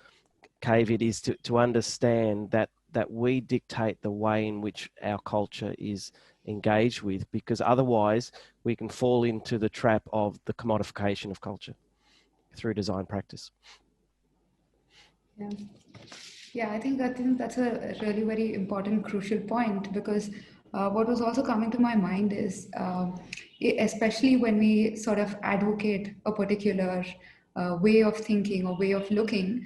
caveat, is to understand that we dictate the way in which our culture is engaged with, because otherwise we can fall into the trap of the commodification of culture through design practice. Yeah, I think that's a really very important, crucial point, because what was also coming to my mind is, especially when we sort of advocate a particular way of thinking or way of looking,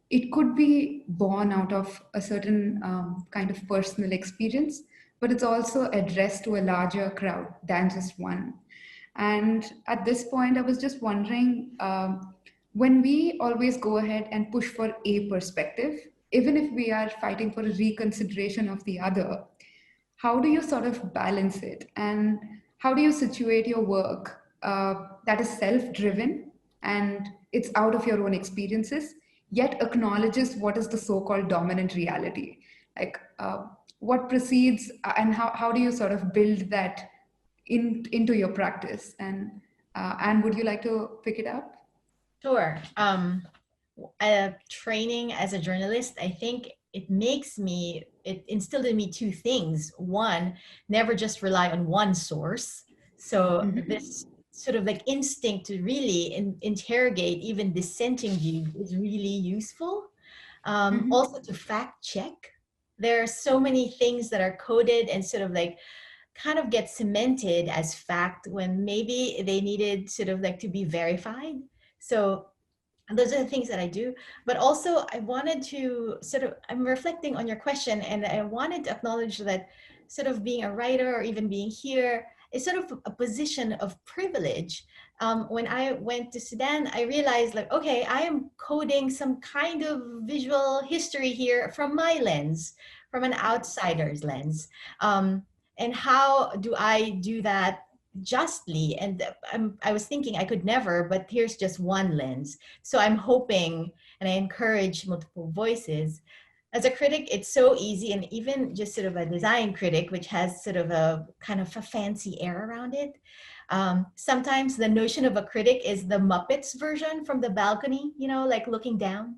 it could be born out of a certain kind of personal experience, but it's also addressed to a larger crowd than just one. And at this point, I was just wondering, when we always go ahead and push for a perspective, even if we are fighting for a reconsideration of the other, how do you sort of balance it? And how do you situate your work that is self-driven and it's out of your own experiences, yet acknowledges what is the so-called dominant reality? Like what precedes and how do you sort of build that into your practice? And would you like to pick it up? Sure. Training as a journalist, I think it instilled in me two things. One, never just rely on one source. So this sort of like instinct to really interrogate even dissenting views is really useful. Also to fact check. There are so many things that are coded and sort of like kind of get cemented as fact when maybe they needed sort of like to be verified. So those are the things that I do. But also I wanted to I'm reflecting on your question, and I wanted to acknowledge that sort of being a writer or even being here is sort of a position of privilege. When I went to Sudan, I realized like, okay, I am coding some kind of visual history here from my lens, from an outsider's lens. And how do I do that justly? And I was thinking I could never, but here's just one lens. So I'm hoping, and I encourage multiple voices. As a critic, it's so easy, and even just sort of a design critic, which has sort of a kind of a fancy air around it. Sometimes the notion of a critic is the Muppets version from the balcony, you know, like looking down,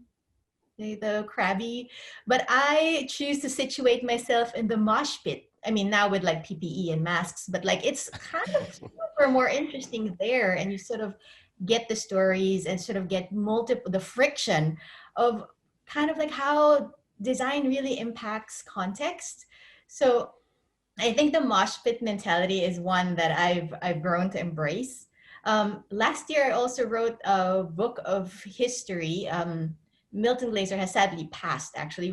the crabby. But I choose to situate myself in the mosh pit. I mean, now with like PPE and masks, but like it's kind of super more interesting there, and you sort of get the stories and sort of get the friction of kind of like how design really impacts context. So I think the mosh pit mentality is one that I've grown to embrace. Last year, I also wrote a book of history. Milton Glaser has sadly passed. Actually,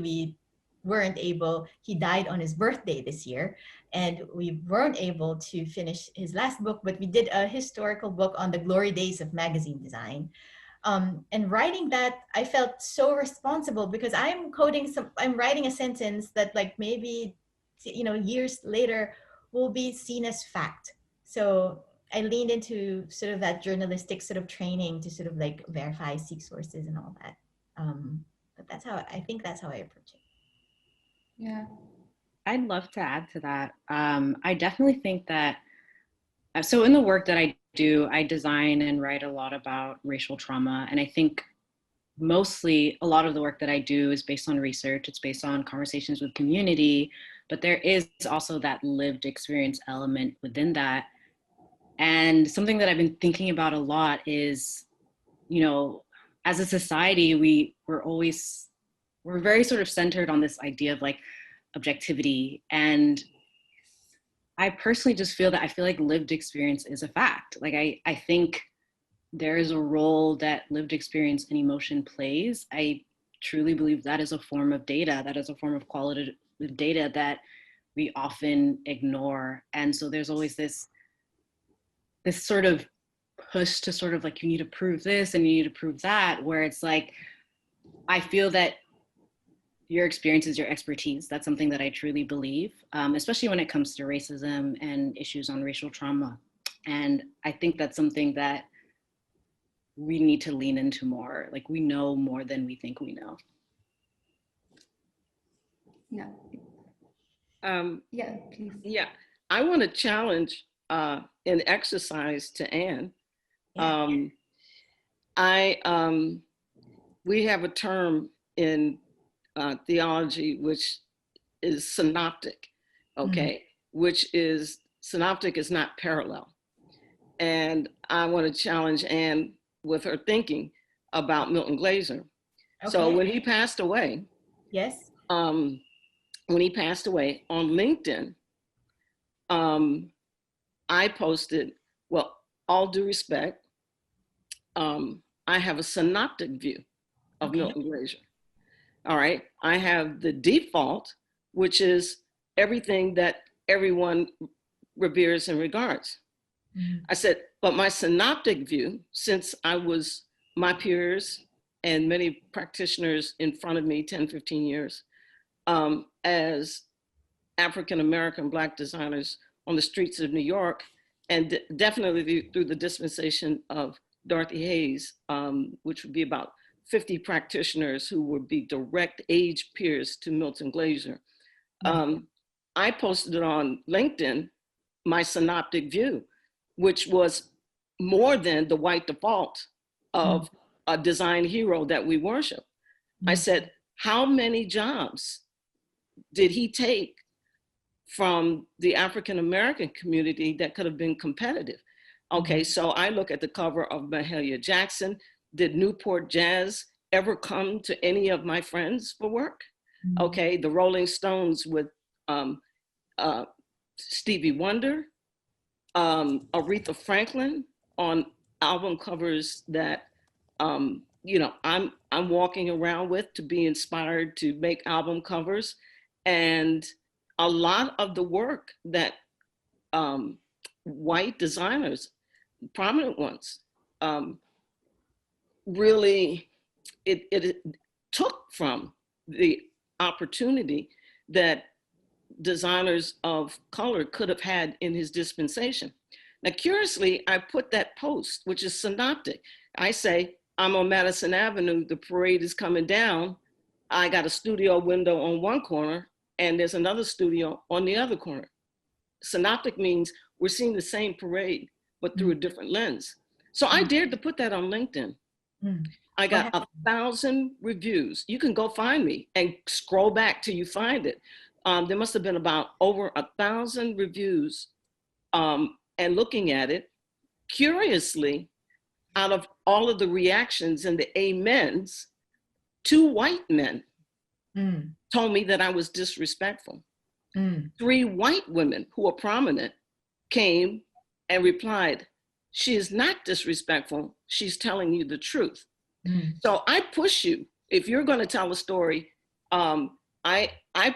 he died on his birthday this year, and we weren't able to finish his last book, but we did a historical book on the glory days of magazine design. And writing that, I felt so responsible because I'm writing a sentence that like maybe, you know, years later will be seen as fact. So I leaned into sort of that journalistic sort of training to sort of like verify, seek sources and all that. But that's how I approach it. Yeah. I'd love to add to that. I definitely think that, so in the work that I do, I design and write a lot about racial trauma. And I think mostly a lot of the work that I do is based on research. It's based on conversations with community, but there is also that lived experience element within that. And something that I've been thinking about a lot is, you know, as a society, we're very sort of centered on this idea of like objectivity. And I personally just feel like lived experience is a fact. Like I think there is a role that lived experience and emotion plays. I truly believe that is a form of data, that is a form of qualitative data that we often ignore. And so there's always this sort of push to sort of like, you need to prove this and you need to prove that, where it's like, I feel that your experience is your expertise. That's something that I truly believe, especially when it comes to racism and issues on racial trauma. And I think that's something that we need to lean into more. Like, we know more than we think we know. Yeah. Yeah, please. Yeah, I want to challenge an exercise to Anne. We have a term in theology which is synoptic, okay? Which is, synoptic is not parallel. And I want to challenge Anne with her thinking about Milton Glaser. Okay. So when he passed away, yes, when he passed away on LinkedIn, I posted, well, all due respect, I have a synoptic view of Milton Glaser. All right, I have the default, which is everything that everyone reveres and regards. I said, but my synoptic view, since my peers and many practitioners in front of me 10, 15 years, as African-American Black designers on the streets of New York, and definitely through the dispensation of Dorothy Hayes, which would be about 50 practitioners who would be direct age peers to Milton Glaser. I posted it on LinkedIn, my synoptic view, which was more than the white default of a design hero that we worship. I said, how many jobs did he take from the African-American community that could have been competitive? Okay, so I look at the cover of Mahalia Jackson. Did Newport Jazz ever come to any of my friends for work? Okay, the Rolling Stones with Stevie Wonder, Aretha Franklin on album covers that you know, I'm walking around with to be inspired to make album covers. And a lot of the work that white designers, prominent ones, really it took from the opportunity that designers of color could have had in his dispensation. Now, curiously, I put that post, which is synoptic. I say, I'm on Madison Avenue, the parade is coming down. I got a studio window on one corner and there's another studio on the other corner. Synoptic means we're seeing the same parade, but through a different lens. So I dared to put that on LinkedIn. I got 1,000 reviews. You can go find me and scroll back till you find it. There must have been about over 1,000 reviews. And looking at it, curiously, out of all of the reactions and the amens, 2 white men told me that I was disrespectful. 3 white women who are prominent came and replied, she is not disrespectful, she's telling you the truth. So I push you, if you're gonna tell a story, I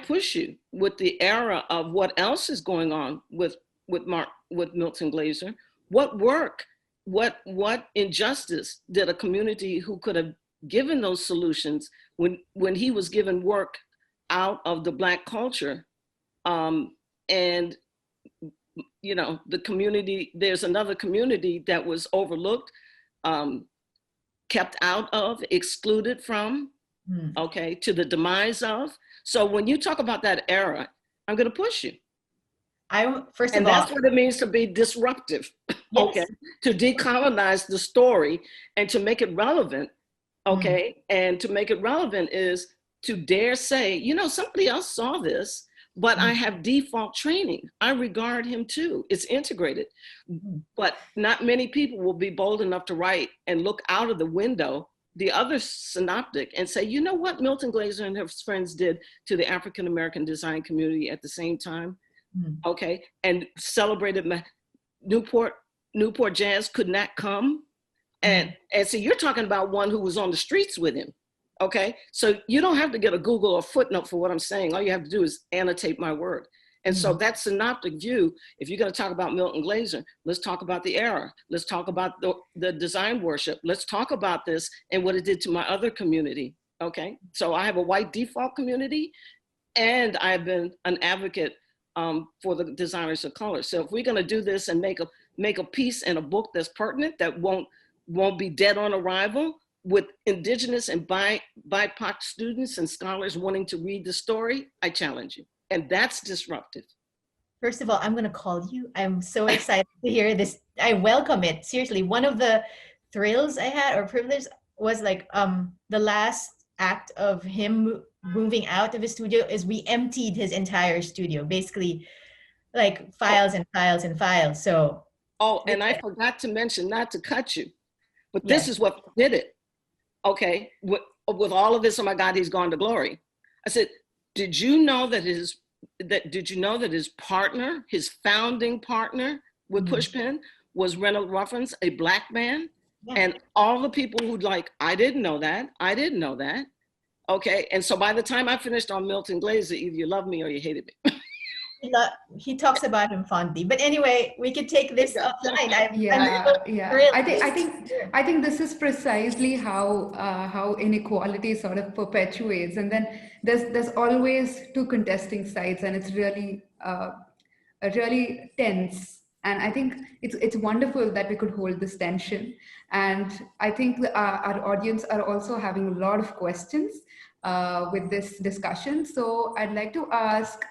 push you with the era of what else is going on with Milton Glaser. What work, what injustice did a community who could have given those solutions when he was given work out of the Black culture? And you know, the community, there's another community that was overlooked, kept out of, excluded from, okay, to the demise of. So when you talk about that era, I'm gonna push you. First and of all, that's what it means to be disruptive, okay? To decolonize the story and to make it relevant, okay? And to make it relevant is to dare say, you know, somebody else saw this, but I have default training. I regard him too. It's integrated. But not many people will be bold enough to write and look out of the window, the other synoptic, and say, you know what Milton Glaser and his friends did to the African-American design community at the same time? Okay, and celebrated Newport Jazz could not come. And so you're talking about one who was on the streets with him. Okay, so you don't have to get a Google or footnote for what I'm saying. All you have to do is annotate my word. And so that synoptic view, if you're going to talk about Milton Glaser, let's talk about the era. Let's talk about the design worship. Let's talk about this and what it did to my other community. Okay, so I have a white default community, and I've been an advocate for the designers of color. So if we're going to do this and make a piece and a book that's pertinent, that won't be dead on arrival, with indigenous and BIPOC students and scholars wanting to read the story, I challenge you. And that's disruptive. First of all, I'm going to call you. I'm so excited to hear this. I welcome it. Seriously, one of the thrills I had or privilege was like the last act of him moving out of his studio is we emptied his entire studio, basically like files and files and files. So. Oh, and I forgot to mention, not to cut you, but this is what did it. Okay, with all of this, oh my God, he's gone to glory. I said, did you know that his partner, his founding partner with Pushpin was Reynolds Ruffins, a Black man? And all the people who like, I didn't know that. Okay, and so by the time I finished on Milton Glaser, either you loved me or you hated me. He talks about him fondly, but anyway, we could take this offline. I think this is precisely how inequality sort of perpetuates, and then there's always 2 contesting sides, and it's really really tense And I think it's wonderful that we could hold this tension. And I think our audience are also having a lot of questions with this discussion. So I'd like to ask,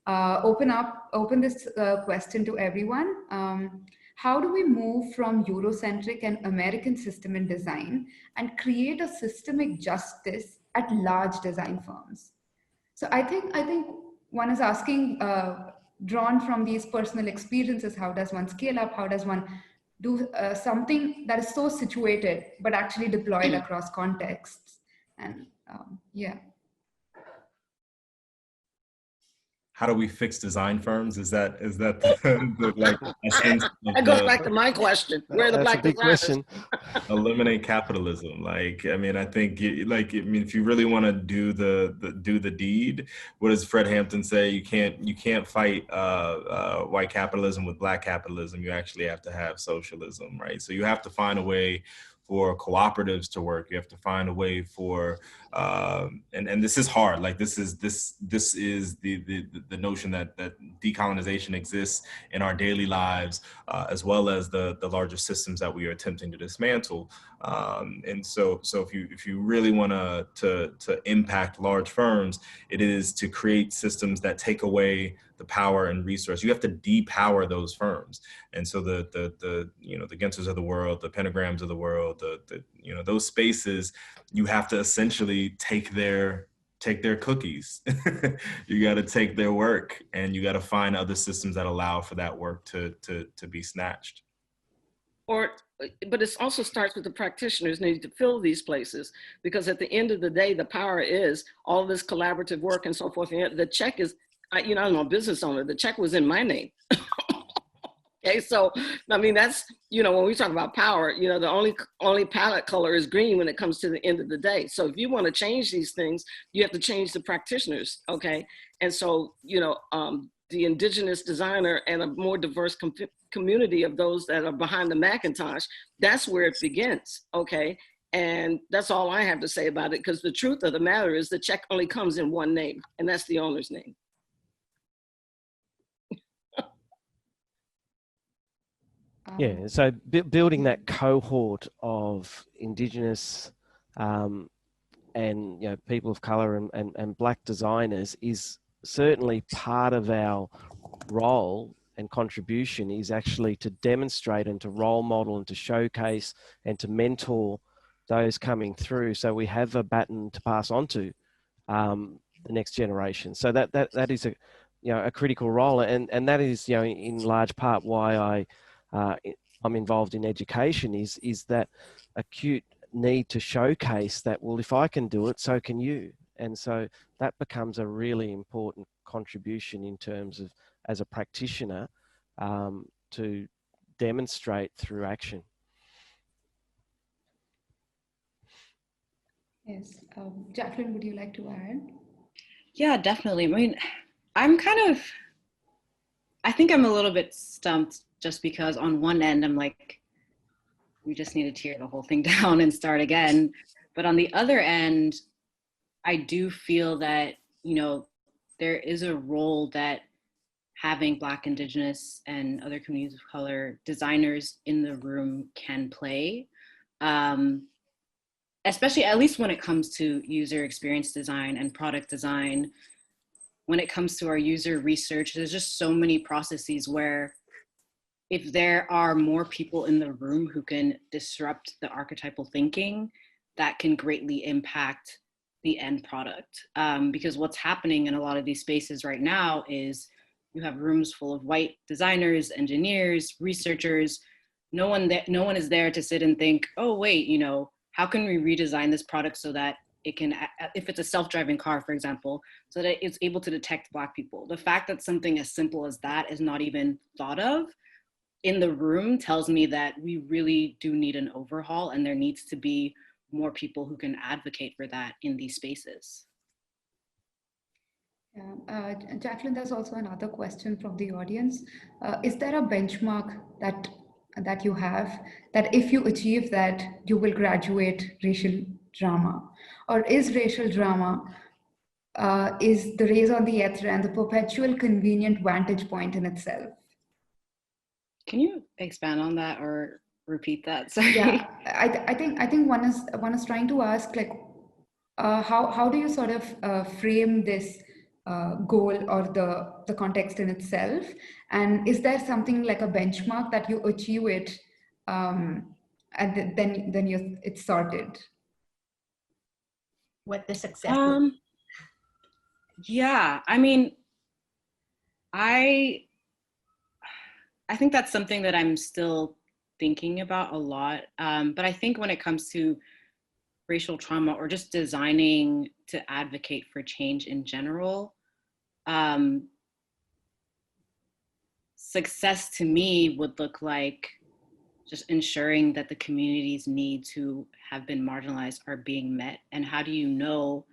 open this question to everyone. How do we move from Eurocentric and American system in design and create a systemic justice at large design firms? So I think one is asking, drawn from these personal experiences, how does one scale up? How does one do something that is so situated, but actually deployed across contexts? And yeah. How do we fix design firms? Is that the like essence of That goes back to my question. Where are the black designers? Eliminate capitalism. Like, I mean, I think if you really want to do the deed, what does Fred Hampton say? You can't fight white capitalism with black capitalism. You actually have to have socialism, right? So you have to find a way for cooperatives to work. You have to find a way for, and this is hard. Like this is the notion that decolonization exists in our daily lives, as well as the larger systems that we are attempting to dismantle. And so if you really want to impact large firms, it is to create systems that take away the power and resource. You have to depower those firms. And so the Gensers of the world, the Pentagrams of the world, those spaces, you have to essentially take their cookies. You got to take their work, and you got to find other systems that allow for that work to be snatched. But it also starts with the practitioners need to fill these places, because at the end of the day, the power is all this collaborative work and so forth. And the check is, I'm a business owner, the check was in my name. Okay, so, I mean, that's, when we talk about power, the only palette color is green when it comes to the end of the day. So if you want to change these things, you have to change the practitioners, okay? And so, the indigenous designer and a more diverse community of those that are behind the Macintosh, that's where it begins, okay? And that's all I have to say about it, because the truth of the matter is the check only comes in one name, and that's the owner's name. Yeah, so building that cohort of Indigenous and people of colour and Black designers is certainly part of our role and contribution, is actually to demonstrate and to role model and to showcase and to mentor those coming through, so we have a baton to pass on to the next generation. So that is a critical role, and that is in large part why I'm involved in education, is that acute need to showcase that, well, if I can do it, so can you. And so that becomes a really important contribution in terms of, as a practitioner, to demonstrate through action. Yes. Jacqueline, would you like to add? Yeah, definitely. I mean, I think I'm a little bit stumped, just because on one end, I'm like, we just need to tear the whole thing down and start again. But on the other end, I do feel that, there is a role that having Black, Indigenous, and other communities of color designers in the room can play. Especially, at least when it comes to user experience design and product design. When it comes to our user research, there's just so many processes where if there are more people in the room who can disrupt the archetypal thinking, that can greatly impact the end product. Because what's happening in a lot of these spaces right now is you have rooms full of white designers, engineers, researchers. No one is there to sit and think, oh, wait, how can we redesign this product so that it can, if it's a self-driving car, for example, so that it's able to detect Black people. The fact that something as simple as that is not even thought of in the room tells me that we really do need an overhaul, and there needs to be more people who can advocate for that in these spaces. Yeah. Jacqueline, there's also another question from the audience. Is there a benchmark that you have, that if you achieve that, you will graduate racial drama? Or is racial drama, is the raison d'etre and the perpetual convenient vantage point in itself? Can you expand on that or repeat that? Sorry. Yeah, I think one is trying to ask, like, how do you sort of frame this goal or the context in itself, and is there something like a benchmark that you achieve it, and then it's sorted? What the success? Yeah, I mean, I think that's something that I'm still thinking about a lot. But I think when it comes to racial trauma or just designing to advocate for change in general, success to me would look like just ensuring that the community's needs who have been marginalized are being met. And how do you know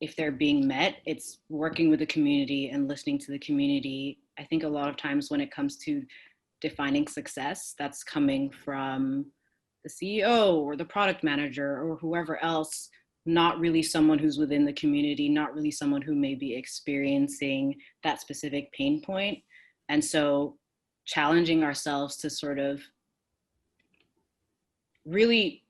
if they're being met? It's working with the community and listening to the community. I think a lot of times when it comes to defining success, that's coming from the CEO or the product manager or whoever else, not really someone who's within the community, not really someone who may be experiencing that specific pain point. And so challenging ourselves to sort of really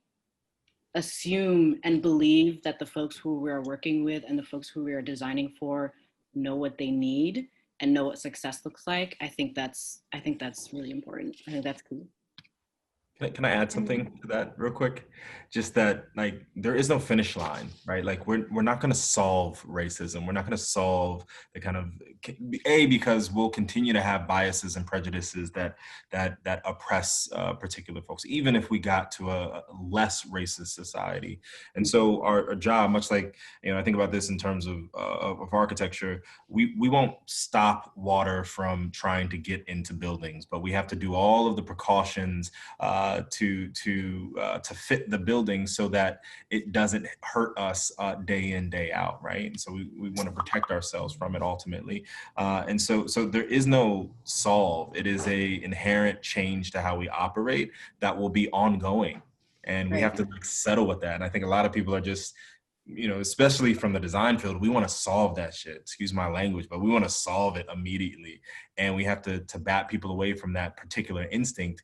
assume and believe that the folks who we are working with and the folks who we are designing for know what they need and know what success looks like. I think that's really important. I think that's cool. Can I add something to that real quick? Just that, like, there is no finish line, right? Like, we're not going to solve racism. We're not going to solve the kind of, because we'll continue to have biases and prejudices that oppress particular folks, even if we got to a less racist society. And so our job, much like, I think about this in terms of architecture, we won't stop water from trying to get into buildings, but we have to do all of the precautions to fit the building so that it doesn't hurt us day in, day out, right? And so we want to protect ourselves from it ultimately. And so there is no solve. It is a inherent change to how we operate that will be ongoing. And we have to settle with that. And I think a lot of people are just, especially from the design field, we want to solve that shit, excuse my language, but we want to solve it immediately. And we have to bat people away from that particular instinct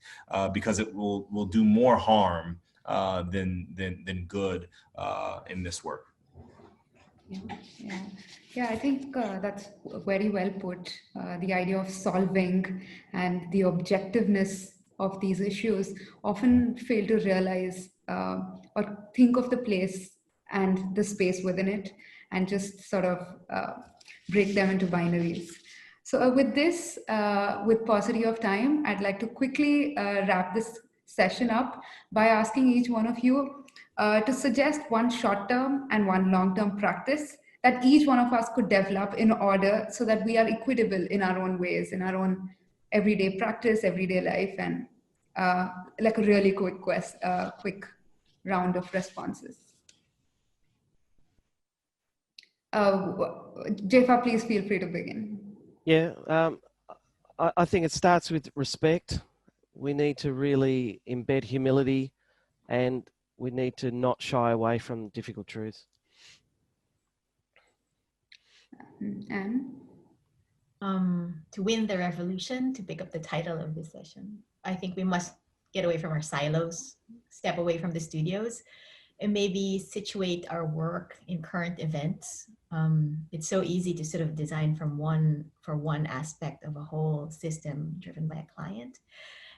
because it will do more harm than good in this work. Yeah, I think that's very well put. The idea of solving and the objectiveness of these issues often fail to realize or think of the place and the space within it, and just sort of break them into binaries. So with this, with paucity of time, I'd like to quickly wrap this session up by asking each one of you to suggest one short-term and one long-term practice that each one of us could develop in order so that we are equitable in our own ways, in our own everyday practice, everyday life, and like a really quick round of responses. Jefa, please feel free to begin. Yeah, I think it starts with respect. We need to really embed humility, and we need to not shy away from difficult truths. And to win the revolution, to pick up the title of this session, I think we must get away from our silos, step away from the studios, and maybe situate our work in current events. It's so easy to sort of design for one aspect of a whole system driven by a client.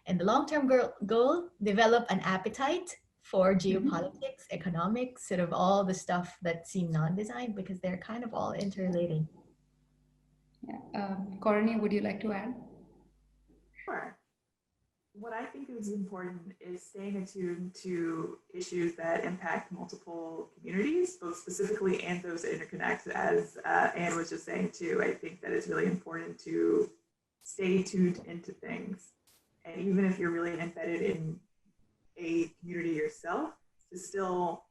And the long-term goal, develop an appetite for geopolitics, economics, sort of all the stuff that seem non-design, because they're kind of all interrelated. Yeah. Courtney, would you like to add? Sure. What I think is important is staying attuned to issues that impact multiple communities, both specifically and those that interconnect. As Anne was just saying too, I think that it's really important to stay tuned into things. And even if you're really embedded in a community yourself, to still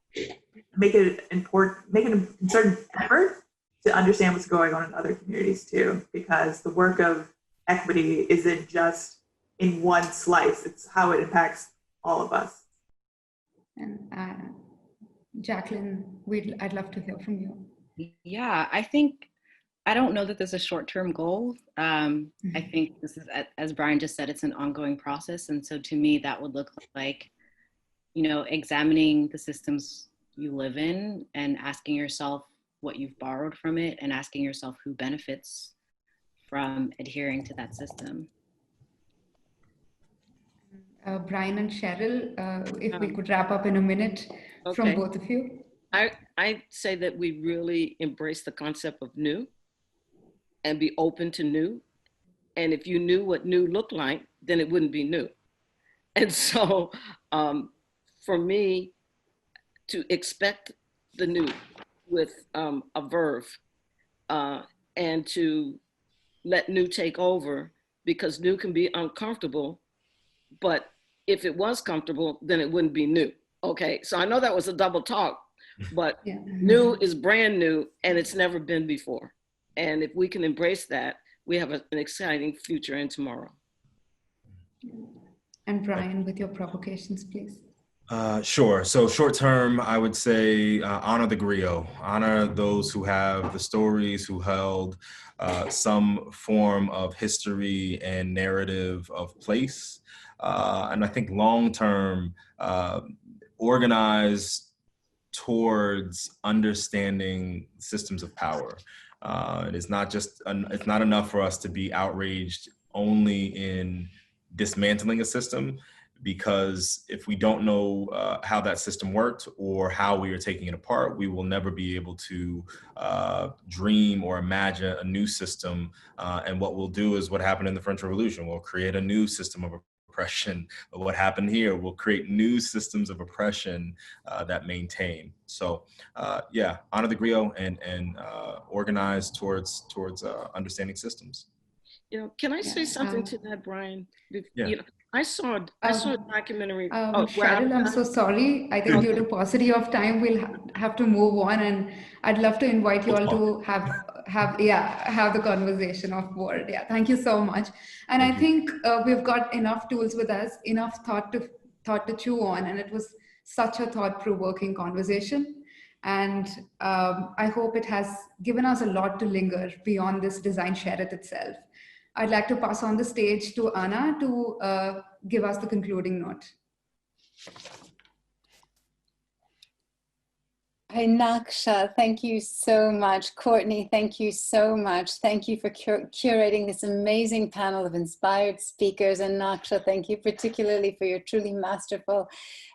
make a concerted effort to understand what's going on in other communities too, because the work of equity isn't just in one slice, it's how it impacts all of us. And Jacqueline, I'd love to hear from you. Yeah, I think I don't know that there's a short-term goal. I think this is, as Brian just said, it's an ongoing process. And so to me, that would look like, you know, examining the systems you live in and asking yourself what you've borrowed from it and asking yourself who benefits from adhering to that system. Brian and Cheryl, if we could wrap up in a minute from both of you. I say that we really embrace the concept of new and be open to new. And if you knew what new looked like, then it wouldn't be new. And so for me, to expect the new with a verve and to let new take over, because new can be uncomfortable, but if it was comfortable, then it wouldn't be new. Okay, so I know that was a double talk, but new is brand new and it's never been before. And if we can embrace that, we have an exciting future and tomorrow. And Brian, with your provocations, please. Sure. So short term, I would say honor the griot, honor those who have the stories, who held some form of history and narrative of place. And I think long term, organize towards understanding systems of power. It is not just, it's not enough for us to be outraged only in dismantling a system, because if we don't know how that system worked or how we are taking it apart, we will never be able to dream or imagine a new system. And what we'll do is what happened in the French Revolution. We'll create a new system of oppression. But what happened here, we'll create new systems of oppression that maintain. So yeah, honor the griot and organize towards understanding systems. You know, can I say something to that, Brian? Yeah. You know, I saw a documentary. Cheryl, I'm so sorry. I think due to paucity of time, we'll have to move on, and I'd love to invite you all to have the conversation afterward. Yeah, thank you so much. And I think we've got enough tools with us, enough thought to chew on, and it was such a thought-provoking conversation. And I hope it has given us a lot to linger beyond this design Sharif itself. I'd like to pass on the stage to Anna to give us the concluding note. Hi, Naksha, thank you so much. Courtney, thank you so much. Thank you for curating this amazing panel of inspired speakers. And Naksha, thank you particularly for your truly masterful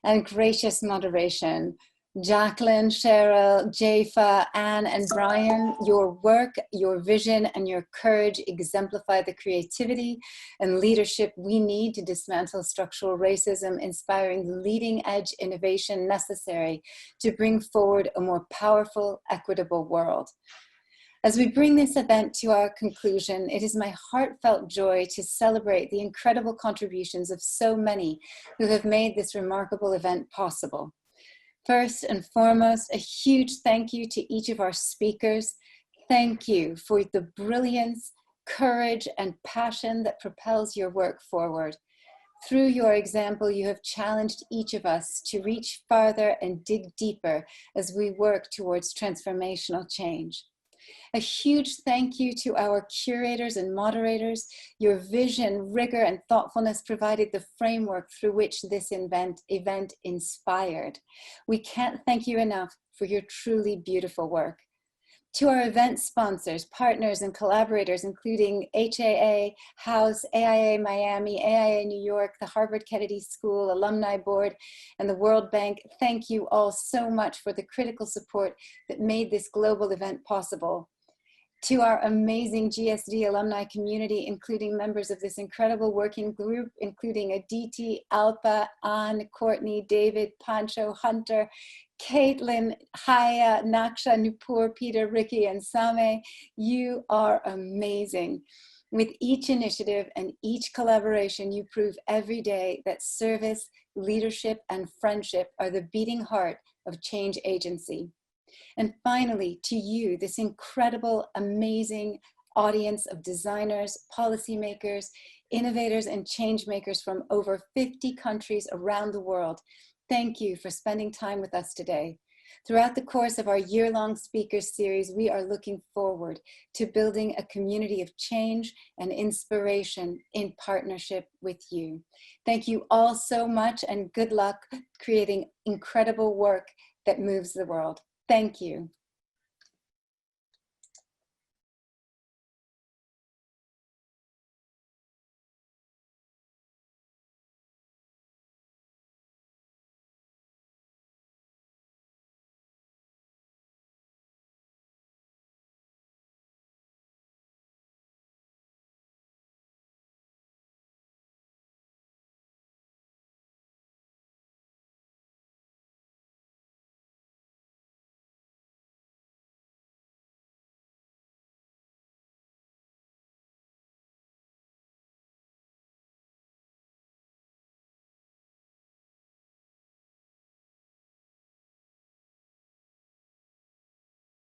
and gracious moderation. Jacqueline, Cheryl, Jafa, Anne, and Brian, your work, your vision, and your courage exemplify the creativity and leadership we need to dismantle structural racism, inspiring the leading-edge innovation necessary to bring forward a more powerful, equitable world. As we bring this event to our conclusion, it is my heartfelt joy to celebrate the incredible contributions of so many who have made this remarkable event possible. First and foremost, a huge thank you to each of our speakers. Thank you for the brilliance, courage, and passion that propels your work forward. Through your example, you have challenged each of us to reach farther and dig deeper as we work towards transformational change. A huge thank you to our curators and moderators. Your vision, rigor, and thoughtfulness provided the framework through which this event inspired. We can't thank you enough for your truly beautiful work. To our event sponsors, partners, and collaborators, including HAA, House, AIA Miami, AIA New York, the Harvard Kennedy School, Alumni Board, and the World Bank, thank you all so much for the critical support that made this global event possible. To our amazing GSD alumni community, including members of this incredible working group, including Aditi, Alpa, Anne, Courtney, David, Pancho, Hunter, Caitlin, Jaya, Naksha, Nupur, Peter, Ricky, and Sameh, you are amazing. With each initiative and each collaboration, you prove every day that service, leadership, and friendship are the beating heart of change agency. And finally, to you, this incredible, amazing audience of designers, policymakers, innovators, and change makers from over 50 countries around the world, thank you for spending time with us today. Throughout the course of our year-long speaker series, we are looking forward to building a community of change and inspiration in partnership with you. Thank you all so much, and good luck creating incredible work that moves the world. Thank you.